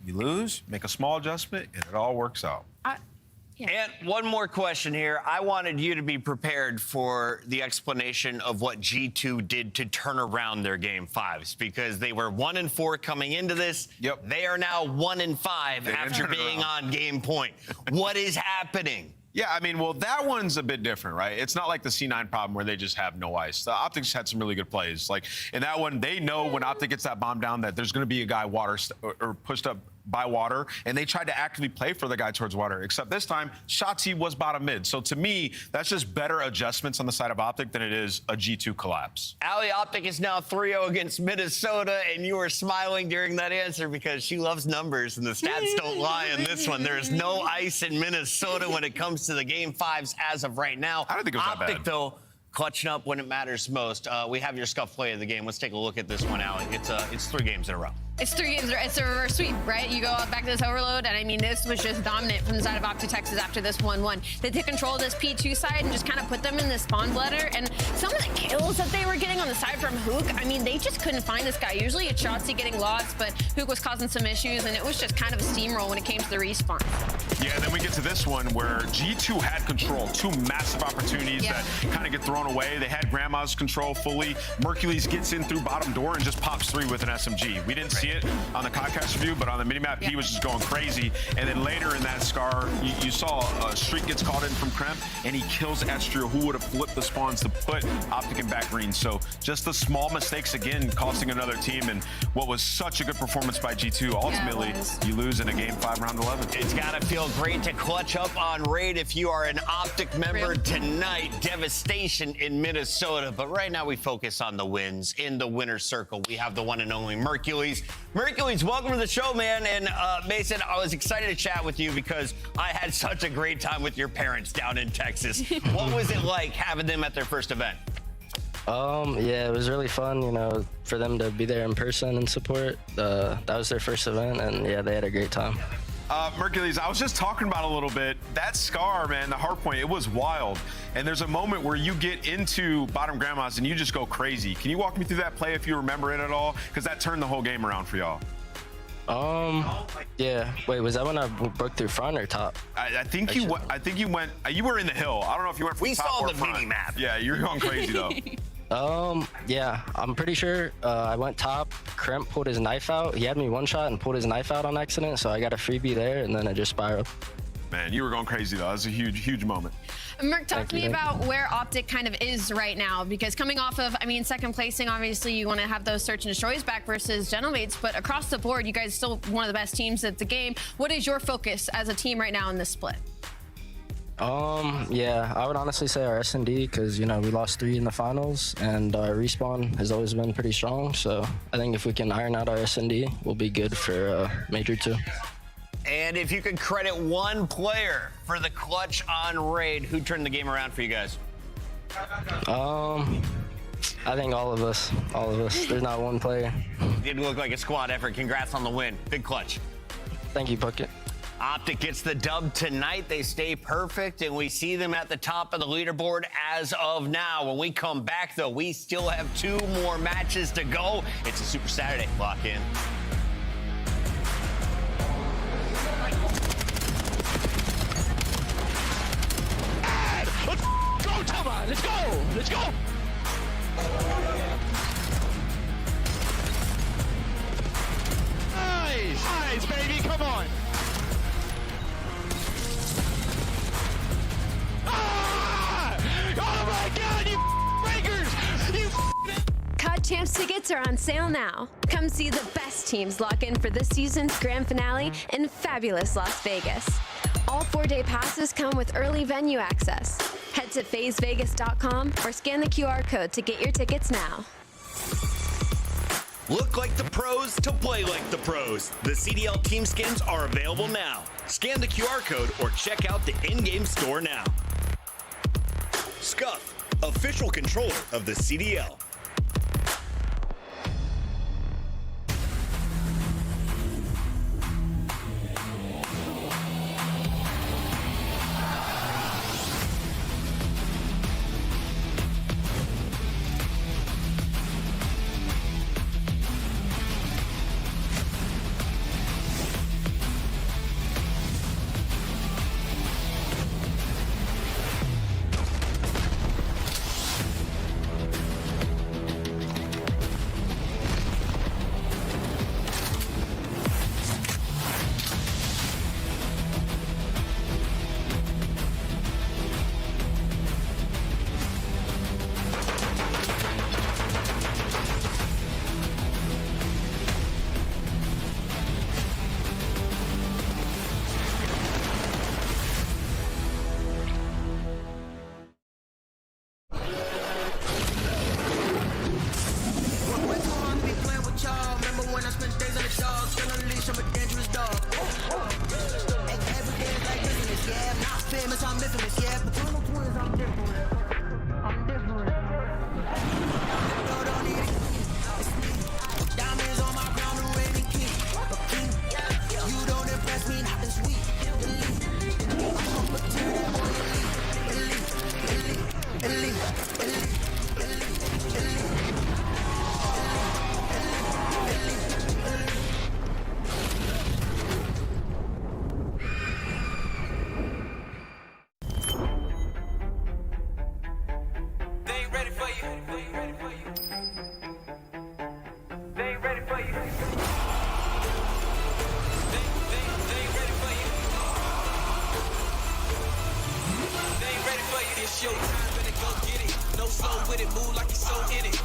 You lose, make a small adjustment, and it all works out. And one more question here. I wanted you to be prepared for the explanation of what G2 did to turn around their game 5s, because they were 1-4 coming into this. Yep. They are now 1-5 after being on game point. What is happening? Yeah, I mean, well, that one's a bit different, right? It's not like the C9 problem where they just have no ice. The Optics had some really good plays. Like, in that one, they know when Optic gets that bomb down that there's going to be a guy or pushed up by water, and they tried to actively play for the guy towards water, except this time, Shotzi was bottom mid. So to me, that's just better adjustments on the side of Optic than it is a G2 collapse. Allie, Optic is now 3-0 against Minnesota, and you were smiling during that answer because she loves numbers, and the stats don't lie in this one. There is no ice in Minnesota when it comes to the Game 5s as of right now. I don't think it was Optic, that bad. though, clutching up when it matters most. We have your scuff play of the game. Let's take a look at this one, Allie. It's 3 games in a row. It's 3 games. It's a reverse sweep, right? You go back to this overload, and I mean, this was just dominant from the side of Optic Texas after this 1-1. They took control of this P2 side and just kind of put them in this spawn bladder. And some of the kills that they were getting on the side from Hook, I mean, they just couldn't find this guy. Usually it's Shotzi getting lots, but Hook was causing some issues, and it was just kind of a steamroll when it came to the respawn. Yeah, and then we get to this one where G2 had control. 2 massive opportunities that kind of get thrown away. They had Grandma's control fully. Mercules gets in through bottom door and just pops 3 with an SMG. We didn't see it on the podcast review, but on the minimap, he was just going crazy. And then later in that Scar, you saw a streak gets caught in from Kremp, and he kills Estrio, who would have flipped the spawns to put Optic in back green. So just the small mistakes, again, costing another team. And what was such a good performance by G2, ultimately, you lose in a Game 5, round 11. It's got to feel great to clutch up on Raid if you are an Optic member tonight. Devastation in Minnesota. But right now we focus on the wins. In the winner's circle, we have the one and only Mercules. Mercules, welcome to the show, man. And Mason, I was excited to chat with you because I had such a great time with your parents down in Texas. What was it like having them at their first event? Yeah, it was really fun, you know, for them to be there in person and support. That was their first event, and yeah, they had a great time. Mercules, I was just talking about a little bit. That Scar, man, the hard point, it was wild. And there's a moment where you get into bottom Grandma's and you just go crazy. Can you walk me through that play if you remember it at all? Because that turned the whole game around for y'all. Yeah. Wait, was that when I broke through front or top? I think you went. You were in the hill. I don't know if you went from top or front. We saw the mini map. Yeah, you're going crazy though. Yeah, I'm pretty sure I went top. Kremp pulled his knife out. He had me one shot and pulled his knife out on accident, so I got a freebie there, and then it just spiraled. Man, you were going crazy though. That was a huge, huge moment. Merc, talk to me about where Optic kind of is right now, because coming off of, I mean, second placing, obviously you want to have those search and destroys back versus Gentlemates, but across the board, you guys still one of the best teams at the game. What is your focus as a team right now in this split? Yeah, I would honestly say our S&D, because, you know, we lost 3 in the finals, and our respawn has always been pretty strong, so I think if we can iron out our S&D, we'll be good for Major 2. And if you could credit one player for the clutch on Raid, who turned the game around for you guys? I think all of us. There's not one player. Didn't look like a squad effort. Congrats on the win. Big clutch. Thank you, Bucket. Optic gets the dub tonight. They stay perfect, and we see them at the top of the leaderboard as of now. When we come back, though, we still have 2 more matches to go. It's a Super Saturday. Lock in. Let's go, Tama! Let's go! Let's go! Nice! Nice, baby! Come on! Ah! Oh my God, you breakers! You COD Champs tickets are on sale now. Come see the best teams lock in for this season's grand finale in fabulous Las Vegas. All 4-day passes come with early venue access. Head to phasevegas.com or scan the QR code to get your tickets now. Look like the pros to play like the pros. The CDL team skins are available now. Scan the QR code or check out the in-game store now. Scuff, official controller of the CDL. infamous, yeah. Paternal twins, I'm different. I'm different. Don't need it. It's me. Diamonds on my crown, the reigning king. A king. You don't impress me, not this week. I'm paternal boy, elite. Elite. It's your time, better go get it. No slow with it, move like you're so in it.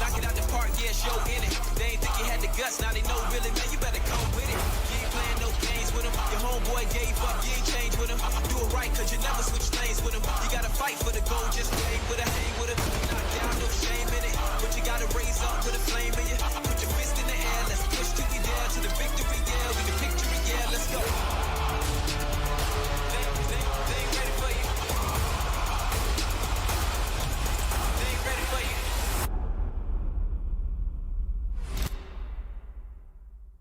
Knock it out the park, yeah, show in it. They ain't think you had the guts, now they know really, man, you better come with it. You ain't playing no games with him. Your homeboy gave up, you ain't changed with him. Do it right, cause you never switch lanes with him. You gotta fight for the goal, just hang with it, hang with it. Knock down, no shame in it. But you gotta raise up with a flame in you. Put your fist in the air, let's push till we there to the victory, yeah. We the victory, yeah, let's go. They ain't ready for you.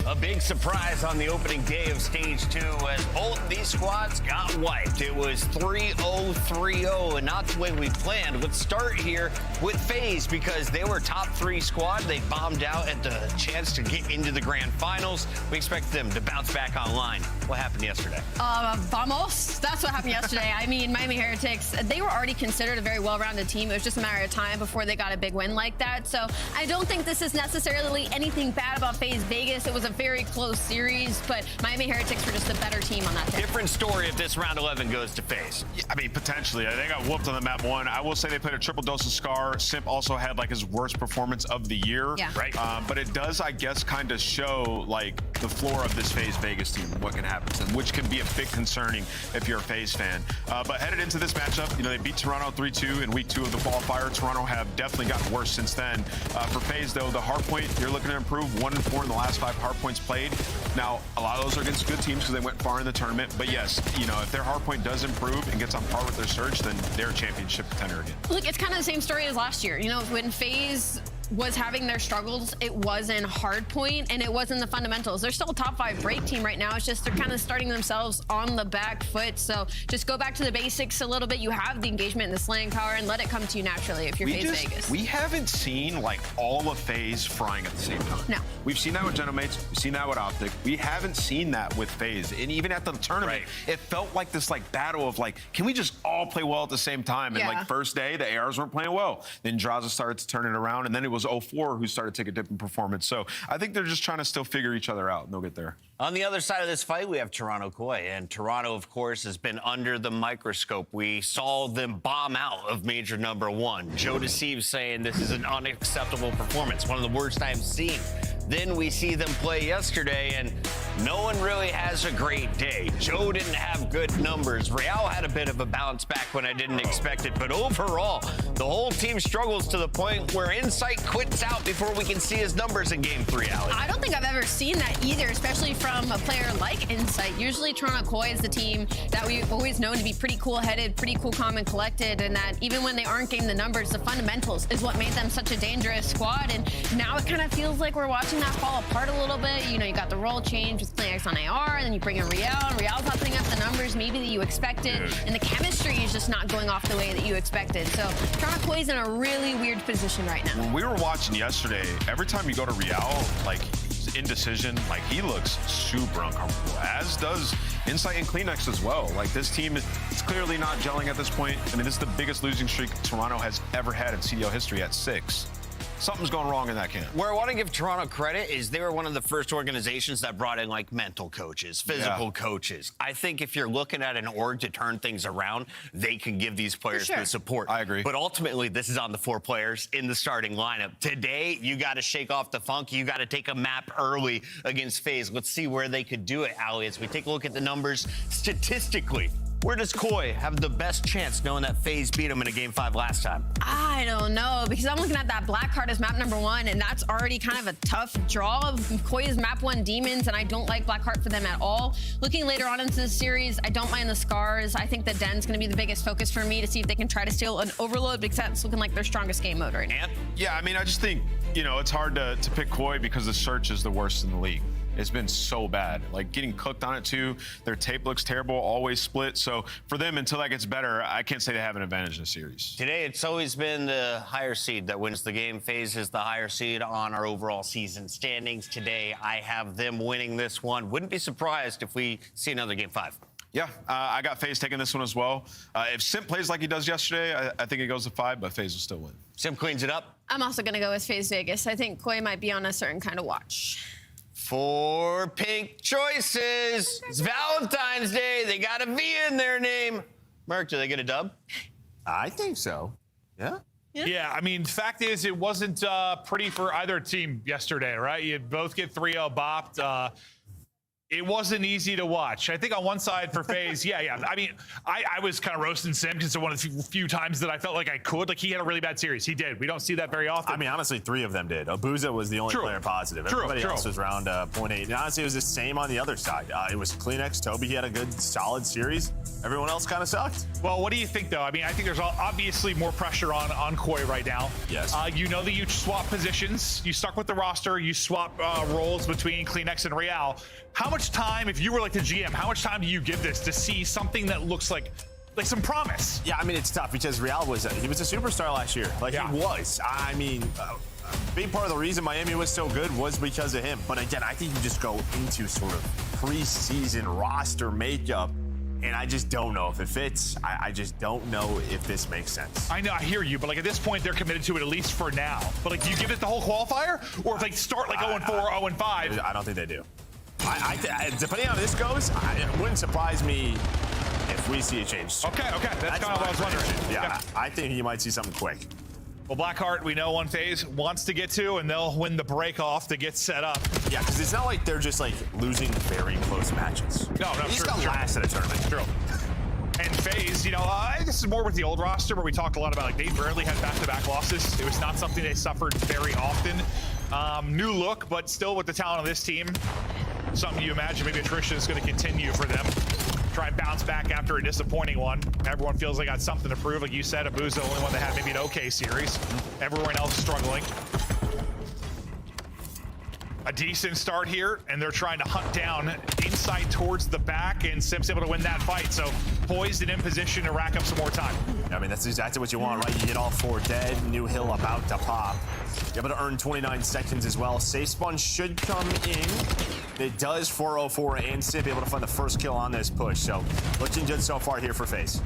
A big surprise on the opening day of Stage 2 as both these squads got wiped. It was 3-0-3-0, and not the way we planned. Let's start here with FaZe because they were top 3 squad. They bombed out at the chance to get into the grand finals. We expect them to bounce back online. What happened yesterday? Vamos. That's what happened yesterday. I mean, Miami Heretics, they were already considered a very well-rounded team. It was just a matter of time before they got a big win like that. So I don't think this is necessarily anything bad about FaZe Vegas. It was a very close series, but Miami Heretics were just a better team on that day. Different story if this round 11 goes to FaZe. Yeah, I mean, potentially. They got whooped on the map 1. I will say they played a triple dose of Scar. Simp also had like his worst performance of the year. Yeah. Right. But it does, I guess, kind of show like the floor of this FaZe Vegas team, what can happen to them, which can be a bit concerning if you're a FaZe fan. But headed into this matchup, you know, they beat Toronto 3-2 in week 2 of the qualifier. Toronto have definitely gotten worse since then. For FaZe, though, the hardpoint, you're looking to improve 1-4 in the last 5 hardpoints played. Now, a lot of those are against good teams because they went far in the tournament. But yes, you know, if their hardpoint does improve and gets on par with their surge, then they're a championship contender again. Look, it's kind of the same story as last year. You know, when FaZe was having their struggles, it was in hardpoint and it wasn't the fundamentals. They're still a top 5 break team right now. It's just they're kind of starting themselves on the back foot. So just go back to the basics a little bit. You have the engagement and the slaying power, and let it come to you naturally if you're FaZe Vegas. We haven't seen like all of FaZe frying at the same time. No. We've seen that with Genomates. We've seen that with Optic. We haven't seen that with FaZe. And even at the tournament, it felt like this like battle of like, can we just all play well at the same time? And like first day, the ARs weren't playing well. Then Draza started to turn it around, and then it was 0-4 who started to take a dip in performance. So I think they're just trying to still figure each other out, and they'll get there. On the other side of this fight, we have Toronto Koi, and Toronto, of course, has been under the microscope. We saw them bomb out of major number 1. Joe Deceive saying this is an unacceptable performance, one of the worst I've seen. Then we see them play yesterday, and no one really has a great day. Joe didn't have good numbers. Real had a bit of a bounce back when I didn't expect it, but overall, the whole team struggles to the point where Insight quits out before we can see his numbers in Game 3, Alex. I don't think I've ever seen that either, especially from a player like Insight. Usually Toronto Koi is the team that we've always known to be pretty cool-headed, pretty cool, calm, and collected, and that even when they aren't getting the numbers, the fundamentals is what made them such a dangerous squad. And now it kind of feels like we're watching that fall apart a little bit. You know, you got the role change with Kleenex on AR, and then you bring in Real, and Real's not putting up the numbers maybe that you expected, and the chemistry is just not going off the way that you expected. So Toronto Koi's in a really weird position right now. When we were watching yesterday, every time you go to Real, like indecision, like he looks super uncomfortable, as does Insight and Kleenex as well. Like this team is clearly not gelling at this point. I mean, this is the biggest losing streak Toronto has ever had in CDL history at 6. Something's going wrong in that camp. Where I want to give Toronto credit is they were one of the first organizations that brought in like mental coaches, physical coaches. I think if you're looking at an org to turn things around, they can give these players the support. I agree. But ultimately, this is on the 4 players in the starting lineup. Today, you got to shake off the funk. You got to take a map early against FaZe. Let's see where they could do it, Ali. As we take a look at the numbers statistically, Where does Koi have the best chance knowing that FaZe beat him in a Game 5 last time? I don't know, because I'm looking at that black card as map number 1, and that's already kind of a tough draw. Koi is map 1 demons, and I don't like black card for them at all. Looking later on into the series, I don't mind the scars. I think the den's going to be the biggest focus for me to see if they can try to steal an overload, because that's looking like their strongest game mode right now. Yeah, I mean, I just think, you know, it's hard to pick Koi because the search is the worst in the league. It's been so bad. Like, getting cooked on it too. Their tape looks terrible, always split. So for them, until that gets better, I can't say they have an advantage in the series. Today, it's always been the higher seed that wins the game. FaZe is the higher seed on our overall season standings. Today, I have them winning this one. Wouldn't be surprised if we see another Game 5. Yeah, I got FaZe taking this one as well. If Simp plays like he does yesterday, I think it goes to 5, but FaZe will still win. Simp cleans it up. I'm also going to go with FaZe Vegas. I think Koi might be on a certain kind of watch. 4 pink choices. It's Valentine's Day. They got a V in their name. Merc, do they get a dub? I think so. Yeah. Yeah, I mean, fact is, it wasn't pretty for either team yesterday, right? You both get 3-0 bopped. It wasn't easy to watch. I think on one side for FaZe, yeah. I mean, I was kind of roasting Sim because it's one of the few times that I felt like I could. Like, he had a really bad series. He did. We don't see that very often. I mean, honestly, 3 of them did. Abuza was the only player positive. Everybody else was around 0.8. And honestly, it was the same on the other side. It was Kleenex. Toby, he had a good, solid series. Everyone else kind of sucked. Well, what do you think, though? I mean, I think there's obviously more pressure on Koi right now. Yes. You know that you swap positions. You stuck with the roster. You swap roles between Kleenex and Real. How much time, if you were like the GM, how much time do you give this to see something that looks like some promise? Yeah, I mean, it's tough because Real was a superstar last year. Like, he was. I mean, a big part of the reason Miami was so good was because of him. But again, I think you just go into sort of preseason roster makeup, and I just don't know if it fits. I just don't know if this makes sense. I know, I hear you, but like at this point, they're committed to it at least for now. But like, do you give it the whole qualifier? Or if they start like 0-4, 0-5? I don't think they do. Depending on how this goes, it wouldn't surprise me if we see a change. Okay, that's kind of what I was wondering. Yeah, I think you might see something quick. Well, Blackheart, we know one FaZe wants to get to, and they'll win the break off to get set up. Yeah, because it's not like they're just like losing very close matches. No, they just got last in a tournament. True. And FaZe, you know, this is more with the old roster where we talked a lot about, like, they rarely had back-to-back losses. It was not something they suffered very often. New look, but still with the talent of this team, something you imagine maybe attrition is going to continue for them. Try and bounce back after a disappointing one. Everyone feels they got something to prove. Like you said, Abu's the only one that had maybe an okay series. Everyone else struggling. A decent start here, and they're trying to hunt down inside towards the back, and Sim's able to win that fight. So poised and in position to rack up some more time. I mean, that's exactly what you want, right? You get all 4 dead, New Hill about to pop. You're able to earn 29 seconds as well. Safe spawn should come in. It does 404 and Sim able to find the first kill on this push. So looking good so far here for FaZe.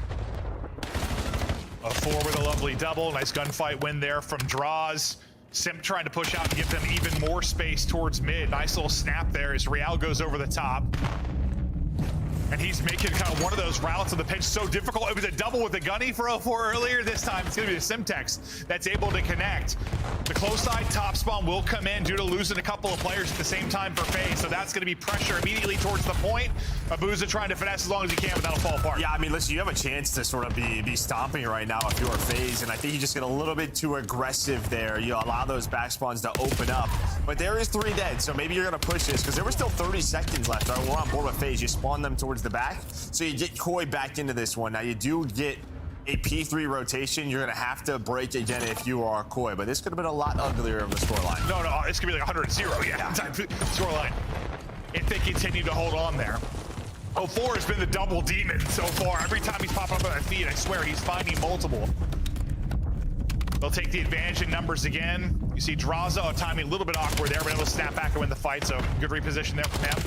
A 4 with a lovely double. Nice gunfight win there from Draws. Simp trying to push out and give them even more space towards mid. Nice little snap there as Real goes over the top. And he's making kind of one of those routes of the pitch so difficult. It was a double with the gunny for 04 earlier. This time it's going to be the Simtex that's able to connect. The close side top spawn will come in due to losing a couple of players at the same time for FaZe. So that's going to be pressure immediately towards the point. Abuza trying to finesse as long as he can, but that'll fall apart. Yeah, I mean, listen, you have a chance to sort of be stomping right now if you're FaZe. And I think you just get a little bit too aggressive there. You allow those back spawns to open up. But there is 3 dead, so maybe you're going to push this because there were still 30 seconds left. Right? We're on board with FaZe. You spawn them towards the back. So you get Koi back into this one. Now you do get a P3 rotation. You're going to have to break again if you are Koi. But this could have been a lot uglier of a scoreline. No, it's going to be like 100-0, yeah. Scoreline. If they continue to hold on there. 04 has been the double demon so far. Every time he's popping up on their feet, I swear he's finding multiple. They'll take the advantage in numbers again. You see Draza timing a little bit awkward there, but able to snap back and win the fight, so good reposition there from him.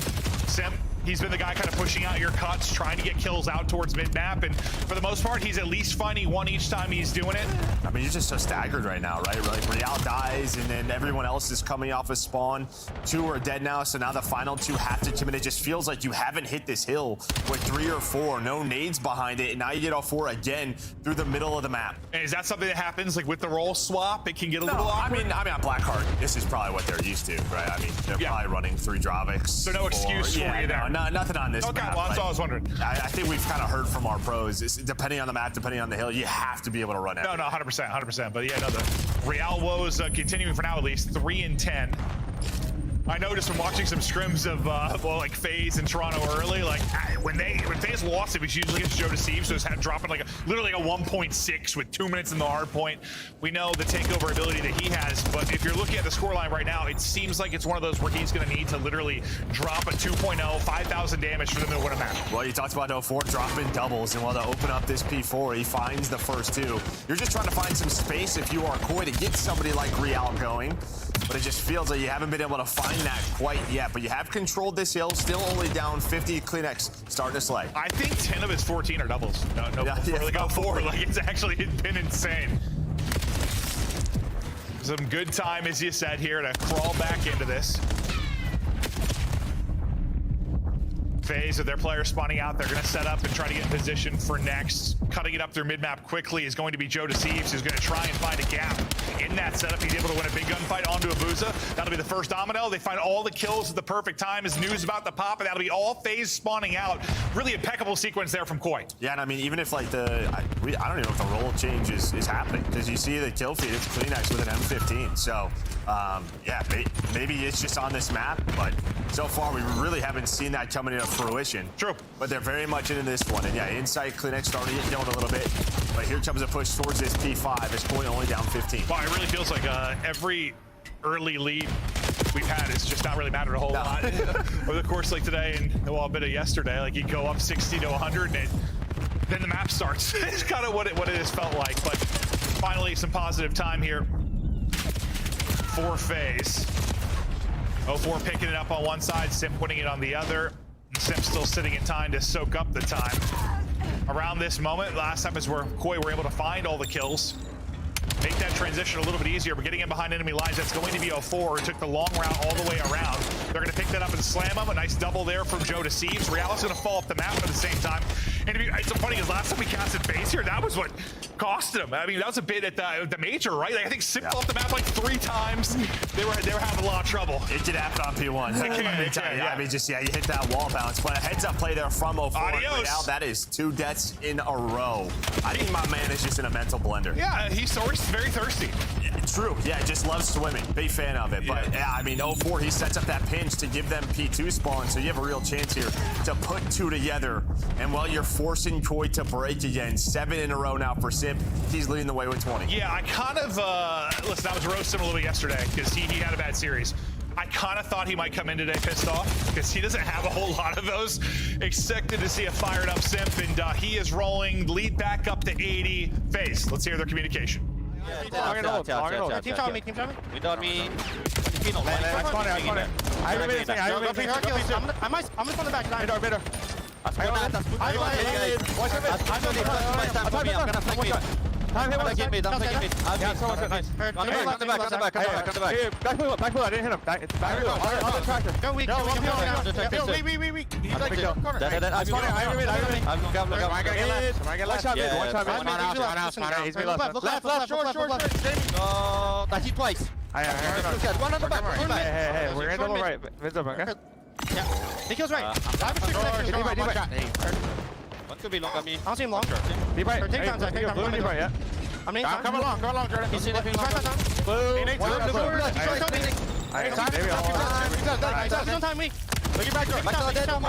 Simp, he's been the guy kind of pushing out your cuts, trying to get kills out towards mid-map, and for the most part, he's at least finding one each time he's doing it. I mean, you're just so staggered right now, right? Like, Real dies, and then everyone else is coming off a spawn. 2 are dead now, so now the final 2 have to commit. It just feels like you haven't hit this hill with 3 or 4, no nades behind it, and now you get all 4 again through the middle of the map. And is that something that happens, like with the role swap, it can get a little awkward? I mean, on Blackheart, this is probably what they're used to, right? I mean, they're probably running 3 Dravics. So no excuse for you there. nothing on this Okay, map. well, that's all I was wondering. I think we've kind of heard from our pros. Depending on the map, depending on the hill, you have to be able to run it. No, 100%. But yeah, no, the Real woes continuing for now at least 3-10. I noticed when watching some scrims of like FaZe in Toronto early, like when FaZe lost, it was usually against Joe Deceive, so it was dropping like literally a 1.6 with 2 minutes in the hard point. We know the takeover ability that he has, but if you're looking at the scoreline right now, it seems like it's one of those where he's going to need to literally drop a 2.0, 5,000 damage for them to win a match. Well, you talked about 04 dropping doubles, and while to open up this P4, he finds the first two. You're just trying to find some space if you are Koi to get somebody like Real going, but it just feels like you haven't been able to find that quite yet. But you have controlled this hill, still only down 50. Kleenex starting to slay. I think 10 of his 14 are doubles. Go 4. Like, it's actually been insane. Some good time, as you said, here to crawl back into this. FaZe with their players spawning out. They're going to set up and try to get in position for next. Cutting it up through mid-map quickly is going to be Joe Deceives, who's going to try and find a gap in that setup. He's able to win a big gunfight onto Abuza. That'll be the first domino. They find all the kills at the perfect time as news about the pop, and that'll be all FaZe spawning out. Really impeccable sequence there from Koi. Yeah, and I mean, even if like I don't even know if the role change is happening, because you see the kill feed, it's Kleenex with an M15. So, yeah, maybe it's just on this map, but so far we really haven't seen that coming into fruition. True. But they're very much into this one. And yeah, inside Kleenex starting to get going a little bit. But here comes a push towards this P5. This point only down 15. Wow, it really feels like every early lead we've had has just not really mattered a whole lot. Over the course like today and a bit of yesterday, like you go up 60 to 100 and then the map starts. It's kind of what it has felt like. But finally, some positive time here for FaZe. 04 picking it up on one side, Sim putting it on the other. Sim still sitting in time to soak up the time. Around this moment, last time is where Koi were able to find all the kills. Make that transition a little bit easier, but getting in behind enemy lines, that's going to be 04, who took the long route all the way around. They're going to pick that up and slam him. A nice double there from Joe Deceives. Real's going to fall off the map at the same time. And it's so funny, because last time we casted FaZe here, that was what cost him. I mean, that was a bit at the major, right? Like, I think Sim fell off the map like 3 times. They were having a lot of trouble. It can happen on P1. I mean, just, yeah, you hit that wall bounce. But a heads-up play there from 04. Adios. Now that is 2 deaths in a row. I think my man is just in a mental blender. Yeah, he's very thirsty. True. Yeah, just loves swimming. Big fan of it. But yeah, I mean, 04, he sets up that pinch to give them P2 spawn, so you have a real chance here to put 2 together. And while you're forcing Koi to break again, 7 in a row now for Simp, he's leading the way with 20. Yeah, I kind of, listen, I was roasting him a little yesterday because he had a bad series. I kind of thought he might come in today pissed off because he doesn't have a whole lot of those. Expected to see a fired up Simp, and he is rolling, lead back up to 80. FaZe, let's hear their communication. Team tell me. Without me. I'm just on the back. Better. I'm gonna flank me. I'm gonna get mid. I'm taking mid. Yeah, so much nice. On the back. Back pull. I didn't hit him. Back on the tractor. Go weak. Weak. He's like corner. I'm gonna get left. One shot mid. One house. He's mid left. Short. That's he twice. One on the back. Hey, we're in the right. Vince up, okay? Yeah. He kills right. One could be long, I mean. I'll see him long. Be right. Take time. Yeah. I'm coming along. Go along, Jordan. He's in the blue. He's on time, weak. Look your back door. Back door dead. Go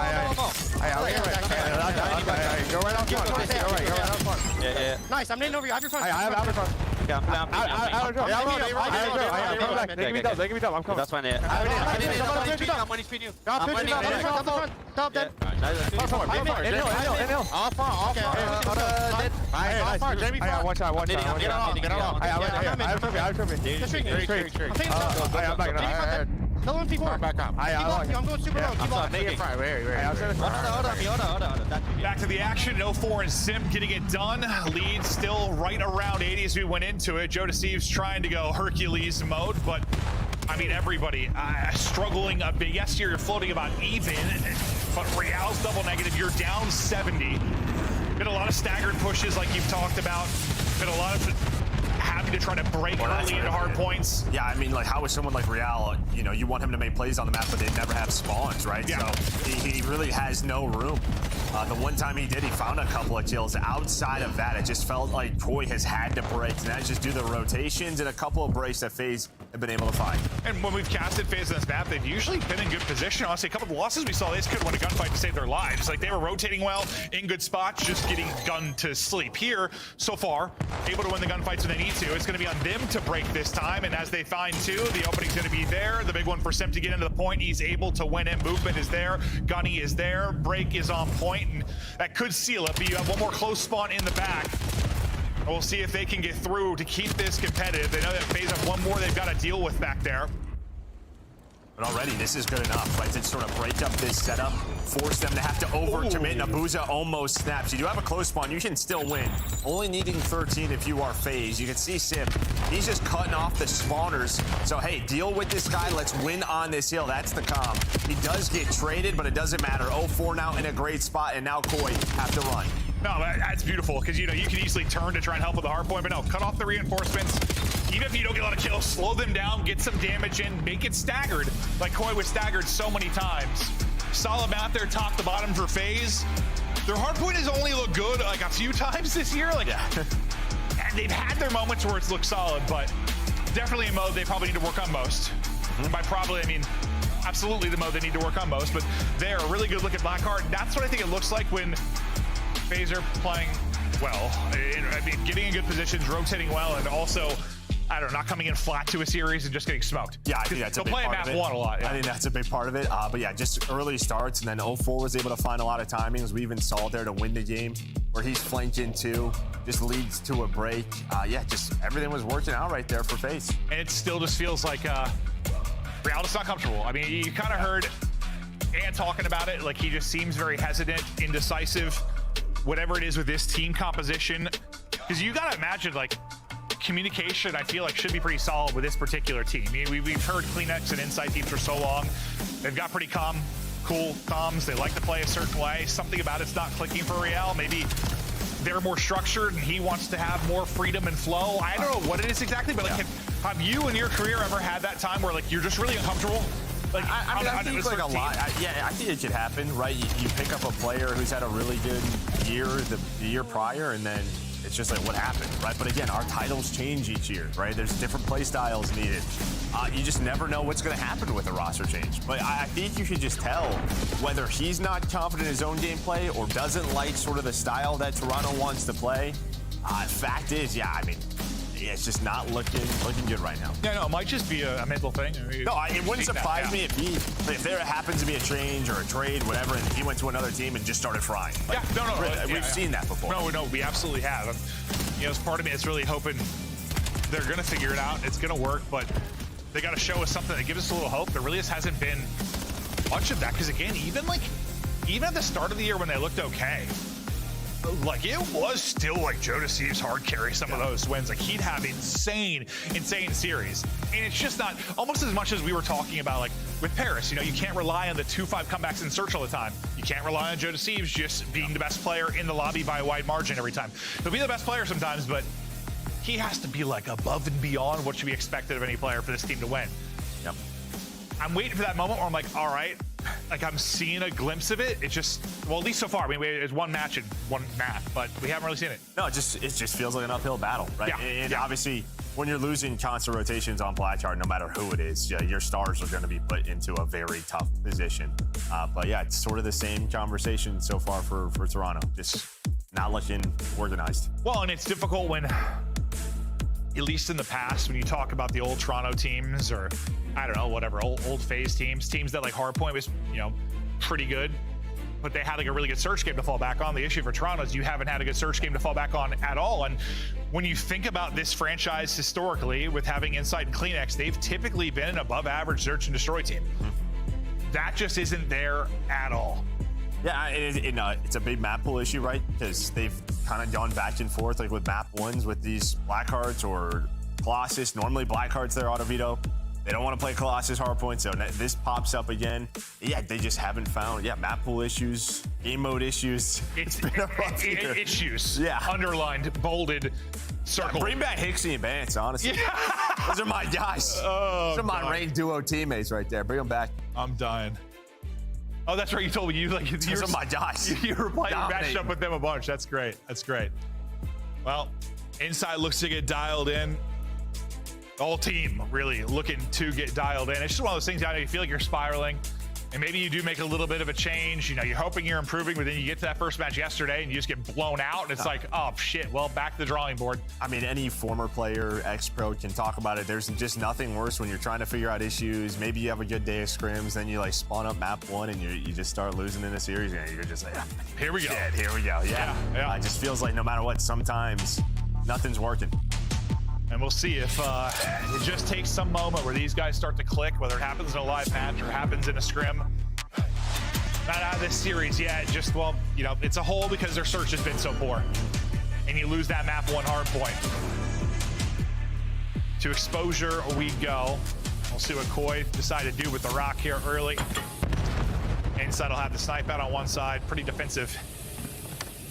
right out front. Yeah. Nice. I'm nading over you. I have your front. I have your front. They can be dumb. I'm coming. That's fine. I'm winning speed you. Top dead. Off far. Jamie. One shot. Get along. I have trophy. I'm back. Kill him, P4. Back up. I'm going super low. Keep on. Back to the action. 04 and Simp getting it done. Lead still right around 80 as we went into it. Joe Deceives trying to go Hercules mode, but I mean, everybody struggling a bit. Yes, you're floating about even, but Real's double negative. You're down 70. Been a lot of staggered pushes like you've talked about. Been a lot of having to try to break early into hard points. Yeah, I mean, like, how is someone like Real, you know, you want him to make plays on the map, but they never have spawns, right? Yeah. So he really has no room. The one time he did, he found a couple of kills. Outside of that, it just felt like Koi has had to break, and that's just due to the rotations and a couple of breaks that FaZe have been able to find. And when we've casted FaZe on this map, they've usually been in good position. Honestly, a couple of the losses we saw, they just couldn't win a gunfight to save their lives. Like, they were rotating well, in good spots, just getting gunned to sleep. Here, so far, able to win the gunfights when they need to. It's going to be on them to break this time, and as they find two, the opening's going to be there. The big one for Sim to get into the point, he's able to win it. Movement is there, Gunny is there, break is on point, and that could seal it, but you have one more close spawn in the back. We'll see if they can get through to keep this competitive. They know that FaZe have one more they've got to deal with back there. But already, this is good enough, right, to sort of break up this setup, force them to have to overcommit. Nabuza almost snaps. You do have a close spawn, you can still win. Only needing 13 if you are FaZe. You can see Sim, he's just cutting off the spawners. So, hey, deal with this guy. Let's win on this hill. That's the calm. He does get traded, but it doesn't matter. 0-4 now in a great spot, and now Koi have to run. No, that's beautiful, because, you know, you can easily turn to try and help with the hard point, but no, cut off the reinforcements. Even if you don't get a lot of kills, slow them down, get some damage in, make it staggered, like Koi was staggered so many times. Solid map there, top to bottom for FaZe. Their hard point has only looked good like a few times this year, like, and they've had their moments where it's looked solid, but definitely a mode they probably need to work on most. And by probably, I mean, absolutely the mode they need to work on most, but they're a really good look at Blackheart. That's what I think it looks like when FaZe are playing well. I mean, getting in good positions, rotating well, and also, I don't know, not coming in flat to a series and just getting smoked. Yeah, I think that's a big part of it. They'll play map one a lot. Yeah. I think that's a big part of it. But yeah, just early starts, and then 0-4 was able to find a lot of timings. We even saw it there to win the game, where he's flanked in two, just leads to a break. Yeah, just everything was working out right there for FaZe. And it still just feels like Real is not comfortable. I mean, you kind of heard Ant talking about it, like he just seems very hesitant, indecisive, whatever it is with this team composition. Because you got to imagine, like, communication, I feel like, should be pretty solid with this particular team. I mean, we've heard Kleenex and Insight teams for so long. They've got pretty cool comms. They like to play a certain way. Something about it's not clicking for Real. Maybe they're more structured and he wants to have more freedom and flow. I don't know what it is exactly, but like, have you in your career ever had that time where, like, you're just really uncomfortable? Like, I think like a lot. I think it could happen, right? You pick up a player who's had a really good year the year prior, and then it's just like, what happened, right? But again, our titles change each year, right? There's different play styles needed. You just never know what's going to happen with a roster change. But I think you should just tell whether he's not confident in his own gameplay or doesn't like sort of the style that Toronto wants to play. Fact is, yeah, I mean, yeah, it's just not looking good right now. Yeah, no, it might just be a mental thing. I mean, no, it wouldn't surprise me if there happens to be a change or a trade, whatever, and he went to another team and just started frying. Like, yeah, no, we've seen that before. No, we absolutely have. You know, as part of me, it's really hoping they're gonna figure it out. It's gonna work, but they got to show us something that gives us a little hope. There really just hasn't been much of that. Because again, even at the start of the year when they looked okay, like, it was still like Joe Deceives hard carry some of those wins. Like, he'd have insane series. And it's just not, almost as much as we were talking about, like, with Paris, you know, you can't rely on the 2-5 comebacks in search all the time. You can't rely on Joe Deceives just being the best player in the lobby by a wide margin every time. He'll be the best player sometimes, but he has to be, like, above and beyond what should be expected of any player for this team to win. Yep. I'm waiting for that moment where I'm like, all right, like, I'm seeing a glimpse of it. It's just, well, at least so far. I mean, it's one match and one map, but we haven't really seen it. No, it just feels like an uphill battle, right? Yeah. And obviously, when you're losing constant rotations on Blackheart, no matter who it is, your stars are going to be put into a very tough position. But yeah, it's sort of the same conversation so far for Toronto. Just not looking organized. Well, and it's difficult when, at least in the past, when you talk about the old Toronto teams, or I don't know, whatever, old FaZe teams that like Hardpoint was, you know, pretty good, but they had like a really good search game to fall back on. The issue for Toronto is you haven't had a good search game to fall back on at all. And when you think about this franchise historically, with having Insight and Kleenex, they've typically been an above average search and destroy team. That just isn't there at all. Yeah, it's a big map pool issue, right? Because they've kind of gone back and forth, like with map ones with these Blackhearts or Colossus. Normally Blackheart's their auto veto. They don't want to play Colossus Hardpoint, so this pops up again. Yeah, they just haven't found. Yeah, map pool issues, game mode issues. It's been a rough year. Issues. Yeah. Underlined, bolded, circled. Bring back Hicksy and Vance, honestly. Yeah. Those are my guys. Oh, those are my range duo teammates right there. Bring them back. I'm dying. Oh, that's right. You told me you like. Those are my guys. You were playing, Dominate. matched up with them a bunch. That's great. That's great. Well, Inside looks to get dialed in. The whole team really looking to get dialed in. It's just one of those things, you feel like you're spiraling, and maybe you do make a little bit of a change. You know, you're hoping you're improving, but then you get to that first match yesterday and you just get blown out, and it's like, oh shit, well, back to the drawing board. I mean, any former player, ex-pro can talk about it. There's just nothing worse when you're trying to figure out issues. Maybe you have a good day of scrims, then you like spawn up map one and you just start losing in a series, and you're just like, here we go. Shit, here we go. Yeah. It just feels like no matter what, sometimes nothing's working. And we'll see if it just takes some moment where these guys start to click, whether it happens in a live patch or happens in a scrim. Not out of this series yet, just, well, you know, it's a hole because their search has been so poor. And you lose that map one hard point. To exposure we go. We'll see what Koi decide to do with the rock here early. Inside will have the snipe out on one side, pretty defensive.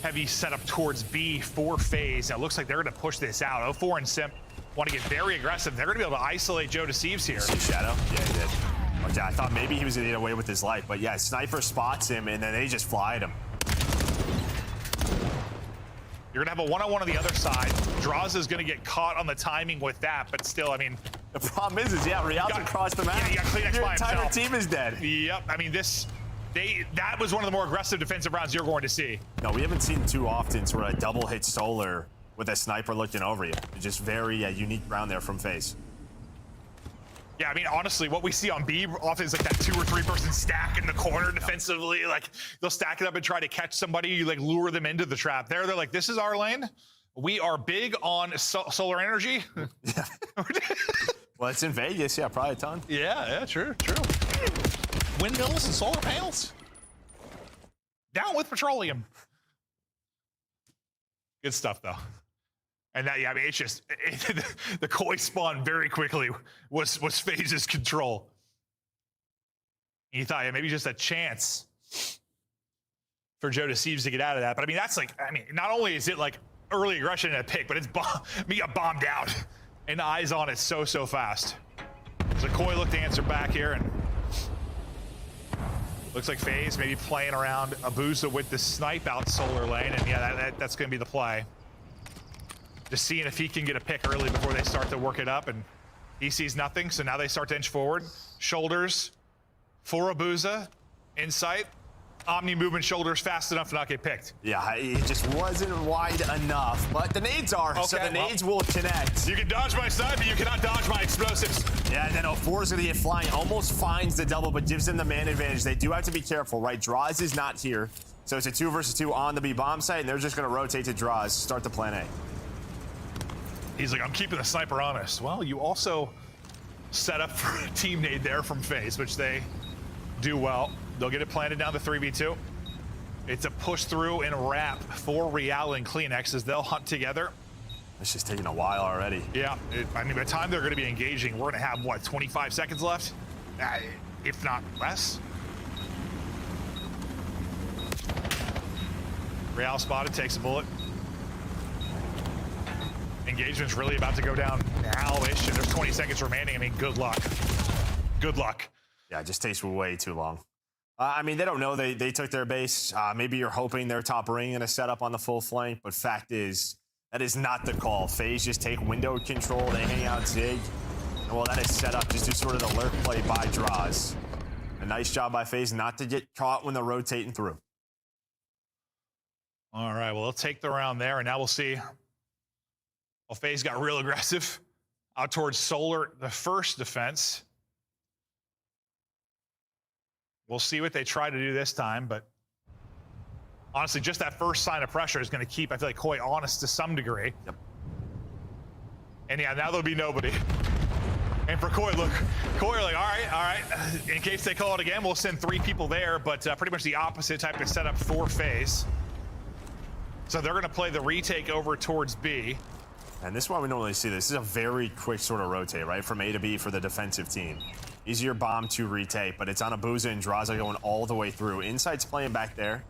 Heavy setup towards B for FaZe. Now it looks like they're going to push this out. 04 and Simp want to get very aggressive. They're going to be able to isolate Joe Deceives here. See Shadow? Yeah, he did. Okay, I thought maybe he was going to get away with his life, but yeah, Sniper spots him, and then they just fly at him. You're going to have a one-on-one on the other side. Draws is going to get caught on the timing with that, but still, I mean... The problem is yeah, Real's across the map. Yeah, you got Kleenex Your by entire himself. team is dead. Yep, I mean, that was one of the more aggressive defensive rounds you're going to see. No, we haven't seen too often sort of a double hit solar with a sniper looking over you. It's just very unique round there from FaZe. Yeah, I mean, honestly, what we see on B often is like that 2 or 3 person stack in the corner defensively. Like, they'll stack it up and try to catch somebody. You like lure them into the trap. They're like, this is our lane. We are big on solar energy. Yeah. Well, it's in Vegas. Yeah, probably a ton. Yeah, true. Windmills and solar panels. Down with petroleum. Good stuff, though. And that, yeah, I mean, it's just the Koi spawn very quickly was FaZe's control. And you thought, yeah, maybe just a chance for Joe Deceives to get out of that. But I mean, that's like, I mean, not only is it like early aggression in a pick, but it's got bombed out and eyes on it so fast. So Koi looked to answer back here, and looks like FaZe maybe playing around Abuza with the snipe out solar lane, and yeah, that's going to be the play. Just seeing if he can get a pick early before they start to work it up, and he sees nothing, so now they start to inch forward. Shoulders for Abuza, insight. Omni movement shoulders fast enough to not get picked. Yeah, it just wasn't wide enough, but the nades are, okay, so the nades will connect. You can dodge my snipe, but you cannot dodge my explosives. Yeah, and then 04 is going to get flying, almost finds the double, but gives them the man advantage. They do have to be careful, right? Draws is not here, so it's a 2 versus 2 on the B bomb site, and they're just going to rotate to Draws, start the plan A. He's like, I'm keeping the sniper honest. Well, you also set up for a team nade there from FaZe, which they do well. They'll get it planted down to 3v2. It's a push through and wrap for Real and Kleenex as they'll hunt together. It's just taking a while already. Yeah, I mean, by the time they're going to be engaging, we're going to have, what, 25 seconds left? If not less. Real spotted, takes a bullet. Engagement's really about to go down now-ish, and there's 20 seconds remaining. I mean, good luck. Good luck. Yeah, it just takes way too long. I mean, they don't know they took their base. Maybe you're hoping their top ring in a setup on the full flank, but fact is, that is not the call. FaZe just take window control, they hang out Zig. And well, that is set up just to sort of the lurk play by Draws. A nice job by FaZe not to get caught when they're rotating through. All right, well, they'll take the round there, and now we'll see. Well, FaZe got real aggressive out towards Solar, the first defense. We'll see what they try to do this time, but honestly, just that first sign of pressure is going to keep, I feel like, Koi honest to some degree. Yep. And yeah, now there'll be nobody. And for Koi, look, Koi are like, all right. In case they call it again, we'll send 3 people there, but pretty much the opposite type of setup for FaZe. So they're going to play the retake over towards B. And this is why we normally see this. This is a very quick sort of rotate, right? From A to B for the defensive team. Easier bomb to retake, but it's on Abuza and Draza going all the way through. Insight's playing back there.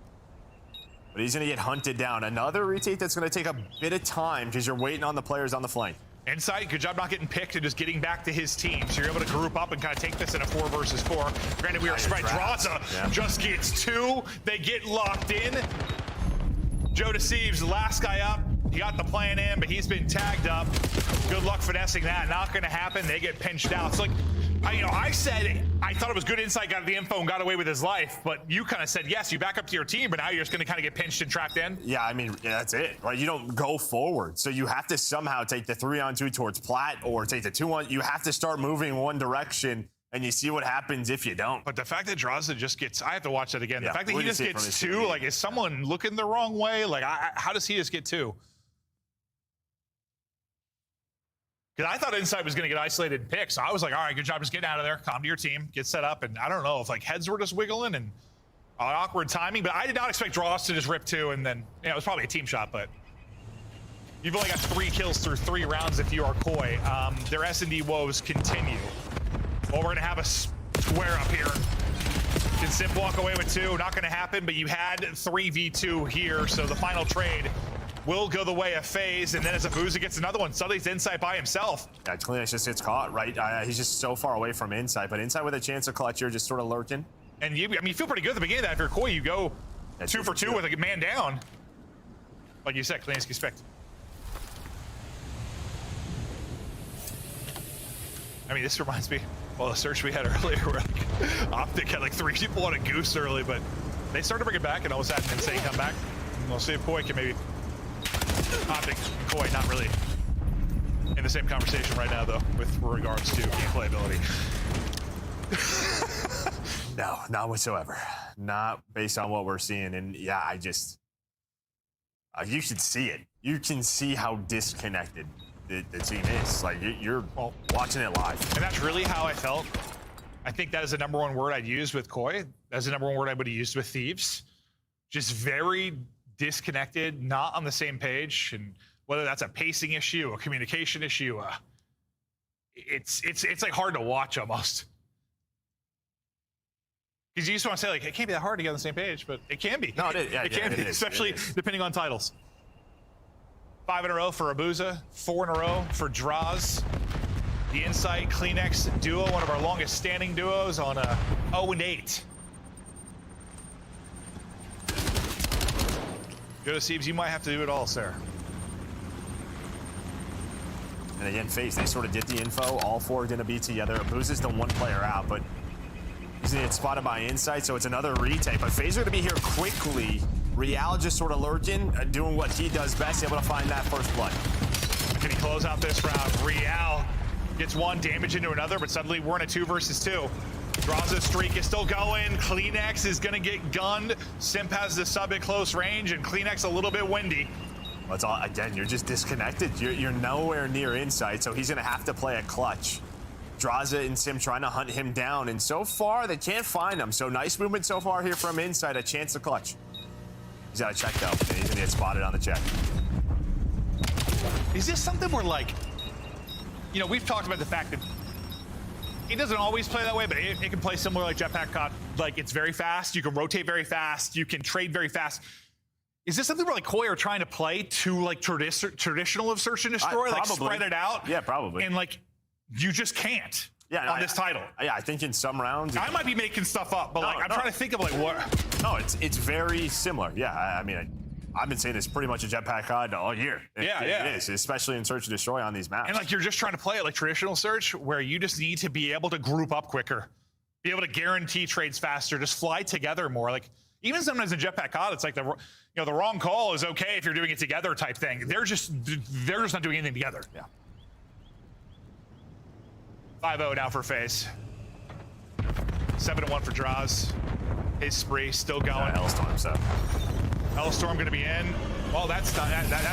But he's going to get hunted down. Another retake that's going to take a bit of time because you're waiting on the players on the flank. Insight, good job not getting picked and just getting back to his team. So you're able to group up and kind of take this in a 4 versus 4. Granted, we are spread. Draza just gets 2. They get locked in. Joe Deceives, the last guy up. He got the plan in, but he's been tagged up. Good luck finessing that. Not going to happen. They get pinched out. It's like, I said I thought it was good Insight, got the info and got away with his life, but you kind of said, yes, you back up to your team, but now you're just going to kind of get pinched and trapped in. Yeah, I mean, that's it, right? You don't go forward. So you have to somehow take the 3-on-2 towards Platt or take the 2-on. You have to start moving one direction, and you see what happens if you don't. But the fact that Draza just gets, I have to watch that again. Yeah, the fact that he just gets 2, like, is someone looking the wrong way? Like, how does he just get 2? Because I thought Insight was going to get isolated and picked, so I was like, all right, good job just getting out of there, calm to your team, get set up, and I don't know if like heads were just wiggling and awkward timing, but I did not expect Dross to just rip 2, and then, it was probably a team shot, but you've only got 3 kills through 3 rounds if you are Koi. Their S&D woes continue. Well, we're going to have a square up here. Can Simp walk away with 2? Not going to happen, but you had 3v2 here, so the final trade will go the way of FaZe, and then as Abuza gets another one, suddenly it's Insight by himself. Yeah, Kleenex just gets caught, right? He's just so far away from Insight, but Insight with a chance of clutch here, just sort of lurking. And you feel pretty good at the beginning of that. If you're Koi, you go 2 for 2 with a man down. Like you said, Kleenex expect. I mean, this reminds me, well, the search we had earlier where like, Optic had like 3 people on a goose early, but they started to bring it back and almost had an insane comeback. And we'll see if Koi can maybe. Optic and Koi not really in the same conversation right now, though, with regards to gameplay ability. No, not whatsoever. Not based on what we're seeing. And yeah, I just, you should see it. You can see how disconnected the team is. Like, you're watching it live. And that's really how I felt. I think that is the #1 word I'd use with Koi. That's the #1 word I would have used with Thieves. Just very disconnected, not on the same page, and whether that's a pacing issue, a communication issue, it's like hard to watch almost. Because you just want to say like it can't be that hard to get on the same page, but it can be. No, it is. Yeah, it can be, especially depending on titles. 5 in a row for Abuza, 4 in a row for Draz. The Insight Kleenex duo, one of our longest standing duos on 0-8. Go to Siebes, you might have to do it all, sir. And again, FaZe, they sort of get the info. All 4 are going to be together. Abuza's the 1 player out, but he's going to get spotted by Insight, so it's another retake. But FaZe are going to be here quickly. Real just sort of lurking, doing what he does best, able to find that first blood. Can he close out this round? Real gets 1 damage into another, but suddenly we're in a 2 versus 2. Draza's streak is still going. Kleenex is going to get gunned. Simp has the sub at close range, and Kleenex a little bit windy. Well, it's all, again, you're just disconnected. You're nowhere near Insight, so he's going to have to play a clutch. Draza and Sim trying to hunt him down, and so far, they can't find him. So nice movement so far here from Insight, a chance to clutch. He's got a check, though, and he's going to get spotted on the check. Is this something where, like, we've talked about the fact that it doesn't always play that way, but it can play similar like Jetpack COD. Like, it's very fast. You can rotate very fast. You can trade very fast. Is this something where like Koi are trying to play to like traditional of search and destroy, like spread it out? Yeah, probably. And like, you just can't. Yeah, on this title. Yeah, I think in some rounds. I might be making stuff up, but I'm trying to think of like what. No, it's very similar. Yeah, I mean, I've been saying this pretty much a Jetpack COD all year. It is, especially in Search and Destroy on these maps. And like you're just trying to play it like traditional Search, where you just need to be able to group up quicker, be able to guarantee trades faster, just fly together more. Like even sometimes in Jetpack COD, it's like the wrong call is okay if you're doing it together type thing. They're just not doing anything together. Yeah. 5-0 now for FaZe. 7-1 for Draws. His spree still going. Hellstorm, so. Hellstorm going to be in. Well, that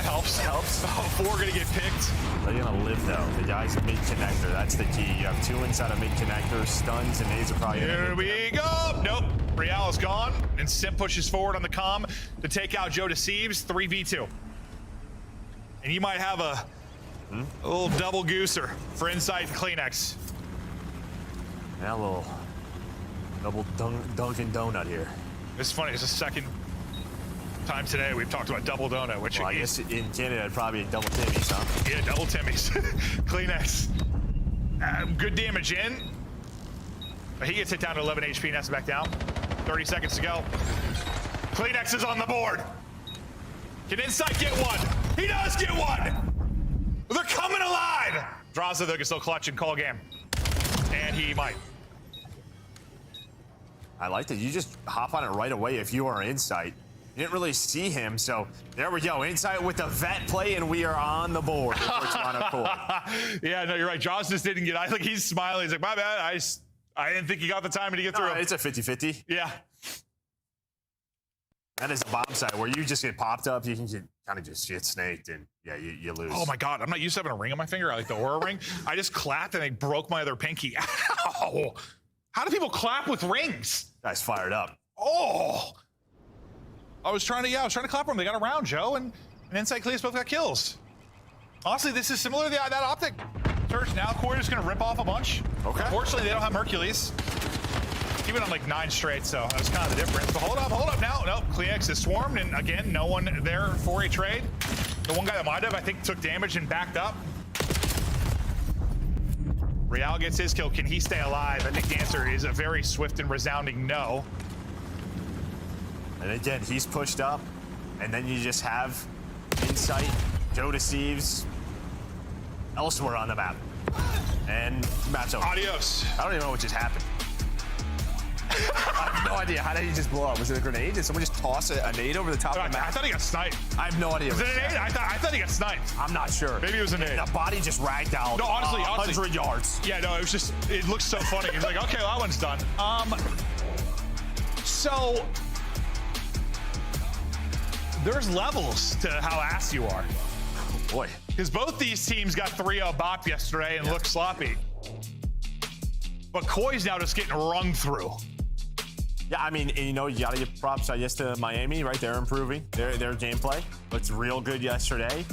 helps. Helps. 4 going to get picked. They're going to live, though. The guy's mid-connector. That's the key. You have 2 inside of mid-connector. Stuns and nades are probably Here we go. Nope. Real is gone. And Sim pushes forward on the comm to take out Joe Deceives. 3v2. And you might have a A little double gooser for Insight and Kleenex. Yeah, a little double Dunkin' Donut here. It's funny. It's the second time today we've talked about double donut, which I guess in Canada it'd probably be double Timmy's, huh? Yeah, double Timmy's. Kleenex. Good damage in. But he gets hit down to 11 HP and has to back down. 30 seconds to go. Kleenex is on the board. Can Insight get one? He does get one! They're coming alive! Draza, though, can still clutch and call game. And he might. I like that you just hop on it right away if you are Insight. You didn't really see him, so there we go. Insight with the vet play, and we are on the board. Yeah, no, you're right. Jaws just didn't get. I think he's smiling. He's like, my bad. I didn't think he got the timing to get through. It's a 50-50. Yeah. That is a bomb site where you just get popped up. You can kind of just get snaked, and yeah, you lose. Oh my God, I'm not used to having a ring on my finger. I like the Aura ring. I just clapped and I broke my other pinky. Ow! How do people clap with rings? Guy's fired up. Oh! I was trying to clap for them. They got around, Joe, and Insight Cleus both got kills. Honestly, this is similar to that optic search. Now Corey's gonna rip off a bunch. Okay. Unfortunately, they don't have Hercules. He went on like 9 straight, so that was kind of the difference. But hold up now. Nope, Kleenex is swarmed, and again, no one there for a trade. The one guy that might have, I think, took damage and backed up. Real gets his kill. Can he stay alive? I think the answer is a very swift and resounding no. And again, he's pushed up, and then you just have Insight, Joe Deceives, elsewhere on the map. And match over. Adios. I don't even know what just happened. I have no idea. How did he just blow up? Was it a grenade? Did someone just toss a nade over the top of the map? I thought he got sniped. I have no idea. Was it a nade? I thought he got sniped. I'm not sure. Maybe it was a nade. The body just ragged out. No, honestly, 100 yards. Yeah, no, it was just, it looks so funny. He's like, okay, well, that one's done. So there's levels to how ass you are. Oh, boy. Because both these teams got 3-0 bop yesterday and looked sloppy. But Koi's now just getting rung through. Yeah, I mean, you know, you gotta give props, I guess, to Miami, right? They're improving their gameplay. Looked real good yesterday.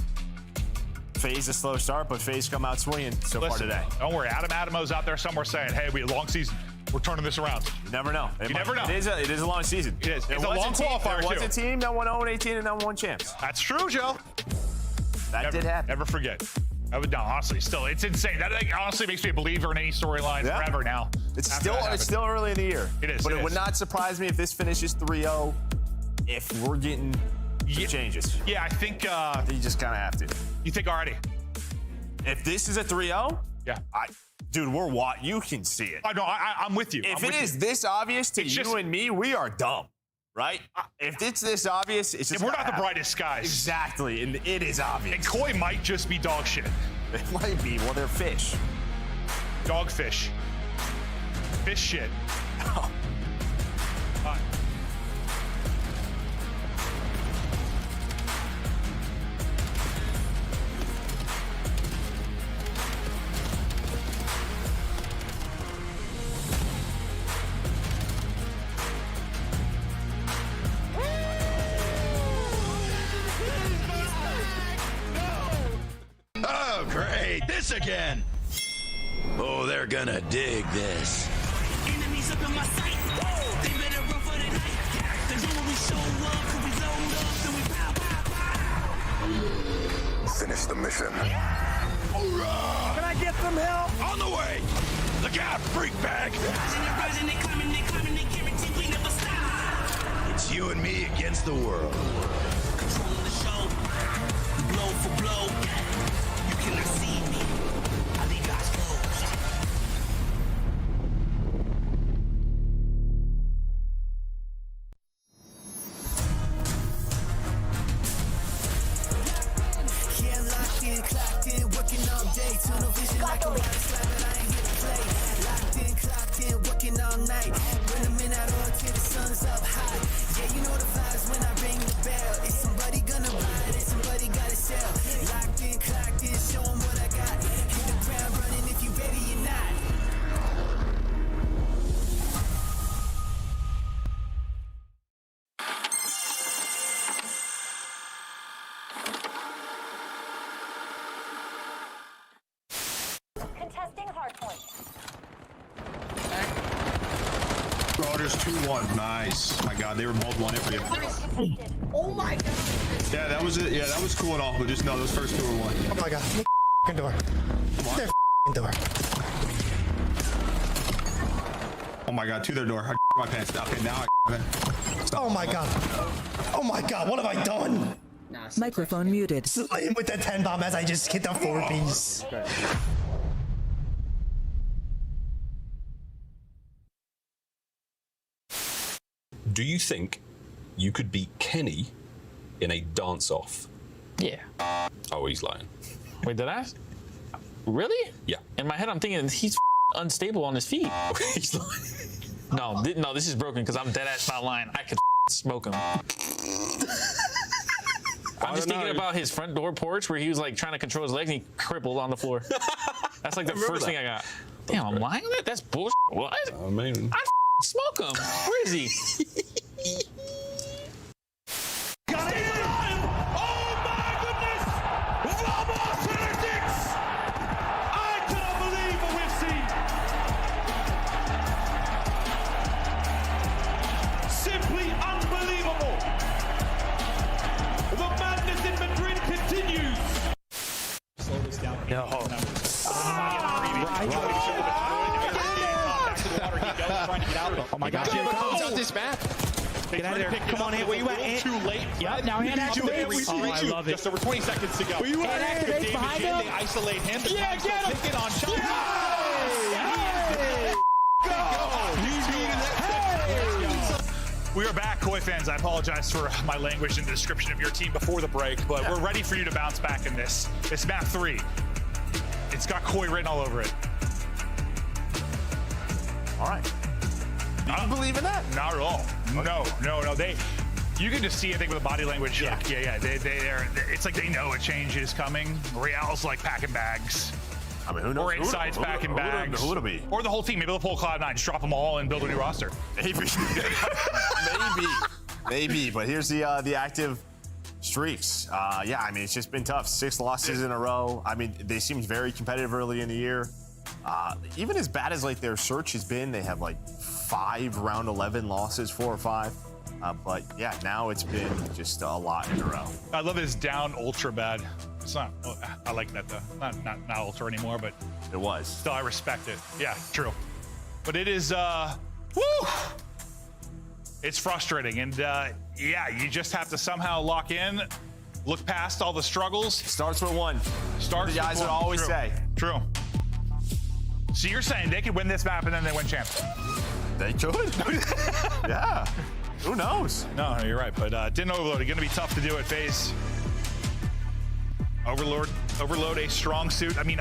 FaZe a slow start, but FaZe come out swinging far today. Don't worry, Adam Adamo's out there somewhere saying, hey, we had a long season. We're turning this around. You never know. You never know. It is a long season. It is. It's a long qualifier, too. There was a team that won 0-18 and that won champs. That's true, Joe. That did happen. Never forget. No, honestly, still, it's insane. That honestly makes me a believer in any storyline forever now. It's still early in the year. It is. But it would not surprise me if this finishes 3-0 if we're getting some changes. Yeah, I think you just kind of have to. You think already? If this is a 3-0, yeah. Dude, you can see it. No, I'm with you. If it is this obvious to you and me, we are dumb. Right? If it's this obvious, it's just we're not the brightest guys. Exactly, and it is obvious. And Koi might just be dog shit. It might be. Well, they're fish. Dogfish. Fish shit. Oh. Oh, great. This again. Oh, they're gonna dig this. Enemies up in my sight. They better run for the night. Cause when we show up, we load up, then we pow, pow, pow. Finish the mission. Hoorah! Can I get some help? On the way. Look out, freak bag. Rising, they climbing, they guarantee we never stop. It's you and me against the world. Controlling the show. Blow for blow. You cannot see me. I leave eyes closed. Yeah, locked in, clocked in, working all day. Tunnel vision like a rider slide, but I ain't here to play. Locked in, clocked in, working all night. When I'm in that oil till the sun's up high. Yeah, you know the vibes when I ring the bell. Is somebody gonna buy it? Is somebody gotta sell? Locked in, clocked in, show 'em what I got. Hit the ground running if you ready or not. There's 2-1. Nice. My God, they were both 1 for you. Oh my god. Yeah, that was it. Yeah, that was cool and all, but just know those first 2 were 1. Oh my god. Door. Come on. Their door. Oh my God, to their door. I my pants. Okay, now I Oh my god. Oh my god, what have I done? Microphone muted. Slaying with the 10 bomb as I just hit the 4-piece. Do you think you could beat Kenny in a dance-off? Yeah. Oh, he's lying. Wait, did I? Really? Yeah. In my head, I'm thinking he's unstable on his feet. He's lying. No, this is broken because I'm dead ass not lying. I could smoke him. I'm just thinking about his front door porch where he was like trying to control his legs and he crippled on the floor. That's like the first thing I got. Damn, I'm lying on that? That's bullshit. What? I mean, I smoke him. Where is he? Simply unbelievable. The madness in Madrid continues. Slow this down. No. Oh my God! Out this map. Get out of there! Come on, Ant. Where you at, Ant? Too late. Yep. Now hand activate. Oh, I love it. Just over 20 seconds to go. Where you at? Hand activate behind him. They isolate him. Yeah, get him. Take it on shot. We are back, Koi fans. I apologize for my language and the description of your team before the break, but we're ready for you to bounce back in this. It's map 3. It's got Koi written all over it. All right. You don't believe in that? Not at all. No. You can just see, I think, with the body language. Yeah. It's like they know a change is coming. Real's like packing bags. I mean, who knows? Or Inside's packing bags. Who would it be? Or the whole team. Maybe they'll pull Cloud9, just drop them all and build a new roster. Maybe. But here's the active streaks. Yeah, I mean, it's just been tough. 6 losses in a row. I mean, they seemed very competitive early in the year. Even as bad as like their search has been, they have like 5 round 11 losses, 4 or 5. But yeah, now it's been just a lot in a row. I love his down ultra bad. It's not. I like that though. Not ultra anymore, but it was. Still, I respect it. Yeah, true. But it is. Woo! It's frustrating, and yeah, you just have to somehow lock in, look past all the struggles. Starts with 1. The guys would always say. True. So you're saying they could win this map and then they win champs? They could. Yeah. Who knows? No, you're right. But didn't overload. It's going to be tough to do at FaZe. Overload a strong suit. I mean,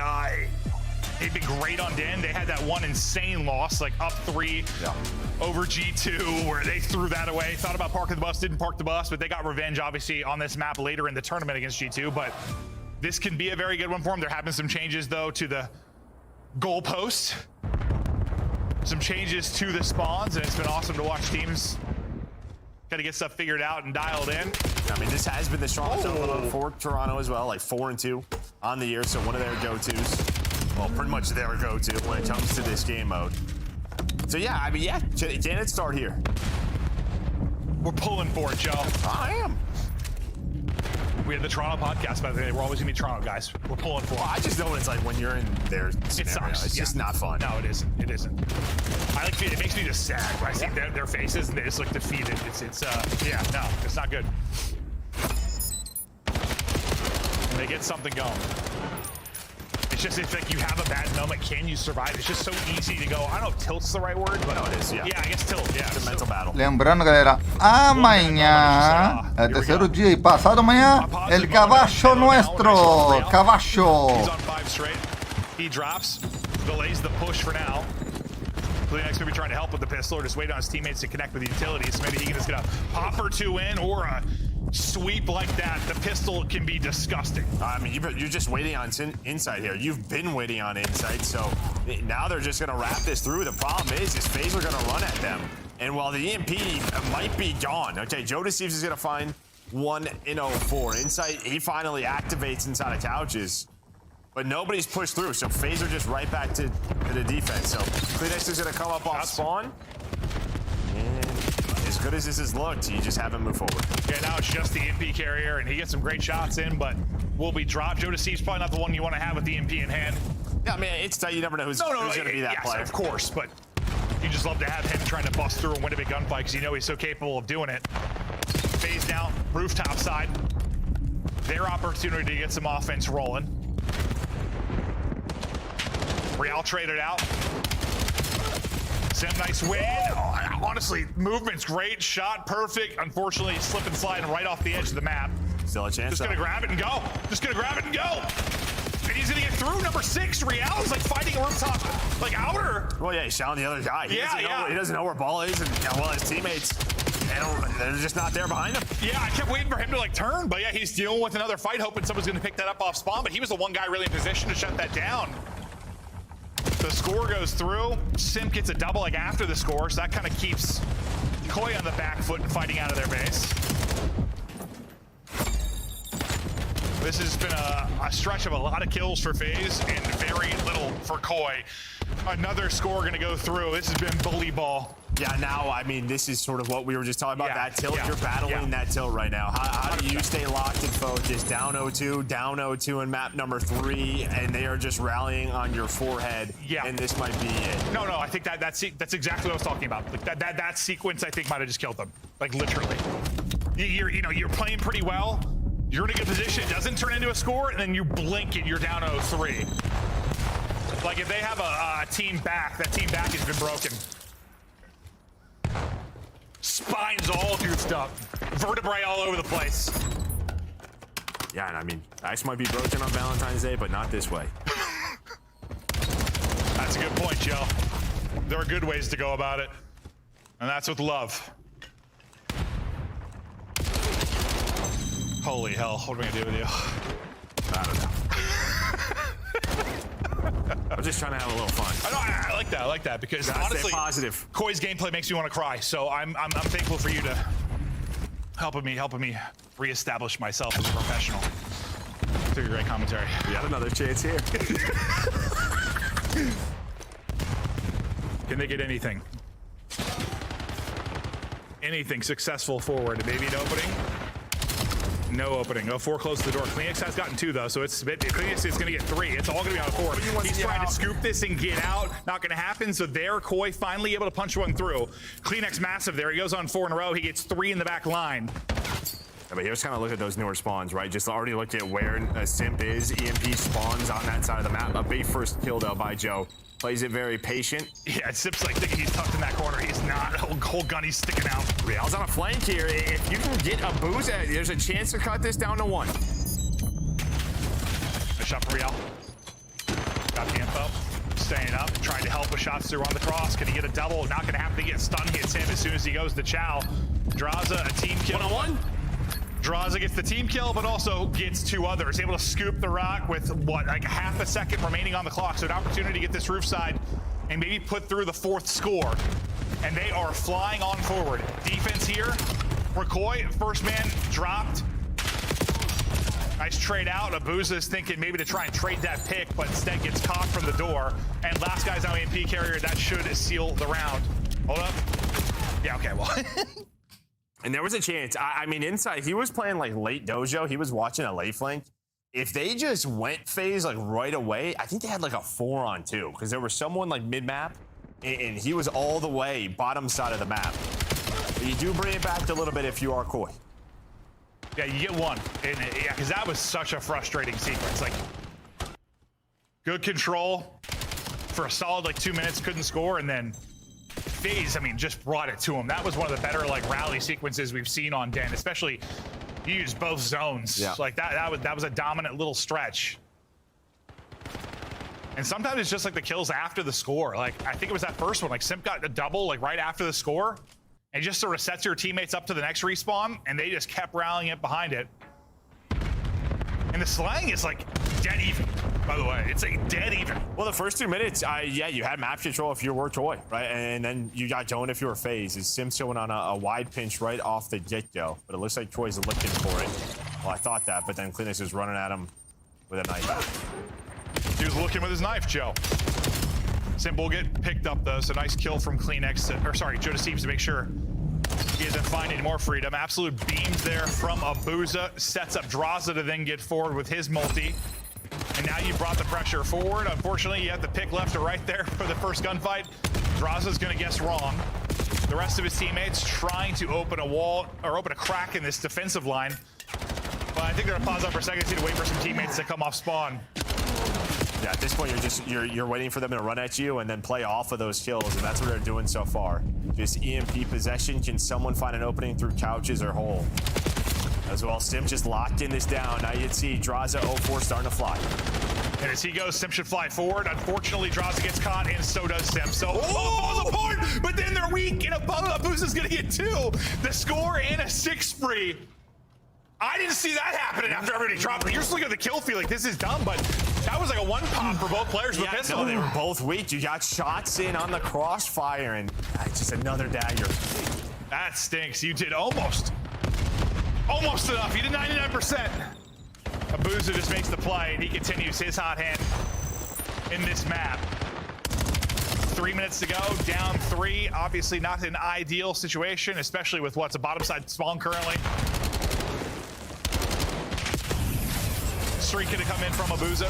they've been great on Din. They had that one insane loss, like up 3 over G2, where they threw that away. Thought about parking the bus, didn't park the bus, but they got revenge, obviously, on this map later in the tournament against G2. But this can be a very good one for them. There have been some changes, though, to the goalpost. Some changes to the spawns, and it's been awesome to watch teams got to get stuff figured out and dialed in. I mean, this has been the strongest overload for Toronto as well, like 4-2 on the year, so one of their go-tos. Well, pretty much their go-to when it comes to this game mode. So yeah, I mean, yeah, can it start here? We're pulling for it, Joe. I am. We had the Toronto podcast, by the way. We're always gonna be Toronto guys. We're pulling for it. I just know what it's like when you're in their scenario. It sucks. It's just not fun. No, it isn't. It isn't. It makes me just sad when I see their faces and they just look defeated. Yeah, no, it's not good. And they get something going. It's just, if like you have a bad moment, can you survive? It's just so easy to go. I don't know if tilt's the right word, but no, it is. Yeah, I guess tilt. Yeah, it's a mental battle. Lembrando, galera, amanhã é terceiro dia e passado amanhã, el caballo nuestro, caballo. He's on 5 straight. He drops, delays the push for now. Next maybe trying to help with the pistol or just wait on his teammates to connect with the utilities. Maybe he can just get a pop or 2 in or a sweep like that. The pistol can be disgusting. I mean, you're just waiting on Insight here. You've been waiting on Insight, so now they're just going to wrap this through. The problem is FaZe are going to run at them. And while the EMP might be gone, okay, Joe Deceives is going to find 1 in 04. Insight, he finally activates inside of couches. But nobody's pushed through, so FaZe are just right back to the defense. So Kleenex is going to come up off spawn. good as this has looked, you just haven't moved forward. Yeah, now it's just the MP carrier, and he gets some great shots in, but will be dropped. Joe Deceiv's probably not the one you want to have with the MP in hand. Yeah, I mean, it's tight. You never know who's going to be that player. Of course, but you just love to have him trying to bust through and win a big gunfight because you know he's so capable of doing it. Phase now, rooftop side. Their opportunity to get some offense rolling. Real traded out. Sim, nice win. Oh, honestly, movement's great. Shot perfect. Unfortunately, slip and slide right off the edge of the map. Still a chance. Just gonna grab it and go. Just gonna grab it and go. And he's gonna get through. Number 6, Real is like fighting a rooftop, like outer. Well, yeah, he's shouting the other guy. He doesn't know where ball is, and well, his teammates, they're just not there behind him. Yeah, I kept waiting for him to like turn, but yeah, he's dealing with another fight, hoping someone's gonna pick that up off spawn, but he was the one guy really in position to shut that down. The score goes through. Sim gets a double like after the score, so that kind of keeps Koi on the back foot and fighting out of their base. This has been a stretch of a lot of kills for FaZe and very little for Koi. Another score gonna go through. This has been bully ball. Yeah, now, I mean, this is sort of what we were just talking about, that tilt. You're battling that tilt right now. How do you stay locked and focused? Down 0-2, down 0-2 in map number 3, and they are just rallying on your forehead, and this might be it. No, I think that's exactly what I was talking about. Like that sequence, I think, might have just killed them. Like, literally. You're playing pretty well. You're in a good position. It doesn't turn into a score, and then you blink and you're down 0-3. Like, if they have a team back, that team back has been broken. Spines all goofed up. Vertebrae all over the place. Yeah, and I mean, ice might be broken on Valentine's Day, but not this way. That's a good point, Joe. There are good ways to go about it. And that's with love. Holy hell, what are we gonna do with you? I don't know. I'm just trying to have a little fun. I like that because honestly, positive. Koi's gameplay makes me want to cry. So I'm thankful for you to helping me reestablish myself as a professional. Through your great commentary. We have another chance here. Can they get anything? Anything successful forward? Maybe an opening. No opening. 4 close to the door. Kleenex has gotten 2 though, so Kleenex is going to get 3. It's all going to be on 4. He's trying to scoop this and get out. Not going to happen. So there, Koi finally able to punch one through. Kleenex massive there. He goes on 4 in a row. He gets 3 in the back line. Yeah, but here's kind of look at those newer spawns, right? Just already look at where a Simp is. EMP spawns on that side of the map. A big first kill though by Joe. Plays it very patient. Yeah, Simp's like thinking he's tucked in that corner. He's not. Whole gun, he's sticking out. Real's on a flank here. If you can get a boost, there's a chance to cut this down to 1. A shot for Real. Got the info. Staying up, trying to help with shots through on the cross. Can he get a double? Not going to have to get stun hits him as soon as he goes to Chow. Draza, a team kill. 1-on-1. Draza gets the team kill, but also gets 2 others. Able to scoop the rock with, what, like half a second remaining on the clock. So an opportunity to get this roof side and maybe put through the 4th score. And they are flying on forward. Defense here for Koi. First man dropped. Nice trade out. Abuza is thinking maybe to try and trade that pick, but instead gets caught from the door. And last guy's now EMP carrier. That should seal the round. Hold up. Yeah, okay, well. And there was a chance. I mean, inside, he was playing like late dojo. He was watching a late flank. If they just went phase like right away, I think they had like a 4-on-2 because there was someone like mid-map and he was all the way bottom side of the map. But you do bring it back a little bit if you are Koi. Yeah, you get 1. And, yeah, because that was such a frustrating sequence. Like, good control for a solid like 2 minutes, couldn't score, and then FaZe, I mean, just brought it to him. That was one of the better like rally sequences we've seen on Den, especially you use both zones. Yeah. Like that was a dominant little stretch. And sometimes it's just like the kills after the score. Like I think it was that first one. Like Simp got a double like right after the score, and just sort of sets your teammates up to the next respawn, and they just kept rallying it behind it. And the slang is like dead even, by the way. It's like dead even. Well, the first 2 minutes, yeah, you had map control if you were Koi, right? And then you got Joan if you were FaZe. Is Sim showing on a wide pinch right off the get-go? But it looks like Koi's looking for it. Well, I thought that, but then Kleenex is running at him with a knife. He was looking with his knife, Joe. Simp will get picked up though, so nice kill from Kleenex, or sorry, Joe Deceivs to make sure he doesn't find any more freedom. Absolute beams there from Abuza. Sets up Draza to then get forward with his multi. And now you brought the pressure forward. Unfortunately, you have the pick left or right there for the first gunfight. Draza's going to guess wrong. The rest of his teammates trying to open a wall or open a crack in this defensive line. But I think they're going to pause up for a second to wait for some teammates to come off spawn. Yeah, at this point, you're waiting for them to run at you and then play off of those kills, and that's what they're doing so far. Just EMP possession. Can someone find an opening through couches or hole? As well, Sim just locked in this down. Now you'd see Draza 04 starting to fly. And as he goes, Sim should fly forward. Unfortunately, Draza gets caught, and so does Sim. So, falls apart, but then they're weak, and Abuza's going to get 2. The score and a 6 spree. I didn't see that happening after everybody dropped. You're just looking at the kill feed like this is dumb, but that was like a 1 pop for both players with pistol. No, they were both weak. You got shots in on the crossfire, and just another dagger. That stinks. You did almost enough. You did 99%. Abuza just makes the play, and he continues his hot hand in this map. 3 minutes to go, down 3. Obviously not an ideal situation, especially with what's a bottom side spawn currently. Streak gonna come in from Abuza.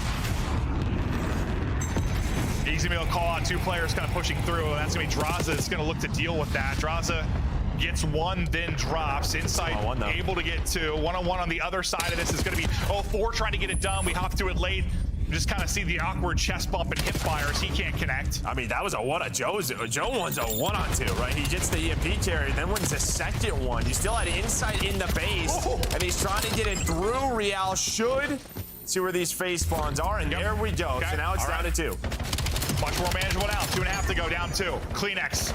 He's gonna be able to call out 2 players kind of pushing through, and that's gonna be Draza that's gonna look to deal with that. Draza gets 1, then drops. Insight able to get 2. 1-on-1 on the other side of this is gonna be 04 trying to get it done. We hop to it late. Just kind of see the awkward chest bump and hip fires. He can't connect. I mean, that was a one. Joe one's a 1-on-2, right? He gets the EMP carry, then wins the second one. You still had Insight in the base, and he's trying to get it through. Real should see where these face spawns are, and there we go. Okay. So now it's down to 2. Much more manageable now. 2.5 to go, down 2. Kleenex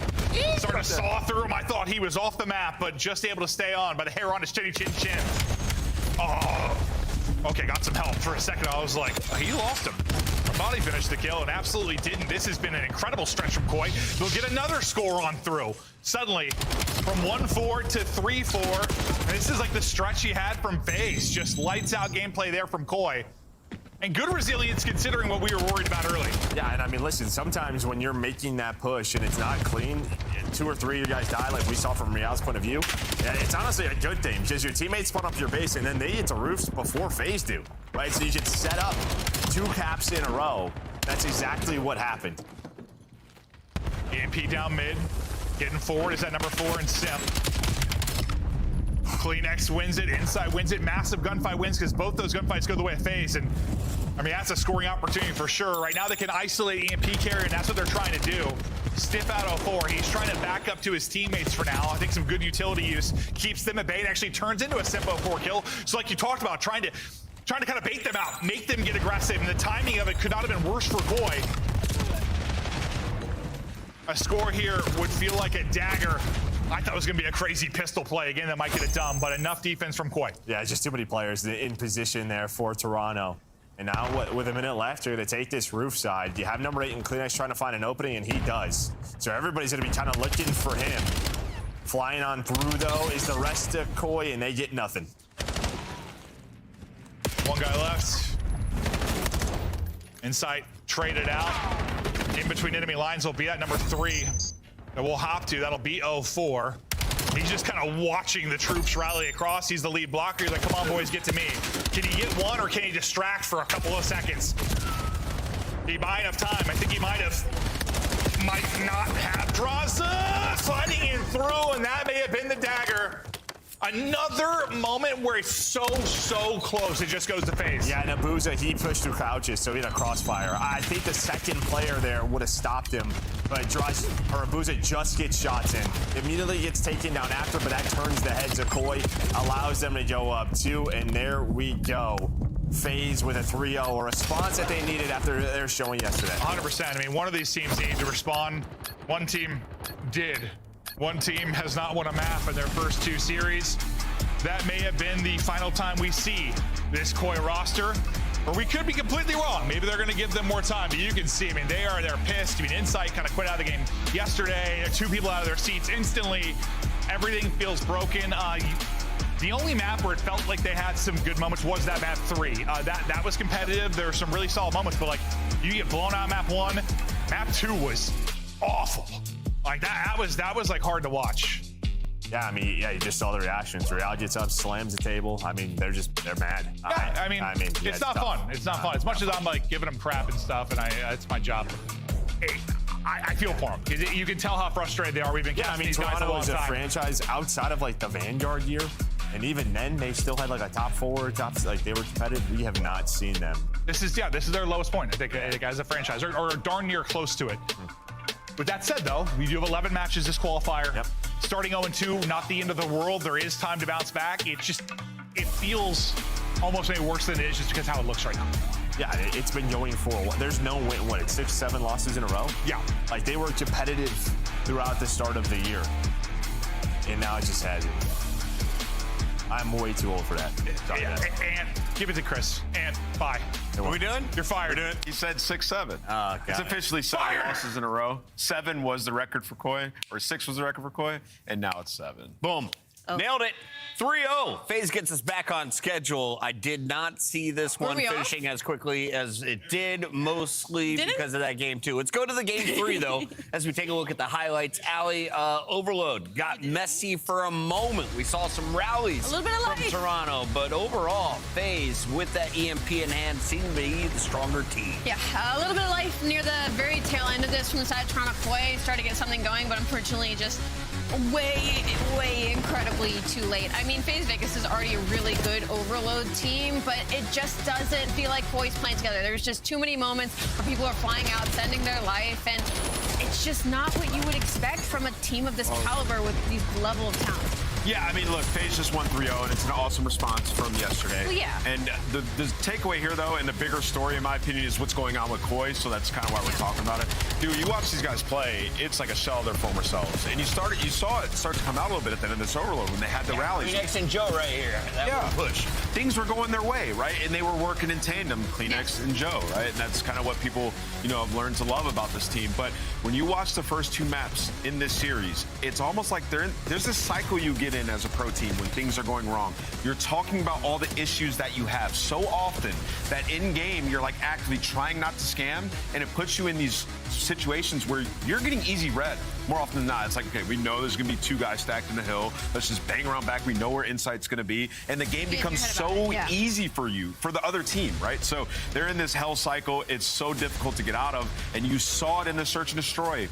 starting to saw through him. I thought he was off the map, but just able to stay on by the hair on his chinny chin chin. Oh. Okay, got some help. For a second, I was like, he lost him. I thought he finished the kill and absolutely didn't. This has been an incredible stretch from Koi. They'll get another score on through. Suddenly, from 1-4 to 3-4. And this is like the stretch he had from FaZe. Just lights out gameplay there from Koi. And good resilience considering what we were worried about early. Yeah, and I mean, listen, sometimes when you're making that push and it's not clean, 2 or 3 of you guys die like we saw from Real's point of view, it's honestly a good thing because your teammates spawn up your base and then they get to roofs before FaZe do, right? So you should set up 2 caps in a row. That's exactly what happened. EMP down mid, getting forward is that number 4 and Sim. Kleenex wins it, Inside wins it, massive gunfight wins because both those gunfights go the way of FaZe, and I mean, that's a scoring opportunity for sure. Right now they can isolate EMP carry, and that's what they're trying to do. Stiff out 04, he's trying to back up to his teammates for now. I think some good utility use keeps them at bay and actually turns into a Simp 04 kill. So like you talked about, trying to kind of bait them out, make them get aggressive, and the timing of it could not have been worse for Koi. A score here would feel like a dagger. I thought it was going to be a crazy pistol play again that might get it done, but enough defense from Koi. Yeah, just too many players in position there for Toronto. And now, with a minute left, you're going to take this roof side. You have number 8 in Kleenex trying to find an opening, and he does. So everybody's going to be kind of looking for him. Flying on through, though, is the rest of Koi, and they get nothing. 1 guy left. Insight traded out. In between enemy lines will be at number 3. That we'll hop to. That'll be 04. He's just kind of watching the troops rally across. He's the lead blocker. He's like, come on, boys, get to me. Can he get one, or can he distract for a couple of seconds? Did he buy enough time? I think he might not have Draza sliding in through, and that may have been the dagger. Another moment where it's so close, it just goes to FaZe. Yeah, and Abuza, he pushed through crouches, so he had a crossfire. I think the second player there would have stopped him, but Abuza just gets shots in. Immediately gets taken down after, but that turns the heads of Koi, allows them to go up 2, and there we go. FaZe with a 3-0, a response that they needed after their showing yesterday. 100%. I mean, one of these teams needed to respond. One team did. One team has not won a map in their first 2 series. That may have been the final time we see this Koi roster, or we could be completely wrong. Maybe they're going to give them more time, but you can see, I mean, they're pissed. I mean, Insight kind of quit out of the game yesterday. 2 people out of their seats instantly. Everything feels broken. The only map where it felt like they had some good moments was that map 3. That was competitive. There were some really solid moments, but like, you get blown out map 1. Map 2 was awful. Like that was like hard to watch. Yeah, I mean, yeah, you just saw the reactions. Real gets up, slams the table. I mean, they're mad. Yeah, I mean, yeah, it's not fun. It's not fun. As much as I'm like giving them crap and stuff, and it's my job. I feel for them because you can tell how frustrated they are. We've been casting these guys a Toronto long is a time. franchise outside of like the Vanguard year, and even then they still had like a top 4, like they were competitive. We have not seen them. This is their lowest point, I think as a franchise, or darn near close to it. With that said, though, we do have 11 matches this qualifier. Yep. Starting 0-2, not the end of the world. There is time to bounce back. It feels almost maybe worse than it is just because how it looks right now. Yeah, it's been going for a while. There's no win. What, it's 6, 7 losses in a row? Yeah. Like they were competitive throughout the start of the year, and now it just hasn't. I'm way too old for that. And give it to Chris. And bye. What are we doing? You're fired. We're doing. He said 6-7. It's it. officially 7 losses in a row. 7 was the record for Koi, or 6 was the record for Koi, and now it's 7. Boom. Nailed it. 3-0. FaZe gets us back on schedule. I did not see this one finishing as quickly as it did, mostly because of that game 2. Let's go to the game 3, though, as we take a look at the highlights. Allie, Overload got messy for a moment. We saw some rallies A little bit of from life. Toronto, but overall, FaZe, with that EMP in hand, seemed to be the stronger team. Yeah, a little bit of life near the very tail end of this from the side of Toronto. Koi started to get something going, but unfortunately just way incredibly too late. I mean, FaZe Vegas is already a really good Overload team, but it just doesn't feel like Koi's playing together. There's just too many moments where people are flying out, sending their life, and it's just not what you would expect from a team of this caliber with these level of talent. Yeah, I mean, look, FaZe just won 3-0, and it's an awesome response from yesterday. Well, yeah. And the takeaway here, though, and the bigger story, in my opinion, is what's going on with Koi, so that's kind of why we're talking about it. Dude, you watch these guys play, it's like a shell of their former selves. And you saw it start to come out a little bit at the end of this Overload when they had the rallies. Kleenex and Joe right here. That push. Things were going their way, right? And they were working in tandem, Kleenex and Joe, right? And that's kind of what people, have learned to love about this team. But when you watch the first 2 maps in this series, it's almost like there's this cycle you get in as a pro team when things are going wrong. You're talking about all the issues that you have so often that in game you're like actively trying not to scam, and it puts you in these situations where you're getting easy red more often than not. It's like, okay, we know there's gonna be 2 guys stacked in the hill. Let's just bang around back. We know where Insight's gonna be, and the game becomes so easy for you, for the other team, right? So they're in this hell cycle. It's so difficult to get out of, and you saw it in the search and destroy.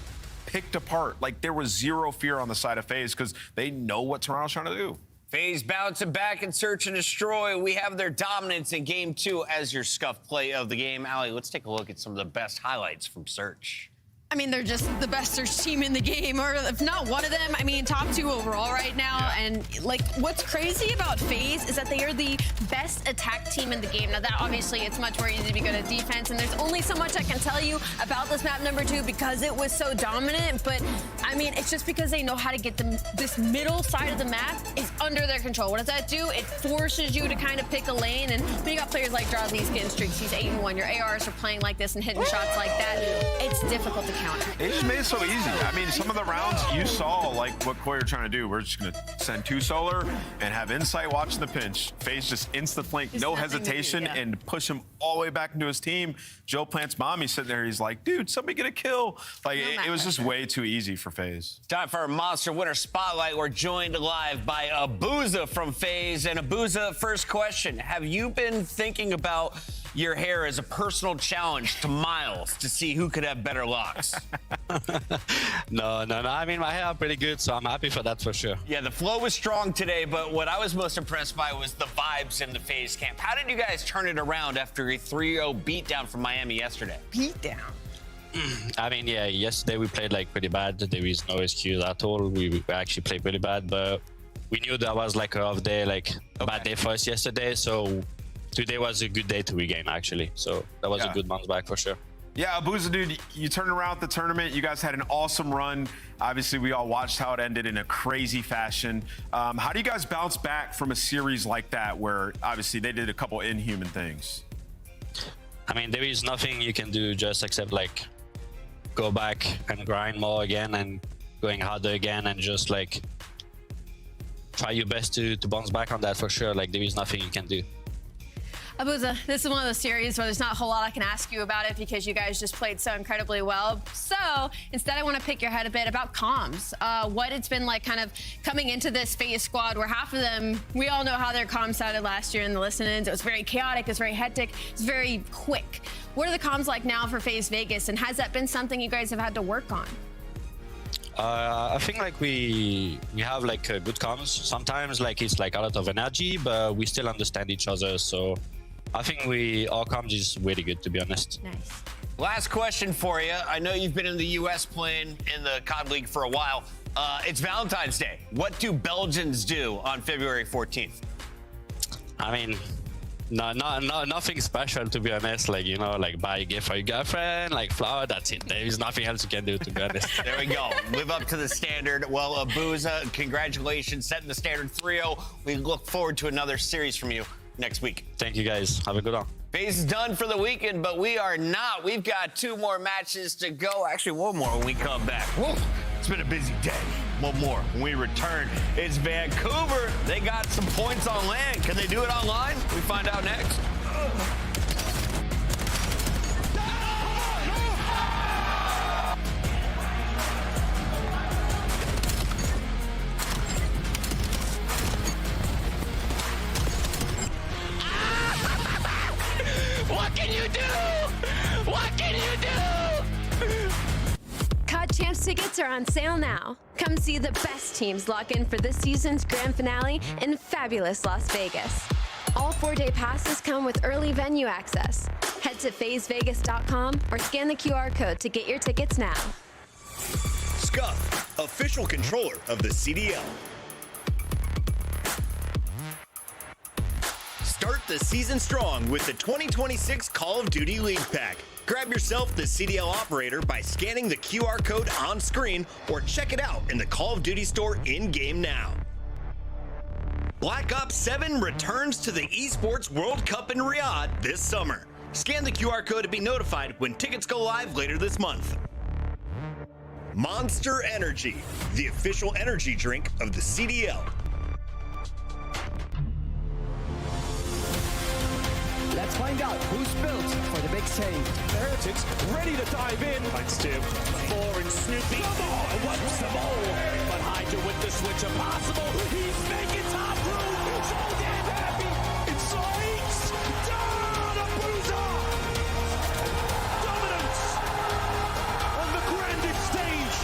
Picked apart. Like there was zero fear on the side of FaZe because they know what Toronto's trying to do. FaZe bouncing back in search and destroy. We have their dominance in game 2 as your scuff play of the game. Allie, let's take a look at some of the best highlights from Search. I mean, they're just the best search team in the game, or if not one of them, I mean, top 2 overall right now. And like, what's crazy about FaZe is that they are the best attack team in the game. Now that obviously it's much more easy to be good at defense, and there's only so much I can tell you about this map number 2 because it was so dominant. But I mean, it's just because they know how to get them. This middle side of the map is under their control. What does that do? It forces you to kind of pick a lane. And when you got players like Drodley's getting streaks, he's 8-1. Your ARs are playing like this and hitting shots like that. It's difficult to counter. They just made it so easy. I mean, some of the rounds you saw, like what Koi are trying to do. We're just going to send 2 solar and have Insight watching the pinch. FaZe just instant flank, no hesitation, and push him all the way back into his team. Joe Plant's mommy sitting there. He's like, dude, somebody get a kill. Like, it was just way too easy for FaZe. Time for our Monster Winner Spotlight. We're joined live by Abuza from FaZe. And Abuza, first question. Have you been thinking about your hair as a personal challenge to Miles to see who could have better locks? No. I mean, my hair are pretty good, so I'm happy for that for sure. Yeah, the flow was strong today, but what I was most impressed by was the vibes in the FaZe camp. How did you guys turn it around after a 3-0 beatdown from Miami yesterday? Beatdown? I mean, yeah, yesterday we played like pretty bad. There is no excuse at all. We actually played pretty bad, but we knew that was like a rough day, like a bad day for us yesterday. So today was a good day to regain, actually. So that was a good bounce back for sure. Yeah, Abuza, dude, you turned around the tournament. You guys had an awesome run. Obviously, we all watched how it ended in a crazy fashion. How do you guys bounce back from a series like that where obviously they did a couple inhuman things? I mean, there is nothing you can do just except like go back and grind more again and going harder again and just like try your best to bounce back on that for sure. Like there is nothing you can do. Abuza, this is one of those series where there's not a whole lot I can ask you about it because you guys just played so incredibly well. So instead, I want to pick your head a bit about comms. What it's been like kind of coming into this FaZe squad where half of them, we all know how their comms sounded last year in the listen-ins. It was very chaotic, it was very hectic, it's very quick. What are the comms like now for FaZe Vegas, and has that been something you guys have had to work on? I think like we have like good comms. Sometimes like it's like a lot of energy, but we still understand each other. So I think our comms is really good, to be honest. Nice. Last question for you. I know you've been in the U.S. playing in the COD League for a while. It's Valentine's Day. What do Belgians do on February 14th? I mean, nothing special, to be honest. Like, you know, like buy a gift for your girlfriend, like flower, that's it. There is nothing else you can do, to be honest. There we go. Live up to the standard. Well, Abuza, congratulations, setting the standard 3-0. We look forward to another series from you next week. Thank you, guys. Have a good one. FaZe is done for the weekend, but we are not. We've got 2 more matches to go. Actually, 1 more when we come back. Whoa, it's been a busy day. 1 more when we return. It's Vancouver. They got some points on land. Can they do it online? We find out next. What can you do? What can you do? COD Champs tickets are on sale now. Come see the best teams lock in for this season's grand finale in fabulous Las Vegas. All 4-day passes come with early venue access. Head to FaZeVegas.com or scan the QR code to get your tickets now. Scuff, official controller of the CDL. Start the season strong with the 2026 Call of Duty League Pack. Grab yourself the CDL operator by scanning the QR code on screen or check it out in the Call of Duty store in-game now. Black Ops 7 returns to the Esports World Cup in Riyadh this summer. Scan the QR code to be notified when tickets go live later this month. Monster Energy, the official energy drink of the CDL. Let's find out who's built for the big save. The Heretics ready to dive in. Thanks, Tim. 4 and Snoopy. Come on, what's the ball? But Hydra with the switch impossible. He's making top room. So damn happy. Insights. Down a bruiser. Dominance on the grandest stage.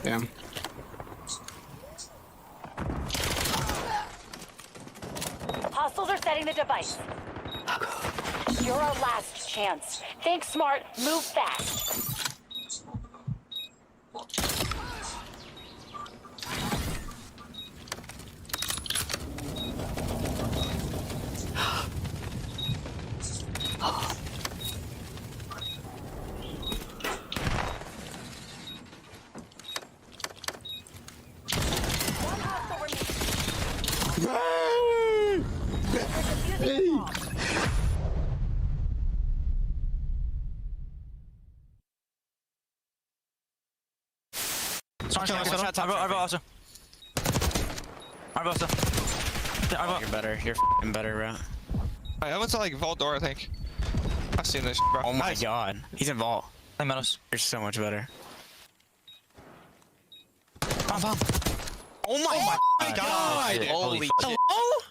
Damn. Hostiles are setting the device. You're our last chance. Think smart, move fast. You're better. You're f***ing better, bro. I went to like Vault Door, I think. I've seen this, bro. Oh my god. He's in Vault. Menos. You're so much better. bomb. Oh my god! Holy Hello?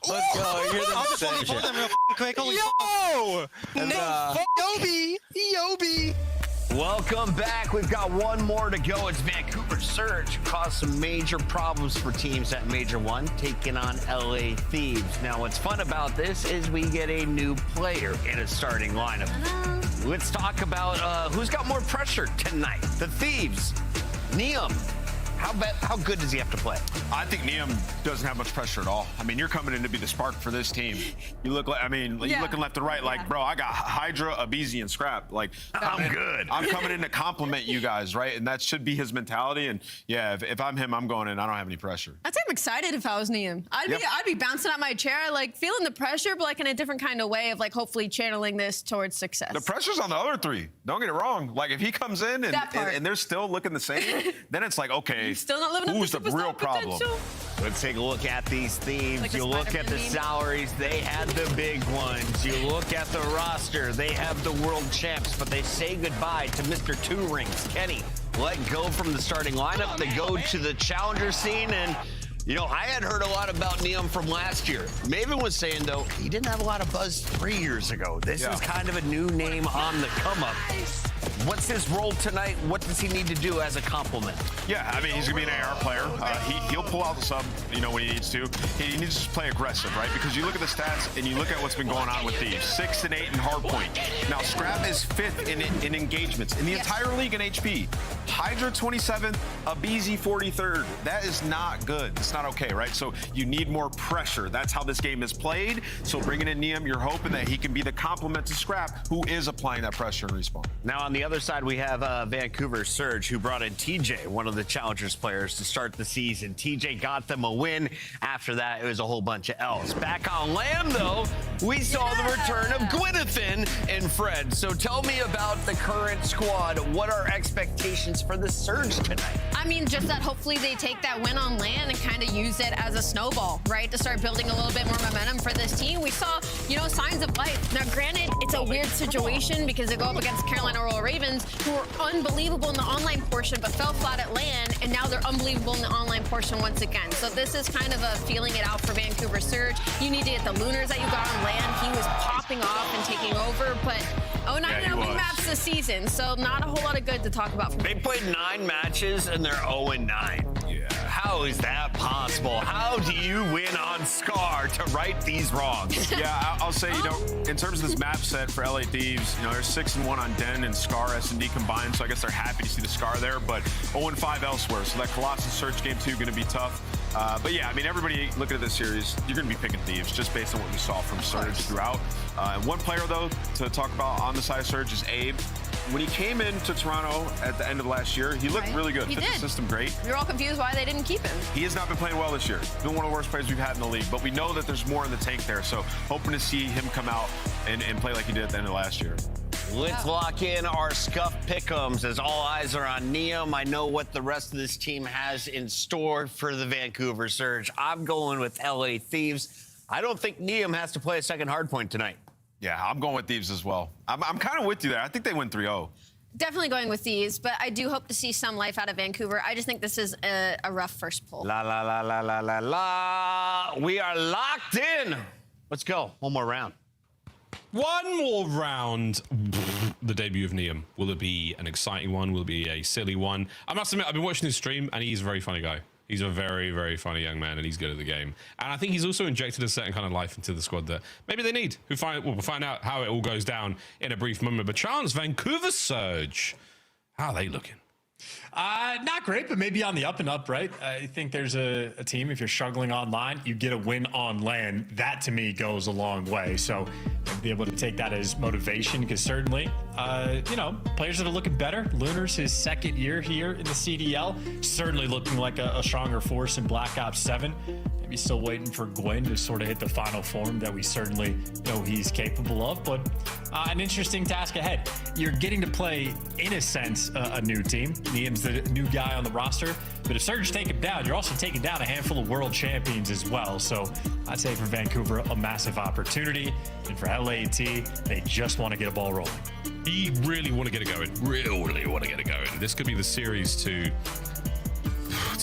Let's go. You're the I'll just walk before them real quick. Holy Yo! and, Yobi! Welcome back. We've got one more to go. It's Vancouver Surge. Caused some major problems for teams at Major 1, taking on LA Thieves. Now, what's fun about this is we get a new player in a starting lineup. Let's talk about who's got more pressure tonight. The Thieves. Neum. How good does he have to play? I think Neum doesn't have much pressure at all. I mean, you're coming in to be the spark for this team. You look like, you're looking left and right like, bro, I got Hydra, Abizi, and Scrap. Like, I'm good. I'm coming in to compliment you guys, right? And that should be his mentality. And yeah, if I'm him, I'm going in. I don't have any pressure. I'd say I'm excited if I was Neum. I'd be bouncing out my chair, like feeling the pressure, but like in a different kind of way of like hopefully channeling this towards success. The pressure's on the other three. Don't get it wrong. Like if he comes in and they're still looking the same, then it's like, okay, still not living who's up the to real problem? Let's take a look at these Thieves. Like a you look at the Spider-Man meme. salaries, they had the big ones. You look at the roster, they have the world champs, but they say goodbye to Mr. Two Rings. Kenny let go from the starting lineup. They go to the challenger scene, and you know, I had heard a lot about Neum from last year. Maven was saying, though, he didn't have a lot of buzz 3 years ago. This is kind of a new name on the come-up. What's his role tonight? What does he need to do as a complement? Yeah, I mean, he's going to be an AR player. He'll pull out the sub, when he needs to. He needs to play aggressive, right? Because you look at the stats and you look at what's been going on with Thieves. 6 and 8 in hardpoint. Now, Scrap is 5th in engagements in the entire league in HP. Hydra 27th, Abizi 43rd. That is not good. It's not okay, right? So you need more pressure. That's how this game is played. So bringing in Neum, you're hoping that he can be the complement to Scrap, who is applying that pressure in respawn. Now, on the other side, we have Vancouver Surge, who brought in TJ, one of the Challengers players, to start the season. TJ got them a win. After that, it was a whole bunch of L's. Back on land, though, we saw the return of Gwynathan and Fred. So tell me about the current squad. What are expectations for the Surge tonight? I mean, just that hopefully they take that win on land and kind of use it as a snowball, right? To start building a little bit more momentum for this team. We saw, signs of life. Now, granted, it's a weird situation because they go up against Carolina Royal Ravens, who were unbelievable in the online portion, but fell flat at land, and now they're unbelievable in the online portion once again. So this is kind of a feeling it out for Vancouver Surge. You need to get the Lunars that you got on land. He was popping off and taking over, but 9 win maps this season, so not a whole lot of good to talk about. They played 9 matches, and they're 0-9. Yeah. How is that possible? How do you win on Scar to right these wrongs? Yeah, I'll say, in terms of this map set for LA Thieves, they're 6-1 on Den and Scar S&D combined, so I guess they're happy to see the Scar there, but 0-5 elsewhere, so that Colossus Search game 2 going to be tough. But yeah, I mean, everybody looking at this series, you're going to be picking Thieves just based on what we saw from Surge throughout. And one player, though, to talk about on the side of Surge is Abe. When he came into Toronto at the end of last year, he looked really good. He Fit did. the system great. We were all confused why they didn't keep him. He has not been playing well this year. Been one of the worst players we've had in the league, but we know that there's more in the tank there. So hoping to see him come out and play like he did at the end of last year. Let's lock in our scuff pick'ems as all eyes are on Neum. I know what the rest of this team has in store for the Vancouver Surge. I'm going with LA Thieves. I don't think Neum has to play a second hardpoint tonight. Yeah, I'm going with Thieves as well. I'm kind of with you there. I think they win 3-0. Definitely going with Thieves, but I do hope to see some life out of Vancouver. I just think this is a rough first pull. La, la, la, la, la, la, la. We are locked in. Let's go. One more round. One more round. The debut of Neum. Will it be an exciting one? Will it be a silly one? I must admit, I've been watching his stream, and he's a very funny guy. He's a very, very funny young man, and he's good at the game. And I think he's also injected a certain kind of life into the squad that maybe they need. We'll find out how it all goes down in a brief moment. But chance, Vancouver Surge. How are they looking? Not great, but maybe on the up and up, right? I think there's a team, if you're struggling online, you get a win on land. That, to me, goes a long way. So be able to take that as motivation, because certainly, players that are looking better. Lunar's his second year here in the CDL. Certainly looking like a stronger force in Black Ops 7. Maybe still waiting for Gwen to sort of hit the final form that we certainly know he's capable of. But an interesting task ahead. You're getting to play, in a sense, a new team. Neum's the new guy on the roster. But if Surge take him down, you're also taking down a handful of world champions as well. So I'd say for Vancouver, a massive opportunity. And for LAT, they just want to get a ball rolling. He really want to get it going. Really want to get it going. This could be the series to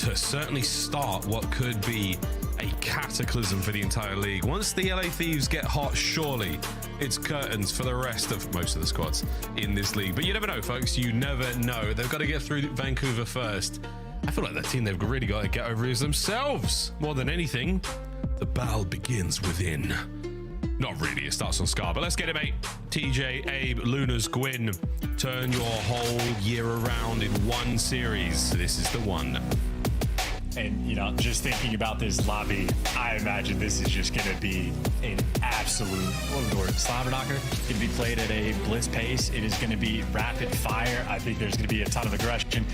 to certainly start what could be a cataclysm for the entire league. Once the LA Thieves get hot, surely it's curtains for the rest of most of the squads in this league. But you never know, folks. You never know. They've got to get through Vancouver first. I feel like that team they've really got to get over is themselves. More than anything, the battle begins within. Not really, it starts on Scar, but let's get it, mate. TJ, Abe, Lunas, Gwyn, turn your whole year around in one series. This is the one. And, you know, just thinking about this lobby, I imagine this is just going to be an absolute, what was the word, slobber knocker. It's going to be played at a blitz pace. It is going to be rapid fire. I think there's going to be a ton of aggression.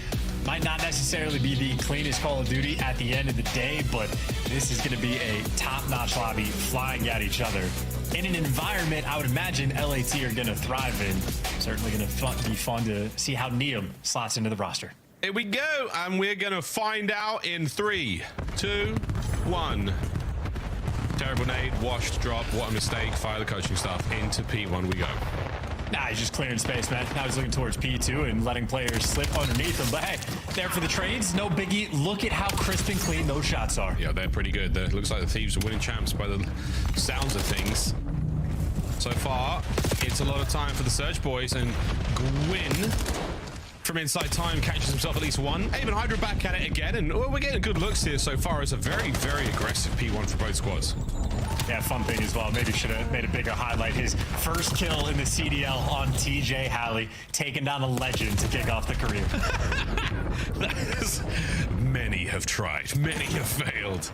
Might not necessarily be the cleanest Call of Duty at the end of the day, but this is going to be a top-notch lobby flying at each other in an environment I would imagine LAT are going to thrive in. Certainly going to be fun to see how Neum slots into the roster. Here we go, and we're going to find out in 3, 2, 1. Terrible nade, washed, drop, what a mistake. Fire the coaching staff. Into P1 we go. Nah, he's just clearing space, man. Now he's looking towards P2 and letting players slip underneath him. But hey, there for the trades, no biggie. Look at how crisp and clean those shots are. Yeah, they're pretty good. It looks like the Thieves are winning champs by the sounds of things. So far, it's a lot of time for the Surge boys, and Gwyn from inside time catches himself at least one. Abe and Hydra back at it again, and we're getting good looks here so far. It's a very, very aggressive P1 for both squads. Yeah, fun thing as well. Maybe should have made a bigger highlight. His first kill in the CDL on TJ Halley, taking down a legend to kick off the career. Many have tried, many have failed.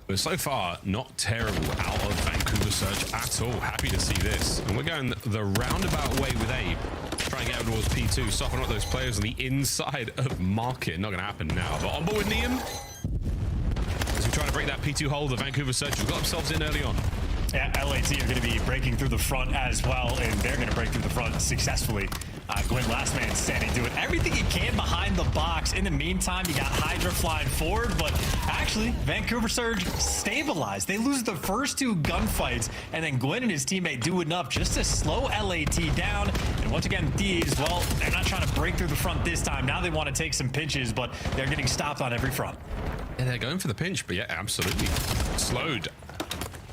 But so far, not terrible out of Vancouver Surge at all. Happy to see this. And we're going the roundabout way with Abe. Try and get over towards P2, soften up those players on the inside of Market. Not going to happen now. But on board with Neum. As we try to break that P2 hole, the Vancouver Surge have got themselves in early on. Yeah, LAT are going to be breaking through the front as well, and they're going to break through the front successfully. Gwyn, last man standing, doing everything he can behind the box. In the meantime, you got Hydra flying forward, but actually, Vancouver Surge stabilized. They lose the first 2 gunfights, and then Gwyn and his teammate do enough just to slow LAT down. And once again, Thieves, well, they're not trying to break through the front this time. Now they want to take some pinches, but they're getting stopped on every front. Yeah, they're going for the pinch, but yeah, absolutely. Slowed.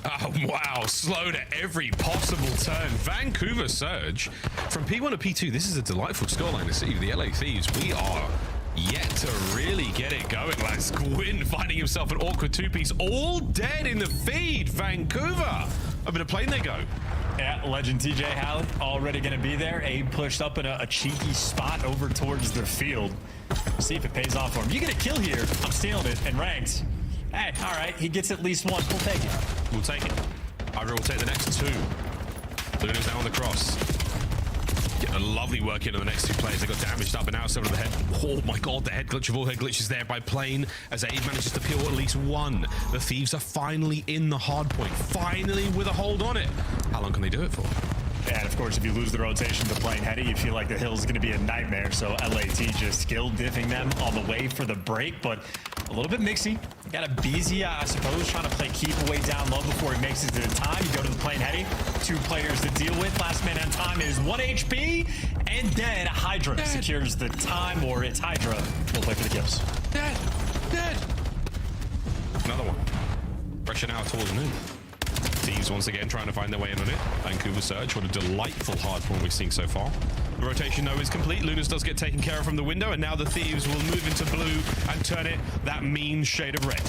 Oh, wow. Slowed at every possible turn. Vancouver Surge. From P1 to P2, this is a delightful scoreline to see. The LA Thieves, we are yet to really get it going. Like Gwyn finding himself an awkward 2-piece. All dead in the feed. Vancouver. Over the plane they go. Yeah, legend TJ Halley already going to be there. Abe pushed up in a cheeky spot over towards the field. See if it pays off for him. You get a kill here. I'm stealing it and ranked. Hey, all right, he gets at least one. We'll take it. We'll take it. Hydra will take the next 2. Luna's down on the cross. Get a lovely work in on the next 2 players. They got damaged up and out over the head. Oh my god, the head glitch of all head glitches there by Plane as Abe manages to peel at least one. The Thieves are finally in the hard point. Finally with a hold on it. How long can they do it for? And of course, if you lose the rotation to playing Heady, you feel like the hill's going to be a nightmare. So LAT just skill diffing them on the way for the break, but a little bit mixy. You got a BZ, I suppose, trying to play keep away down low before he makes it to the time. You go to the plane Heady, 2 players to deal with. Last man on time is 1 HP, and then Hydra secures the time, or it's Hydra. We'll play for the kills. Dead. Another one. Pressure now towards noon. Thieves once again trying to find their way in on it. Vancouver Surge, what a delightful hard point we're seeing so far. The rotation though is complete. Lunas does get taken care of from the window, and now the Thieves will move into blue and turn it that mean shade of red.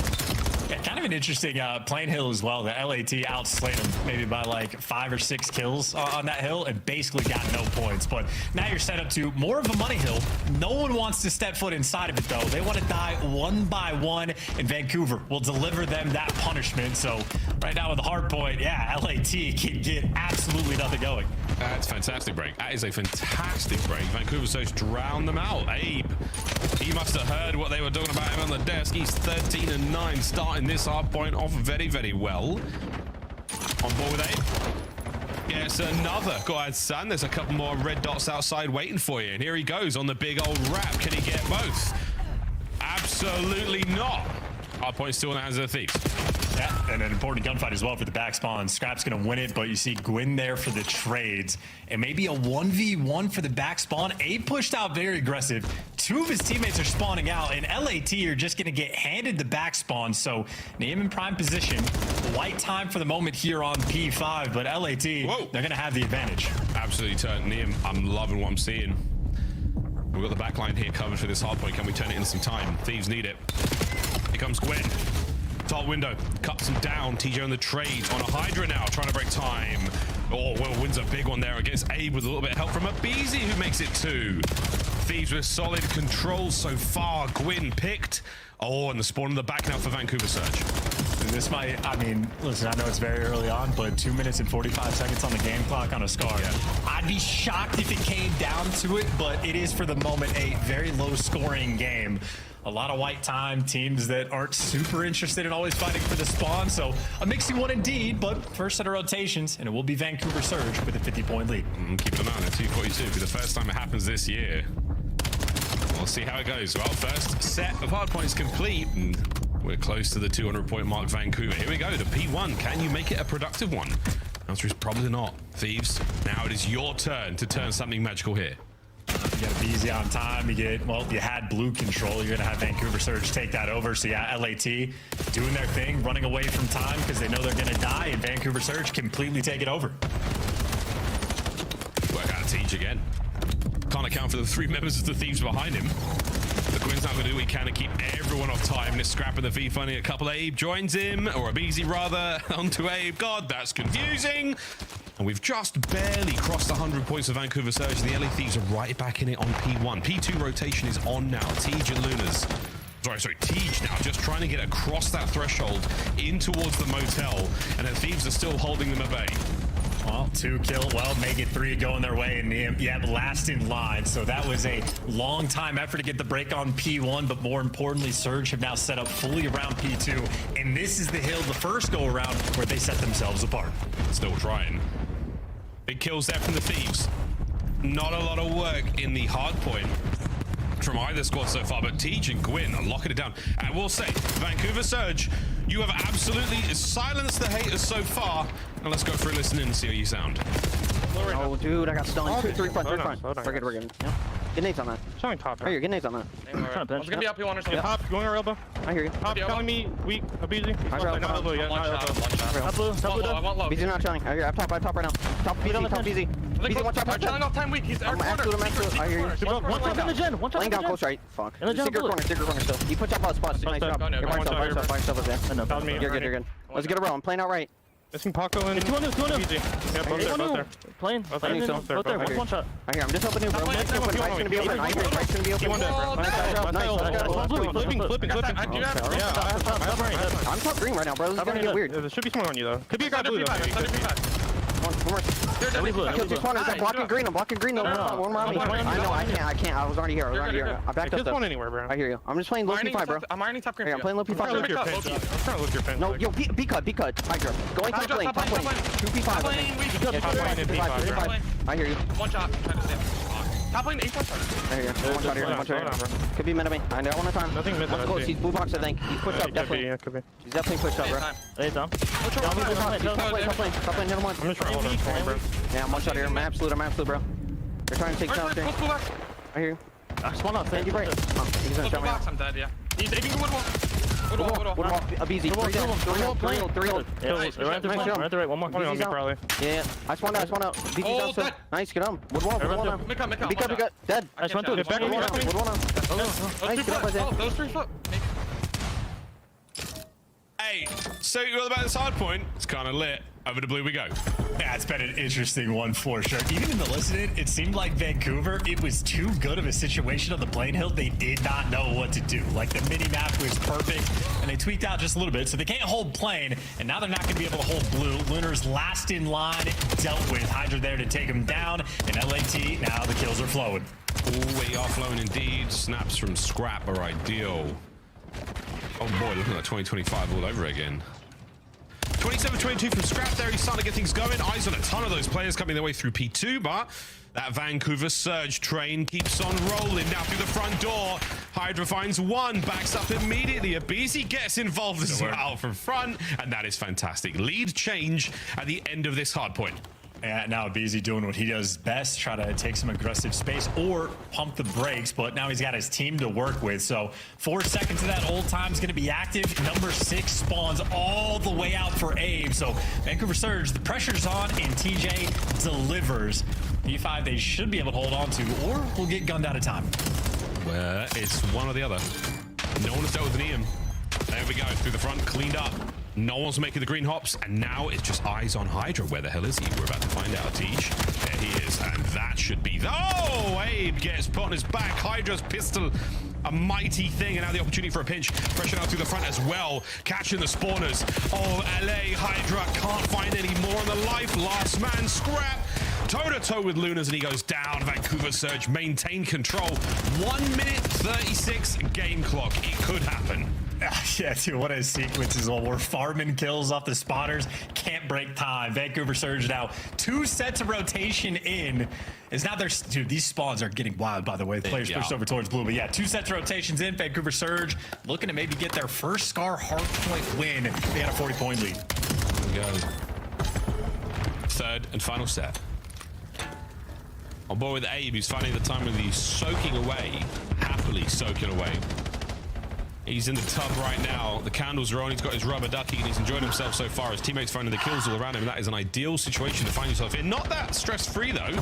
Yeah, kind of an interesting plane hill as well. The LAT outslayed him maybe by like 5 or 6 kills on that hill and basically got no points. But now you're set up to more of a money hill. No one wants to step foot inside of it though. They want to die one by one, and Vancouver will deliver them that punishment. So right now with the hard point, yeah, LAT can get absolutely nothing going. That's a fantastic break. That is a fantastic break. Vancouver Surge drowned them out. Abe, he must have heard what they were talking about him on the desk. He's 13-9, starting this hard point off very, very well. On board with Abe. Yes, another. Go ahead, son. There's a couple more red dots outside waiting for you. And here he goes on the big old wrap. Can he get both? Absolutely not. Hard point still in the hands of the Thieves. Yeah, and an important gunfight as well for the back spawn. Scrap's going to win it, but you see Gwyn there for the trades. And maybe a 1v1 for the back spawn. Abe pushed out very aggressive. two of his teammates are spawning out, and LAT are just going to get handed the back spawn. So Niem in prime position. White time for the moment here on P5, but LAT, they're going to have the advantage. Absolutely turn Niem. I'm loving what I'm seeing. We've got the back line here covered for this hard point. Can we turn it into some time? Thieves need it. Here comes Gwen. Top window. Cuts him down. TJ on the trade on a Hydra now. Trying to break time. Oh, Will wins a big one there against Abe with a little bit of help from Abizi, who makes it 2. Thieves with solid control so far. Gwyn picked. Oh, and the spawn in the back now for Vancouver Surge. This might, I mean, listen, I know it's very early on, but 2 minutes and 45 seconds on the game clock on a Scar. Yeah. I'd be shocked if it came down to it, but it is for the moment a very low scoring game. A lot of white time, teams that aren't super interested in always fighting for the spawn. So a mixy one indeed, but first set of rotations, and it will be Vancouver Surge with a 50-point lead. Keeping an eye on it, 242 for the first time it happens this year. We'll see how it goes. Well, first set of hard points complete, and we're close to the 200-point mark, Vancouver. Here we go, the P1. Can you make it a productive one? Answer is probably not. Thieves, now it is your turn to turn something magical here. You got to be easy on time. You get, well, you had blue control. You're going to have Vancouver Surge take that over. So yeah, LAT doing their thing, running away from time because they know they're going to die, and Vancouver Surge completely take it over. Work out of Teach again. Can't account for the 3 members of the Thieves behind him. The Quinn's not going to do what he can to keep everyone off time, and it's scrapping the V finding a couple. Abe joins him, or Abizi rather, onto Abe. God, that's confusing. And we've just barely crossed 100 points of Vancouver Surge, and the LA Thieves are right back in it on P1. P2 rotation is on now. Tej and Luna's. Sorry, Tej now just trying to get across that threshold in towards the motel, and the Thieves are still holding them at bay. Well, 2 kill, well, make it 3 going their way, and yeah, last in line. So that was a long time effort to get the break on P1, but more importantly, Surge have now set up fully around P2, and this is the hill the first go around where they set themselves apart. Still trying. Big kills there from the Thieves. Not a lot of work in the hard point from either squad so far, but Tej and Gwyn are locking it down. And we'll say, Vancouver Surge, you have absolutely silenced the haters so far. Now let's go for a listen and see how you sound. Oh, dude, I got stoned. 2, 3 front, 3 front. We're good. Yeah. Get nades on that. Showing top. Right here, get nades on that. I was gonna be up, you want to see top, going our elbow. I hear you. Top, telling me weak, Abizi. Not elbow yet, not elbow. Top blue, Abizi not chilling. I hear you. I'm top right now. Top BZ, top BZ. BZ, one top right. Chilling off time weak, he's I'm absolute. I hear you. One top in the gen, one top laying down close right. Fuck. Sticker corner still. You put up spots. Nice job. You're by yourself up there. You're good. Let's get a row. I'm playing out right. Missing Paco and 2 on 2 on 2. Yeah, both there. Playing. Both there. One shot. I hear. I'm just helping you, bro. Right's gonna be open. Right's gonna be open. Nice. Flipping. I'm top green right now, bro. This is gonna get weird. There should be someone on you though. Could be a guy blue though. One more. Kill 2 spawners. I'm blocking green. One more on me. I know. I can't. I was already here. I backed up. Spawn anywhere, bro. I hear you. I'm just playing low P5, bro. I'm ironing top green. I'm playing low P5. I'm trying to look your pin. No, yo, B cut. Hydra. Going top lane. 2 P5. I hear you. One shot. Top lane, 8 points. I hear you. One shot here. Could be mid of me. I know one at a time. Nothing mid. Close. He's blue box, I think. He's pushed up, definitely. He's definitely pushed up, bro. Hey, Tom. Top lane, hit him once. I'm just trying to hold on, bro. Yeah, I'm one shot here. I'm absolute, bro. They're trying to take challenge here. I hear you. I spawn up. Thank you, break. He's gonna shot me out. I'm dead, yeah. He's taking the woodwall. Abizi. 3 hold. Right at the right. One more. On me, probably. Yeah. I spawned out. BZ's out. Nice, get him. Woodwall now. Pick up. Dead. I just went through. Woodwall now. Nice, get up, Isaiah. Those 3 foot. Hey, so you're all about this hard point. It's kind of lit. Over to blue we go. Yeah, it's been an interesting one for sure. Even in the listening, it seemed like Vancouver, it was too good of a situation on the playing hill. They did not know what to do. Like the mini map was perfect, and they tweaked out just a little bit, so they can't hold plane, and now they're not going to be able to hold blue. Lunar's last in line, dealt with. Hydra there to take him down, and LAT, now the kills are flowing. Oh, we are flowing indeed. Snaps from Scrap are ideal. Oh boy, looking like 2025 all over again. 27-22 from Scrap there. He's starting to get things going. Eyes on a ton of those players coming their way through P2, but that Vancouver Surge train keeps on rolling now through the front door. Hydra finds one, backs up immediately. Abizi gets involved as well from front, and that is fantastic. Lead change at the end of this hard point. And now Beezy doing what he does best, try to take some aggressive space or pump the brakes, but now he's got his team to work with. So 4 seconds of that old time is going to be active. Number 6 spawns all the way out for Abe. So Vancouver Surge, the pressure's on, and TJ delivers. B5 they should be able to hold on to, or we'll get gunned out of time. Well, it's one or the other. No one has dealt with an EM. There we go, through the front, cleaned up. No one's making the green hops, and now it's just eyes on Hydra. Where the hell is he? We're about to find out, Teach. There he is, and that should be... Oh, Abe gets put on his back. Hydra's pistol, a mighty thing, and now the opportunity for a pinch. Pressure out through the front as well, catching the spawners. Oh, LA Hydra can't find any more on the life. Last man scrap. Toe-to-toe with Lunas, and he goes down. Vancouver Surge maintain control. 1 minute 36 game clock. It could happen. Yeah, dude, what a sequence as well. We're farming kills off the spotters. Can't break time. Vancouver Surge now 2 sets of rotation in. Is now there's dude, these spawns are getting wild, by the way. The players pushed over towards blue. But yeah, 2 sets of rotations in. Vancouver Surge looking to maybe get their first Scar hardpoint win. They had a 40-point lead. There we go. Third and final set. On board with Abe, who's finding the time when he's soaking away, happily soaking away. He's in the tub right now. The candles are on. He's got his rubber ducky, and he's enjoyed himself so far. His teammates finding the kills all around him. That is an ideal situation to find yourself in. Not that stress-free, though.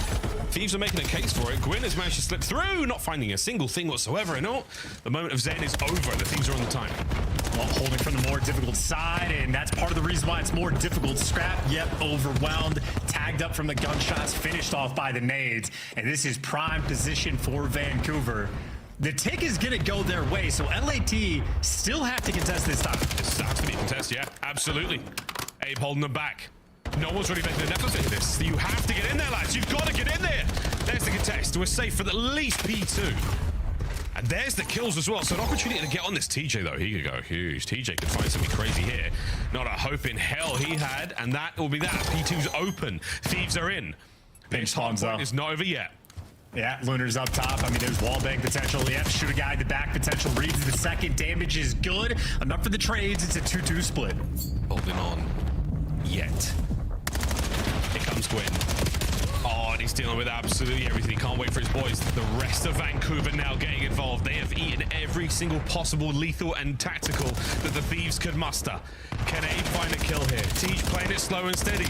Thieves are making a case for it. Gwyn has managed to slip through, not finding a single thing whatsoever. And all, the moment of Zen is over. The Thieves are on the time. Well, holding from the more difficult side, and that's part of the reason why it's more difficult. Scrap, yep, overwhelmed, tagged up from the gunshots, finished off by the nades. And this is prime position for Vancouver. The tick is going to go their way, so LAT still have to contest this time. It has to be contest, yeah, absolutely. Abe holding them back. No one's really making an effort for this. You have to get in there, lads. You've got to get in there. There's the contest. We're safe for at least P2. And there's the kills as well. So an opportunity to get on this TJ, though. He could go huge. TJ could find something crazy here. Not a hope in hell he had, and that will be that. P2's open. Thieves are in. Big spawns, though. It's not over yet. Yeah, Lunar's up top. I mean, there's wallbang potential. Yep, shoot a guy in the back potential. Reads the second. Damage is good. Enough for the trades. It's a 2-2 split. Holding on. Yet. Here comes Gwyn. Oh, and he's dealing with absolutely everything. He can't wait for his boys. The rest of Vancouver now getting involved. They have eaten every single possible lethal and tactical that the Thieves could muster. Can Abe find a kill here? Teach playing it slow and steady.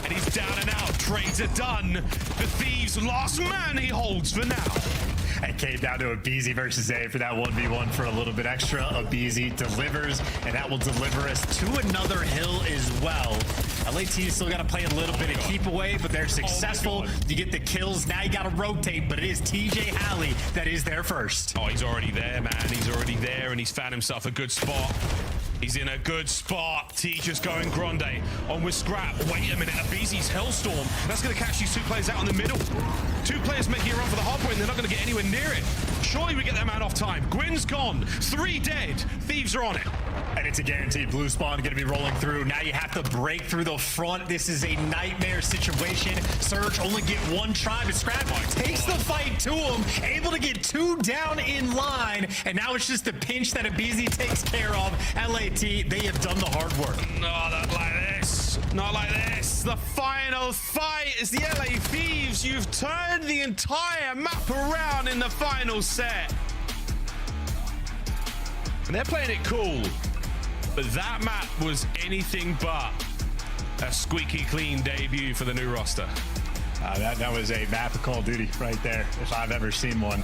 And he's down and out. Trades are done. The Thieves' last man he holds for now. It came down to a Beezy versus A for that 1v1 for a little bit extra. A Beezy delivers, and that will deliver us to another hill as well. LAT still got to play a little bit of keep away, but they're successful. You get the kills. Now you got to rotate, but it is TJ Alley that is there first. Oh, he's already there, man. He's already there, and he's found himself a good spot. He's in a good spot. Teacher's going grande on with Scrap. Wait a minute, a Beezy's Hellstorm. That's going to catch these 2 players out in the middle. 2 players making a run for the hard point, and they're not going to get anywhere near it. Surely we get that man off time. Gwyn's gone. 3 dead. Thieves are on it. And it's a guaranteed blue spawn going to be rolling through. Now you have to break through the front. This is a nightmare situation. Surge only get 1 try, but Scrap takes the fight to him. Able to get 2 down in line. And now it's just a pinch that Abizi takes care of. LAT, they have done the hard work. No, not like this. Not like this. The final fight is the LA Thieves. You've turned the entire map around in the final set. And they're playing it cool. But that map was anything but a squeaky clean debut for the new roster. That was a map of Call of Duty right there, if I've ever seen one.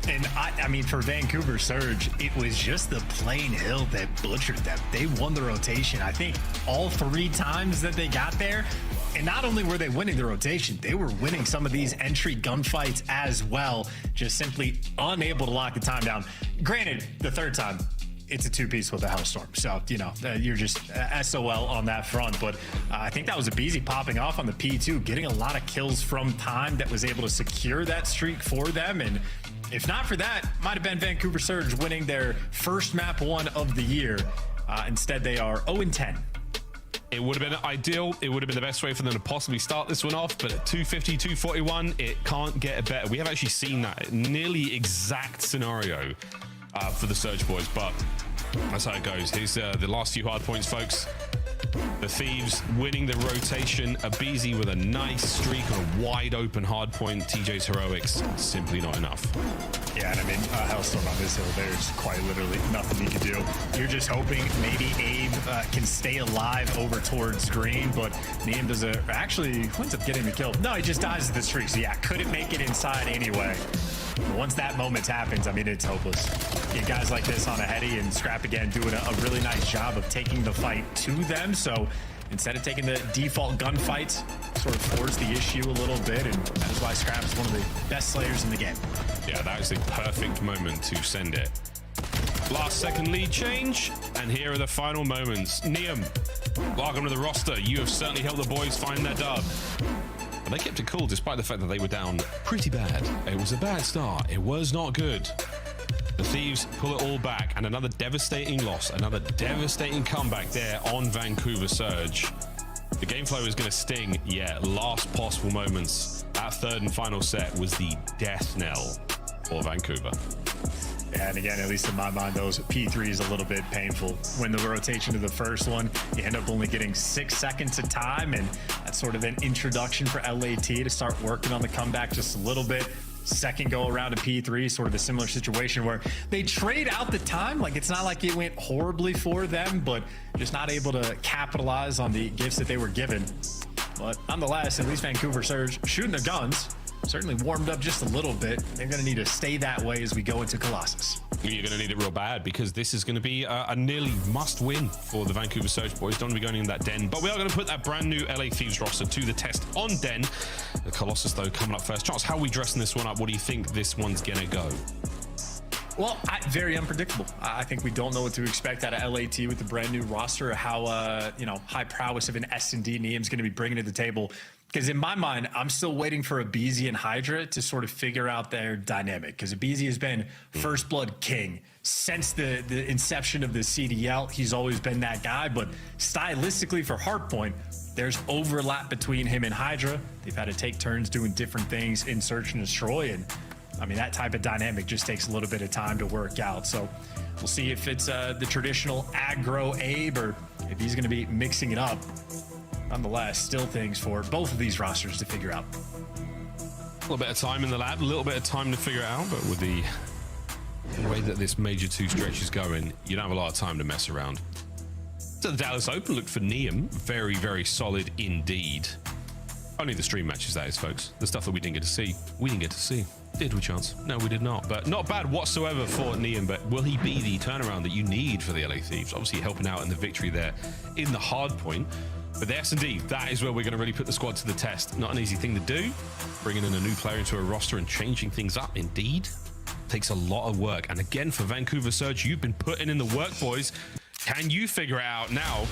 And I mean, for Vancouver Surge, it was just the plain hill that butchered them. They won the rotation, I think, all 3 times that they got there. And not only were they winning the rotation, they were winning some of these entry gunfights as well, just simply unable to lock the time down. Granted, the 3rd time, it's a 2-piece with a Hellstorm. So, you know, you're just SOL on that front. But I think that was a Beezy popping off on the P2, getting a lot of kills from time that was able to secure that streak for them. And if not for that, might have been Vancouver Surge winning their first map 1 of the year. Instead, they are 0-10. It would have been ideal. It would have been the best way for them to possibly start this one off. But at 250, 241, it can't get better. We have actually seen that nearly exact scenario for the Surge boys, but that's how it goes. Here's the last few hard points, folks. The Thieves winning the rotation. Abizi with a nice streak on a wide open hard point. TJ's heroics simply not enough. Yeah, and I mean, Hellstorm on this hill, there's quite literally nothing you can do. You're just hoping maybe Abe can stay alive over towards green, but Neem does actually ends up getting the kill. No, he just dies to the streak. So yeah, couldn't make it inside anyway. But once that moment happens, I mean, it's hopeless. Get guys like this on a heady, and Scrap again doing a really nice job of taking the fight to them. So instead of taking the default gunfights, sort of force the issue a little bit, and that is why Scrap is one of the best slayers in the game. Yeah, that is the perfect moment to send it. Last second lead change, and here are the final moments. Neem, welcome to the roster. You have certainly helped the boys find their dub. But they kept it cool despite the fact that they were down pretty bad. It was a bad start. It was not good. The Thieves pull it all back, and another devastating loss, another devastating comeback there on Vancouver Surge. The game flow is going to sting. Yeah, last possible moments. That third and final set was the death knell for Vancouver. And again, at least in my mind, those P3 is a little bit painful. When the rotation to the first one, you end up only getting 6 seconds of time, and that's sort of an introduction for LAT to start working on the comeback just a little bit. Second go around to P3, sort of a similar situation where they trade out the time. Like, it's not like it went horribly for them, but just not able to capitalize on the gifts that they were given. But nonetheless, at least Vancouver Surge shooting their guns. Certainly warmed up just a little bit. They're going to need to stay that way as we go into Colossus. You're going to need it real bad, because this is going to be a nearly must win for the Vancouver Surge boys. Don't be going in that Den, but we are going to put that brand new LA Thieves roster to the test on Den. The Colossus, though, coming up first. Charles, how are we dressing this one up? What do you think this one's going to go? Well, very unpredictable. I think we don't know what to expect out of LAT with the brand new roster, or how high prowess of an S&D Neem's going to be bringing to the table. Because in my mind, I'm still waiting for Abizi and Hydra to sort of figure out their dynamic. Because Abizi has been First Blood King since the inception of the CDL. He's always been that guy. But stylistically for Hardpoint, there's overlap between him and Hydra. They've had to take turns doing different things in Search and Destroy. And I mean, that type of dynamic just takes a little bit of time to work out. So we'll see if it's the traditional aggro Abe, or if he's going to be mixing it up. Nonetheless, still things for both of these rosters to figure out. A little bit of time in the lab, a little bit of time to figure it out, but with the way that this Major 2 stretch is going, you don't have a lot of time to mess around. So the Dallas Open looked for Neem very, very solid indeed. Only the stream matches, that is, folks. The stuff that we didn't get to see, we didn't get to see. Did we, Chance? No, we did not. But not bad whatsoever for Neem. But will he be the turnaround that you need for the LA Thieves? Obviously helping out in the victory there in the hard point. But the S&D, that is where we're going to really put the squad to the test. Not an easy thing to do. Bringing in a new player into a roster and changing things up, indeed, takes a lot of work. And again, for Vancouver Surge, you've been putting in the work, boys. Can you figure it out now?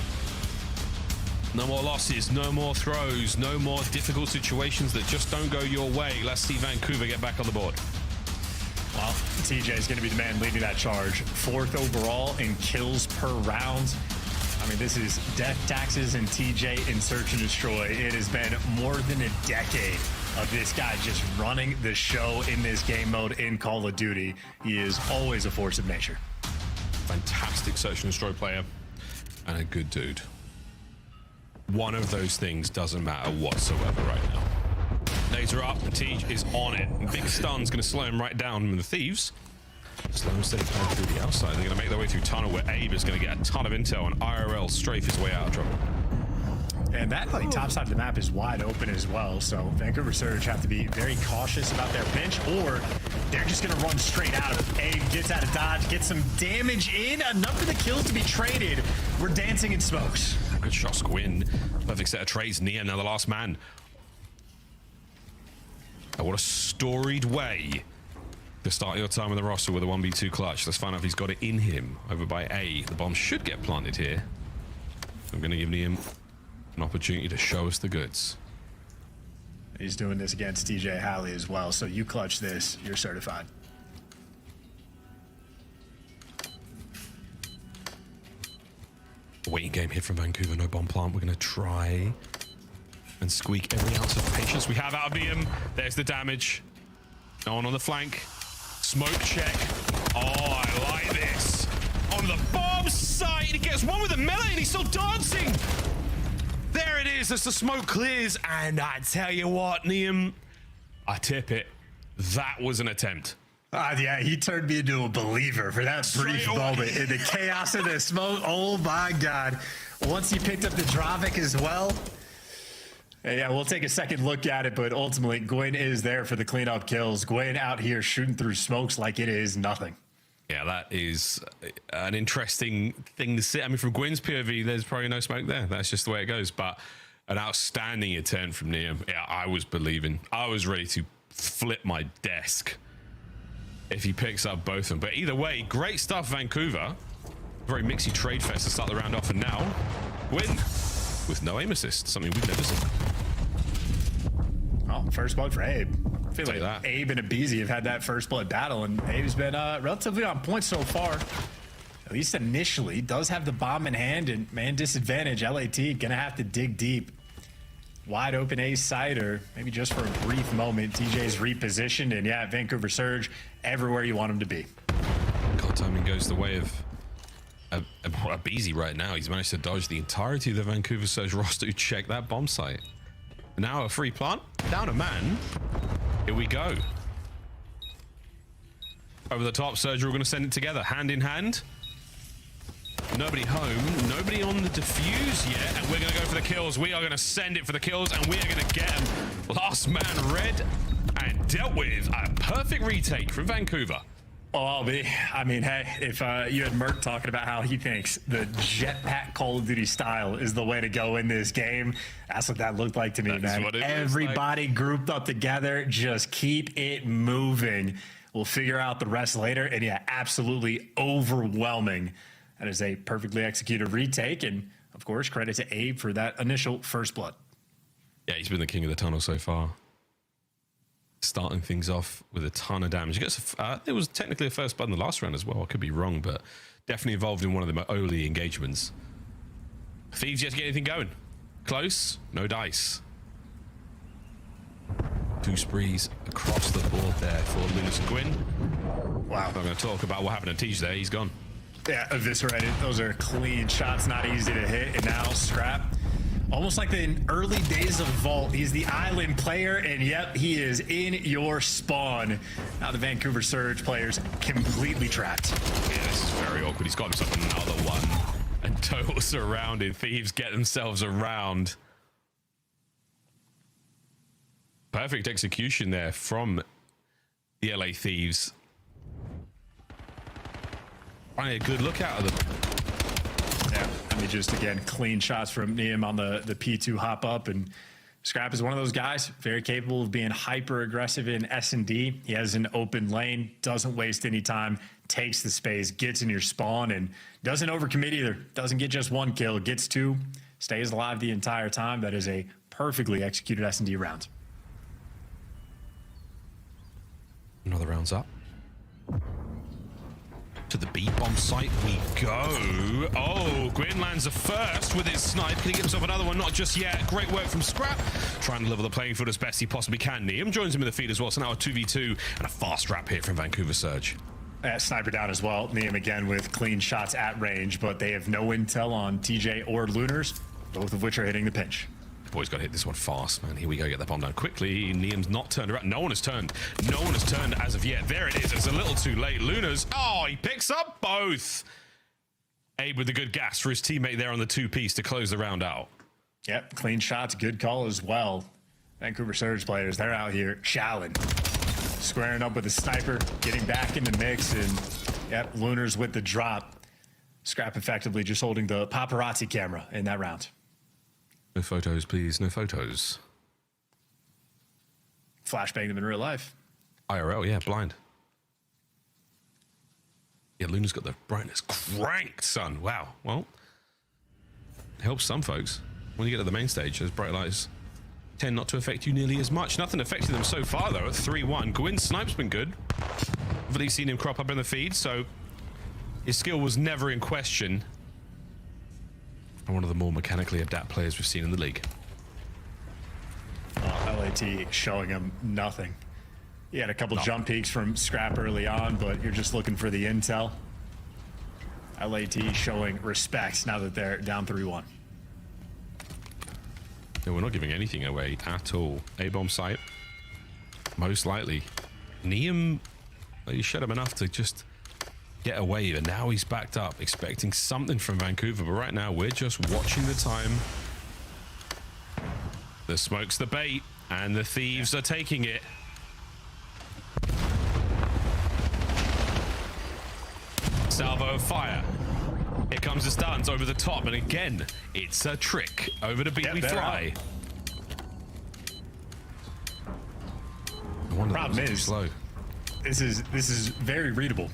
No more losses, no more throws, no more difficult situations that just don't go your way. Let's see Vancouver get back on the board. Well, TJ is going to be the man leading that charge. 4th overall in kills per round. I mean, this is death, taxes, and TJ in Search and Destroy. It has been more than a decade of this guy just running the show in this game mode in Call of Duty. He is always a force of nature. Fantastic Search and Destroy player and a good dude. One of those things doesn't matter whatsoever right now. Laser up, and Tej is on it. Big stun's going to slow him right down. And the Thieves, slow and steady playing through the outside. They're going to make their way through tunnel, where Abe is going to get a ton of intel, and IRL strafe his way out of trouble. And that top side of the map is wide open as well, so Vancouver Surge have to be very cautious about their pinch, or they're just going to run straight out of it. Abe gets out of dodge, gets some damage in, enough for the kills to be traded. We're dancing in smokes. Good shot, Squin. Perfect set of trades. Nia, now the last man. Oh, what a storied way to start your time on the roster with a 1v2 clutch. Let's find out if he's got it in him. Over by A. The bomb should get planted here. I'm going to give Liam an opportunity to show us the goods. He's doing this against TJ Halley as well, so you clutch this, you're certified. Waiting game here from Vancouver, no bomb plant. We're going to try and squeak every ounce of patience we have out of Liam. There's the damage. No one on the flank. Smoke check. Oh, I like this. On the bomb. bomb site. He gets one with a melee and he's still dancing. There it is as the smoke clears. And I tell you what, Liam, I tip it. That was an attempt. Yeah, he turned me into a believer for that brief moment in the chaos of the smoke. Oh my God. Once he picked up the Dravik as well. Yeah, we'll take a second look at it, but ultimately Gwyn is there for the cleanup kills. Gwyn out here shooting through smokes like it is nothing. Yeah, that is an interesting thing to see. I mean, from Gwyn's POV, there's probably no smoke there. That's just the way it goes. But an outstanding attempt from Liam. Yeah, I was believing. I was ready to flip my desk if he picks up both of them. But either way, great stuff, Vancouver. Very mixy trade fest to start the round off. And now, Gwyn with no aim assist, something we've never seen. Oh, first blood for Abe. I feel like that. Abe and Abizi have had that first blood battle, and Abe's been relatively on point so far. At least initially, does have the bomb in hand and man disadvantage. LAT gonna have to dig deep. Wide open A site, or maybe just for a brief moment. TJ's repositioned, and yeah, Vancouver Surge everywhere you want him to be. God, timing goes the way of Abizi right now. He's managed to dodge the entirety of the Vancouver Surge roster to check that bomb site. Now a free plant, down a man. Here we go. Over the top, Surge, we're going to send it together, hand in hand. Nobody home, nobody on the defuse yet, and we're going to go for the kills. We are going to send it for the kills, and we are going to get him. Last man red, and dealt with a perfect retake from Vancouver. Oh, I mean, hey, if you had Merc talking about how he thinks the jetpack Call of Duty style is the way to go in this game, that's what that looked like to me, man. Everybody grouped up together, just keep it moving. We'll figure out the rest later, and yeah, absolutely overwhelming. That is a perfectly executed retake, and of course, credit to Abe for that initial first blood. Yeah, he's been the king of the tunnel so far. Starting things off with a ton of damage. He gets it was technically a first blood in the last round as well. I could be wrong, but definitely involved in one of the early engagements. Thieves yet to get anything going. Close, no dice. 2 sprees across the board there for Lunas and Gwyn. Wow. I'm not going to talk about what happened to Tej there. He's gone. Yeah, eviscerated. Those are clean shots, not easy to hit. And now Scrap. Almost like the early days of Vault. He's the island player, and yep, he is in your spawn. Now the Vancouver Surge players completely trapped. Yeah, this is very awkward. He's got himself another one. And total surrounded. Thieves get themselves around. Perfect execution there from the LA Thieves. Finding a good look out of them. Yeah, I mean, just again, clean shots from Liam on the P2 hop up, and Scrap is one of those guys, very capable of being hyper aggressive in S&D. He has an open lane, doesn't waste any time, takes the space, gets in your spawn, and doesn't overcommit either. Doesn't get just 1 kill, gets 2, stays alive the entire time. That is a perfectly executed S&D round. Another round's up. To the B-bomb site we go. Oh, Gwyn lands a first with his snipe. Can he get himself another one? Not just yet. Great work from Scrap. Trying to level the playing field as best he possibly can. Liam joins him in the feed as well. So now a 2v2 and a fast wrap here from Vancouver Surge. Sniper down as well. Liam again with clean shots at range, but they have no intel on TJ or Lunars, both of which are hitting the pinch. Boys got to hit this one fast, man. Here we go. Get that bomb down quickly. Liam's not turned around. No one has turned. No one has turned as of yet. There it is. It's a little too late. Lunas. Oh, he picks up both. Abe with the good gas for his teammate there on the 2-piece to close the round out. Yep, clean shots. Good call as well. Vancouver Surge players, they're out here showering. Squaring up with the sniper, getting back in the mix, and yep, Lunars with the drop. Scrap effectively just holding the paparazzi camera in that round. No photos, please. No photos. Flashbang them in real life. IRL, yeah, blind. Yeah, Luna's got the brightness cranked, son. Wow. Well, it helps some folks. When you get to the main stage, those bright lights tend not to affect you nearly as much. Nothing affected them so far, though, at 3-1. Gwyn's snipe's been good. I've really seen him crop up in the feed, so his skill was never in question. And one of the more mechanically adept players we've seen in the league. LAT showing him nothing. He had a couple jump peaks from Scrap early on, but you're just looking for the intel. LAT showing respect now that they're down 3-1. No, we're not giving anything away at all. A-bomb site. Most likely. Neum, he shut him enough to just get away, and now he's backed up, expecting something from Vancouver. But right now, we're just watching the time. The smoke's the bait, and the thieves are taking it. Salvo fire. Here comes the stuns over the top, and again, it's a trick. Over to Beat We Fly. Problem is, slow. This is very readable.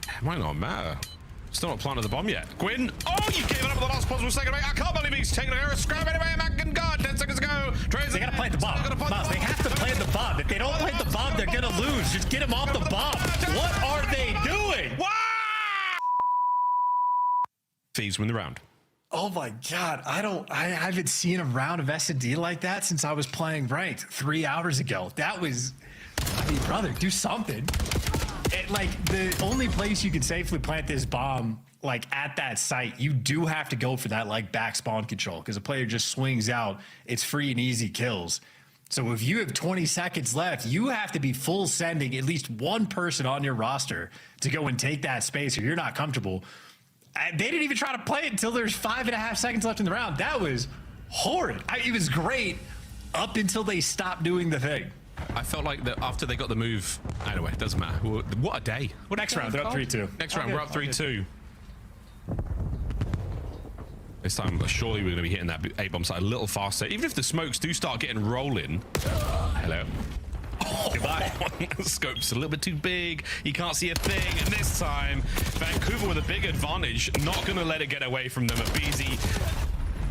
It might not matter. Still not planted the bomb yet. Gwyn, oh, you gave it up at the last possible second. I can't believe he's taking a scrap anyway. Mac and God, 10 seconds ago. They gotta plant the bomb. Miles, they have to plant the bomb. If they don't plant the bomb, they're gonna lose. Just get them off the bomb. What are they doing? Thieves win the round. Oh my God, I haven't seen a round of S&D like that since I was playing ranked 3 hours ago. That was, I mean, brother, do something. Like, the only place you can safely plant this bomb, like, at that site, you do have to go for that, like, back spawn control, because a player just swings out. It's free and easy kills. So if you have 20 seconds left, you have to be full sending at least one person on your roster to go and take that space, or you're not comfortable. They didn't even try to play it until there's 5.5 seconds left in the round. That was horrid. It was great up until they stopped doing the thing. I felt like that after they got the move. Anyway, it doesn't matter. What a day. Next round, they're up 3-2. Next round, we're up 3-2. This time, surely we're going to be hitting that A-bomb site a little faster. Even if the smokes do start getting rolling. Hello. Oh, goodbye. Scope's a little bit too big. You can't see a thing. And this time, Vancouver with a big advantage. Not going to let it get away from them. Abizi,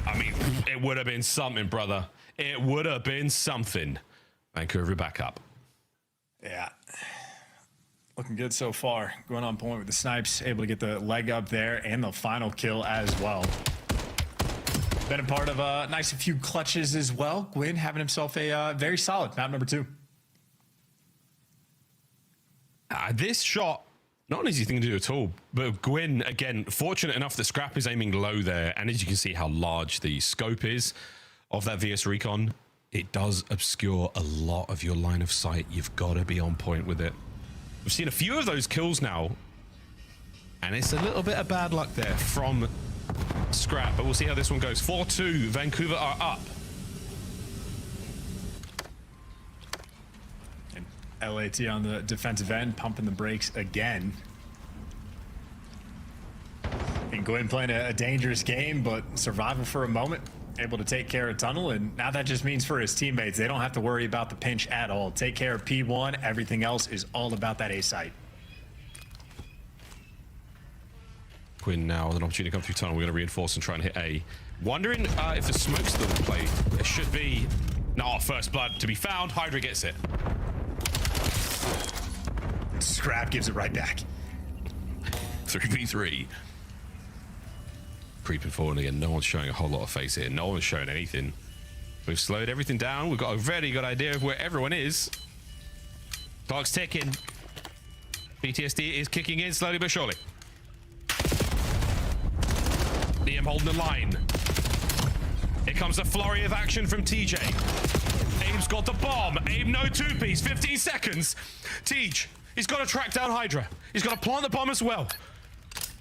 I mean, it would have been something, brother. It would have been something. Vancouver back up. Yeah. Looking good so far. Going on point with the snipes. Able to get the leg up there and the final kill as well. Been a part of a nice few clutches as well. Gwyn having himself a very solid map number 2. This shot, not an easy thing to do at all, but Gwyn, again, fortunate enough that Scrap is aiming low there, and as you can see how large the scope is of that VS Recon, it does obscure a lot of your line of sight. You've got to be on point with it. We've seen a few of those kills now, and it's a little bit of bad luck there from Scrap, but we'll see how this one goes. 4-2, Vancouver are up. LAT on the defensive end, pumping the brakes again. And Gwyn playing a dangerous game, but survival for a moment. Able to take care of Tunnel, and now that just means for his teammates, they don't have to worry about the pinch at all. Take care of P1, everything else is all about that A site. Gwyn now with an opportunity to come through Tunnel. We're going to reinforce and try and hit A. Wondering if the smoke's still in play. There should be. No, first blood to be found. Hydra gets it. Scrap gives it right back. 3v3. Creeping forward again. No one's showing a whole lot of face here. No one's showing anything. We've slowed everything down. We've got a very good idea of where everyone is. Clock's ticking. PTSD is kicking in slowly but surely. Liam holding the line. Here comes a flurry of action from TJ. Abe's got the bomb. Abe no two-piece. 15 seconds. Tej, he's got to track down Hydra. He's got to plant the bomb as well.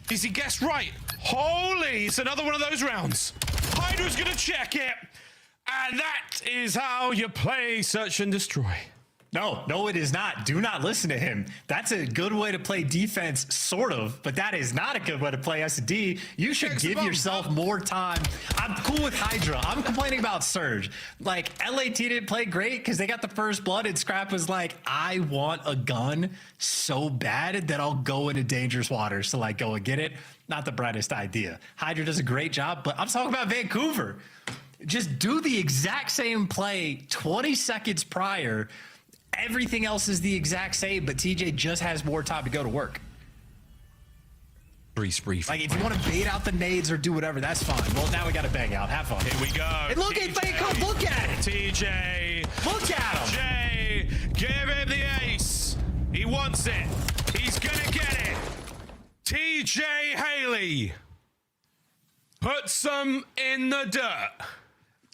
Is he guessed right? Holy, it's another one of those rounds. Hydra's going to check it. And that is how you play Search and Destroy. No, it is not. Do not listen to him. That's a good way to play defense, sort of, but that is not a good way to play S&D. You should give yourself more time. I'm cool with Hydra. I'm complaining about Surge. Like, LAT didn't play great because they got the first blood, and Scrap was like, I want a gun so bad that I'll go into dangerous waters to, like, go and get it. Not the brightest idea. Hydra does a great job, but I'm talking about Vancouver. Just do the exact same play 20 seconds prior. Everything else is the exact same, but TJ just has more time to go to work. Like, if you want to bait out the nades or do whatever, that's fine. Well, now we got to bang out. Have fun. Here we go. And look at Vancouver. Look at it. TJ. Look at him. TJ, give him the ace. He wants it. He's going to get it. TJ Haley, put some in the dirt.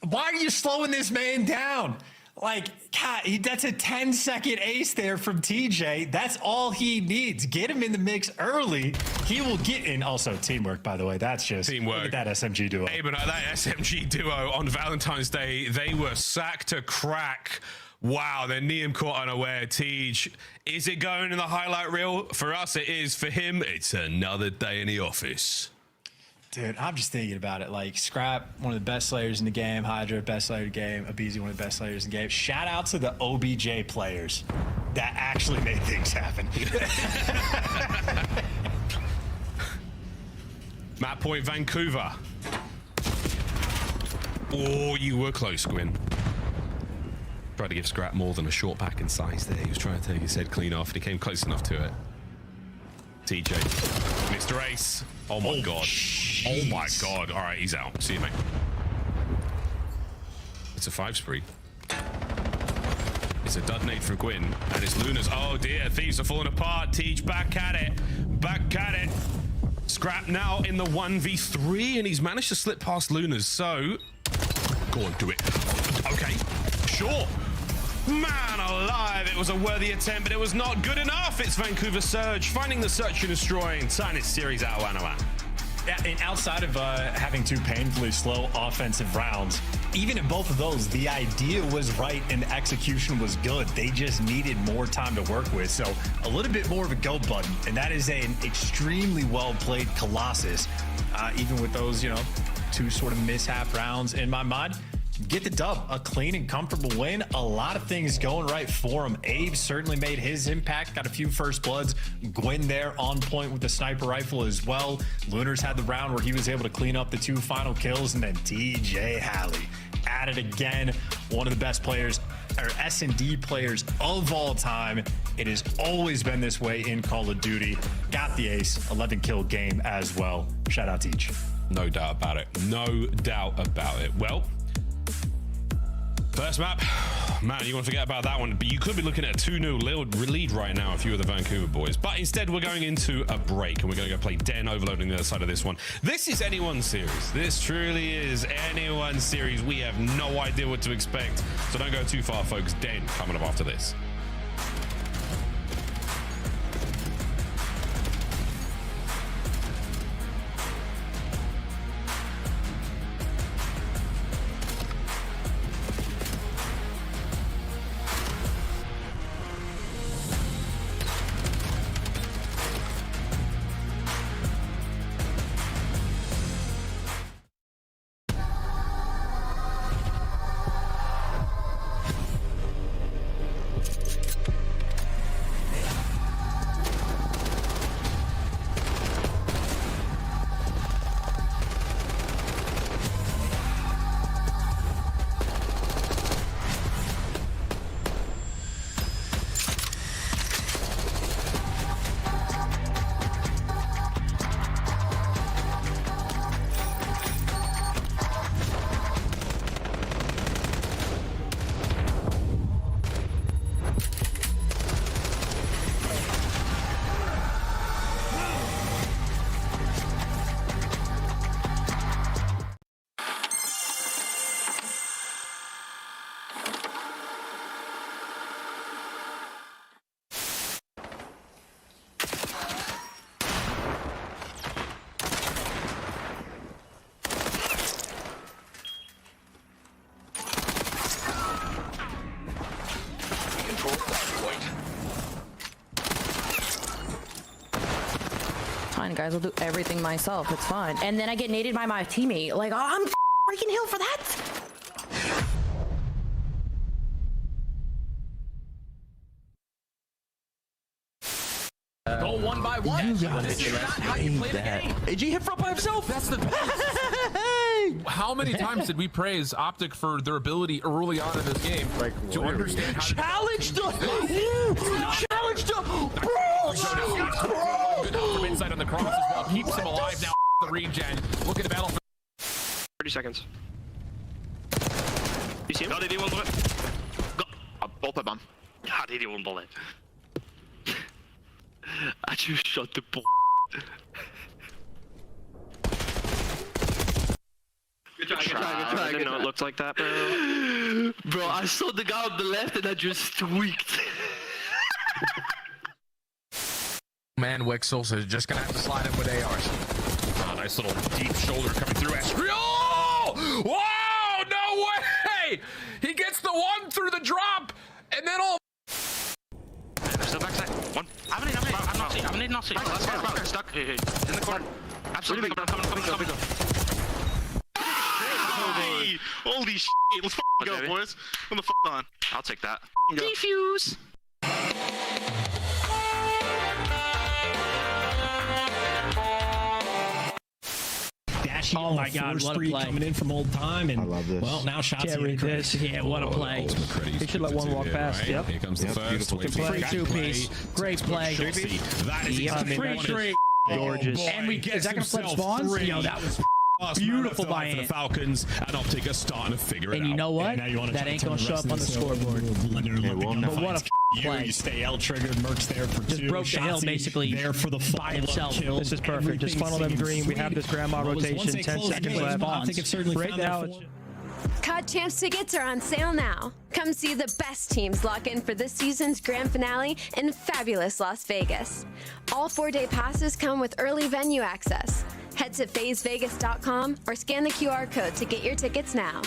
Why are you slowing this man down? Like, God, that's a 10-second ace there from TJ. That's all he needs. Get him in the mix early. He will get in. Also, teamwork, by the way. That's just teamwork. Look at that SMG duo. Hey, but that SMG duo on Valentine's Day, they were sacked to crack. Wow, then Neum caught unaware. Tej, is it going in the highlight reel? For us, it is. For him, it's another day in the office. Dude, I'm just thinking about it. Like, Scrap, one of the best slayers in the game. Hydra, best slayer in the game. Abizi, one of the best slayers in the game. Shout out to the OBJ players that actually made things happen. Map point, Vancouver. Oh, you were close, Gwyn. Tried to give Scrap more than a short pack in size there. He was trying to take his head clean off, and he came close enough to it. TJ. Mr. Ace. Oh my god. Geez. Oh my god. All right, he's out. See you, mate. It's a 5 spree. It's a dud nade for Gwyn, and it's Luna's. Oh dear, Thieves are falling apart. Tej back at it. Back at it. Scrap now in the 1v3, and he's managed to slip past Luna's, so go on, do it. Okay, sure. Man alive, it was a worthy attempt, but it was not good enough. It's Vancouver Surge finding the search and destroying, tying its series out of Anawan. Yeah, and outside of having 2 painfully slow offensive rounds, even in both of those, the idea was right and the execution was good. They just needed more time to work with. So a little bit more of a go button, and that is an extremely well-played Colossus. Even with those, 2 sort of mishap rounds in my mind. Get the dub, a clean and comfortable win. A lot of things going right for him. Abe certainly made his impact, got a few first bloods. Gwyn there on point with the sniper rifle as well. Lunars had the round where he was able to clean up the 2 final kills, and then TJ Haley at it again. One of the best players, or S&D players of all time. It has always been this way in Call of Duty. Got the ace, 11 kill game as well. Shout out Tej. No doubt about it. No doubt about it. Well, first map, man, you want to forget about that one, but you could be looking at a 2-0 lead right now if you were the Vancouver boys. But instead, we're going into a break, and we're going to go play Den Overload on the other side of this one. This is anyone's series. This truly is anyone's series. We have no idea what to expect, so don't go too far, folks. Den coming up after this. Fine, guys, I'll do everything myself. It's fine. And then I get naded by my teammate. Like, oh, I'm freaking healed for that. Go one by one. You gotta This is not how you play the game. AG hit front by himself. That's the best. How many times did we praise Optic for their ability early on in this game to understand how challenge the good help from inside on the cross as well. Keeps him alive now. The regen. Look at the battle. 30 seconds. You see him? Got it, one bullet. Got both of them. God, 81 bullet. I just shot the ball. Good try. I didn't know it looked like that, bro. Bro, I saw the guy on the left and I just tweaked. Man, Wixel, so just gonna have to slide in with ARs. Oh, nice little deep shoulder coming through. Oh! Wow! No way! He gets the one through the drop, and then all. They're still backside. One. I'm not seeing. Let's stuck. Hey. In the corner. Absolutely. Coming. Holy shit. Let's go, boys. Come the on. I'll take that. Defuse. Oh my God, what a play. Coming in from old time, and I love this. Well, now shots Can't this. Yeah, what a play. He should let one walk past. Right? Yep. Here comes the first. Free two-piece. Great play. That is exactly gorgeous. And we get is that gonna flip spawns? Yo, that was beautiful by for the Falcons, and Optic are starting to figure it out. And you know what? That ain't gonna show up on the scoreboard. But what a play. You stay L triggered. Merc's there for just 2. Broke the hill basically there for the by himself. Kill. This is perfect. Just funnel them green. We have this grandma rotation. 10 seconds left. I think it's certainly right now. COD Champs tickets are on sale now. Come see the best teams lock in for this season's grand finale in fabulous Las Vegas. All 4-day passes come with early venue access. Head to phasevegas.com or scan the QR code to get your tickets now.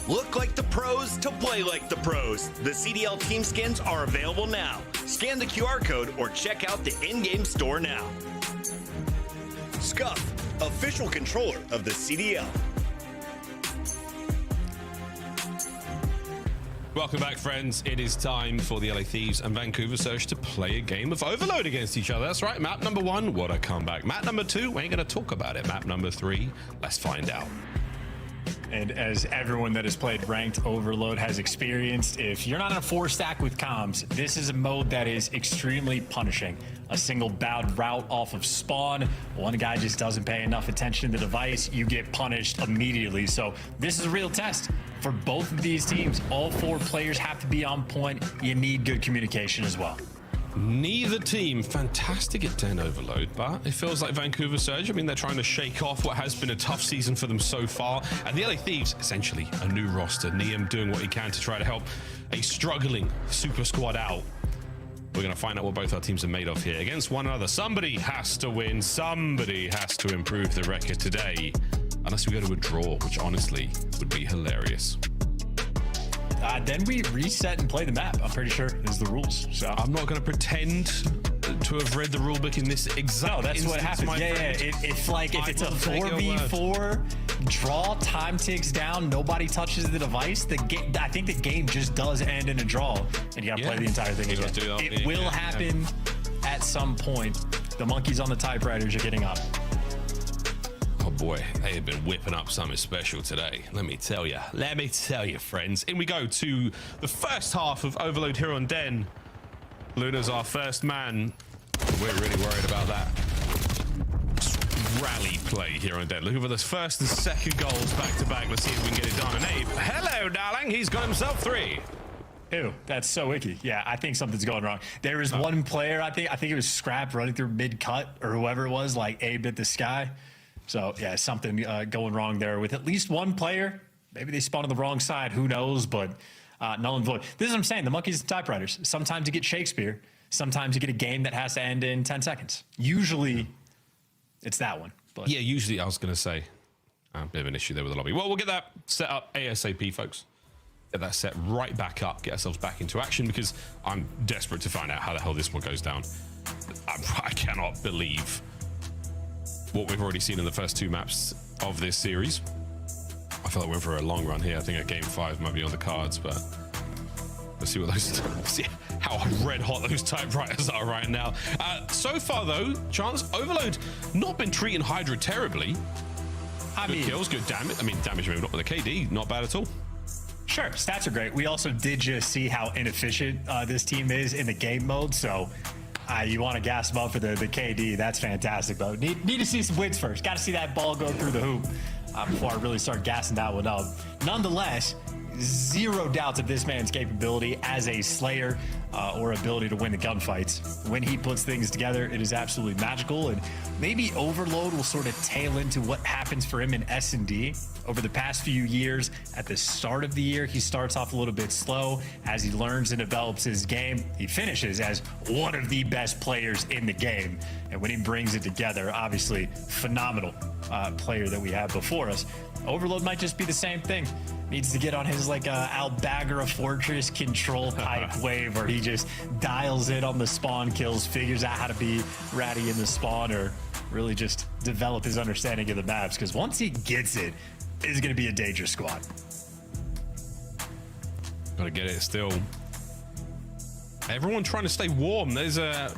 Look like the pros to play like the pros. The CDL team skins are available now. Scan the QR code or check out the in-game store now. Scuff, official controller of the CDL. Welcome back, friends. It is time for the LA Thieves and Vancouver Surge to play a game of Overload against each other. That's right. Map number 1, what a comeback. Map number 2, we ain't going to talk about it. Map number 3, let's find out. And as everyone that has played Ranked Overload has experienced, if you're not in a 4-stack with comms, this is a mode that is extremely punishing. A single bad route off of spawn, one guy just doesn't pay enough attention to the device, you get punished immediately. So this is a real test for both of these teams. All 4 players have to be on point. You need good communication as well. Neither team fantastic at 10 Overload, but it feels like Vancouver Surge, I mean, they're trying to shake off what has been a tough season for them so far. And the LA Thieves, essentially a new roster. Neum doing what he can to try to help a struggling super squad out. We're going to find out what both our teams are made of here against one another. Somebody has to win. Somebody has to improve the record today. Unless we go to a draw, which honestly would be hilarious. Then we reset and play the map. I'm pretty sure is the rules. So I'm not going to pretend to have read the rulebook in this exact. No, that's what happens. Yeah. If it's a 4v4 draw, time ticks down, nobody touches the device. I think the game just does end in a draw, and you got to play the entire thing again. It will happen at some point. The monkeys on the typewriters are getting up. Oh boy, they have been whipping up something special today. Let me tell you, friends. In we go to the first half of Overload here on Den. Luna's our first man. We're really worried about that rally play here on Den. Looking for the first and second goals back to back. Let's see if we can get it done. And Abe, hello, darling. He's got himself 3. Ew, that's so icky. Yeah, I think something's going wrong. There is one player, I think it was Scrap running through mid-cut or whoever it was, like Abe at the sky. So, yeah, something going wrong there with at least one player. Maybe they spawned on the wrong side. Who knows? But null and void. This is what I'm saying. The monkeys and typewriters. Sometimes you get Shakespeare. Sometimes you get a game that has to end in 10 seconds. Usually, it's that one. But yeah, usually I was going to say a bit of an issue there with the lobby. Well, we'll get that set up ASAP, folks. Get that set right back up. Get ourselves back into action because I'm desperate to find out how the hell this one goes down. I cannot believe what we've already seen in the first 2 maps of this series. I feel like we're for a long run here. I think a game 5 might be on the cards, but let's see what see how red hot those typewriters are right now. So far though, Chance, Overload not been treating Hydra terribly. Good kills, good damage. I mean, damage maybe not, but the KD not bad at all. Sure, stats are great. We also did just see how inefficient this team is in the game mode, so you want to gas them up for the KD. That's fantastic, though. Need to see some wins first. Got to see that ball go through the hoop before I really start gassing that one up. Nonetheless, zero doubts of this man's capability as a Slayer. or ability to win the gunfights. When he puts things together, it is absolutely magical, and maybe Overload will sort of tail into what happens for him in S&D. Over the past few years, at the start of the year, he starts off a little bit slow. As he learns and develops his game, he finishes as one of the best players in the game. And when he brings it together, obviously, phenomenal player that we have before us. Overload might just be the same thing. Needs to get on his like Albagra Fortress control type wave where he just dials it on the spawn kills, figures out how to be ratty in the spawn, or really just develop his understanding of the maps. Because once he gets it, it's going to be a dangerous squad. Gotta get it still. Everyone trying to stay warm. There's a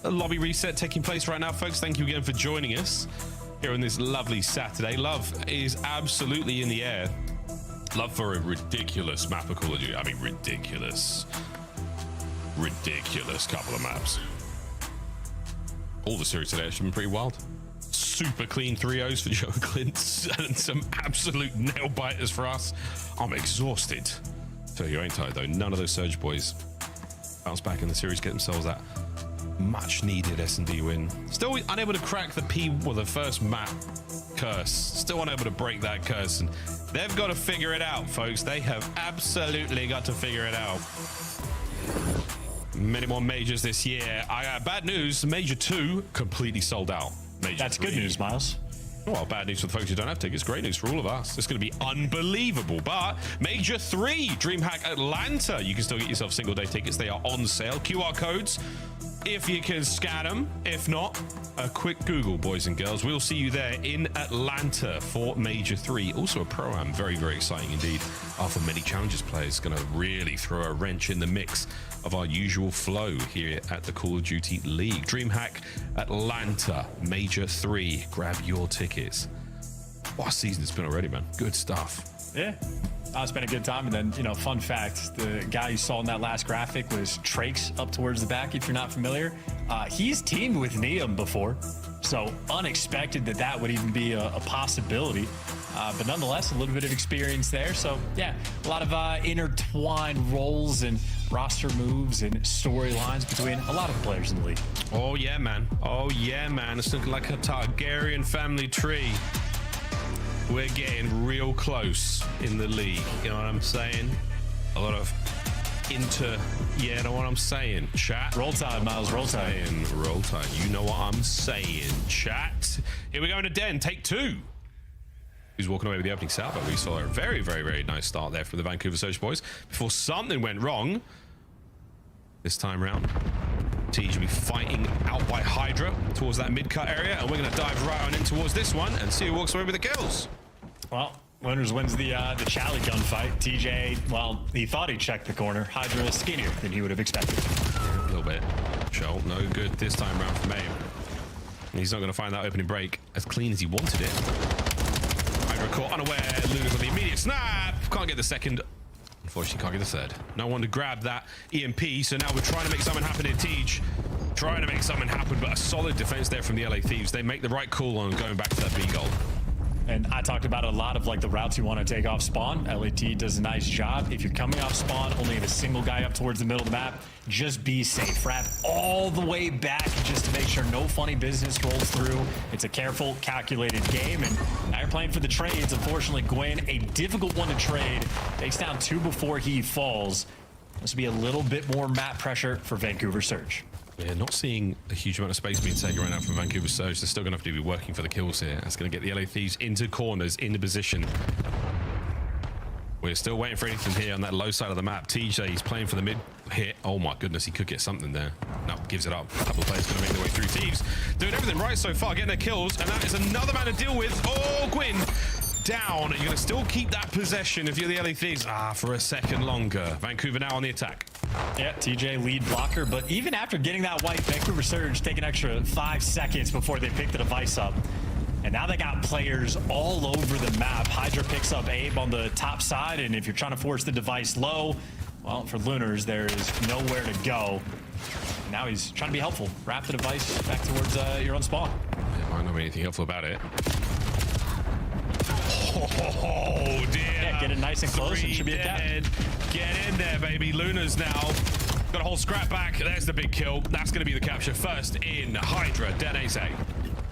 lobby reset taking place right now, folks. Thank you again for joining us here on this lovely Saturday. Love is absolutely in the air. Love for a ridiculous map of Call of Duty. I mean, ridiculous couple of maps. All the series today has been pretty wild. Super clean 3-0s for Joe Clint and some absolute nail biters for us. I'm exhausted. Tell you, ain't tired though. None of those Surge boys bounce back in the series, get themselves that much needed S&D win. Still unable to crack the first map curse. Still unable to break that curse, and they've got to figure it out, folks. They have absolutely got to figure it out. Many more majors this year. I got bad news. Major 2 completely sold out. Major That's 3. good news, Miles. Well, bad news for the folks who don't have tickets. Great news for all of us. It's going to be unbelievable. But Major 3, DreamHack Atlanta. You can still get yourself single-day tickets. They are on sale. QR codes, if you can scan them. If not, a quick Google, boys and girls. We'll see you there in Atlanta for Major 3. Also a Pro-Am. Very, very exciting indeed. For many Challengers players. Going to really throw a wrench in the mix of our usual flow here at the Call of Duty League. DreamHack Atlanta, Major 3. Grab your tickets. What a season it's been already, man. Good stuff. Yeah. It's been a good time. And then, you know, fun fact, the guy you saw in that last graphic was Trakes up towards the back, if you're not familiar. He's teamed with Neum before, so unexpected that would even be a possibility. But nonetheless, a little bit of experience there. So, yeah, a lot of intertwined roles and roster moves and storylines between a lot of players in the league. Oh, yeah, man. Oh, yeah, man. It's looking like a Targaryen family tree. We're getting real close in the league. You know what I'm saying? A lot of you know what I'm saying, chat? Roll time, Miles, roll time. Roll time. You know what I'm saying, chat? Here we go in a den, take 2. He's walking away with the opening set, but we saw a very, very, very nice start there from the Vancouver Surge boys before something went wrong. This time round, Tej will be fighting out by Hydra towards that mid-cut area, and we're going to dive right on in towards this one and see who walks away with the kills. Well, winners wins the Chally gunfight. TJ, well, he thought he checked the corner. Hydra is skinnier than he would have expected. A little bit. Show no good this time round from Aim. He's not going to find that opening break as clean as he wanted it. Hydra caught unaware. Luna's on the immediate snap. Can't get the second. Unfortunately, can't get the third. No one to grab that EMP, so now we're trying to make something happen here. Tej trying to make something happen, but a solid defense there from the LA Thieves. They make the right call on going back to that B goal. And I talked about a lot of like the routes you want to take off spawn. LAT does a nice job. If you're coming off spawn, only have a single guy up towards the middle of the map, just be safe. Wrap all the way back just to make sure no funny business rolls through. It's a careful, calculated game, and now you're playing for the trades. Unfortunately, Gwen, a difficult one to trade. Takes down 2 before he falls. This will be a little bit more map pressure for Vancouver Surge. Yeah, not seeing a huge amount of space being taken right now from Vancouver Surge. They're still going to have to be working for the kills here. That's going to get the LA Thieves into corners, into position. We're still waiting for anything here on that low side of the map. TJ, he's playing for the mid hit. Oh my goodness, he could get something there. No, gives it up. A couple of players going to make their way through. Thieves doing everything right so far, getting their kills, and that is another man to deal with. Oh, Gwyn down. You're going to still keep that possession if you're the LA Thieves. For a second longer. Vancouver now on the attack. Yeah, TJ lead blocker, but even after getting that white, Vancouver Surge take an extra 5 seconds before they pick the device up. And now they got players all over the map. Hydra picks up Abe on the top side, and if you're trying to force the device low, well, for Lunars, there is nowhere to go. And now he's trying to be helpful. Wrap the device back towards your own spawn. Yeah, might not be anything helpful about it. Oh, dear. Yeah, get it nice and close. It should be a cap. Get in there, baby. Luna's now Got a whole scrap back. There's the big kill. That's going to be the capture first in Hydra. Denese.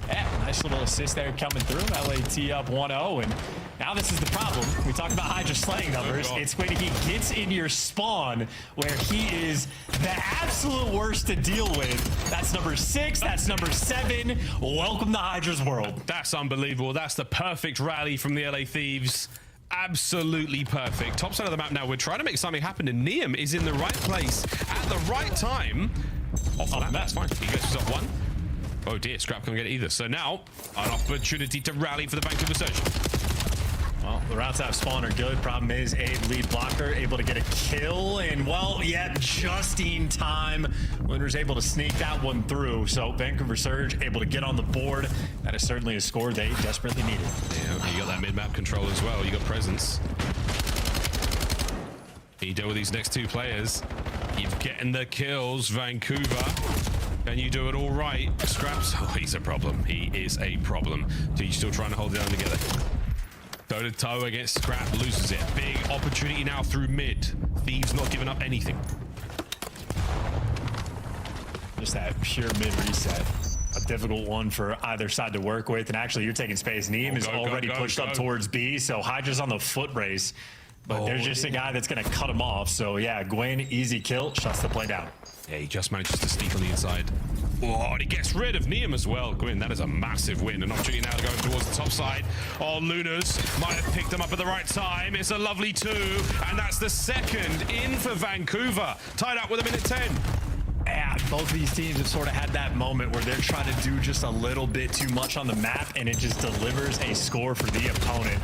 Yeah, nice little assist there coming through. LAT up 1-0, and now this is the problem. We talked about Hydra slaying numbers. It's when he gets in your spawn where he is the absolute worst to deal with. That's number 6. That's number 7. Welcome to Hydra's world. That's unbelievable. That's the perfect rally from the LA Thieves. Absolutely perfect. Top side of the map now. We're trying to make something happen, and Neum is in the right place at the right time. Off the map. That's fine. He goes to top 1. Oh dear, Scrap can't get it either. So now, an opportunity to rally for the Vancouver Surge. Well, the routes out of spawn are good. Problem is, Abe, lead blocker, able to get a kill. And, well, yeah, just in time. Winner's able to sneak that one through. So Vancouver Surge able to get on the board. That is certainly a score they desperately needed. Yeah, you got that mid-map control as well. You got presence. You deal with these next 2 players. You're getting the kills, Vancouver. Can you do it all right? Scraps, oh, he's a problem. He is a problem. So you're still trying to hold it down together. Toe to toe against Scrap, loses it. Big opportunity now through mid. Thieves not giving up anything. Just that pure mid reset. A difficult one for either side to work with. And actually, you're taking space. Neem is already pushed up towards B. So Hydra's on the foot race. But there's just a guy that's going to cut him off. So yeah, Gwen, easy kill, shuts the play down. Yeah, he just manages to sneak on the inside. Oh, and he gets rid of Neum as well. Gwyn, that is a massive win. An opportunity now to go towards the top side. Oh, Lunas might have picked them up at the right time. It's a lovely 2, and that's the second in for Vancouver. Tied up with a minute 10. Yeah, both of these teams have sort of had that moment where they're trying to do just a little bit too much on the map, and it just delivers a score for the opponent.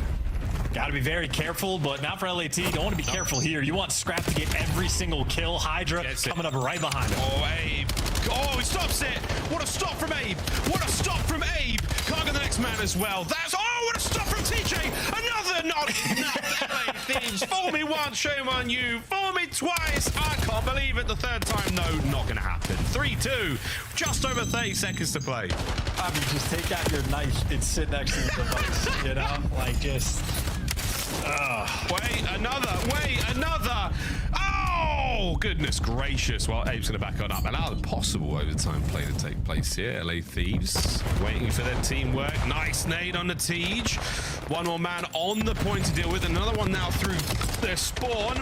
Got to be very careful, but not for LAT. Don't want to be careful here. You want Scrap to get every single kill. Hydra coming up right behind him. Oh, Abe. Oh, he stops it. What a stop from Abe. What a stop from Abe. Can't get the next man as well. That's, oh, what a stop from TJ. Another not LA Thieves. Fool me once, shame on you. Fool me twice. I can't believe it. The third time, no, not going to happen. 3-2. Just over 30 seconds to play. I mean, just take out your knife and sit next to the device, you know? Like, just... Wait, another. Oh, goodness gracious. Well, Abe's going to back on up. Another possible overtime play to take place here. LA Thieves waiting for their teamwork. Nice nade on the Tej. One more man on the point to deal with. Another one now through their spawn.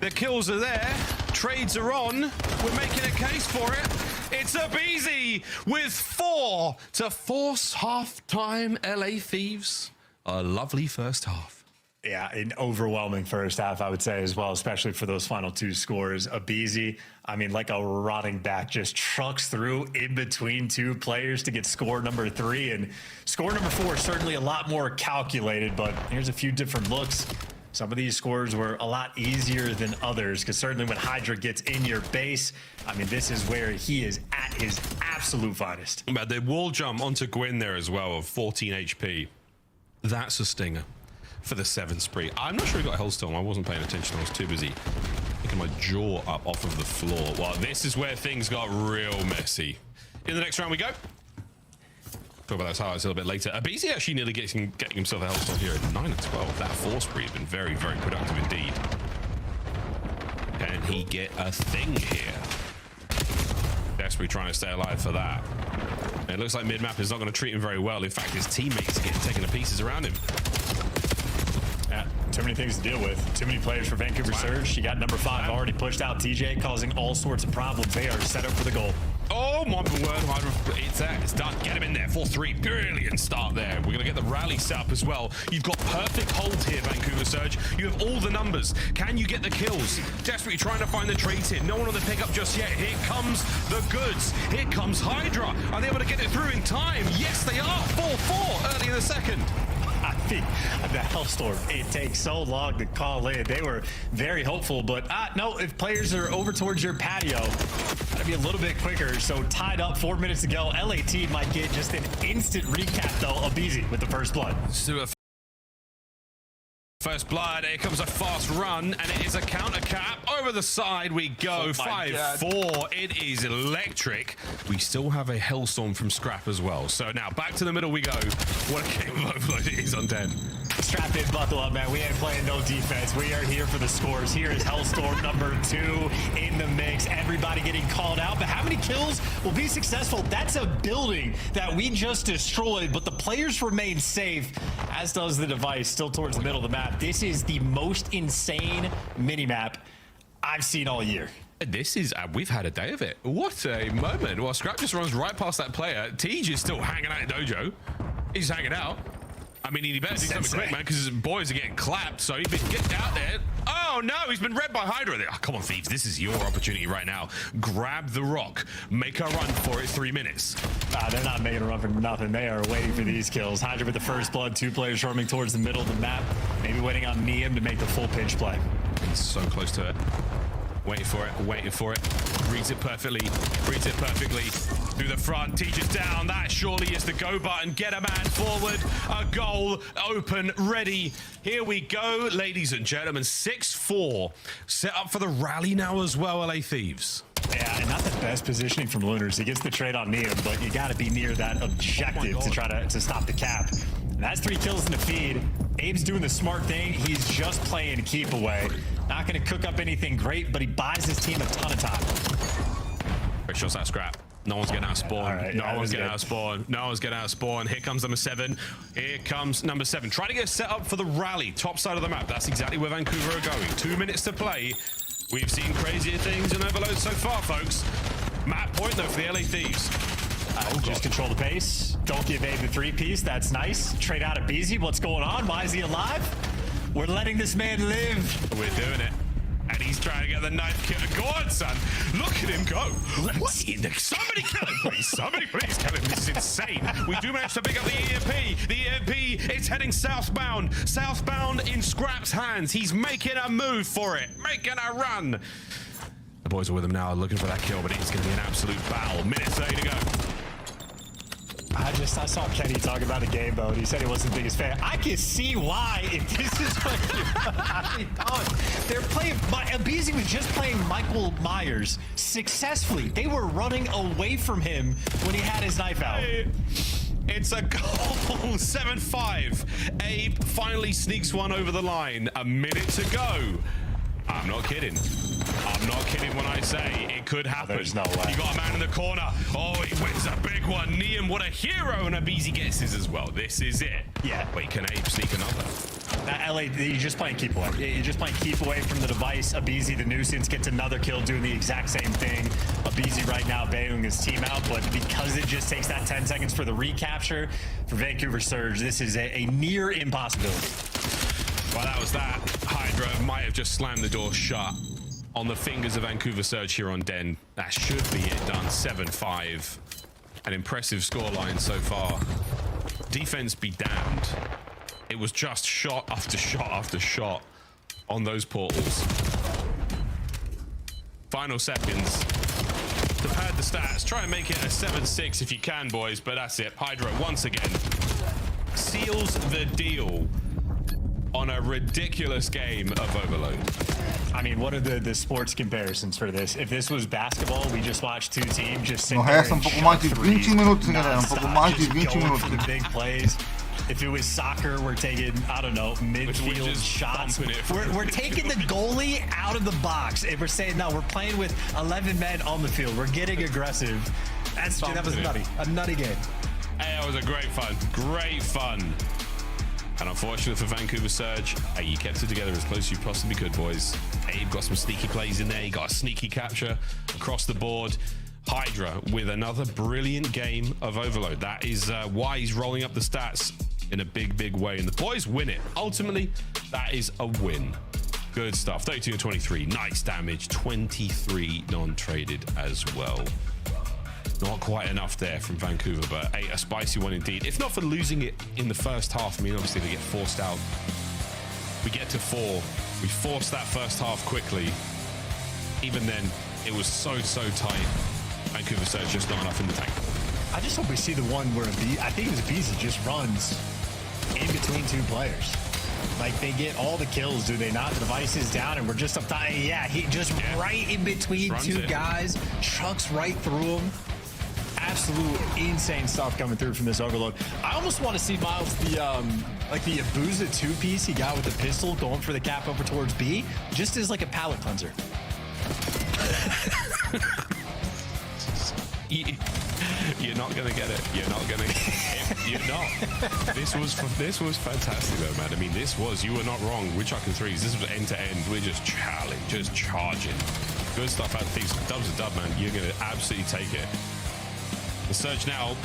The kills are there. Trades are on. We're making a case for it. It's a Beezy with 4 to force half-time LA Thieves. A lovely first half. Yeah, an overwhelming first half, I would say, as well, especially for those final 2 scores. Abizi, I mean, like a rotting back, just trucks through in between 2 players to get score number 3. And score number 4 is certainly a lot more calculated, but here's a few different looks. Some of these scores were a lot easier than others, because certainly when Hydra gets in your base, I mean, this is where he is at his absolute finest. But the wall jump onto Gwyn there as well of 14 HP. That's a stinger for the 7 spree. I'm not sure he got Hellstorm. I wasn't paying attention. I was too busy picking my jaw up off of the floor. Well, this is where things got real messy. In the next round we go. Talk about those highlights a little bit later. Abizi actually nearly getting himself a Hellstorm here at 9 and 12. That 4 spree has been very, very productive indeed. Can he get a thing here? Desperately trying to stay alive for that. And it looks like mid-map is not going to treat him very well. In fact, his teammates are getting taken to pieces around him. Yeah, too many things to deal with. Too many players for Vancouver Surge. You got number 5 already pushed out. TJ causing all sorts of problems. They are set up for the goal. Oh, my word. It's done. Get him in there. 4-3. Brilliant start there. We're going to get the rally set up as well. You've got perfect hold here, Vancouver Surge. You have all the numbers. Can you get the kills? Desperately trying to find the trades here. No one on the pickup just yet. Here comes the goods. Here comes Hydra. Are they able to get it through in time? Yes, they are. 4-4 early in the second. I think the Hellstorm, it takes so long to call in. They were very hopeful, but no, if players are over towards your patio, gotta be a little bit quicker. So tied up, 4 minutes to go. LAT might get just an instant recap, though. Abizi with the first blood. First blood, here comes a fast run, and it is a counter cap. Over the side we go, 5-4. It is electric. We still have a Hellstorm from Scrap as well. So now back to the middle we go. What a game of overload it is on 10. strap in, buckle up, man. We ain't playing no defense. We are here for the scores. Here is Hellstorm number 2 in the mix. Everybody getting called out. But how many kills will be successful? That's a building that we just destroyed, but the players remain safe, as does the device, still towards the middle of the map. This is the most insane mini-map I've seen all year. This is, we've had a day of it. What a moment. Well, Scrap just runs right past that player. Tej is still hanging out at Dojo. He's hanging out. I mean, he better do something quick, man, because his boys are getting clapped. So he get out there. Oh, no, he's been read by Hydra. Oh, come on, Thieves. This is your opportunity right now. Grab the rock. Make a run for it. 3 minutes. They're not making a run for nothing. They are waiting for these kills. Hydra with the first blood. 2 players roaming towards the middle of the map. Maybe waiting on Neum to make the full pinch play. He's so close to it. Waiting for it, waiting for it. Reads it perfectly, through the front, teaches down. That surely is the go button. Get a man forward, a goal, open, ready. Here we go, ladies and gentlemen. 6-4. Set up for the rally now as well, LA Thieves. Yeah, and not the best positioning from Lunars. He gets the trade on Neum, but you got to be near that objective to try to stop the cap. And that's 3 kills in the feed. Abe's doing the smart thing. He's just playing keep away. Not going to cook up anything great, but he buys his team a ton of time. Great shots that Scrap. No one's getting out of spawn. Right, no one's getting out of spawn. No one's getting out of spawn. Here comes number 7. Here comes number 7. Trying to get set up for the rally. Top side of the map. That's exactly where Vancouver are going. 2 minutes to play. We've seen crazier things in Overload so far, folks. Map point, though, for the LA Thieves. Just control the pace. Don't give Abe the 3-piece. That's nice. Trade out of BZ. What's going on? Why is he alive? We're letting this man live. We're doing it. And he's trying to get the knife kill. Go on, son. Look at him go. What in the... Somebody kill him, please. Somebody please kill him. This is insane. We do manage to pick up the EMP. The EMP is heading southbound. Southbound in Scrap's hands. He's making a move for it. Making a run. The boys are with him now, looking for that kill, but it's going to be an absolute battle. Minute 30 to go. I saw Kenny talk about the game mode. He said he wasn't the biggest fan. I can see why if this is what they're playing. Abizi was just playing Michael Myers successfully. They were running away from him when he had his knife out. It's a goal. 7-5. Abe finally sneaks one over the line. A minute to go. I'm not kidding. I'm not kidding when I say it could happen. There's no way. You got a man in the corner. Oh, he wins a big one. Neum, what a hero, and Abizi gets his as well. This is it. Yeah. Wait, can Abe sneak another? That LA, you're just playing keep away. You're just playing keep away from the device. Abizi, the nuisance, gets another kill doing the exact same thing. Abizi right now bailing his team out, but because it just takes that 10 seconds for the recapture, for Vancouver Surge, this is a near impossibility. Well, that was that. Hydra might have just slammed the door shut on the fingers of Vancouver Surge here on Den. That should be it done. 7-5. An impressive scoreline so far. Defense be damned. It was just shot after shot after shot on those portals. Final seconds to pad the stats. Try and make it a 7-6 if you can, boys, but that's it. Hydra once again seals the deal on a ridiculous game of Overload. I mean, what are the sports comparisons for this? If this was basketball, we just watched 2 teams just sit there and shot threes, just going for the big plays. If it was soccer, we're taking, I don't know, midfield shots. We're taking the goalie out of the box, and we're saying, no, we're playing with 11 men on the field. We're getting aggressive. That was nutty. A nutty game. Hey, that was a great fun. Great fun. And unfortunately for Vancouver Surge, hey, you kept it together as close as you possibly could, boys. Abe got some sneaky plays in there. He got a sneaky capture across the board. Hydra with another brilliant game of Overload. That is why he's rolling up the stats in a big, big way. And the boys win it. Ultimately, that is a win. Good stuff. 32-23. Nice damage. 23 non-traded as well. Not quite enough there from Vancouver, but a spicy one indeed. If not for losing it in the first half, I mean, obviously they get forced out. We get to 4. We forced that first half quickly. Even then, it was so tight. Vancouver Surge just not enough in the tank. I just hope we see the one where I think it was Abizi just runs in between 2 players. Like, they get all the kills, do they not? The device is down, and we're just up top. Yeah, he just right in between 2 guys, chucks right through them. absolute insane stuff coming through from this overload. I almost want to see Miles the Abuza 2-piece he got with the pistol going for the cap over towards B, just as like a palate cleanser. You're not gonna get it. You're not gonna. You're not. This was fantastic though, man. I mean, you were not wrong. We're chucking threes. This was end to end. We're just charging. Good stuff out of thieves. Dub's a dub, man. You're gonna absolutely take it. The surge now.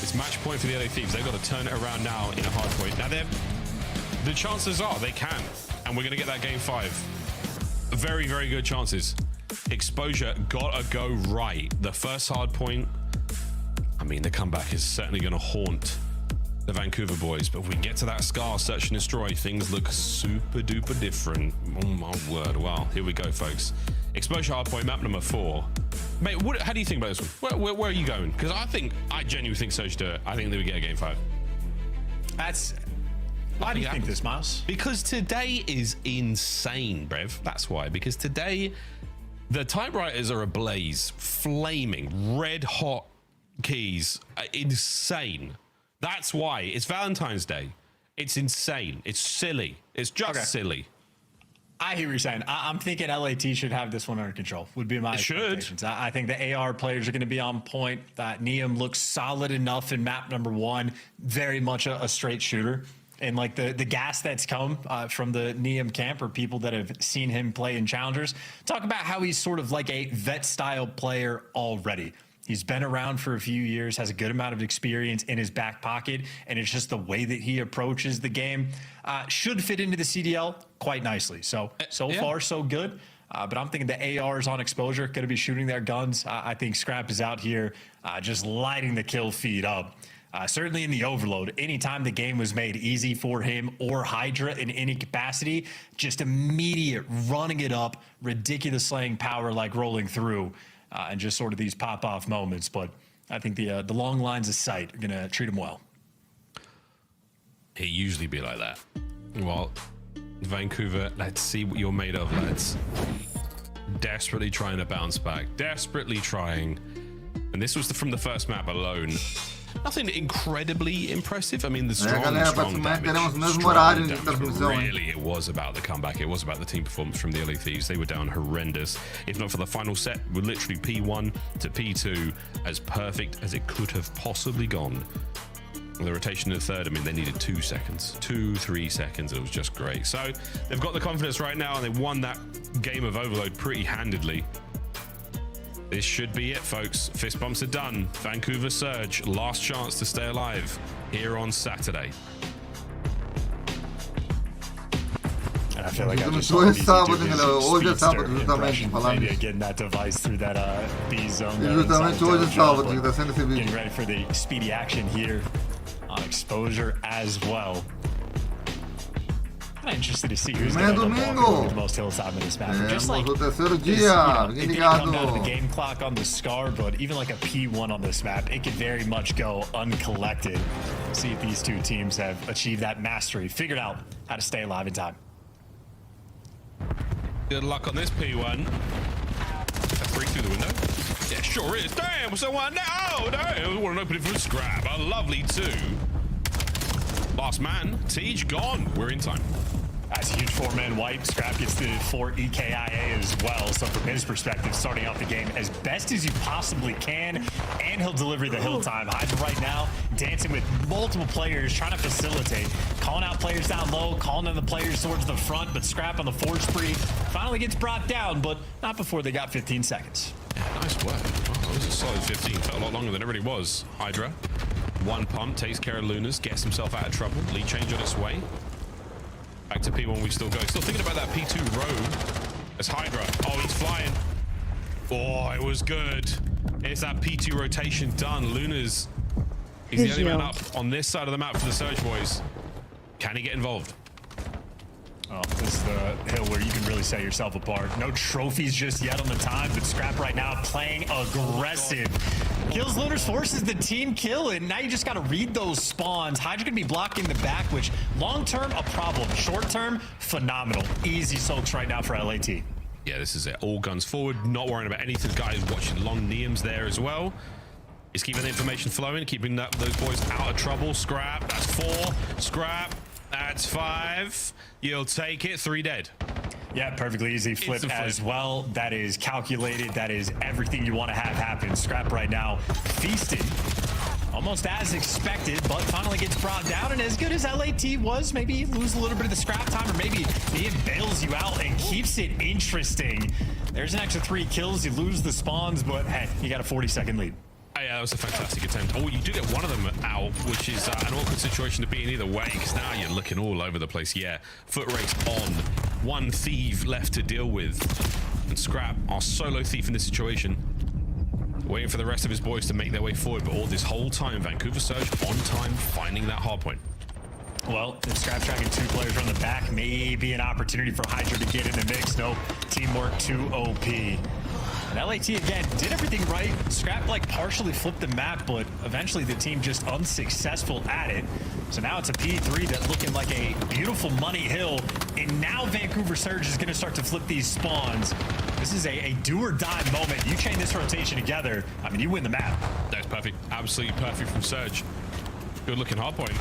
It's match point for the LA Thieves. They've got to turn it around now in a hard point. Now the chances are they can, and we're gonna get that game 5. Very, very good chances. Exposure gotta go right. The first hard point, I mean, the comeback is certainly going to haunt the Vancouver boys, but if we get to that Scar, search and destroy, things look super duper different. Oh my word. Wow, here we go, folks. Exposure hard point, map number 4. Mate, how do you think about this one? Where are you going? Because I genuinely think Surge do it. I think they would get a game 5. Why do you think this, Miles? Because today is insane, Brev. That's why. Because today, the typewriters are ablaze, flaming, red hot keys, insane. That's why. It's Valentine's Day. It's insane. It's silly. It's just silly. I hear what you're saying. I'm thinking LAT should have this one under control, would be my expectations. I think the AR players are going to be on point. That Neum looks solid enough in map number 1. Very much a straight shooter. And like the gas that's come from the Neum camp or people that have seen him play in challengers talk about how he's sort of like a vet style player already. He's been around for a few years, has a good amount of experience in his back pocket, and it's just the way that he approaches the game should fit into the CDL quite nicely. So far, so good. But I'm thinking the ARs on exposure going to be shooting their guns. I think Scrap is out here just lighting the kill feed up. Certainly in the overload, anytime the game was made easy for him or Hydra in any capacity, just immediate running it up, ridiculous slaying power like rolling through, and just sort of these pop-off moments. But I think the long lines of sight are going to treat him well. It usually be like that. Well, Vancouver, let's see what you're made of, lads. Desperately trying to bounce back. Desperately trying. And this was from the first map alone. Nothing incredibly impressive. I mean, the strong damage. Really, it was about the comeback. It was about the team performance from the LA Thieves. They were down horrendous. If not for the final set, we're literally P1 to P2, as perfect as it could have possibly gone. The rotation in the third, I mean, they needed 2 seconds, 2-3 seconds. It was just great. So they've got the confidence right now, and they won that game of overload pretty handedly. This should be it, folks. Fist bumps are done. Vancouver Surge, last chance to stay alive here on Saturday. And I feel like I just saw maybe getting that device through that B zone. Getting ready for the speedy action here on exposure as well. I'm interested to see who's going to end up with the most hilltop in this map. Just like this, it didn't come down to the game clock on the Scar, but even like a P1 on this map, it could very much go uncollected. See if these two teams have achieved that mastery, figured out how to stay alive in time. Good luck on this P1. A free through the window? Yeah, sure is. Damn, someone now. Oh, damn. What an opening for a Scrap. A lovely 2. Last man, Tej gone. We're in time. That's a huge 4-man wipe. Scrap gets the 4 EKIA as well. So from his perspective, starting off the game as best as you possibly can, and he'll deliver the hill time. Hydra right now dancing with multiple players, trying to facilitate, calling out players down low, calling in the players towards the front, but Scrap on the 4 spree finally gets brought down, but not before they got 15 seconds. Yeah, nice work. Oh, it was a solid 15. Felt a lot longer than it really was. Hydra, 1 pump, takes care of Lunas, gets himself out of trouble. Lead change on its way. Back to P1, we still go. Still thinking about that P2 row. It's Hydra. Oh, he's flying. Oh, it was good. It's that P2 rotation done. Lunas, he's the only man up on this side of the map for the Surge boys. Can he get involved? Oh, this is the hill where you can really set yourself apart. No trophies just yet on the time, but Scrap right now playing aggressive. Kills Lunas, forces the team kill, and now you just got to read those spawns. Hydra going to be blocking the back, which long-term, a problem. Short-term, phenomenal. Easy soaks right now for LAT. Yeah, this is it. All guns forward, not worrying about anything. Guys watching long Neums there as well. He's keeping the information flowing, keeping those boys out of trouble. Scrap, that's 4. Scrap, that's 5. You'll take it. 3 dead. Yeah, perfectly easy flip as well. That is calculated. That is everything you want to have happen. Scrap right now, feasting. Almost as expected, but finally gets brought down. And as good as LAT was, maybe you lose a little bit of the scrap time, or maybe he bails you out and keeps it interesting. There's an extra 3 kills. You lose the spawns, but hey, you got a 40-second lead. Oh, yeah, that was a fantastic attempt. Oh, you do get one of them out, which is an awkward situation to be in either way, because now you're looking all over the place. Yeah, foot race on. 1 thief left to deal with. And Scrap, our solo thief in this situation, waiting for the rest of his boys to make their way forward. But all this whole time, Vancouver Surge on time, finding that hard point. Well, if Scrap tracking 2 players from the back, may be an opportunity for Hydra to get in the mix. No, teamwork too OP. And LAT, again, did everything right. Scrap, like, partially flipped the map, but eventually the team just unsuccessful at it. So now it's a P3 that's looking like a beautiful money hill. And now Vancouver Surge is going to start to flip these spawns. This is a do-or-die moment. You chain this rotation together, I mean, you win the map. That's perfect. Absolutely perfect from Surge. Good-looking hardpoint.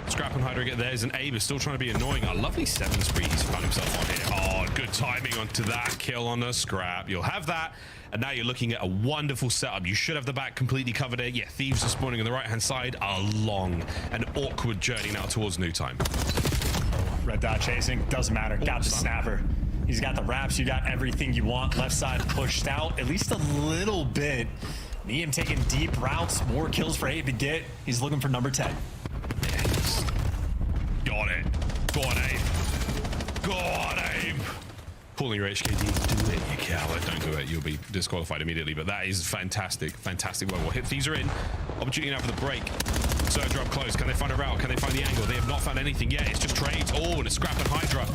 Scrap and Hydra get theirs, and Abe is still trying to be annoying. A lovely 7 spree he's found himself on here. Oh, good timing onto that kill on the Scrap. You'll have that, and now you're looking at a wonderful setup. You should have the back completely covered it. Yeah, Thieves are spawning on the right-hand side. A long and awkward journey now towards new time. Red dot chasing, doesn't matter. Got the snapper. He's got the wraps. You got everything you want. Left side pushed out at least a little bit. Neem taking deep routes. More kills for Abe to get. He's looking for number 10. Got it. Go on, Abe. Go on, Abe. Pulling your HKD. Do it, you coward. Don't do it. You'll be disqualified immediately. But that is fantastic. Fantastic work. Well, hit these are in. Opportunity now for the break. Surge are up close. Can they find a route? Can they find the angle? They have not found anything yet. It's just trades. Oh, and a Scrap and Hydra.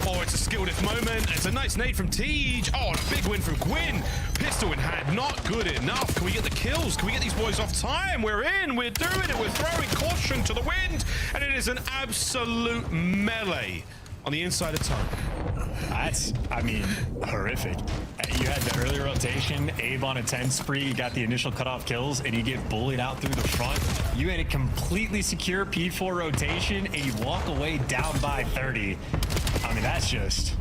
Oh, it's a skilled if moment. It's a nice nade from Tej. Oh, and a big win from Gwyn. Pistol in hand. Not good enough. Can we get the kills? Can we get these boys off time? We're in. We're doing it. We're throwing caution to the wind. And it is an absolute melee on the inside of Tongue. That's, I mean, horrific. You had the early rotation, Abe on a 10 spree, you got the initial cutoff kills, and you get bullied out through the front. You had a completely secure P4 rotation, and you walk away down by 30. I mean, that's just...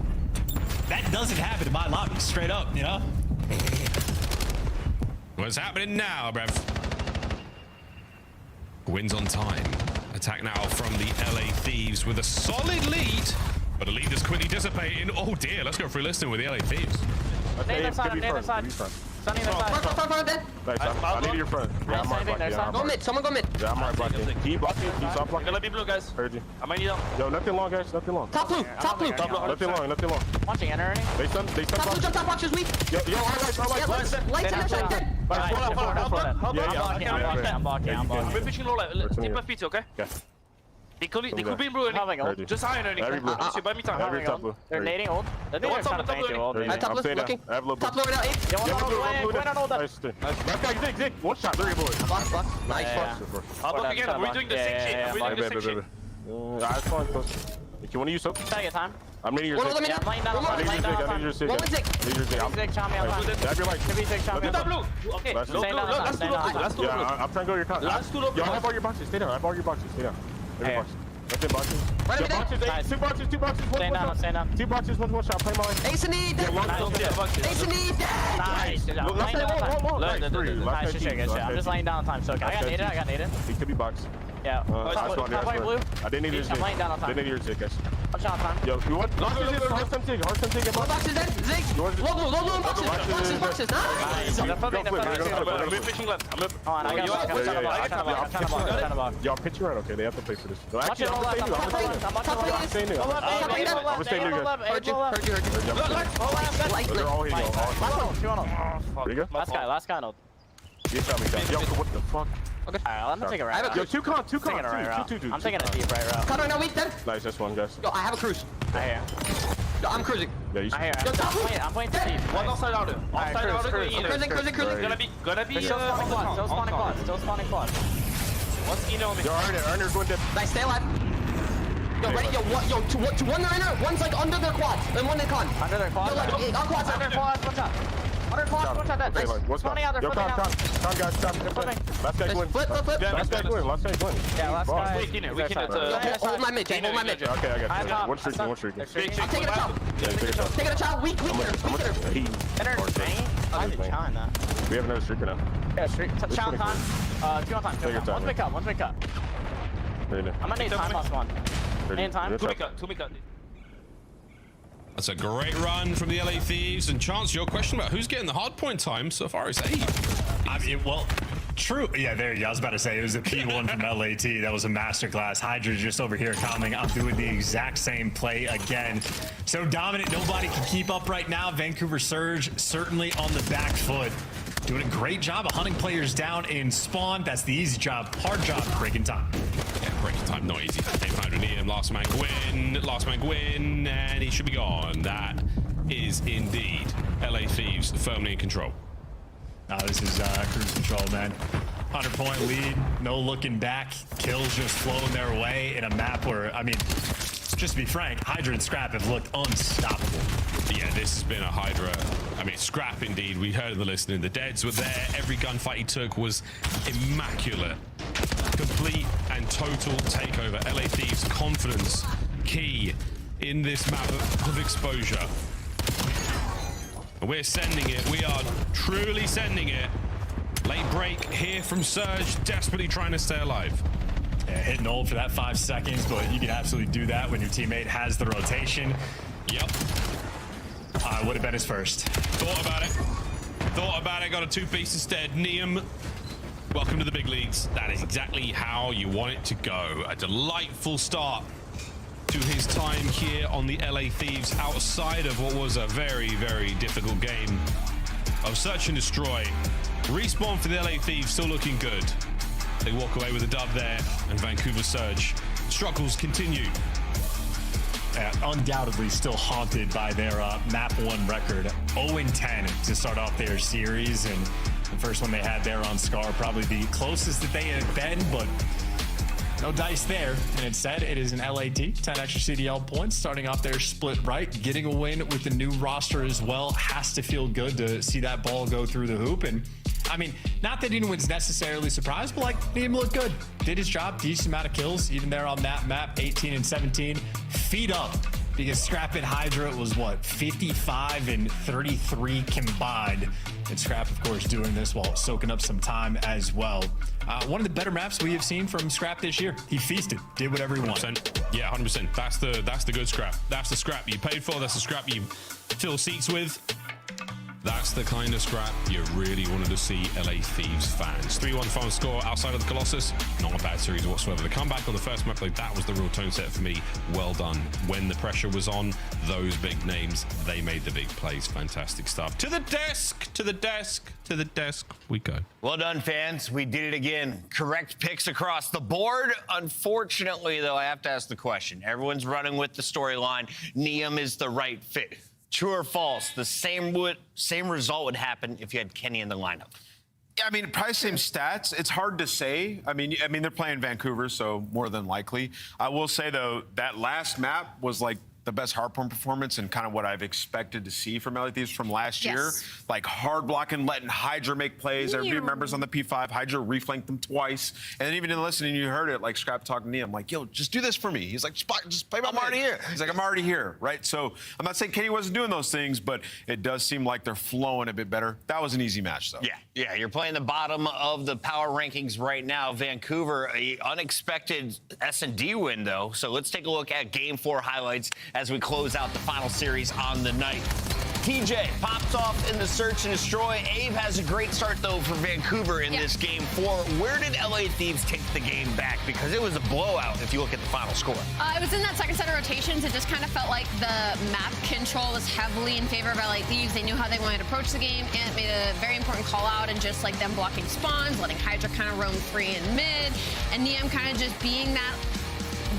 That doesn't happen in my lobby, straight up, you know? What's happening now, bruv? Wins on time. Attack now from the LA Thieves with a solid lead, but a lead that's quickly dissipating. Oh dear, let's go through listing with the LA Thieves. Nade their side, nade their side. Sunny their side. Front, dead. I need your front. Yeah, I'm right blocking. Go mid, someone go mid. Yeah, I'm right blocking. Can you block me? Can you stop blocking? Gonna be blue, guys. Heard you. I might need help. Yo, nothing long, guys. Nothing long. Top blue, top blue. Nothing long, nothing long. Watching enter any. They stun Top blue, jump top box is weak. Yo, lights in their side, dead. I'm blocking. I'm fishing low light. Tip my feet, okay? Okay. They could be in blue. Just high on Every blue. Buy me time. They're nading old. They're kind of faint old. I'm staying down. I have a little Top lower now, 8. Went on old. Nice. That guy, Zig. One shot, 3 bullets. Block. Nice. I'll block again. We're doing the same shit. We're doing the same shit. That's fine. If you want to use soap, take your time. I'm needing your Zig. I'm laying down. I need your Zig. One with Zig. I need your Zig. Zig, chop me on time. Grab your light. Give me Zig, chop me on time. Blue. Okay. Last two. Yeah, I'm trying to go to your car. Last two. Yo, I have all your boxes. Stay down. I have all your boxes. Stay down. Every box. Nothing boxes. Nice. Two boxes. Stay down. 2 boxes, one shot. Play my life. Ace in need. Ace in need. Nice. I'm just laying down on time. So I got naded. He could be boxed. Yeah. Top white blue. I didn't need your Zig. I'm laying down on time. Didn't need your Zig, guys. I'm shot on time. Yo, you want? Hard some Zig. One box is dead. Zig. Low blue boxes. Nice. I'm fishing left. On, I got a block. Y'all pitch right, okay? They have to play for this. No, Watch it, I'm staying new. I'm staying new, guys. Heard you. They're all hitting y'all. There you go. Last guy. You shot me down. Yo, what the fuck? Okay. Alright, I'm gonna take a right route. Yo, two con. I'm taking a deep right route. Cut right now, weak dead. Nice, that's one, guys. Yo, I have a cruise. I hear. Yo, I'm cruising. Yeah, you I hear. I'm playing to deep. One offside out. Offside out. Cruising. Gonna be. Still spawning quad. What's Eno on me? Yo, Arner's going dip. Nice, stay alive. Yo, ready? Yo, one they're inner, one's like under their quads, and one they con. Under their quads? Yo, like, on quads. Under quads, one shot. One shot dead. Nice. 20 out there. Yo, come, guys, come. Last guy's winning. Flip. Last guy's winning. Yeah, last guy. We can Hold my mid, hold my mid. Okay, I got you. One streaking. I'm taking a chop. Taking a chop. Weak hitter. We have another streaker now. Yeah, streak. Challenge time. 2 on time. Take your time. Once we cut. I'm gonna need time last one. Need time. 2 me cut. That's a great run from the LA Thieves. And Chance, your question about who's getting the hard point time so far is 8. I mean, well, true. Yeah, there you go. I was about to say it was a P1 from LAT. That was a masterclass. Hydra just over here commenting. I'm doing the exact same play again. So dominant, nobody can keep up right now. Vancouver Surge certainly on the back foot. Doing a great job of hunting players down in spawn. That's the easy job. Hard job, breaking time. Yeah, breaking time, not easy. Last man Gwyn, and he should be gone. That is indeed LA Thieves firmly in control. Now this is cruise control, man. 100-point lead, no looking back. Kills just flowing their way in a map where, I mean, just to be frank, Hydra and Scrap have looked unstoppable. Yeah, this has been a Hydra. I mean, Scrap indeed. We heard the listening. The Deads were there. Every gunfight he took was immaculate. Complete and total takeover. LA Thieves' confidence key in this map of exposure. And we're sending it. We are truly sending it. Late break here from Surge, desperately trying to stay alive. Yeah, hitting hold for that 5 seconds, but you can absolutely do that when your teammate has the rotation. Yep. Would have been his first. Thought about it. Got a 2-piece instead. Neum, welcome to the big leagues. That is exactly how you want it to go. A delightful start to his time here on the LA Thieves outside of what was a very, very difficult game of search and destroy. Respawn for the LA Thieves still looking good. They walk away with a dub there, and Vancouver Surge struggles continue. Undoubtedly still haunted by their map 1 record. 0-10 to start off their series, and the first one they had there on Scar, probably the closest that they had been, but no dice there. And instead, it is an LAT, 10 extra CDL points, starting off their split right, getting a win with the new roster as well. Has to feel good to see that ball go through the hoop. And I mean, not that anyone's necessarily surprised, but like, Neum looked good. Did his job, decent amount of kills, even there on that map, 18 and 17. Feet up, because Scrap and Hydra was what, 55 and 33 combined. And Scrap, of course, doing this while soaking up some time as well. One of the better maps we have seen from Scrap this year. He feasted, did whatever he wanted. Yeah, 100%. That's the good Scrap. That's the Scrap you paid for. That's the Scrap you fill seats with. That's the kind of Scrap you really wanted to see LA Thieves fans. 3-1 final score outside of the Colossus. Not a bad series whatsoever. The comeback on the first map, like, that was the real tone set for me. Well done. When the pressure was on, those big names, they made the big plays. Fantastic stuff. To the desk, to the desk, to the desk we go. Well done, fans. We did it again. Correct picks across the board. Unfortunately, though, I have to ask the question. Everyone's running with the storyline. Neum is the right fit. True or false? The same result would happen if you had Kenny in the lineup. Yeah, I mean, probably same stats. It's hard to say. I mean, they're playing Vancouver, so more than likely. I will say though, that last map was like the best hardpoint performance and kind of what I've expected to see from LA Thieves from last year. Like hard blocking, letting Hydra make plays. Everybody remembers on the P5, Hydra reflanked them twice. And then even in listening, you heard it, like Scrap talking to me. I'm like, yo, just do this for me. He's like, just play my I'm already here. He's like, I'm already here, right? So I'm not saying Kenny wasn't doing those things, but it does seem like they're flowing a bit better. That was an easy match, though. Yeah, you're playing the bottom of the power rankings right now. Vancouver, an unexpected S&D win, though. So let's take a look at Game 4 highlights as we close out the final series on the night. TJ pops off in the search and destroy. Abe has a great start, though, for Vancouver in this Game 4. Where did LA Thieves take the game back? Because it was a blowout if you look at the final score. It was in that second set of rotations. It just kind of felt like the map control was heavily in favor of LA Thieves. They knew how they wanted to approach the game, and it made a very important call out, and just like them blocking spawns, letting Hydra kind of roam free in mid, and Neum kind of just being that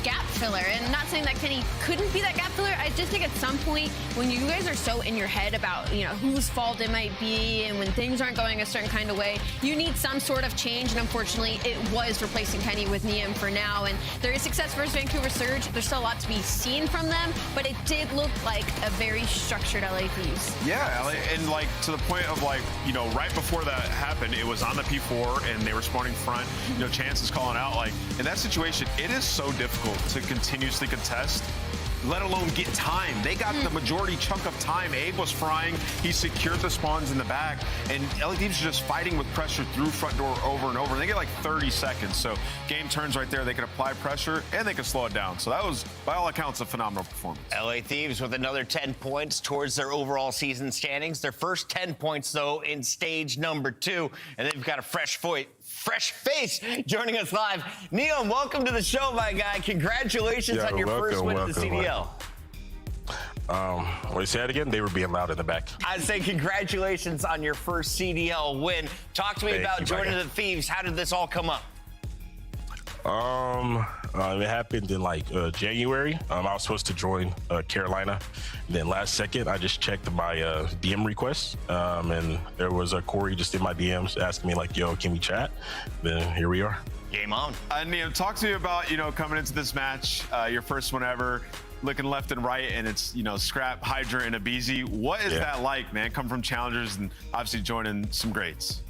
gap filler. And not saying that Kenny couldn't be that gap filler. I just think at some point when you guys are so in your head about, you know, whose fault it might be and when things aren't going a certain kind of way, you need some sort of change. And unfortunately, it was replacing Kenny with Niam for now. And there is success versus Vancouver Surge. There's still a lot to be seen from them, but it did look like a very structured LA Thieves. Yeah, and like to the point of like, you know, right before that happened, it was on the P4 and they were spawning front. You know, Chance is calling out, like, in that situation, it is so difficult to continuously contest, let alone get time. They got the majority chunk of time. Abe was frying. He secured the spawns in the back. And LA Thieves are just fighting with pressure through front door over and over. And they get like 30 seconds. So game turns right there. They can apply pressure and they can slow it down. So that was, by all accounts, a phenomenal performance. LA Thieves with another 10 points towards their overall season standings. Their first 10 points, though, in stage number 2. And they've got a fresh face joining us live. Niam, welcome to the show, my guy. Congratulations on your first win at the CDL. What you say that again? They were being loud in the back. I'd say congratulations on your first CDL win. Talk to me about joining the Thieves. How did this all come up? It happened in like January. I was supposed to join Carolina. Then last second, I just checked my DM requests, and there was a Corey just in my DMs asking me like, "Yo, can we chat?" Then here we are. Game on. Niam, talk to me about, you know, coming into this match, your first one ever, looking left and right, and it's, you know, Scrap, Hydra, and Abizi. What is that like, man? Come from challengers and obviously joining some greats.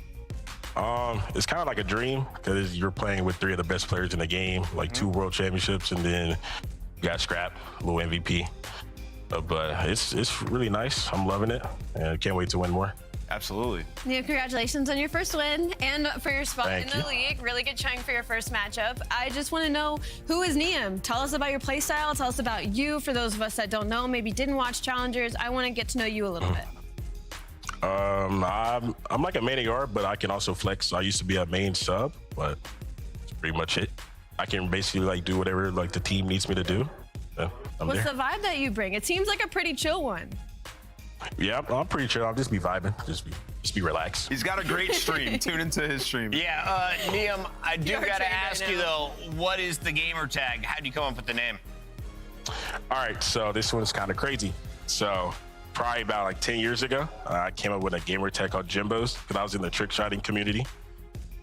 It's kind of like a dream because you're playing with 3 of the best players in the game, like 2 world championships, and then you got Scrap, little MVP. But it's really nice. I'm loving it, and can't wait to win more. Absolutely. Yeah, congratulations on your first win and for your spot in the league. Really good showing for your first matchup. I just want to know, who is Niam? Tell us about your playstyle. Tell us about you. For those of us that don't know, maybe didn't watch Challengers, I want to get to know you a little bit. I'm like a main AR, but I can also flex. I used to be a main sub, but that's pretty much it. I can basically like do whatever like the team needs me to do. What's the vibe that you bring? It seems like a pretty chill one. Yeah, I'm pretty chill. I'll just be vibing, just be relaxed. He's got a great stream. Tune into his stream. Yeah, Niam, I do gotta ask you though, what is the gamer tag? How do you come up with the name? All right, so this one's kind of crazy. So probably about like 10 years ago, I came up with a gamer tag called Jimbos because I was in the trick shotting community.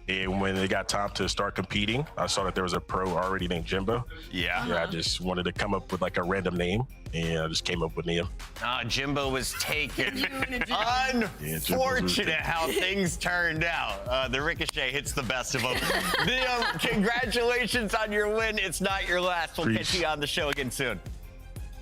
And when it got time to start competing, I saw that there was a pro already named Jimbo. Yeah. I just wanted to come up with like a random name, and I just came up with Niam. Jimbo was taken. Unfortunate how things turned out. The ricochet hits the best of them. Niam, congratulations on your win. It's not your last. We'll catch you on the show again soon.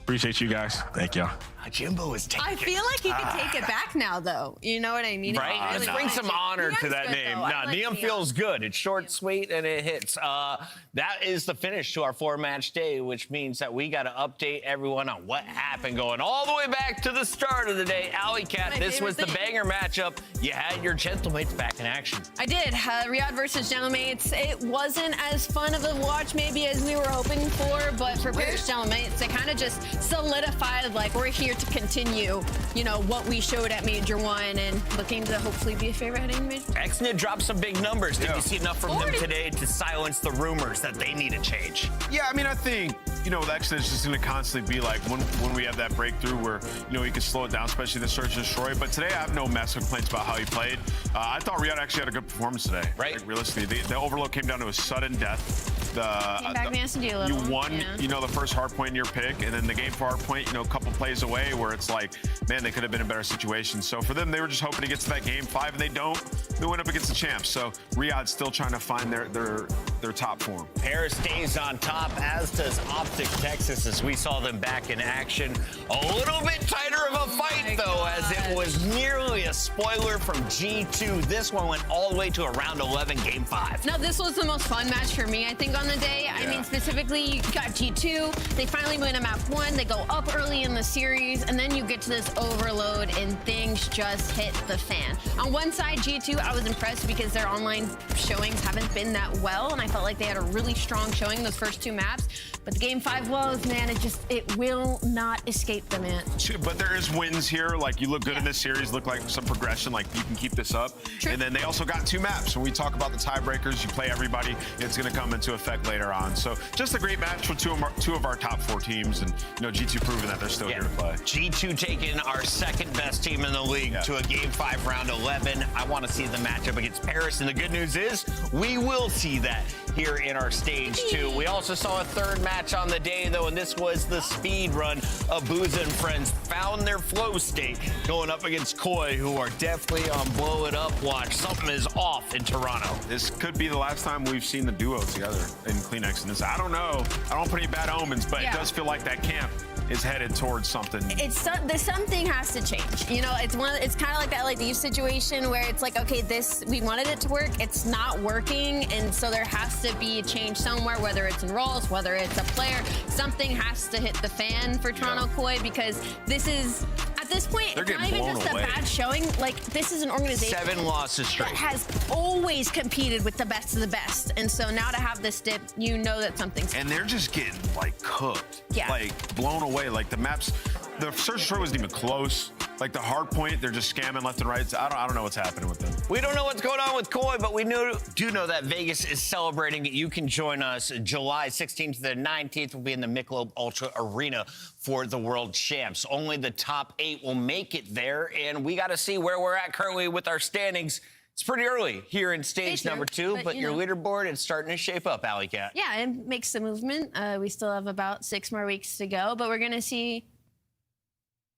Appreciate you guys. Thank y'all. Jimbo is taking I feel like he can take it back now, though. You know what I mean? Right? Let's bring some honor to that name. Nah, Niam feels good. It's short, sweet, and it hits. That is the finish to our 4-match day, which means that we got to update everyone on what happened going all the way back to the start of the day. Alley Cat, this was the banger matchup. You had your gentlemates back in action. I did. Riyadh versus gentlemates. It wasn't as fun of a watch maybe as we were hoping for, but for Paris gentlemates, it kind of just solidified like we're here to continue, you know, what we showed at Major 1 and looking to hopefully be a favorite heading to Major 2. Xnit dropped some big numbers. Did you see enough from them today to silence the rumors that they need a change? Yeah, I mean, I think, you know, Xnit's just going to constantly be like when we have that breakthrough where, you know, you can slow it down, especially the search and destroy. But today I have no massive complaints about how he played. I thought Riyadh actually had a good performance today. Right. Like, realistically, the overload came down to a sudden death. You won, you know, the first hard point in your pick, and then the game for hard point, you know, a couple plays away where it's like, man, they could have been in a better situation. So for them, they were just hoping to get to that game 5, and they don't. They went up against the champs. So Riyadh's still trying to find their top form. Paris stays on top, as does Optic Texas, as we saw them back in action. A little bit tighter of a fight, though, as it was nearly a spoiler from G2. This one went all the way to a round 11, game 5. No, this was the most fun match for me, I think, on the day. I mean, specifically, you got G2. They finally win a map 1. They go up early in the series, and then you get to this overload, and things just hit the fan. On one side, G2, I was impressed because their online showings haven't been that well, and I felt like they had a really strong showing those first 2 maps. But the game 5 woes, man, it will not escape them, man. But there is wins here. Like, you look good in this series, look like some progression, like you can keep this up. True. And then they also got 2 maps. When we talk about the tiebreakers, you play everybody, it's going to come into effect later on. So just a great match for two of our top 4 teams, and G2 proving that they're still here to play. G2 taking our second best team in the league to a game 5 round 11. I want to see the matchup against Paris, and the good news is we will see that here in our stage 2. We also saw a third match on the day, though, and this was the speed run of Booza and friends. Found their flow state going up against Koi, who are definitely on blow it up watch. Something is off in Toronto. This could be the last time we've seen the duo together in Kleenex. And this, I don't know. I don't put any bad omens, but it does feel like that camp is headed towards something. Something has to change. It's kind of like that LAD situation where it's like, okay, we wanted it to work, it's not working, and so there has to be a change somewhere, whether it's in roles, whether it's a player. Something has to hit the fan for Toronto Koi, because this is, at this point, it's not even just a bad showing. Like, this is an organization 7 losses straight that has always competed with the best of the best, and so now to have this dip, that something's. And they're just getting like cooked, like blown away. Like the maps, the search and destroy wasn't even close. Like the hard point, they're just scamming left and right. I don't know what's happening with them. We don't know what's going on with Koi, but we do know that Vegas is celebrating. You can join us July 16th to the 19th. We'll be in the Michelob Ultra Arena for the World Champs. Only the top 8 will make it there, and we got to see where we're at currently with our standings. It's pretty early here in stage number 2, but your leaderboard is starting to shape up, Alley Cat. Yeah, it makes the movement. We still have about 6 more weeks to go, but we're going to see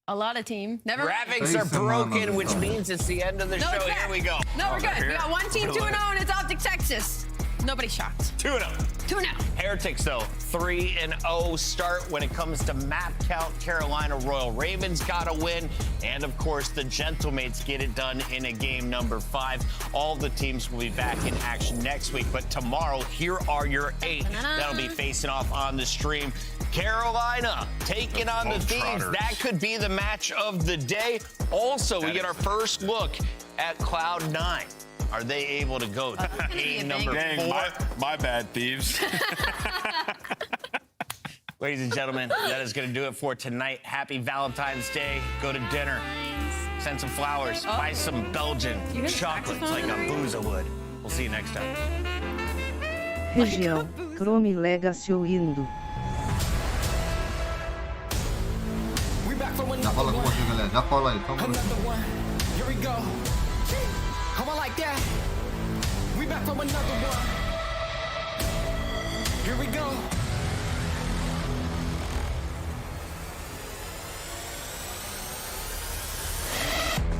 a lot of team. Graphics are broken, which means it's the end of the show. Here we go. No, we're good. We got one team 2-0, and it's Optic Texas. Nobody's shocked. 2-0. 2-0. Heretics, though, 3-0 start when it comes to map count. Carolina Royal Ravens got a win. And, of course, the Gentlemates get it done in a game number 5. All the teams will be back in action next week. But tomorrow, here are your 8 that'll be facing off on the stream. Carolina taking on the Thieves. That could be the match of the day. Also, we get our first look at Cloud9. Are they able to go to game number 4? My bad, Thieves. Ladies and gentlemen, that is going to do it for tonight. Happy Valentine's Day. Go to dinner. Send some flowers. Buy some Belgian chocolates like a Booza would. We'll see you next time. Região, Chrome Legacy indo. Já fala com você, galera. Já fala aí, calma aí. Here we go. How I like that? We back from another one. Here we go.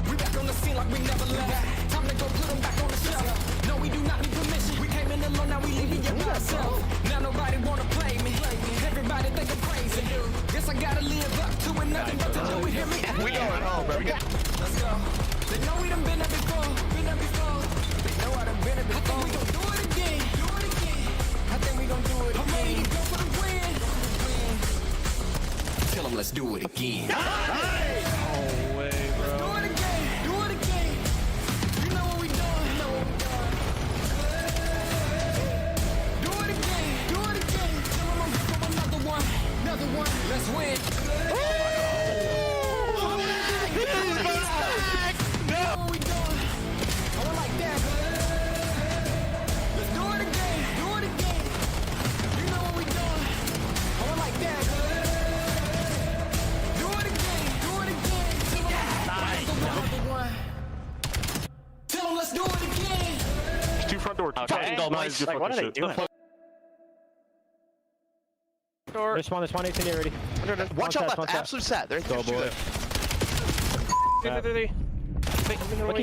We back on the scene like we never left. Time to go put them back on the shelf. No, we do not need permission. We came in alone, now we leaving you by ourselves. Now nobody wanna play me. Everybody think I'm crazy. Guess I gotta live up to it. Nothing but to do it. Hear me? We going home, bro. Let's go. They know we done been there before. They know I done been there before. I think we gon' do it again. I think we gon' do it again. I'm ready to go for the win. Tell them let's do it again. No way, bro. Do it again. Do it again. You know what we doing. Do it again. Do it again. Tell them I'm here for another one. Another one. Let's win. Let's do it again. There's 2 front doors. Nice. Like, what are they doing? There's one 18 already. Watch out left, absolute set. They're go, boy. Okay,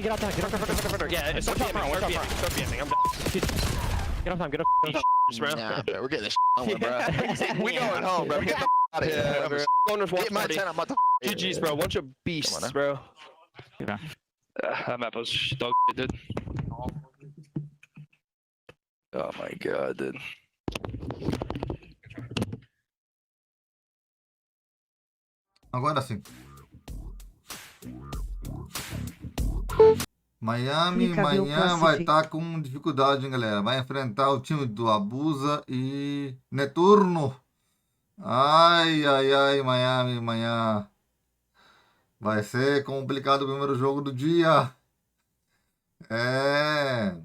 get out there, get out there. Yeah, it's start BMing. I'm Get off time, get off. Bro. Nah, bro, we're getting this over, bro. We going home, bro. Get the out of here, bro. Get my 10, I'm about to GG's, bro. Bunch of beasts, bro. Yeah. That map was dog shit, dude. Oh my god, dude. Agora sim. Miami amanhã vai estar com dificuldade, hein, galera. Vai enfrentar o time do Abusa e Neturno. Ai, ai, ai, Miami, amanhã. Vai ser complicado o primeiro jogo do dia. É.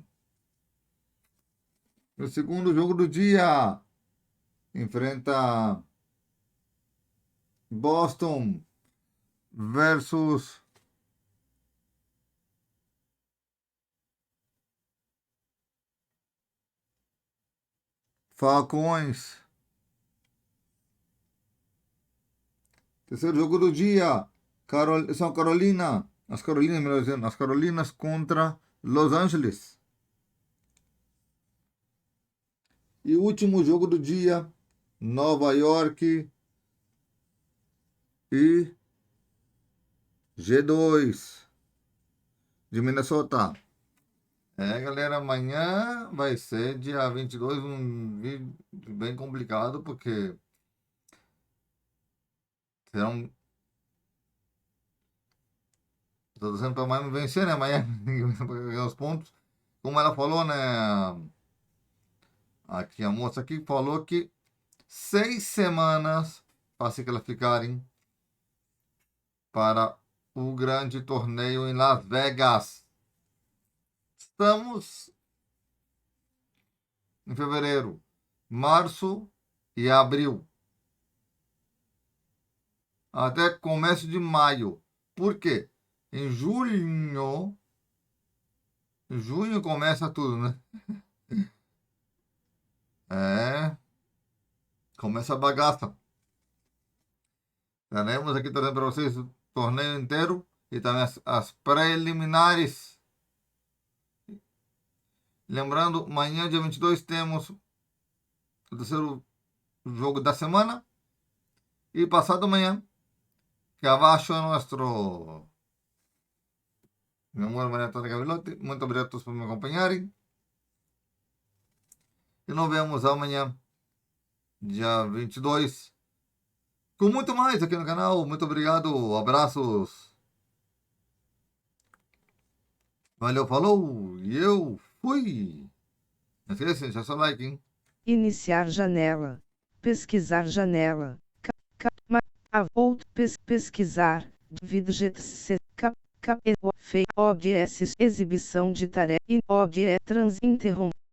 O segundo jogo do dia. Enfrenta Boston versus Falcões. Terceiro jogo do dia. São Carolina. As Carolinas, melhor dizendo. As Carolinas contra Los Angeles. E o último jogo do dia. Nova York e G2 de Minnesota. Galera, amanhã vai ser dia 22, um vídeo bem complicado, porque serão... Estou torcendo para Miami vencer, né? Amanhã para ganhar os pontos. Como ela falou, né? Aqui, a moça aqui falou que 6 semanas para se classificarem para o grande torneio em Las Vegas. Estamos em fevereiro, março e abril. Até começo de maio. Por quê? Em junho começa tudo, né? Começa a bagaça. Teremos aqui trazendo para vocês o torneio inteiro e também as preliminares. Lembrando, amanhã, dia 22, temos o terceiro jogo da semana. E passado amanhã, que abaixo é nosso... Meu amor, Maria Antônia Gavilotti. Muito obrigado a todos por me acompanharem. E nos vemos amanhã, dia 22, com muito mais aqui no canal. Muito obrigado, abraços. Valeu, falou, e eu fui. Não esqueça, deixa seu like, hein? Iniciar janela. Pesquisar janela. Pesquisar. Widget OBS. Exibição de tarefa. OBS. Interromper.